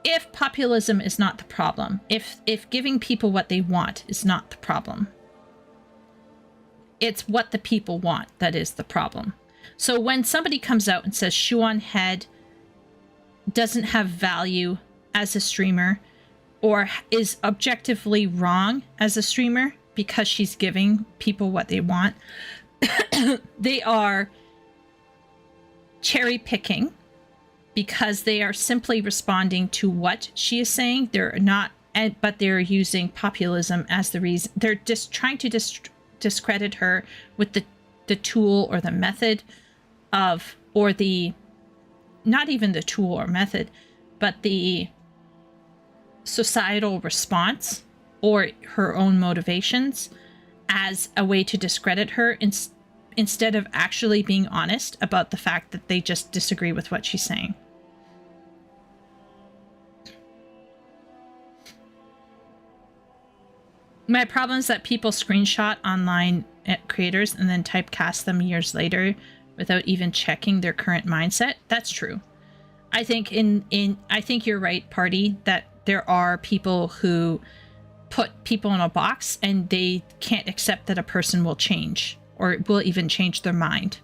If populism is not the problem, if giving people what they want is not the problem, It's what the people want that is the problem. So when somebody comes out and says Shuan Head doesn't have value as a streamer or is objectively wrong as a streamer because she's giving people what they want, they are cherry picking because they are simply responding to what she is saying. They're not, but they're using populism as the reason. They're just trying to discredit her with the tool or the method of, or the, not even the tool or method, but the societal response or her own motivations as a way to discredit her instead of actually being honest about the fact that they just disagree with what she's saying. My problem is that people screenshot online creators and then typecast them years later without even checking their current mindset. That's true. I think I think you're right, Party, that there are people who put people in a box and they can't accept that a person will change or will even change their mind.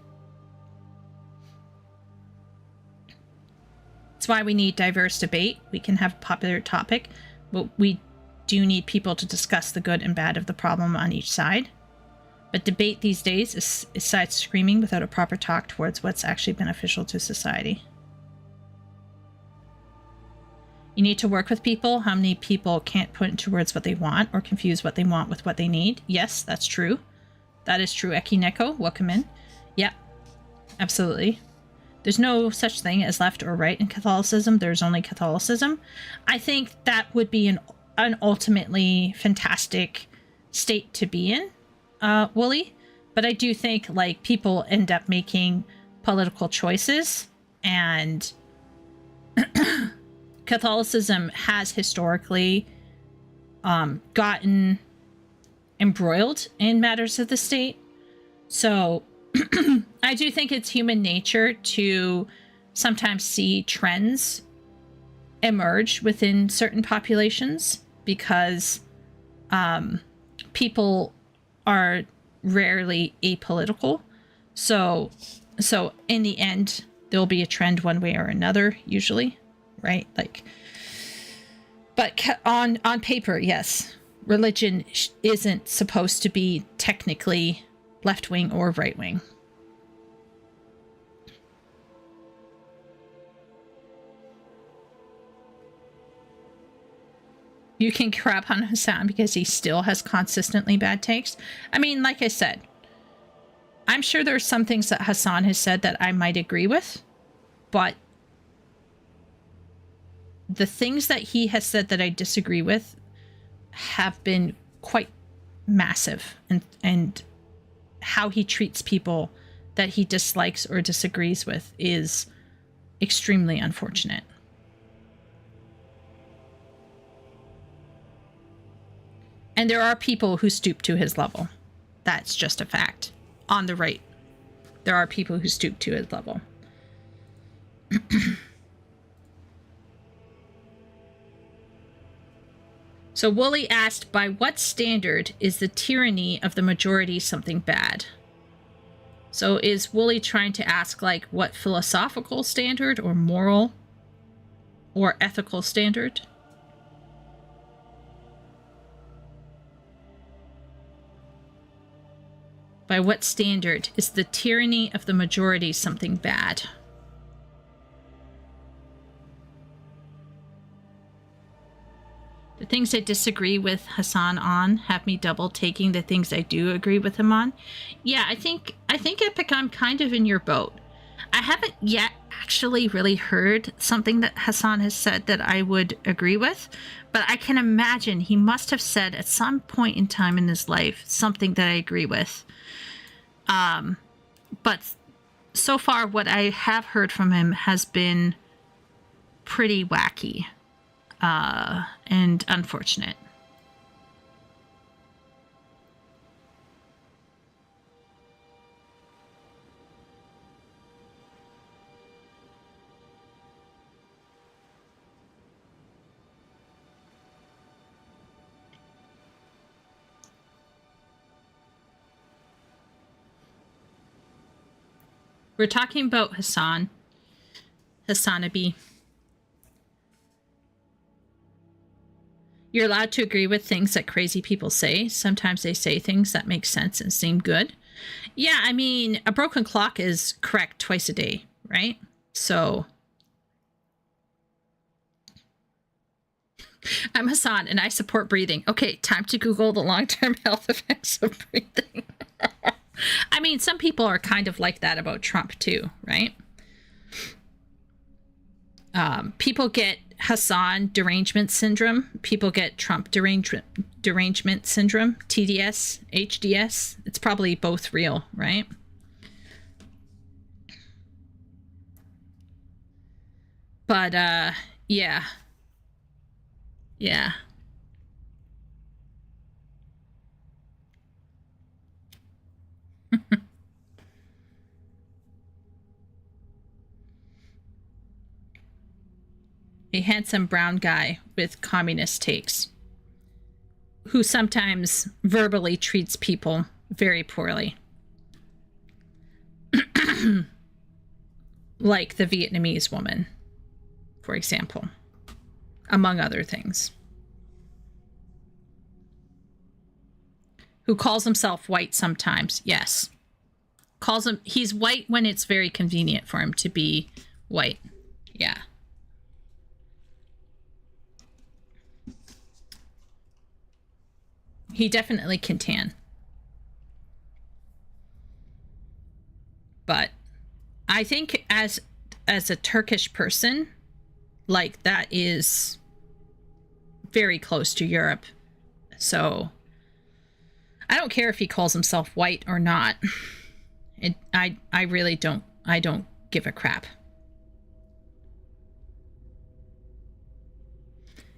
That's why we need diverse debate. We can have a popular topic, but we do need people to discuss the good and bad of the problem on each side. But debate these days is side screaming without a proper talk towards what's actually beneficial to society. You need to work with people. How many people can't put into words what they want or confuse what they want with what they need? Yes, that's true. That is true. Ekineko, welcome in. Yeah, absolutely. There's no such thing as left or right in Catholicism. There's only Catholicism. I think that would be an ultimately fantastic state to be in, Wooly. But I do think like people end up making political choices, and Catholicism has historically gotten embroiled in matters of the state. So I do think it's human nature to sometimes see trends emerge within certain populations because people are rarely apolitical. So in the end, there'll be a trend one way or another, usually, right? Like, but on paper, yes, religion isn't supposed to be technically left-wing or right-wing. You can crap on Hassan because he still has consistently bad takes. I mean, like I said, I'm sure there's some things that Hassan has said that I might agree with, but the things that he has said that I disagree with have been quite massive, and how he treats people that he dislikes or disagrees with is extremely unfortunate. And there are people who stoop to his level. That's just a fact. On the right, there are people who stoop to his level. So Wooly asked, by what standard is the tyranny of the majority something bad? So is Wooly trying to ask, like, what philosophical standard or moral or ethical standard? By what standard is the tyranny of the majority something bad? The things I disagree with Hassan on have me double taking the things I do agree with him on. Yeah, I think Epic, I'm kind of in your boat. I haven't yet actually really heard something that Hassan has said that I would agree with, but I can imagine he must have said at some point in time in his life something that I agree with. But so far what I have heard from him has been pretty wacky and unfortunate. We're talking about Hassan. Hassanabi. You're allowed to agree with things that crazy people say. Sometimes they say things that make sense and seem good. Yeah, I mean, a broken clock is correct twice a day, right? So I'm Hassan and I support breathing. Okay, time to Google the long-term health effects of breathing. I mean, some people are kind of like that about Trump too, right? People get Hassan derangement syndrome. People get Trump derangement syndrome, TDS, HDS. It's probably both real, right? But, yeah. Yeah. A handsome brown guy with communist takes who sometimes verbally treats people very poorly. Like the Vietnamese woman, for example, among other things. Who calls himself white sometimes, yes. He's white when it's very convenient for him to be white. Yeah. He definitely can tan. But I think as a Turkish person, like, that is very close to Europe. So I don't care if he calls himself white or not. I really don't give a crap.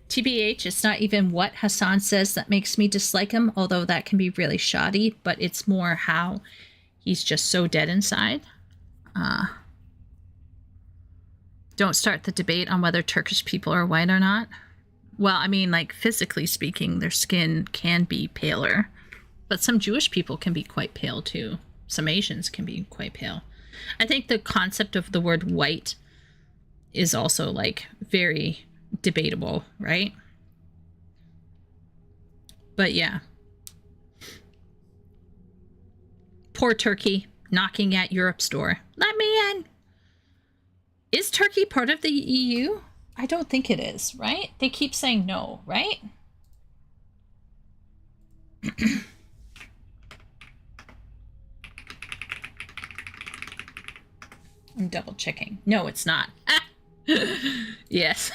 TBH, it's not even what Hassan says that makes me dislike him, although that can be really shoddy, but it's more how he's just so dead inside. Don't start the debate on whether Turkish people are white or not. Well, I mean, like, physically speaking, their skin can be paler, but some Jewish people can be quite pale too. Some Asians can be quite pale. I think the concept of the word white is also, like, very debatable, right? But yeah. Poor Turkey knocking at Europe's door. Let me in. Is Turkey part of the EU? I don't think it is, right? They keep saying no, right? I'm double checking. No, it's not. Yes.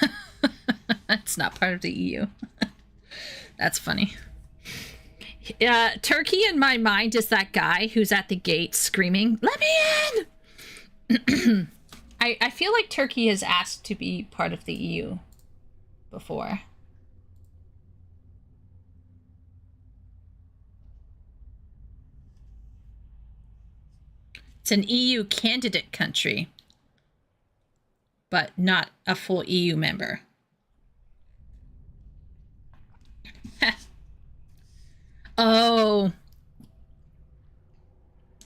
It's not part of the EU. That's funny. Turkey in my mind is that guy who's at the gate screaming, "Let me in!" I feel like Turkey has asked to be part of the EU before. It's an EU candidate country, but not a full EU member. Oh,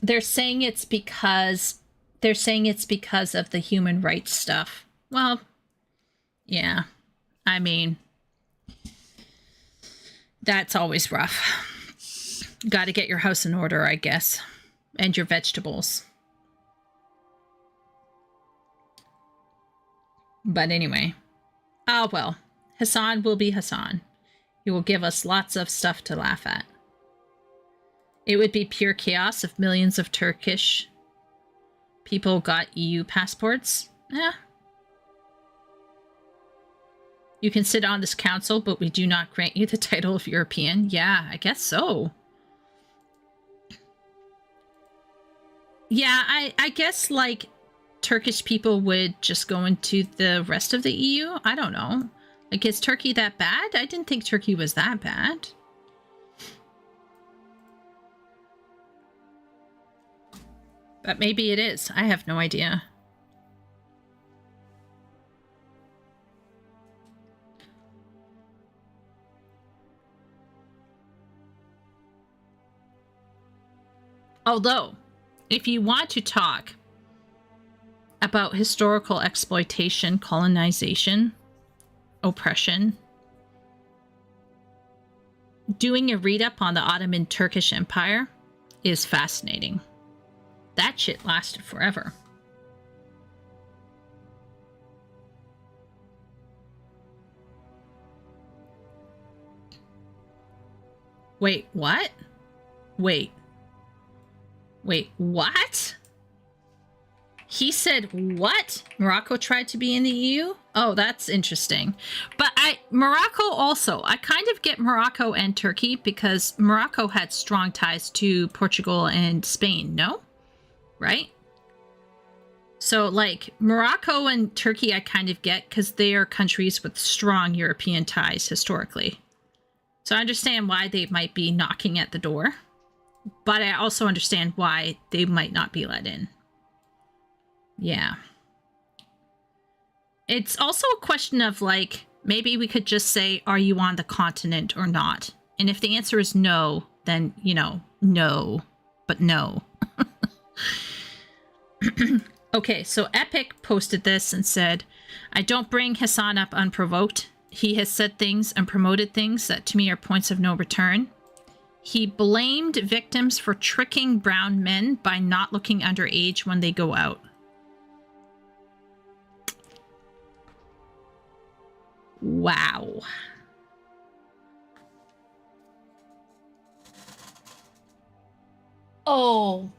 they're saying it's because of the human rights stuff. Well, yeah. I mean, that's always rough. Got to get your house in order, I guess, and your vegetables. But anyway, well, Hassan will be Hassan. He will give us lots of stuff to laugh at. It would be pure chaos if millions of Turkish people got EU passports. You can sit on this council, but we do not grant you the title of European. Yeah, I guess so. Yeah, I guess, like, Turkish people would just go into the rest of the EU. I don't know. Like, is Turkey that bad? I didn't think Turkey was that bad. But maybe it is. I have no idea. Although, if you want to talk about historical exploitation, colonization, oppression. Doing a read-up on the Ottoman Turkish Empire is fascinating. That shit lasted forever. Wait, what? Wait, what? He said what? Morocco tried to be in the EU? Oh, that's interesting. But Morocco also, I kind of get Morocco and Turkey because Morocco had strong ties to Portugal and Spain, no? Right? So, like, Morocco and Turkey I kind of get because they are countries with strong European ties historically. So I understand why they might be knocking at the door. But I also understand why they might not be let in. Yeah. It's also a question of, like, maybe we could just say, are you on the continent or not? And if the answer is no, then, you know, no. But no. Okay, so Epic posted this and said, I don't bring Hassan up unprovoked. He has said things and promoted things that to me are points of no return. He blamed victims for tricking brown men by not looking underage when they go out. Wow. Oh.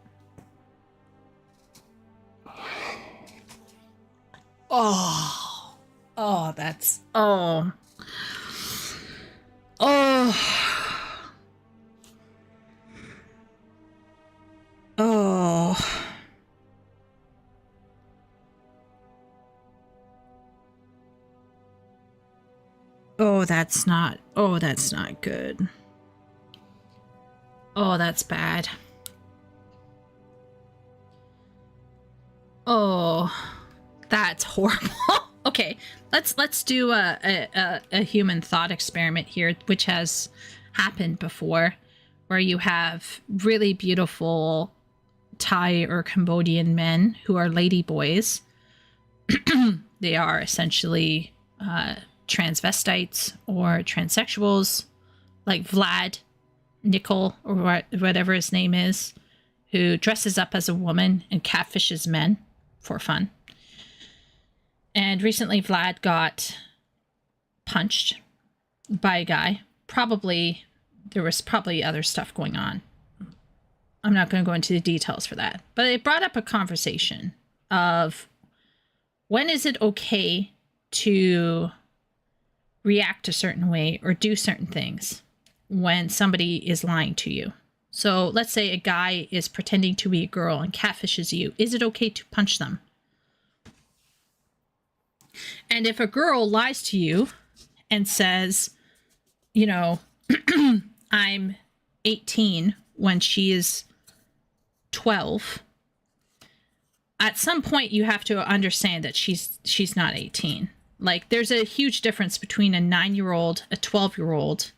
Oh. Oh, that's... Oh. Oh. Oh. Oh, that's not good. Oh, that's bad. Oh, that's horrible. Okay, let's do a human thought experiment here, which has happened before, where you have really beautiful Thai or Cambodian men who are lady boys. They are essentially transvestites or transsexuals, like Vlad Nickel or whatever his name is, who dresses up as a woman and catfishes men for fun. And recently Vlad got punched by a guy. There was probably other stuff going on. I'm not going to go into the details for that. But it brought up a conversation of when is it okay to react a certain way or do certain things when somebody is lying to you. So let's say a guy is pretending to be a girl and catfishes you. Is it okay to punch them? And if a girl lies to you and says, you know, I'm 18 when she is 12, at some point you have to understand that she's not 18. Like, there's a huge difference between a 9-year-old, a 12-year-old,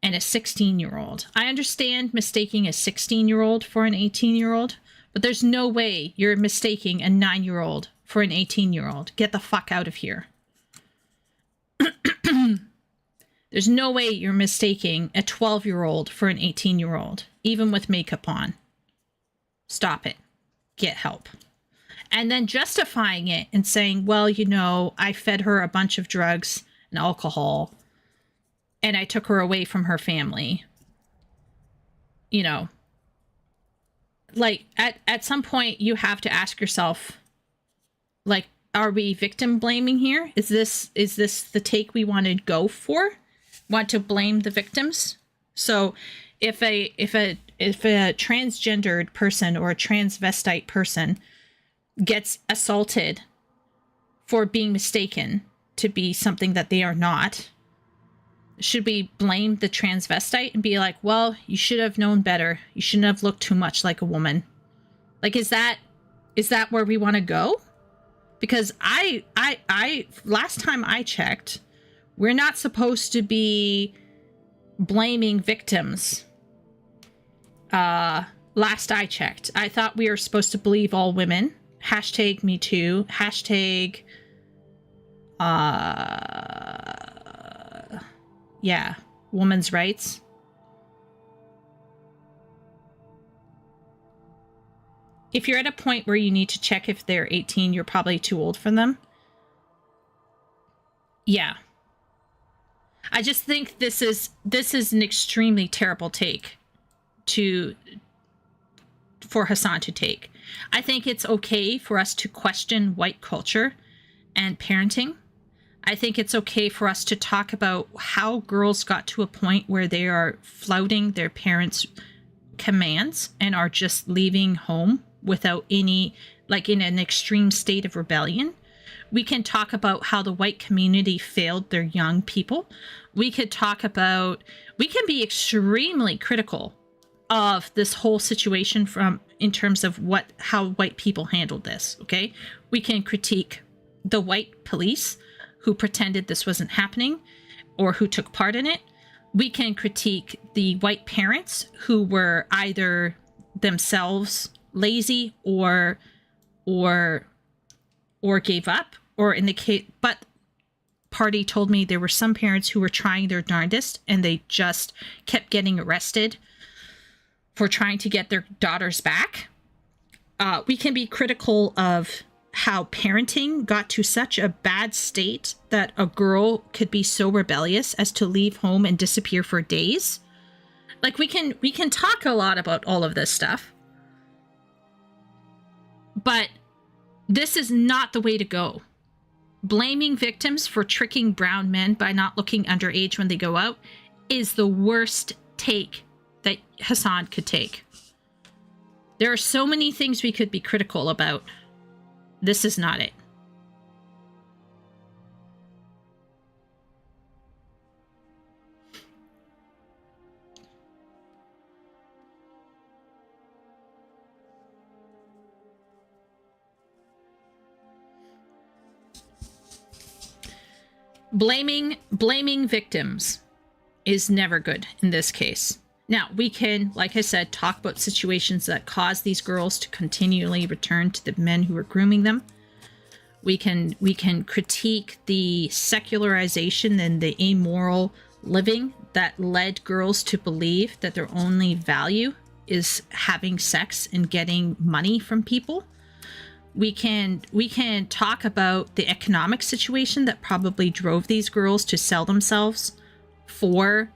and a 16-year-old. I understand mistaking a 16-year-old for an 18-year-old, but there's no way you're mistaking a 9-year-old for an 18-year-old. Get the fuck out of here. There's no way you're mistaking a 12-year-old for an 18-year-old, even with makeup on. Stop it. Get help. And then justifying it and saying, well, you know, I fed her a bunch of drugs and alcohol, and I took her away from her family. You know, like, at some point you have to ask yourself, like, are we victim blaming here? Is this the take we want to go for? Want to blame the victims? So if a transgendered person or a transvestite person gets assaulted for being mistaken to be something that they are not, should we blame the transvestite and be like, well, you should have known better. You shouldn't have looked too much like a woman. Like, is that where we want to go? Because I last time I checked, we're not supposed to be blaming victims. Last I checked, I thought we were supposed to believe all women Hashtag me too. Hashtag, yeah, women's rights. If you're at a point where you need to check if they're 18, you're probably too old for them. Yeah. I just think this is an extremely terrible take for Hassan to take. I think it's okay for us to question white culture and parenting. I think it's okay for us to talk about how girls got to a point where they are flouting their parents' commands and are just leaving home without any, like in an extreme state of rebellion. We can talk about how the white community failed their young people. We can be extremely critical of this whole situation in terms of how white people handled this, okay? We can critique the white police who pretended this wasn't happening or who took part in it. We can critique the white parents who were either themselves lazy or gave up, or in the case, but Party told me there were some parents who were trying their darndest and they just kept getting arrested for trying to get their daughters back. We can be critical of how parenting got to such a bad state that a girl could be so rebellious as to leave home and disappear for days. Like we can talk a lot about all of this stuff. But this is not the way to go. Blaming victims for tricking brown men by not looking underage when they go out is the worst take that Hassan could take. There are so many things we could be critical about. This is not it. Blaming victims is never good in this case. Now, we can, like I said, talk about situations that cause these girls to continually return to the men who are grooming them. We can critique the secularization and the amoral living that led girls to believe that their only value is having sex and getting money from people. We can talk about the economic situation that probably drove these girls to sell themselves for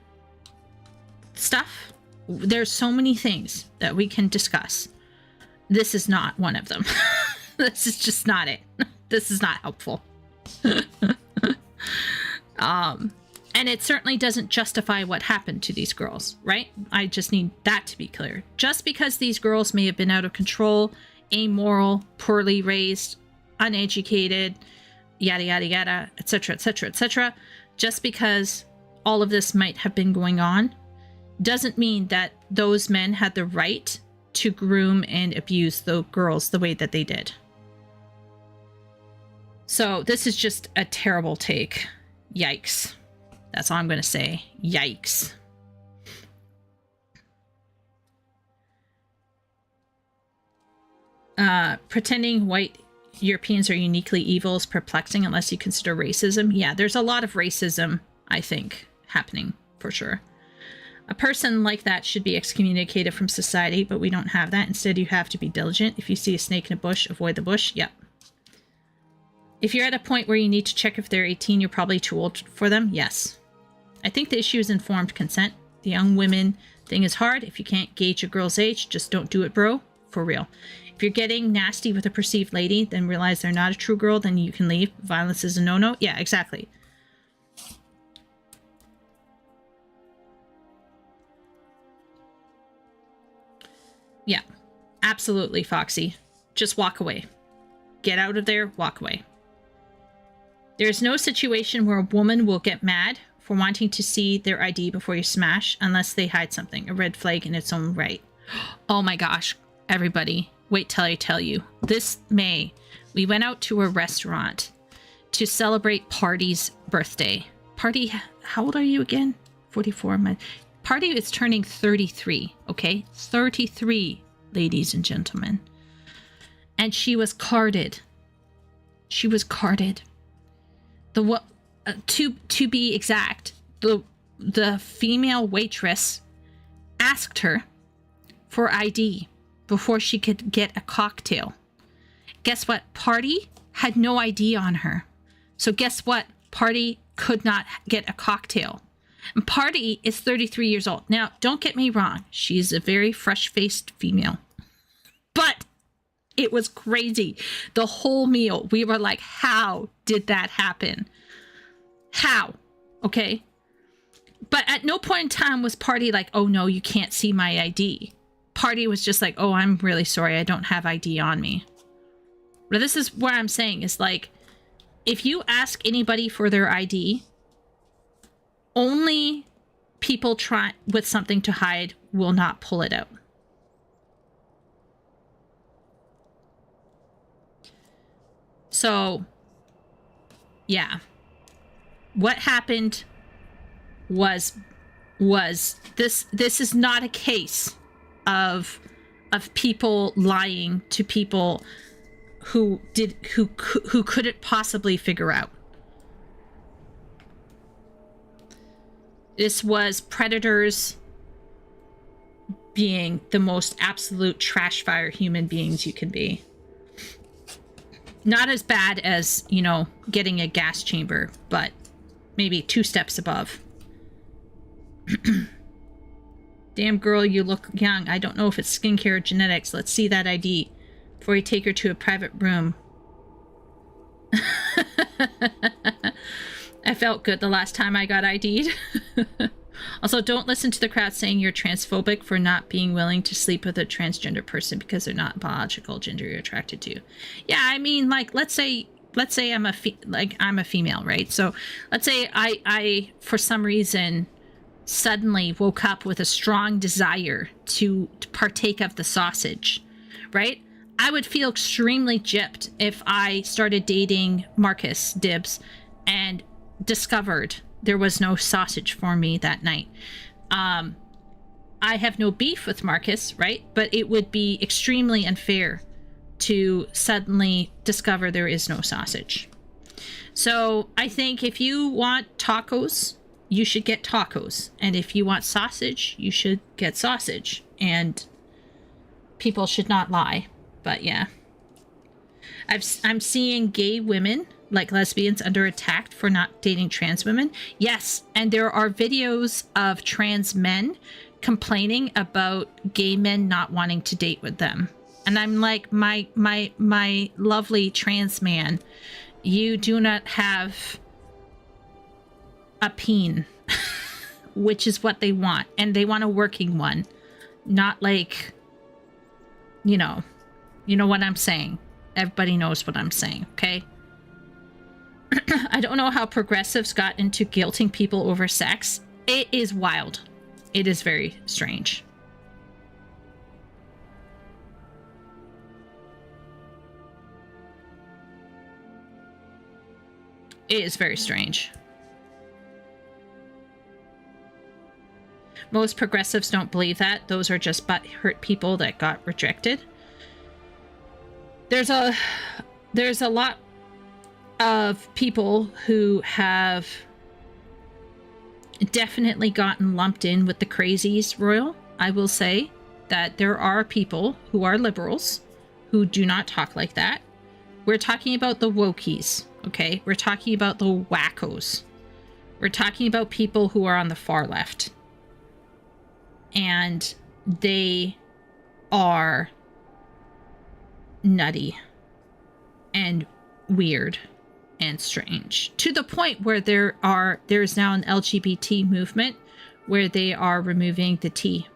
stuff. There's so many things that we can discuss. This is not one of them. This is just not it. This is not helpful. And it certainly doesn't justify what happened to these girls, right? I just need that to be clear. Just because these girls may have been out of control, amoral, poorly raised, uneducated, yada, yada, yada, etc., etc., etc., just because all of this might have been going on doesn't mean that those men had the right to groom and abuse the girls the way that they did. So this is just a terrible take. Yikes. That's all I'm going to say. Yikes. Pretending white Europeans are uniquely evil is perplexing unless you consider racism. Yeah, there's a lot of racism, I think, happening for sure. A person like that should be excommunicated from society, but we don't have that. Instead, you have to be diligent. If you see a snake in a bush, avoid the bush. Yep. If you're at a point where you need to check if they're 18, you're probably too old for them. Yes. I think the issue is informed consent. The young women thing is hard. If you can't gauge a girl's age, just don't do it, bro. For real. If you're getting nasty with a perceived lady, then realize they're not a true girl, then you can leave. Violence is a no-no. Yeah, exactly. Yeah, absolutely, Foxy. Just walk away. Get out of there, walk away. There's no situation where a woman will get mad for wanting to see their ID before you smash unless they hide something, a red flag in its own right. Oh my gosh, everybody, wait till I tell you. This May, we went out to a restaurant to celebrate Party's birthday. Party, how old are you again? 44. Party is turning 33, okay? 33, ladies and gentlemen. and she was carded. She was carded. To be exact, the female waitress asked her for ID before she could get a cocktail. Guess what? Party had no ID on her. So guess what? Party could not get a cocktail. And Party is 33 years old. Now, don't get me wrong. She's a very fresh-faced female. But it was crazy. The whole meal, we were like, how did that happen? How? Okay? But at no point in time was Party like, oh no, you can't see my ID. Party was just like, oh, I'm really sorry, I don't have ID on me. But this is what I'm saying is like, if you ask anybody for their ID, only people try with something to hide will not pull it out. So, yeah. What happened was this is not a case of people lying to people who couldn't possibly figure out. This was predators being the most absolute trash fire human beings you can be. Not as bad as, you know, getting a gas chamber, but maybe 2 steps above. Damn girl, you look young. I don't know if it's skincare or genetics. Let's see that ID before you take her to a private room. I felt good the last time I got ID'd. Also, don't listen to the crowd saying you're transphobic for not being willing to sleep with a transgender person because they're not biological gender you're attracted to. Yeah, I mean, like, let's say I'm a female, right? So let's say I for some reason suddenly woke up with a strong desire to partake of the sausage, right? I would feel extremely gypped if I started dating Marcus Dibs and discovered there was no sausage for me that night. I have no beef with Marcus, right? But it would be extremely unfair to suddenly discover there is no sausage. So I think if you want tacos, you should get tacos. And if you want sausage, you should get sausage. And people should not lie. But yeah. I'm seeing gay women, like lesbians, under attack for not dating trans women. Yes, and there are videos of trans men complaining about gay men not wanting to date with them. And I'm like, my lovely trans man, you do not have a peen, which is what they want. And they want a working one, not like, you know what I'm saying. Everybody knows what I'm saying, okay? I don't know how progressives got into guilting people over sex. It is wild. It is very strange. It is very strange. Most progressives don't believe that. Those are just butthurt people that got rejected. There's a lot of people who have definitely gotten lumped in with the crazies, Royal. I will say that there are people who are liberals who do not talk like that. We're talking about the wokies, okay? We're talking about the wackos. We're talking about people who are on the far left. And they are nutty and weird and strange, to the point where there's now an LGBT movement where they are removing the T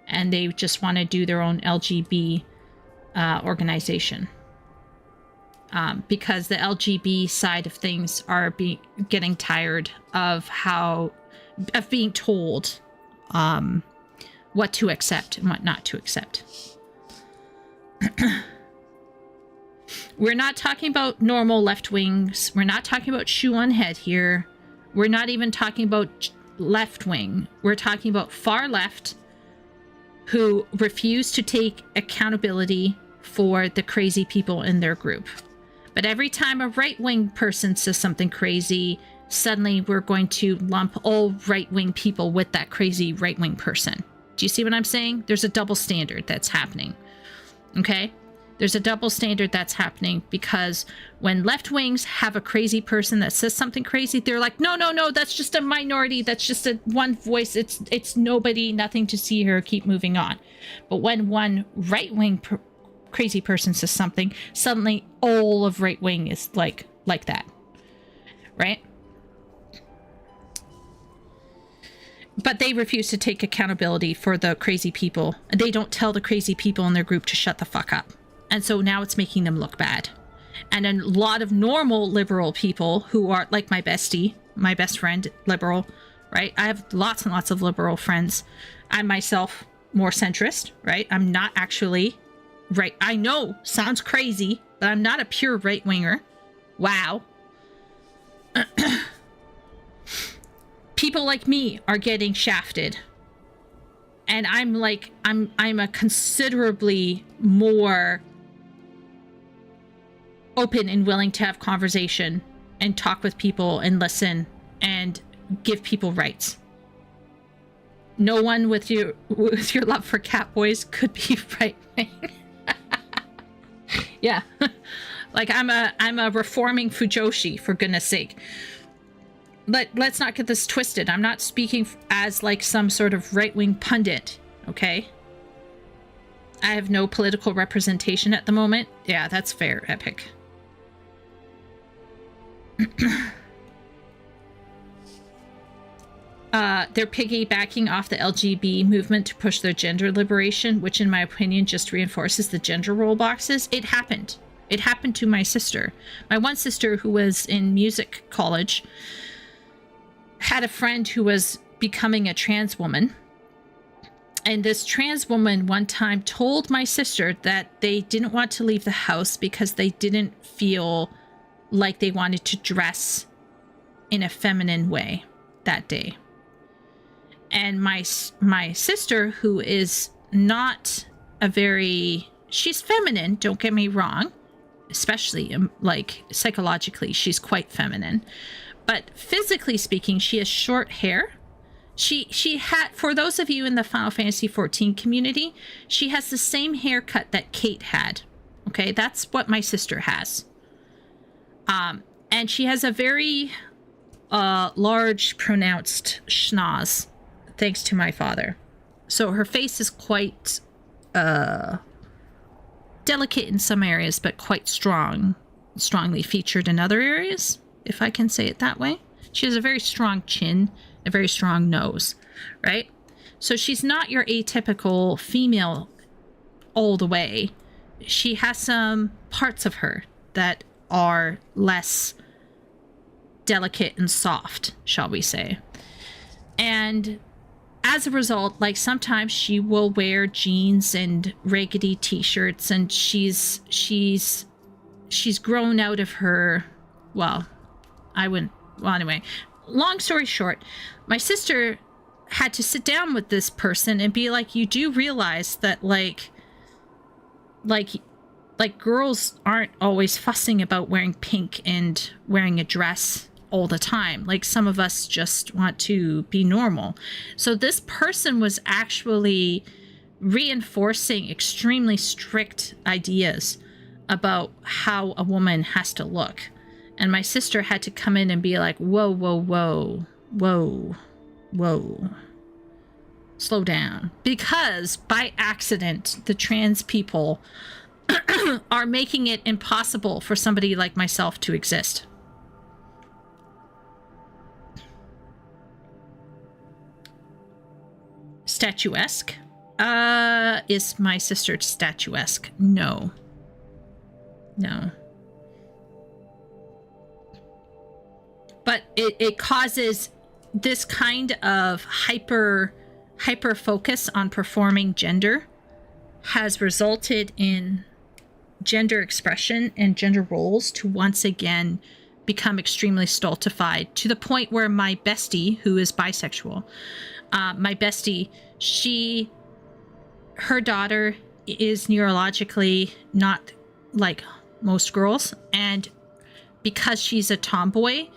and they just want to do their own LGB organization, because the LGB side of things are getting tired of being told what to accept and what not to accept. We're not talking about normal left wings. We're not talking about shoe on head here. We're not even talking about left wing. We're talking about far left who refuse to take accountability for the crazy people in their group. But every time a right-wing person says something crazy, suddenly we're going to lump all right-wing people with that crazy right-wing person. Do you see what I'm saying? There's a double standard that's happening. Okay? There's a double standard that's happening because when left wings have a crazy person that says something crazy, they're like, no, that's just a minority. That's just a one voice. It's nobody, nothing to see here. Keep moving on. But when one right-wing crazy person says something, suddenly all of right-wing is like that. Right? But they refuse to take accountability for the crazy people. They don't tell the crazy people in their group to shut the fuck up. And so now it's making them look bad. And a lot of normal liberal people who are like my bestie, my best friend, liberal, right? I have lots and lots of liberal friends. I'm myself more centrist, right? I'm not actually right. I know, sounds crazy, but I'm not a pure right-winger. Wow. People like me are getting shafted. And I'm like, I'm a considerably more open and willing to have conversation and talk with people and listen and give people rights. No one with your love for cat boys could be right wing. Yeah. Like I'm a reforming Fujoshi, for goodness sake. Let's not get this twisted. I'm not speaking as like some sort of right-wing pundit, okay? I have no political representation at the moment. Yeah, that's fair, Epic. They're piggybacking off the LGB movement to push their gender liberation, which in my opinion just reinforces the gender role boxes. It happened. It happened to my sister. My one sister who was in music college had a friend who was becoming a trans woman. And this trans woman one time told my sister that they didn't want to leave the house because they didn't feel like they wanted to dress in a feminine way that day. And my sister, who is not a very... She's feminine, don't get me wrong. Especially, like, psychologically, she's quite feminine. But physically speaking, she has short hair. She had, for those of you in the Final Fantasy XIV community, she has the same haircut that Kate had. Okay, that's what my sister has. And she has a very large, pronounced schnoz, thanks to my father. So her face is quite delicate in some areas, but quite strongly featured in other areas, if I can say it that way. She has a very strong chin, a very strong nose, right? So she's not your atypical female all the way. She has some parts of her that are less delicate and soft, shall we say. And as a result, like sometimes she will wear jeans and raggedy t-shirts, and she's grown out of her, well, anyway, long story short, my sister had to sit down with this person and be like, you do realize that like girls aren't always fussing about wearing pink and wearing a dress all the time. Like some of us just want to be normal. So this person was actually reinforcing extremely strict ideas about how a woman has to look. And my sister had to come in and be like, whoa, whoa, whoa, whoa, whoa. Slow down. Because by accident, the trans people are making it impossible for somebody like myself to exist. Statuesque? Is my sister statuesque? No. No. But it causes this kind of hyper focus on performing gender has resulted in gender expression and gender roles to once again become extremely stultified, to the point where my bestie, who is bisexual, my bestie, her daughter is neurologically not like most girls, and because she's a tomboy,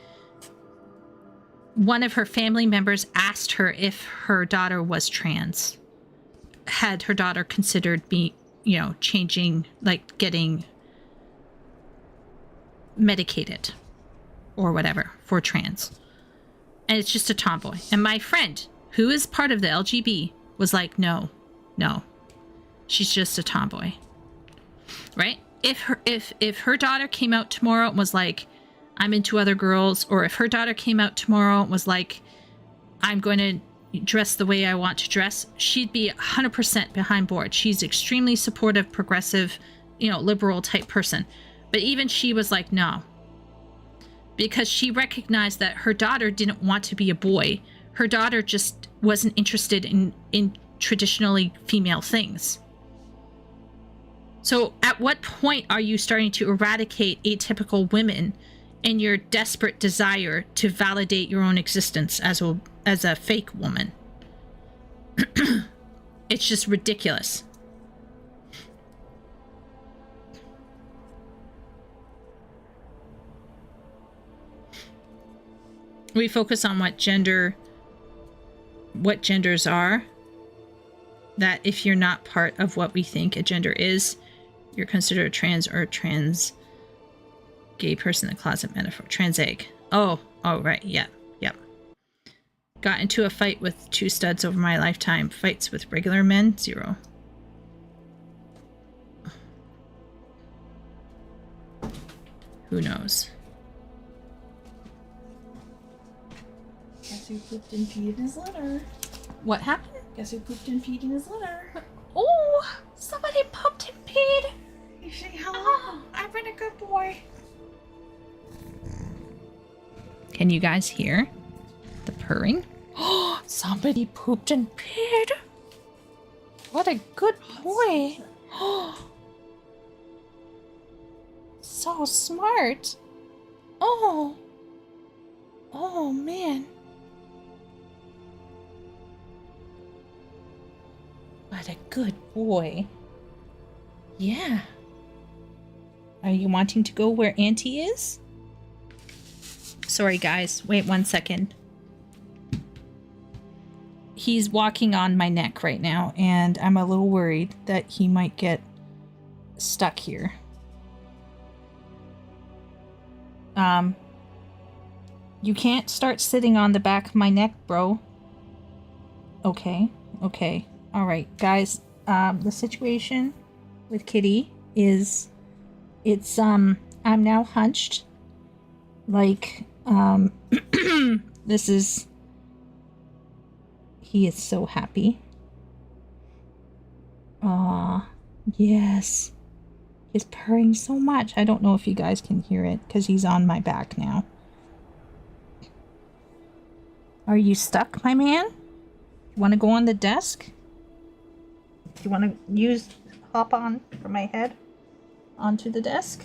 one of her family members asked her if her daughter was trans. Had her daughter considered changing, like getting medicated or whatever for trans. And it's just a tomboy. And my friend, who is part of the LGB, was like, no, she's just a tomboy. Right? If her daughter came out tomorrow and was like, I'm into other girls, or if her daughter came out tomorrow and was like, I'm going to dress the way I want to dress, she'd be 100% behind board. She's extremely supportive, progressive, liberal type person. But even she was like, no. Because she recognized that her daughter didn't want to be a boy. Her daughter just wasn't interested in traditionally female things. So at what point are you starting to eradicate atypical women in your desperate desire to validate your own existence as a fake woman? It's just ridiculous. We focus on what genders are. That if you're not part of what we think a gender is, you're considered a trans or trans gay person in the closet metaphor. Trans egg. Oh, right. Yeah. Yep. Got into a fight with 2 studs over my lifetime. Fights with regular men, 0. Who knows?
Guess who pooped and peed in his litter?
What happened?
Guess who pooped and peed in his litter?
Oh, somebody pooped and peed.
You say hello? Oh, I've been a good boy.
Can you guys hear the purring? Oh, somebody pooped and peed. What a good boy. Oh, so smart. Oh man. What a good boy. Yeah. Are you wanting to go where Auntie is? Sorry, guys. Wait 1 second. He's walking on my neck right now, and I'm a little worried that he might get stuck here. You can't start sitting on the back of my neck, bro. Okay. All right, guys. The situation with Kitty is, it's I'm now hunched. Like, this is. He is so happy. Aw, yes. He's purring so much. I don't know if you guys can hear it because he's on my back now. Are you stuck, my man? You want to go on the desk? Do you want to hop on from my head onto the desk?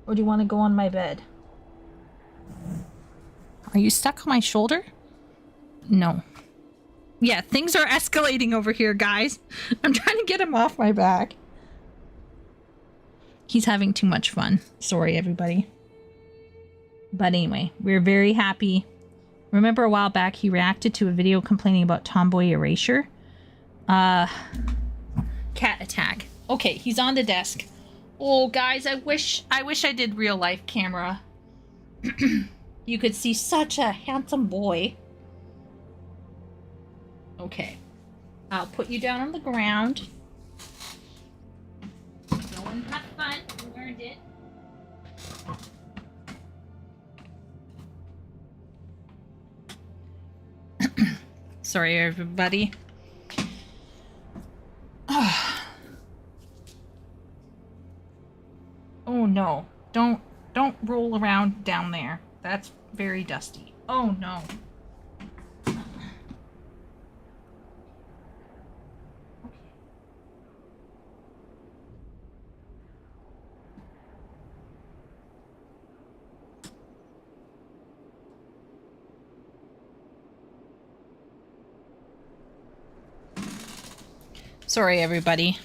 Or do you want to go on my bed? Are you stuck on my shoulder? No. Yeah, things are escalating over here, guys. I'm trying to get him off my back. He's having too much fun. Sorry, everybody. But anyway, we're very happy. Remember a while back he reacted to a video complaining about tomboy erasure? Cat attack. Okay, he's on the desk. Oh, guys, I wish I did real life camera. You could see such a handsome boy. Okay. I'll put you down on the ground. Go and have fun. You earned it. Sorry, everybody. Oh no. Don't roll around down there. That's very dusty. Oh no. Sorry, everybody.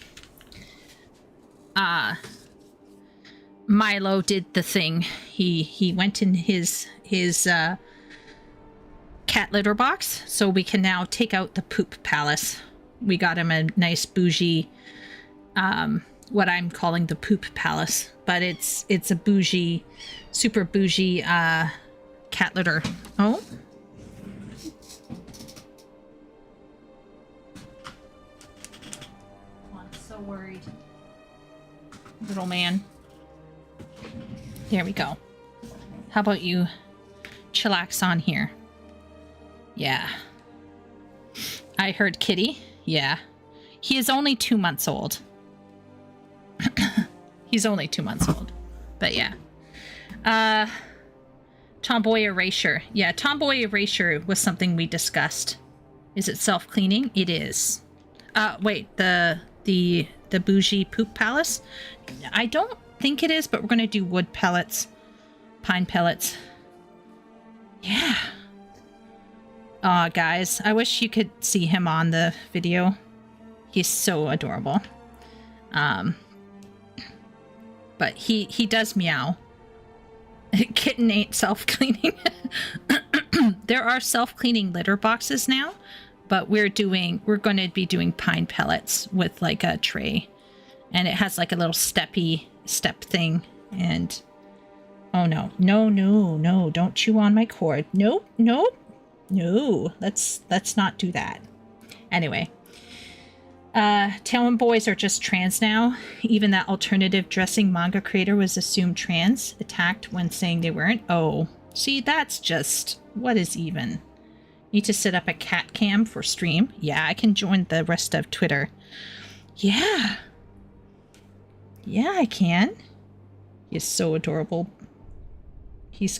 Milo did the thing. He went in his cat litter box, so we can now take out the poop palace. We got him a nice bougie, what I'm calling the poop palace, but it's a bougie, super bougie cat litter. Oh. I'm so worried. Little man. There we go. How about you chillax on here? Yeah. I heard kitty. Yeah. He is only 2 months old. He's only 2 months old. But yeah. Tomboy erasure. Yeah, tomboy erasure was something we discussed. Is it self-cleaning? It is. Wait, the bougie poop palace? I don't think it is, but we're gonna do wood pellets. Pine pellets. Yeah. Aw, guys, I wish you could see him on the video. He's so adorable. But he does meow. Kitten ain't self-cleaning. There are self-cleaning litter boxes now, but we're going to be doing pine pellets with like a tray, and it has like a little step thing. And oh no, don't chew on my cord. Nope. Let's not do that. Anyway, Tailwind boys are just trans now. Even that alternative dressing manga creator was assumed trans, attacked when saying they weren't. Oh, see, that's just, what is even? Need to set up a cat cam for stream. Yeah, I can join the rest of Twitter. Yeah, I can. He's so adorable. He's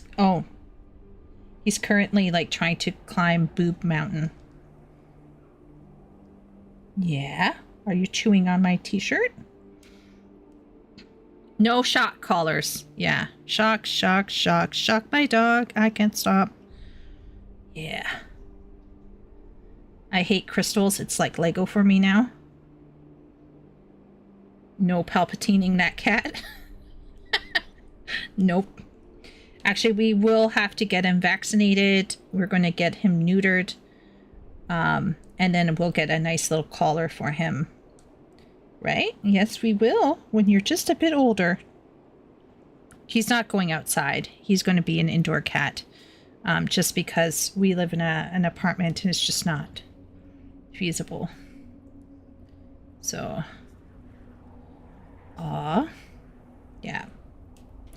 currently like trying to climb Boob Mountain. Yeah? Are you chewing on my t-shirt? No shock collars. Yeah. Shock my dog. I can't stop. Yeah. I hate crystals. It's like Lego for me now. No palpatining that cat. Nope. Actually, we will have to get him vaccinated. We're going to get him neutered. And then we'll get a nice little collar for him. Right? Yes, we will. When you're just a bit older. He's not going outside. He's going to be an indoor cat. Just because we live in an apartment and it's just not feasible. So. Yeah.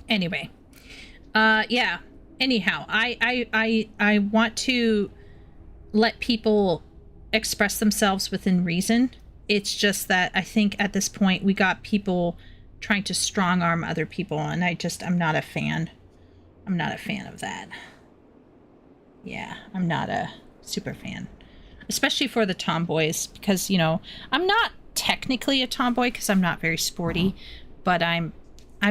Anyway. Yeah. Anyhow, I want to let people express themselves within reason. It's just that I think at this point we got people trying to strong arm other people, and I'm not a fan. I'm not a fan of that. Yeah, I'm not a super fan. Especially for the tomboys, because, you know, I'm not technically a tomboy because I'm not very sporty, but I'm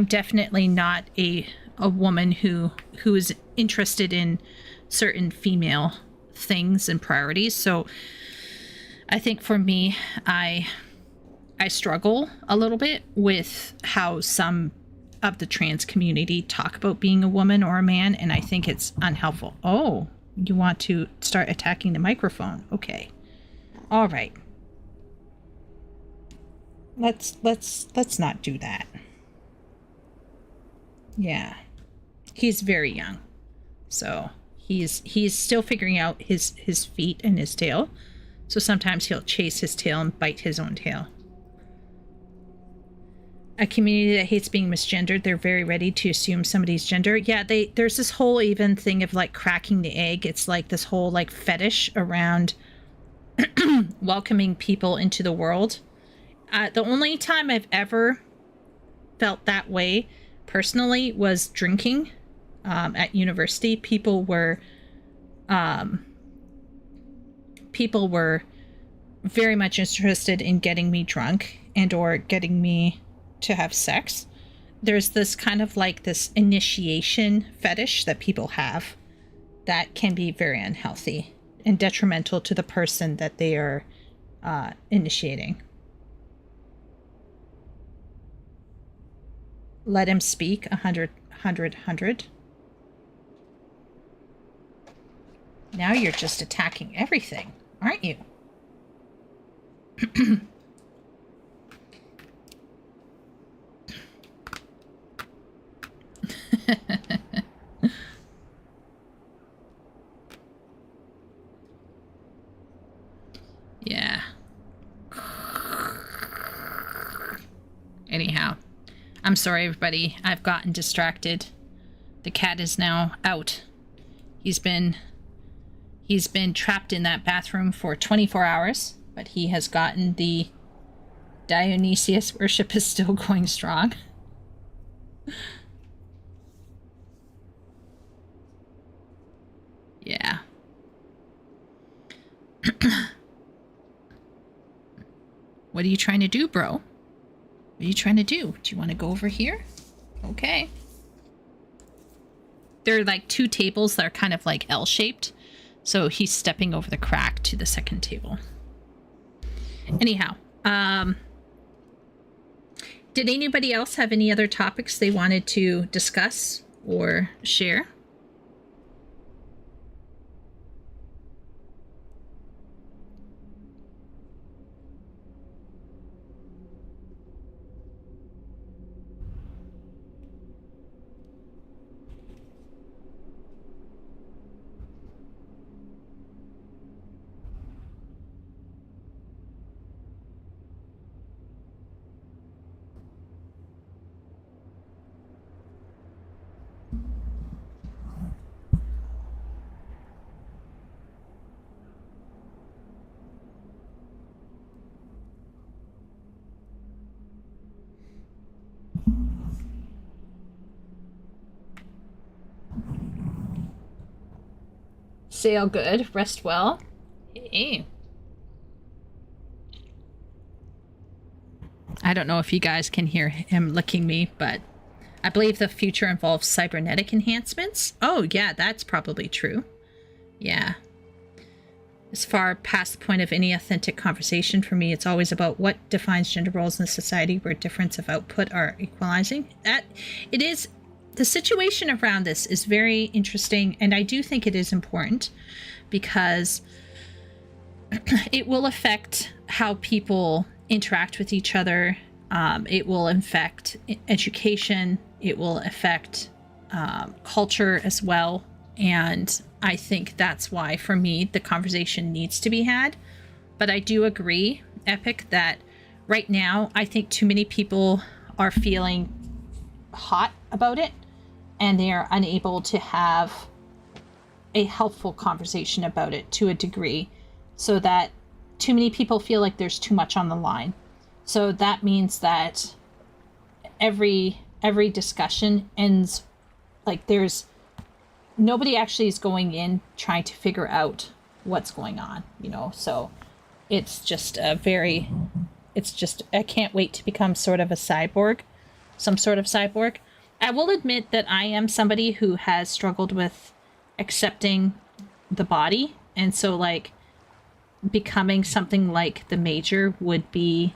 definitely not a woman who is interested in certain female things and priorities. So I think for me, I struggle a little bit with how some of the trans community talk about being a woman or a man, and I think it's unhelpful. Oh, you want to start attacking the microphone? Okay. All right. Let's not do that. Yeah. He's very young. So he's still figuring out his feet and his tail. So sometimes he'll chase his tail and bite his own tail. A community that hates being misgendered, they're very ready to assume somebody's gender. Yeah, there's this whole even thing of like cracking the egg. It's like this whole like fetish around welcoming people into the world. The only time I've ever felt that way personally was drinking at university. People were very much interested in getting me drunk and or getting me to have sex. There's this kind of like this initiation fetish that people have that can be very unhealthy and detrimental to the person that they are initiating. let him speak 100. Now you're just attacking everything, aren't you? Yeah. Anyhow, I'm sorry, everybody. I've gotten distracted. The cat is now out. He's been trapped in that bathroom for 24 hours, but he has gotten the Dionysius worship is still going strong. Yeah. What are you trying to do, bro? What are you trying to do? Do you want to go over here? Okay. There are like two tables that are kind of like L-shaped. So he's stepping over the crack to the second table. Anyhow, did anybody else have any other topics they wanted to discuss or share? Sail good, rest well. Hey. I don't know if you guys can hear him licking me, but I believe the future involves cybernetic enhancements. Oh, yeah, that's probably true. Yeah. As far past the point of any authentic conversation, for me, it's always about what defines gender roles in a society where difference of output are equalizing. That it is. The situation around this is very interesting, and I do think it is important because it will affect how people interact with each other. It will affect education. It will affect culture as well. And I think that's why, for me, the conversation needs to be had. But I do agree, Epic, that right now, I think too many people are feeling hot about it, and they are unable to have a helpful conversation about it to a degree, so that too many people feel like there's too much on the line. So that means that every discussion ends like there's nobody actually is going in trying to figure out what's going on, you know. So it's just I can't wait to become sort of a cyborg, some sort of cyborg. I will admit that I am somebody who has struggled with accepting the body, and so like becoming something like the Major would be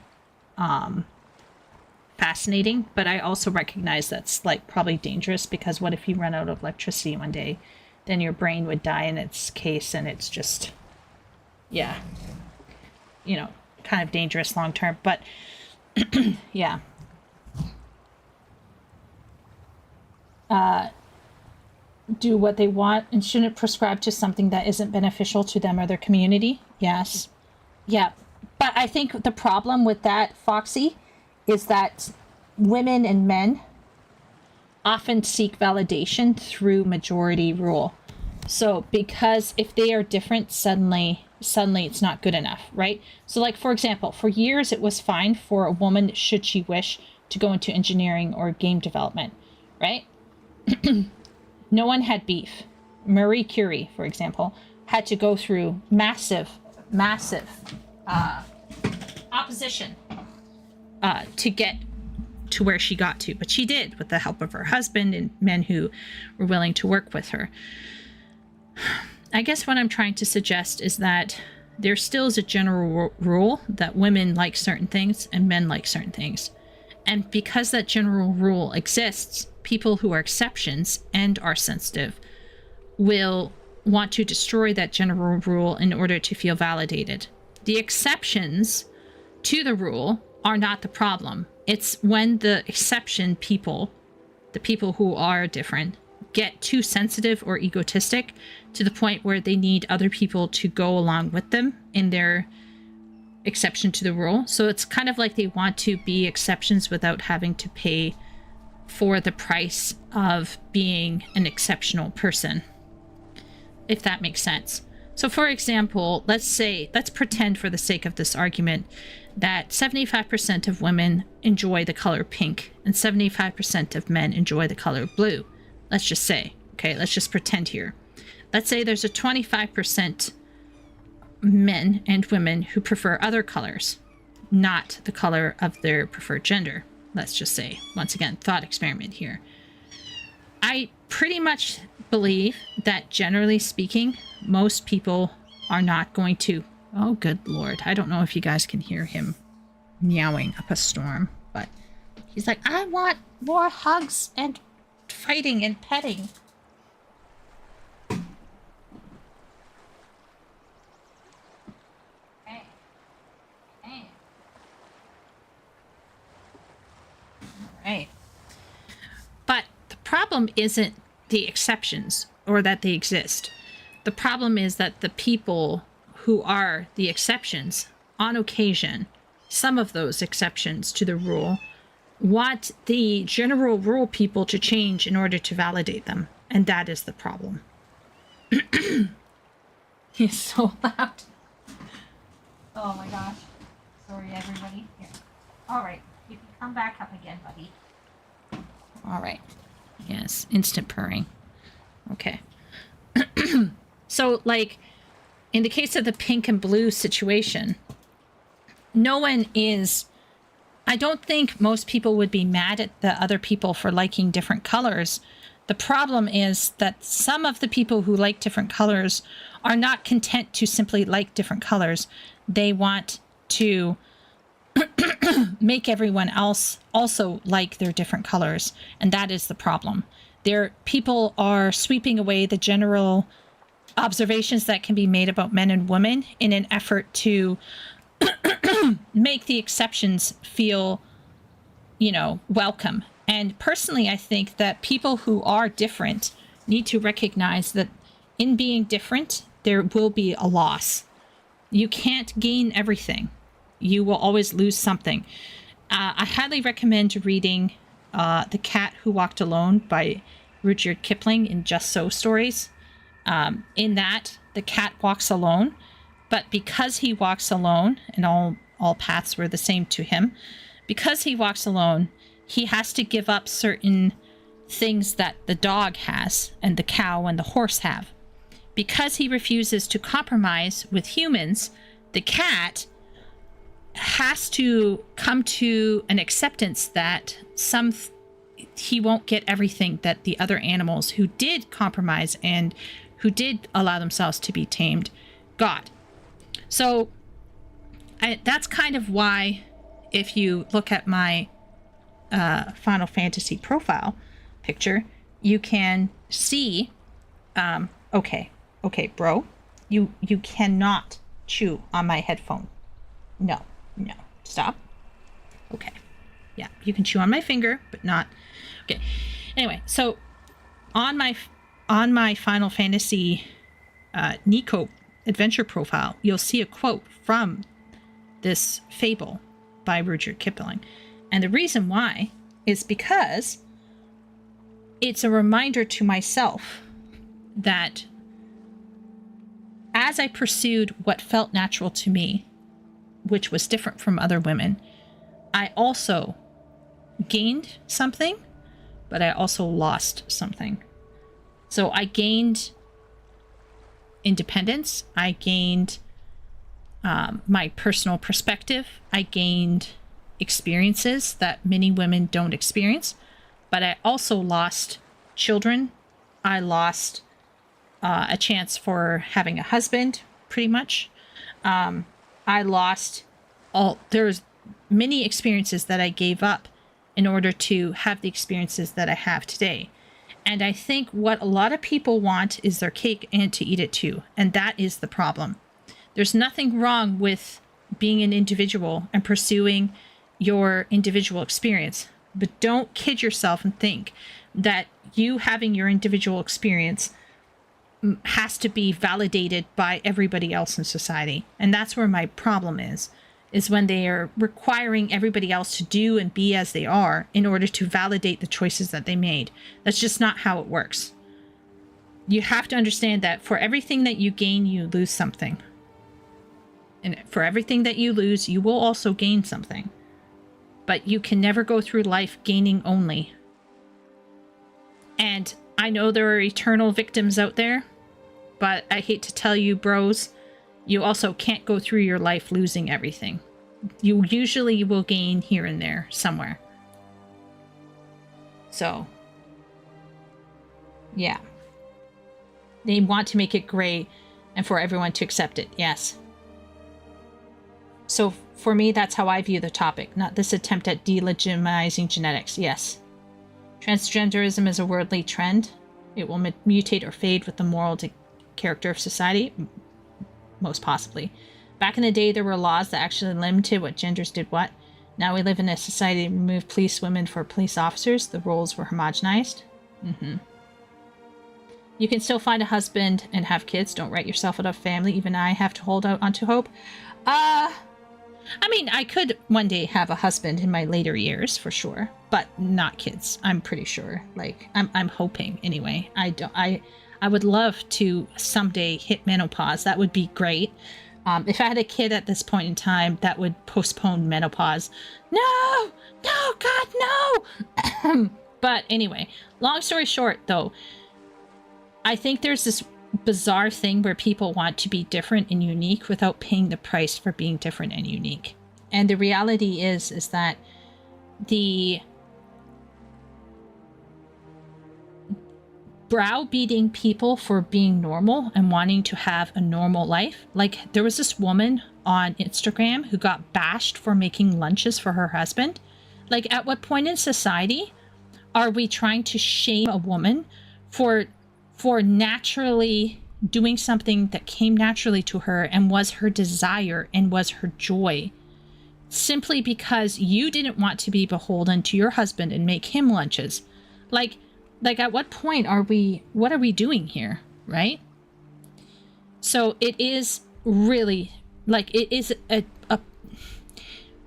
fascinating, but I also recognize that's like probably dangerous, because what if you run out of electricity one day? Then your brain would die in its case, and it's just, yeah, you know, kind of dangerous long term. But yeah. Do what they want and shouldn't prescribe to something that isn't beneficial to them or their community. Yes. Yeah. But I think the problem with that, Foxy, is that women and men often seek validation through majority rule. So because if they are different, suddenly it's not good enough, right? So like, for example, for years it was fine for a woman, should she wish, to go into engineering or game development, right? No one had beef. Marie Curie, for example, had to go through massive opposition to get to where she got to. But she did, with the help of her husband and men who were willing to work with her. I guess what I'm trying to suggest is that there still is a general rule that women like certain things and men like certain things. And because that general rule exists, people who are exceptions and are sensitive will want to destroy that general rule in order to feel validated. The exceptions to the rule are not the problem. It's when the exception people, the people who are different, get too sensitive or egotistic to the point where they need other people to go along with them in their exception to the rule. So it's kind of like they want to be exceptions without having to pay for the price of being an exceptional person, if that makes sense. So for example, let's pretend for the sake of this argument that 75% of women enjoy the color pink and 75% of men enjoy the color blue. Let's just say, okay, let's just pretend here. Let's say there's a 25% men and women who prefer other colors, not the color of their preferred gender. Let's just say, once again, thought experiment here. I pretty much believe that generally speaking, most people are not going to, oh good lord, I don't know if you guys can hear him meowing up a storm, but he's like, I want more hugs and fighting and petting. Right. But the problem isn't the exceptions or that they exist. The problem is that the people who are the exceptions, on occasion, some of those exceptions to the rule, want the general rule people to change in order to validate them. And that is the problem. He's so loud. Oh my gosh. Sorry, everybody. Here. All right. You can come back up again, buddy. All right. Yes, instant purring. Okay. So, like, in the case of the pink and blue situation, no one is... I don't think most people would be mad at the other people for liking different colors. The problem is that some of the people who like different colors are not content to simply like different colors. They want to make everyone else also like their different colors, and that is the problem. People are sweeping away the general observations that can be made about men and women in an effort to make the exceptions feel, welcome. And personally, I think that people who are different need to recognize that in being different, there will be a loss. You can't gain everything. You will always lose something. I highly recommend reading The Cat Who Walked Alone by Rudyard Kipling in Just So stories. In that, the cat walks alone, but because he walks alone, and all paths were the same to him, because he walks alone, he has to give up certain things that the dog has, and the cow and the horse have. Because he refuses to compromise with humans, the cat has to come to an acceptance that he won't get everything that the other animals who did compromise and who did allow themselves to be tamed got. So that's kind of why, if you look at my Final Fantasy profile picture, you can see, okay, bro, you cannot chew on my headphone. No, stop. Okay. Yeah, you can chew on my finger, but not... Okay. Anyway, so on my Final Fantasy Nico adventure profile, you'll see a quote from this fable by Rudyard Kipling. And the reason why is because it's a reminder to myself that as I pursued what felt natural to me, which was different from other women, I also gained something, but I also lost something. So I gained independence. I gained my personal perspective. I gained experiences that many women don't experience, but I also lost children. I lost a chance for having a husband, pretty much. I lost there's many experiences that I gave up in order to have the experiences that I have today. And I think what a lot of people want is their cake and to eat it too. And that is the problem. There's nothing wrong with being an individual and pursuing your individual experience. But don't kid yourself and think that you having your individual experience has to be validated by everybody else in society. And that's where my problem is when they are requiring everybody else to do and be as they are in order to validate the choices that they made. That's just not how it works. You have to understand that for everything that you gain, you lose something. And for everything that you lose, you will also gain something. But you can never go through life gaining only. And I know there are eternal victims out there, but I hate to tell you, bros, you also can't go through your life losing everything. You usually will gain here and there somewhere. So, yeah. They want to make it gray and for everyone to accept it, yes. So for me, that's how I view the topic, not this attempt at delegitimizing genetics, yes. Transgenderism is a worldly trend. It will mutate or fade with the moral character of society. Most possibly. Back in the day, there were laws that actually limited what genders did what. Now we live in a society that removed police women for police officers. The roles were homogenized. You can still find a husband and have kids. Don't write yourself out of family. Even I have to hold out onto hope. I mean, I could one day have a husband in my later years, for sure. But not kids, I'm pretty sure. Like, I'm hoping, anyway. I would love to someday hit menopause. That would be great. If I had a kid at this point in time, that would postpone menopause. No! No, God, no! But anyway, long story short, though, I think there's this bizarre thing where people want to be different and unique without paying the price for being different and unique. And the reality is that the browbeating people for being normal and wanting to have a normal life. Like, there was this woman on Instagram who got bashed for making lunches for her husband. Like, at what point in society are we trying to shame a woman for naturally doing something that came naturally to her and was her desire and was her joy, simply because you didn't want to be beholden to your husband and make him lunches? Like at what point what are we doing here, right? So it is really, like, it is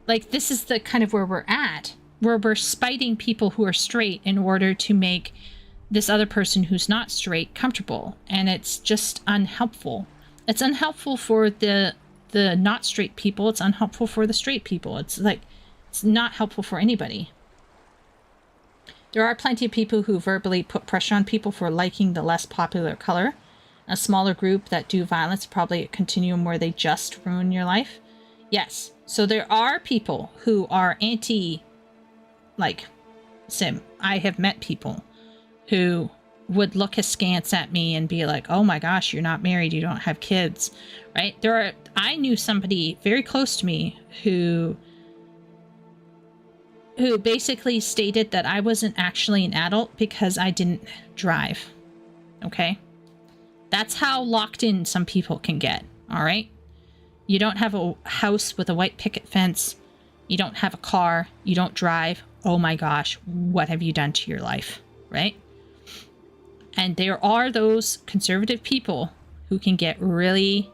like, this is the kind of where we're at, where we're spiting people who are straight in order to make this other person who's not straight comfortable. And it's just unhelpful. It's unhelpful for the not straight people. It's unhelpful for the straight people. It's like, it's not helpful for anybody. There are plenty of people who verbally put pressure on people for liking the less popular color. A smaller group that do violence, probably a continuum where they just ruin your life. Yes. So there are people who are anti, like, sim. I have met people who would look askance at me and be like, oh my gosh, you're not married, you don't have kids, right? I knew somebody very close to me who basically stated that I wasn't actually an adult because I didn't drive. Okay? That's how locked in some people can get, all right? You don't have a house with a white picket fence. You don't have a car. You don't drive. Oh my gosh, what have you done to your life, right? And there are those conservative people who can get really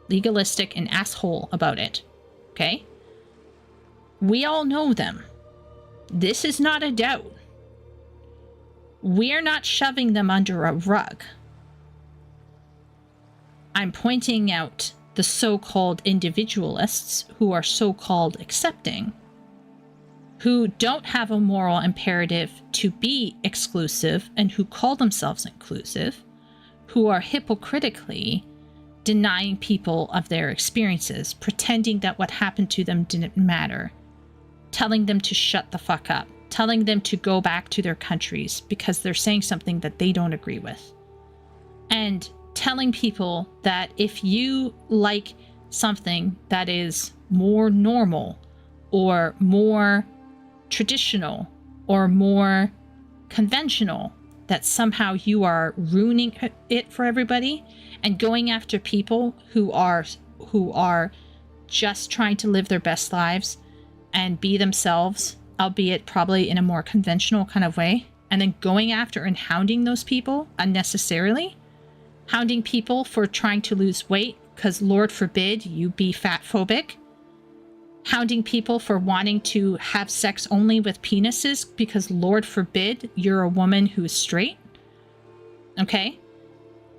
legalistic and asshole about it, okay? We all know them. This is not a doubt. We're not shoving them under a rug. I'm pointing out the so-called individualists who are so-called accepting, who don't have a moral imperative to be exclusive and who call themselves inclusive, who are hypocritically denying people of their experiences, pretending that what happened to them didn't matter, telling them to shut the fuck up, telling them to go back to their countries because they're saying something that they don't agree with, and telling people that if you like something that is more normal or more traditional or more conventional, that somehow you are ruining it for everybody and going after people who are just trying to live their best lives and be themselves, albeit probably in a more conventional kind of way, and then going after and hounding those people unnecessarily, hounding people for trying to lose weight because Lord forbid you be fat phobic, hounding people for wanting to have sex only with penises because Lord forbid you're a woman who is straight. Okay?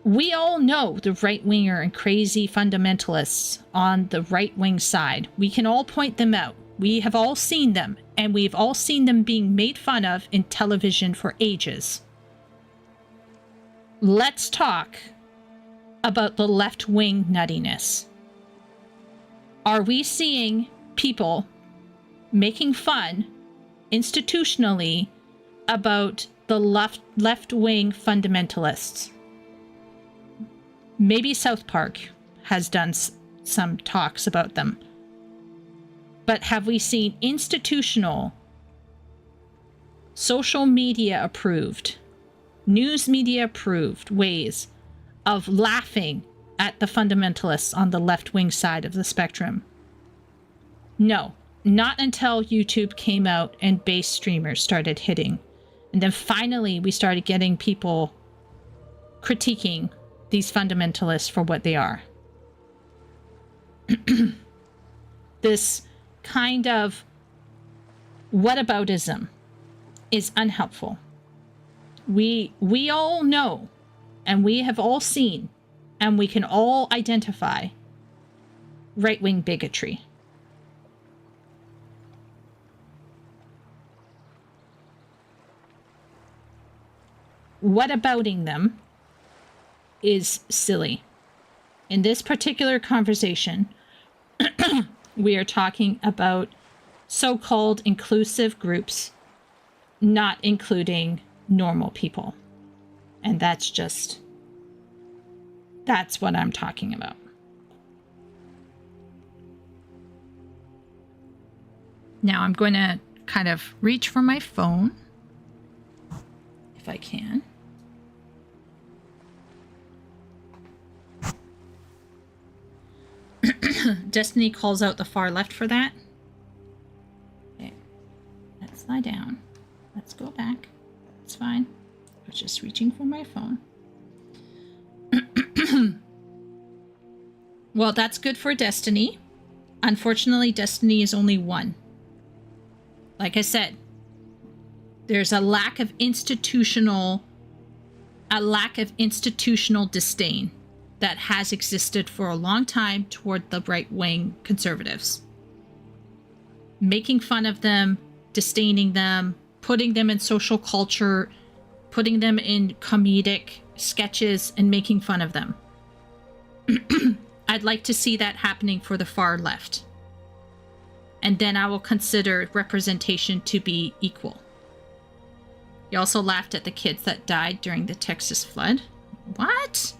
We all know the right-winger and crazy fundamentalists on the right-wing side. We can all point them out. We have all seen them, and we've all seen them being made fun of in television for ages. Let's talk about the left-wing nuttiness. Are we seeing people making fun institutionally about the left-wing fundamentalists? Maybe South Park has done some talks about them. But have we seen institutional, social media approved, news media approved ways of laughing at the fundamentalists on the left-wing side of the spectrum? No, not until YouTube came out and base streamers started hitting. And then finally we started getting people critiquing these fundamentalists for what they are. This kind of whataboutism is unhelpful. We all know, and we have all seen, and we can all identify right-wing bigotry. Whatabouting them is silly. In this particular conversation, we are talking about so-called inclusive groups not including normal people. And that's what I'm talking about. Now I'm going to kind of reach for my phone, if I can. Destiny calls out the far left for that. Okay. Let's lie down. Let's go back. It's fine. I was just reaching for my phone. Well, that's good for Destiny. Unfortunately, Destiny is only one. Like I said, there's a lack of institutional disdain that has existed for a long time toward the right-wing conservatives. Making fun of them, disdaining them, putting them in social culture, putting them in comedic sketches, and making fun of them. I'd like to see that happening for the far left. And then I will consider representation to be equal. He also laughed at the kids that died during the Texas flood. What?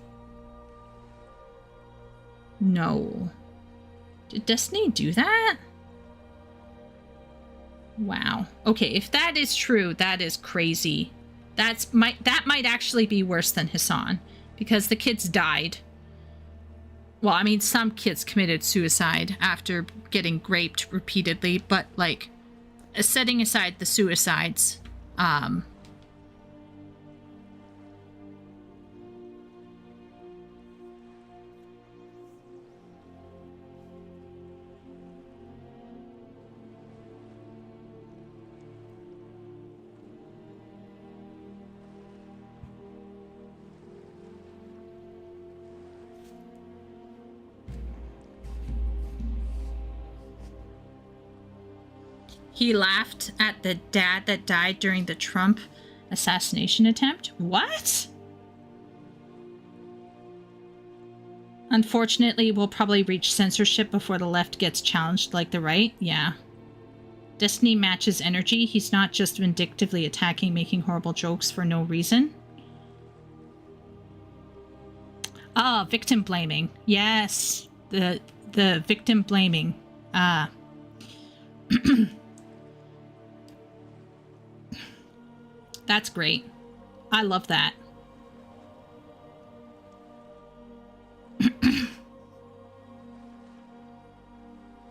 No. Did Destiny do that? Wow. Okay, if that is true, that is crazy. That might actually be worse than Hassan, because the kids died. Well, I mean, some kids committed suicide after getting raped repeatedly, but like, setting aside the suicides, he laughed at the dad that died during the Trump assassination attempt. What? Unfortunately, we'll probably reach censorship before the left gets challenged like the right. Yeah. Destiny matches energy. He's not just vindictively attacking, making horrible jokes for no reason. Ah, victim blaming. Yes. The victim blaming. That's great. I love that.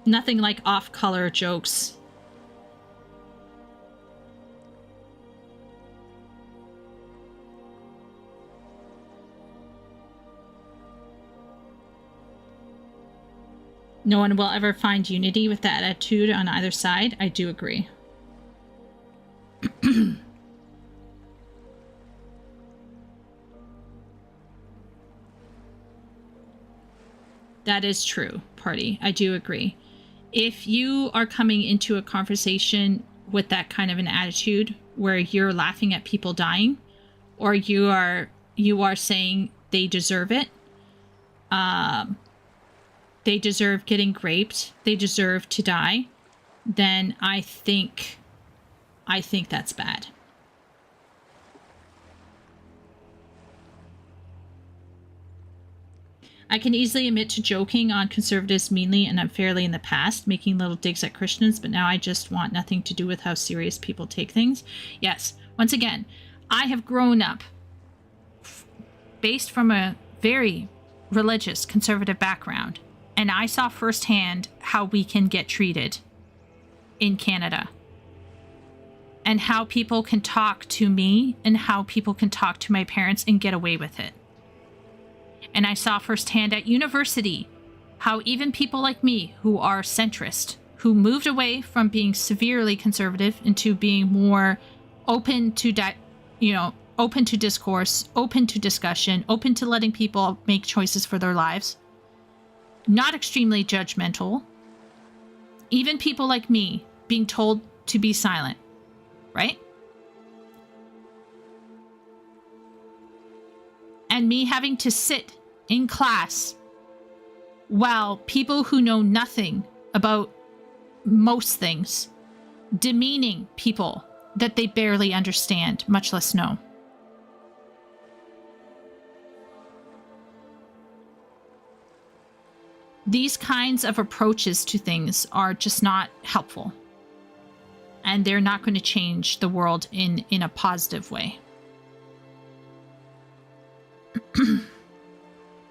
Nothing like off-color jokes. No one will ever find unity with that attitude on either side. I do agree. That is true, Party. I do agree. If you are coming into a conversation with that kind of an attitude where you're laughing at people dying, or you are saying they deserve it, they deserve getting raped, they deserve to die, then I think that's bad. I can easily admit to joking on conservatives meanly and unfairly in the past, making little digs at Christians, but now I just want nothing to do with how serious people take things. Yes, once again, I have grown up based from a very religious conservative background, and I saw firsthand how we can get treated in Canada, and how people can talk to me and how people can talk to my parents and get away with it. And I saw firsthand at university how even people like me who are centrist, who moved away from being severely conservative into being more open to open to discourse, open to discussion, open to letting people make choices for their lives, not extremely judgmental, even people like me being told to be silent, right? And me having to sit in class while people who know nothing about most things demeaning people that they barely understand, much less know. These kinds of approaches to things are just not helpful. And they're not going to change the world in a positive way.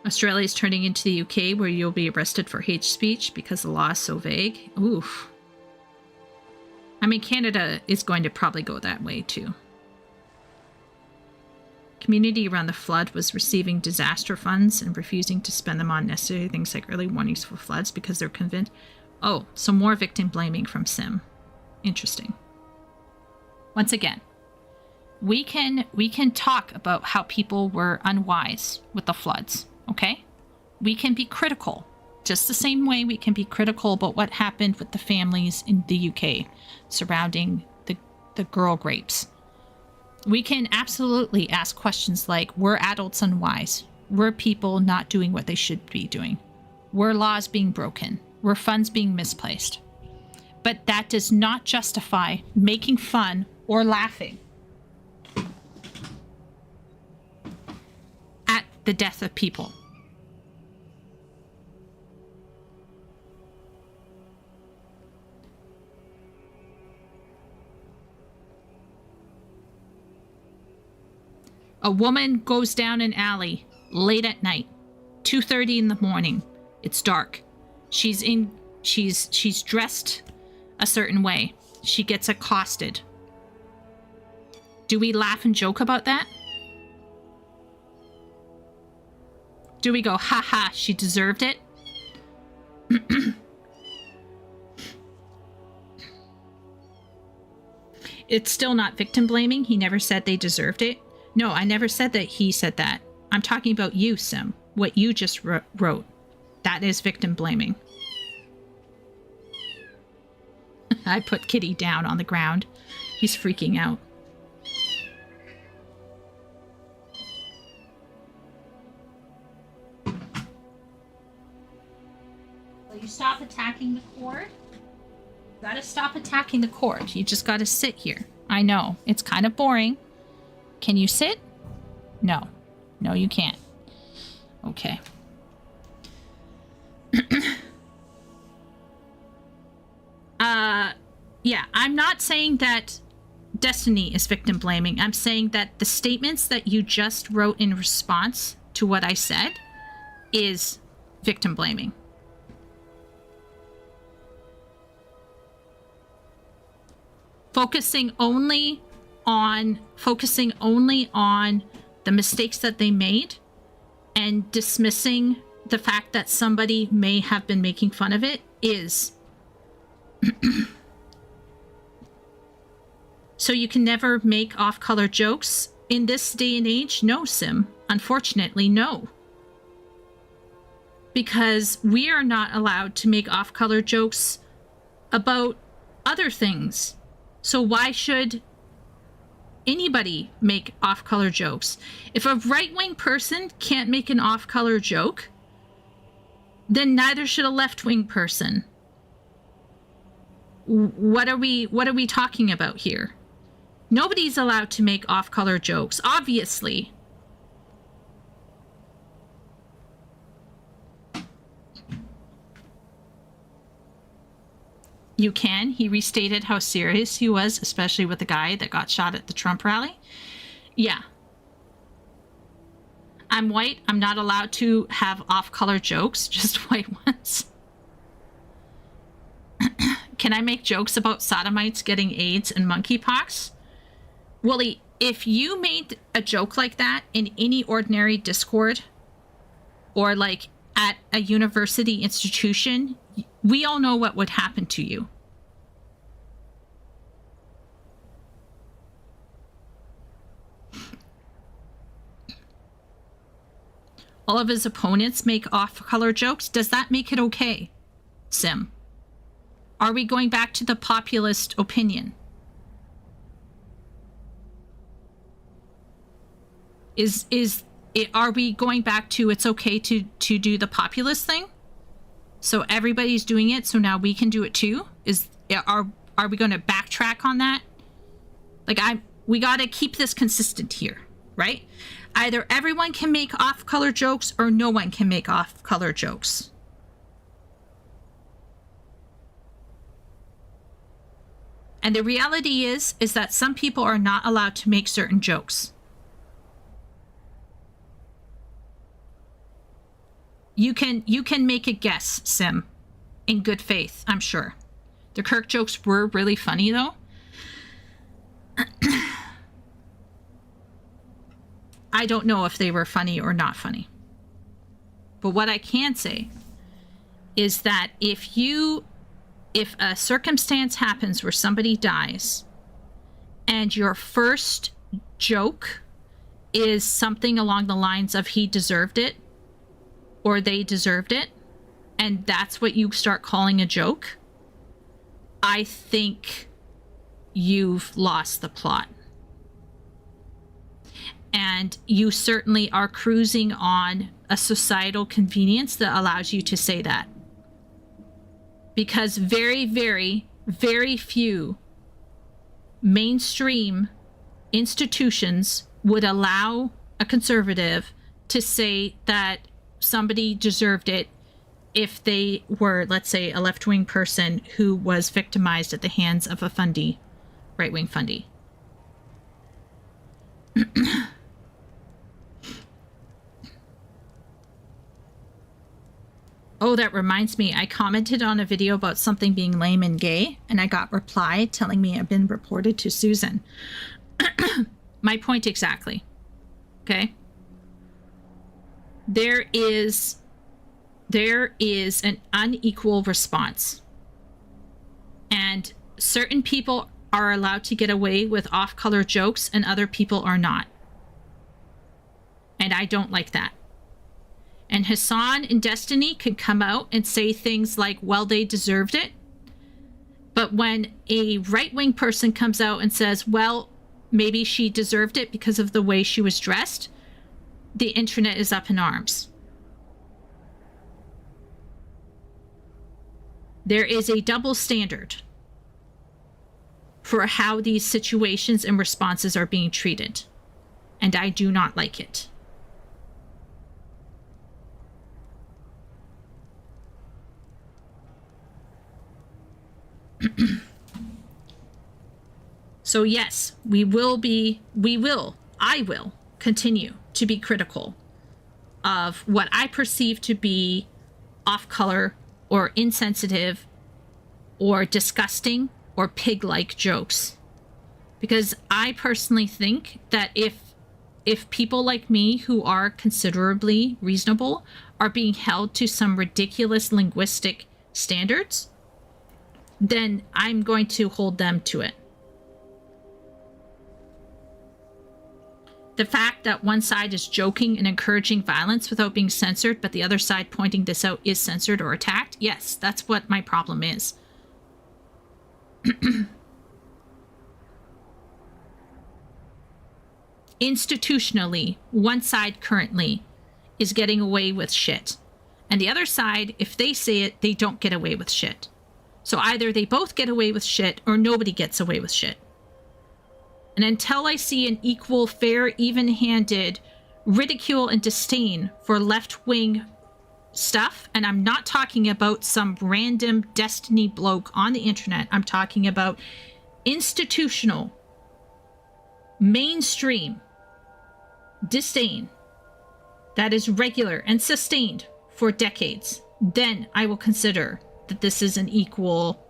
Australia is turning into the UK, where you'll be arrested for hate speech because the law is so vague. Oof. I mean, Canada is going to probably go that way too. Community around the flood was receiving disaster funds and refusing to spend them on necessary things like early warnings for floods because they're convinced. Oh, so more victim blaming from Sim. Interesting. Once again, we can talk about how people were unwise with the floods, okay? We can be critical, just the same way we can be critical about what happened with the families in the UK surrounding the girl grapes. We can absolutely ask questions like, were adults unwise? Were people not doing what they should be doing? Were laws being broken? Were funds being misplaced? But that does not justify making fun or laughing at the death of people. A woman goes down an alley late at night, 2:30 in the morning. It's dark. She's dressed a certain way. She gets accosted. Do we laugh and joke about that? Do we go, ha ha, she deserved it? It's still not victim blaming. He never said they deserved it. No, I never said that he said that. I'm talking about you, Sim. What you just wrote. That is victim blaming. I put Kitty down on the ground. He's freaking out. Will you stop attacking the cord? You gotta stop attacking the cord. You just gotta sit here. I know, it's kind of boring. Can you sit? No. No, you can't. Okay. Yeah, I'm not saying that Destiny is victim blaming. I'm saying that the statements that you just wrote in response to what I said is victim blaming. Focusing only on the mistakes that they made and dismissing the fact that somebody may have been making fun of it is so you can never make off-color jokes in this day and age? No, Sim. Unfortunately, no. Because we are not allowed to make off-color jokes about other things. So why should anybody make off-color jokes? If a right-wing person can't make an off-color joke, then neither should a left-wing person. What are we talking about here? Nobody's allowed to make off-color jokes, obviously. You can. He restated how serious he was, especially with the guy that got shot at the Trump rally. Yeah. I'm white. I'm not allowed to have off-color jokes, just white ones. Can I make jokes about sodomites getting AIDS and monkeypox? Willie, if you made a joke like that in any ordinary Discord or like at a university institution, we all know what would happen to you. All of his opponents make off-color jokes. Does that make it okay, Sim? Are we going back to the populist opinion? Are we going back to it's okay to do the populist thing? So everybody's doing it, so now we can do it too? Are we going to backtrack on that? Like we got to keep this consistent here, right? Either everyone can make off-color jokes or no one can make off-color jokes. And the reality is that some people are not allowed to make certain jokes. You can make a guess, Sim, in good faith, I'm sure. The Kirk jokes were really funny, though. I don't know if they were funny or not funny. But what I can say is that if a circumstance happens where somebody dies and your first joke is something along the lines of he deserved it or they deserved it, and that's what you start calling a joke, I think you've lost the plot. And you certainly are cruising on a societal convenience that allows you to say that. Because very, very, very few mainstream institutions would allow a conservative to say that somebody deserved it if they were, let's say, a left-wing person who was victimized at the hands of a fundy, right-wing fundy. Oh, that reminds me, I commented on a video about something being lame and gay, and I got reply telling me I've been reported to Susan. My point exactly. Okay? There is an unequal response. And certain people are allowed to get away with off-color jokes and other people are not. And I don't like that. And Hassan in Destiny could come out and say things like, well, they deserved it. But when a right-wing person comes out and says, well, maybe she deserved it because of the way she was dressed, the internet is up in arms. There is a double standard for how these situations and responses are being treated. And I do not like it. So yes, I will continue to be critical of what I perceive to be off color or insensitive or disgusting or pig-like jokes. Because I personally think that if people like me who are considerably reasonable are being held to some ridiculous linguistic standards, then I'm going to hold them to it. The fact that one side is joking and encouraging violence without being censored, but the other side pointing this out is censored or attacked, yes, that's what my problem is. Institutionally, one side currently is getting away with shit. And the other side, if they say it, they don't get away with shit. So either they both get away with shit or nobody gets away with shit. And until I see an equal, fair, even-handed ridicule and disdain for left-wing stuff, and I'm not talking about some random Destiny bloke on the internet, I'm talking about institutional, mainstream disdain that is regular and sustained for decades, then I will consider that this is an equal,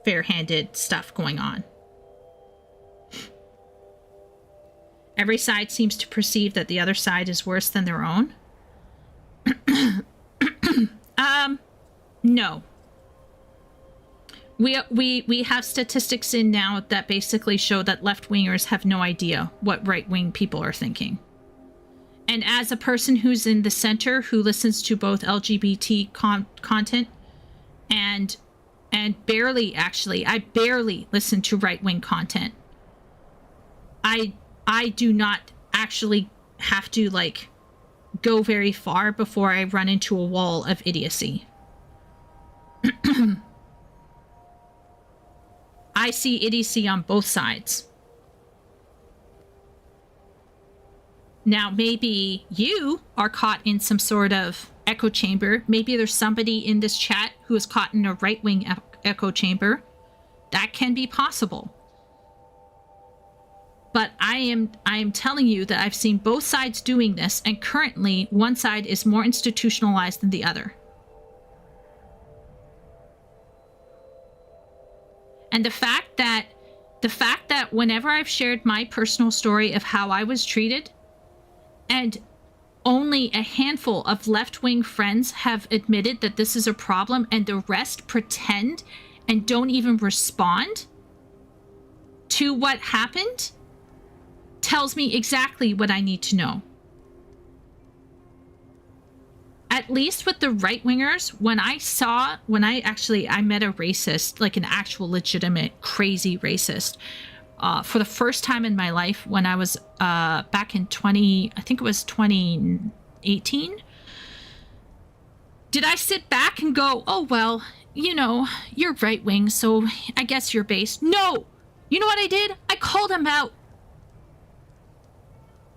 fair-handed stuff going on. Every side seems to perceive that the other side is worse than their own. No. We have statistics in now that basically show that left-wingers have no idea what right-wing people are thinking. And as a person who's in the center, who listens to both LGBT content and barely, actually, I barely listen to right-wing content. I do not actually have to, like, go very far before I run into a wall of idiocy. I see idiocy on both sides. Now, maybe you are caught in some sort of echo chamber. Maybe there's somebody in this chat who is caught in a right-wing echo chamber. That can be possible. But I am telling you that I've seen both sides doing this, and currently one side is more institutionalized than the other. And the fact that whenever I've shared my personal story of how I was treated, and only a handful of left-wing friends have admitted that this is a problem, and the rest pretend and don't even respond to what happened, tells me exactly what I need to know. At least with the right-wingers, when I met a racist, like an actual legitimate crazy racist, for the first time in my life when I was back in 2018. Did I sit back and go, oh, well, you know, you're right-wing, so I guess you're based? No! You know what I did? I called him out.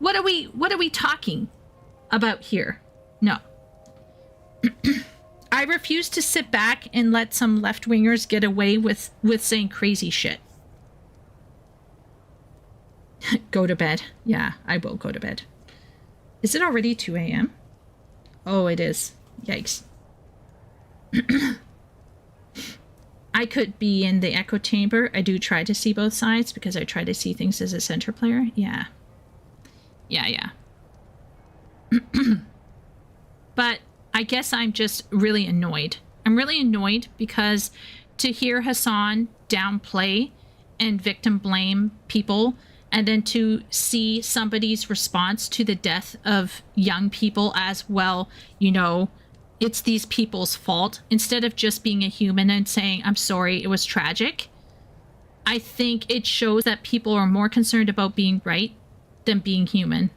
What are we talking about here? No. I refuse to sit back and let some left-wingers get away with saying crazy shit. Go to bed. Yeah, I will go to bed. Is it already 2 a.m.? Oh, it is. Yikes. I could be in the echo chamber. I do try to see both sides because I try to see things as a center player. Yeah. Yeah. But I guess I'm just really annoyed. I'm really annoyed because to hear Hassan downplay and victim blame people, and then to see somebody's response to the death of young people as, well, you know, it's these people's fault, instead of just being a human and saying, I'm sorry, it was tragic. I think it shows that people are more concerned about being right than being human.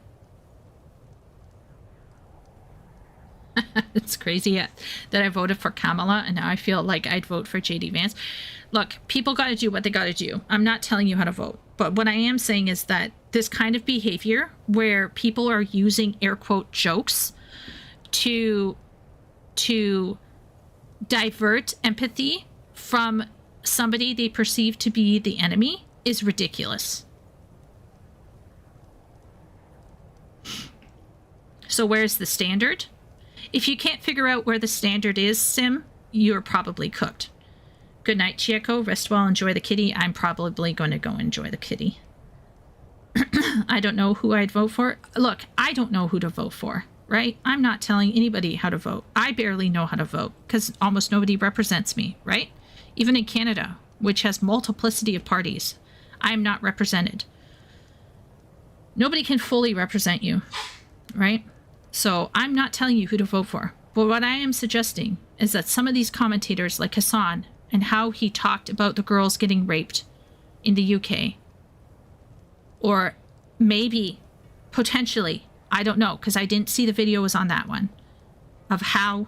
It's crazy that I voted for Kamala and now I feel like I'd vote for JD Vance. Look, people got to do what they got to do. I'm not telling you how to vote. But what I am saying is that this kind of behavior where people are using air quote jokes to divert empathy from somebody they perceive to be the enemy is ridiculous. So where's the standard? If you can't figure out where the standard is, Sim, you're probably cooked. Good night, Chieko. Rest well, enjoy the kitty. I'm probably going to go enjoy the kitty. I don't know who I'd vote for. Look, I don't know who to vote for, right? I'm not telling anybody how to vote. I barely know how to vote because almost nobody represents me, right? Even in Canada, which has multiplicity of parties, I am not represented. Nobody can fully represent you, right? So I'm not telling you who to vote for. But what I am suggesting is that some of these commentators, like Hassan, and how he talked about the girls getting raped in the UK, or maybe, potentially, I don't know, because I didn't see the videos on that one, of how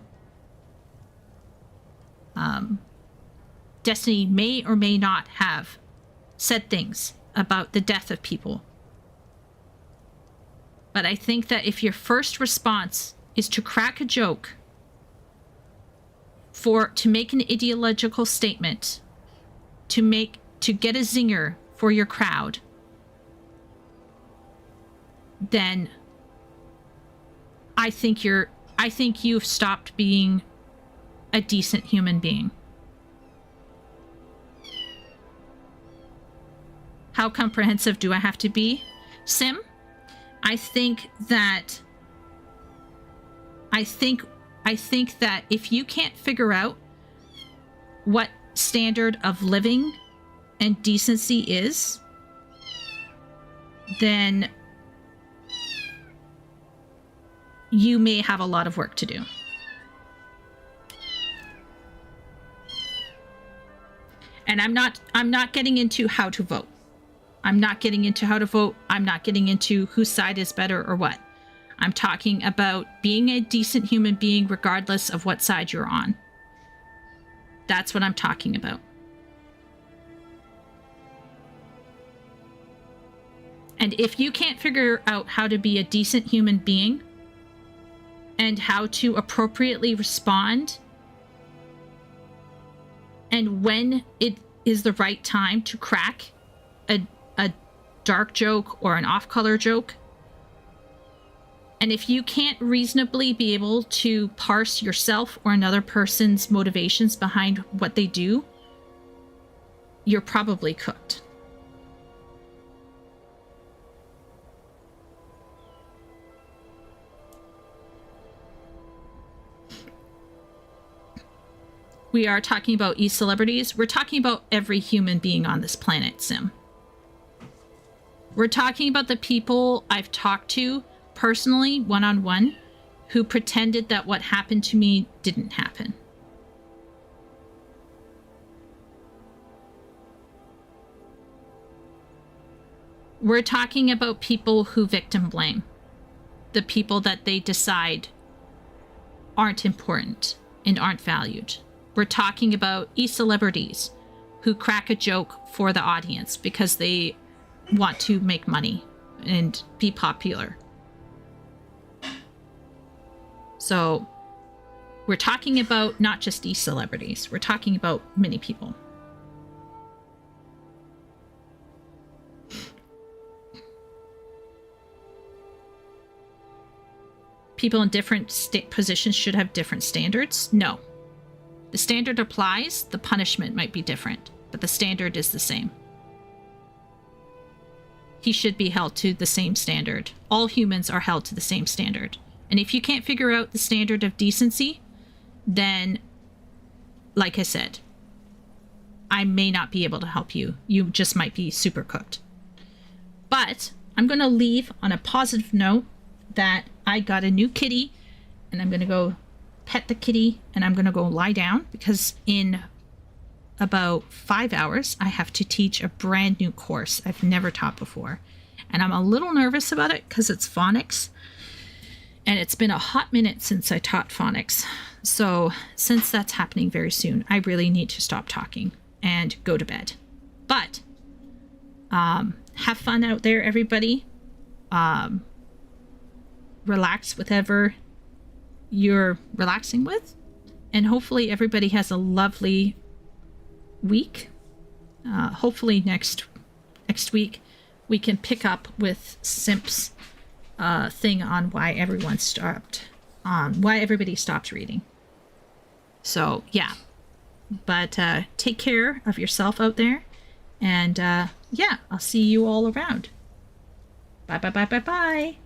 Destiny may or may not have said things about the death of people. But I think that if your first response is to crack a joke, to make an ideological statement, to get a zinger for your crowd, then I think you've stopped being a decent human being. How comprehensive do I have to be, Sim? I think that if you can't figure out what standard of living and decency is, then you may have a lot of work to do. And I'm not getting into how to vote. I'm not getting into how to vote. I'm not getting into whose side is better or what. I'm talking about being a decent human being regardless of what side you're on. That's what I'm talking about. And if you can't figure out how to be a decent human being and how to appropriately respond and when it is the right time to crack a dark joke or an off-color joke, and if you can't reasonably be able to parse yourself or another person's motivations behind what they do, you're probably cooked. We are talking about e-celebrities. We're talking about every human being on this planet, Sim. We're talking about the people I've talked to personally, one-on-one, who pretended that what happened to me didn't happen. We're talking about people who victim blame. The people that they decide aren't important and aren't valued. We're talking about e-celebrities who crack a joke for the audience because they want to make money and be popular. So we're talking about not just e-celebrities. We're talking about many people. People in different positions should have different standards? No. The standard applies, the punishment might be different, but the standard is the same. He should be held to the same standard. All humans are held to the same standard. And if you can't figure out the standard of decency, then, like I said, I may not be able to help you. You just might be super cooked. But I'm going to leave on a positive note that I got a new kitty, and I'm going to go pet the kitty, and I'm going to go lie down because in about 5 hours, I have to teach a brand new course I've never taught before. And I'm a little nervous about it because it's phonics. And it's been a hot minute since I taught phonics. So since that's happening very soon, I really need to stop talking and go to bed. But have fun out there, everybody. Relax with whatever you're relaxing with. And hopefully everybody has a lovely week. Hopefully next next week we can pick up with Simp's thing on why everybody stopped reading. So yeah, but take care of yourself out there, and yeah, I'll see you all around. Bye bye bye bye bye.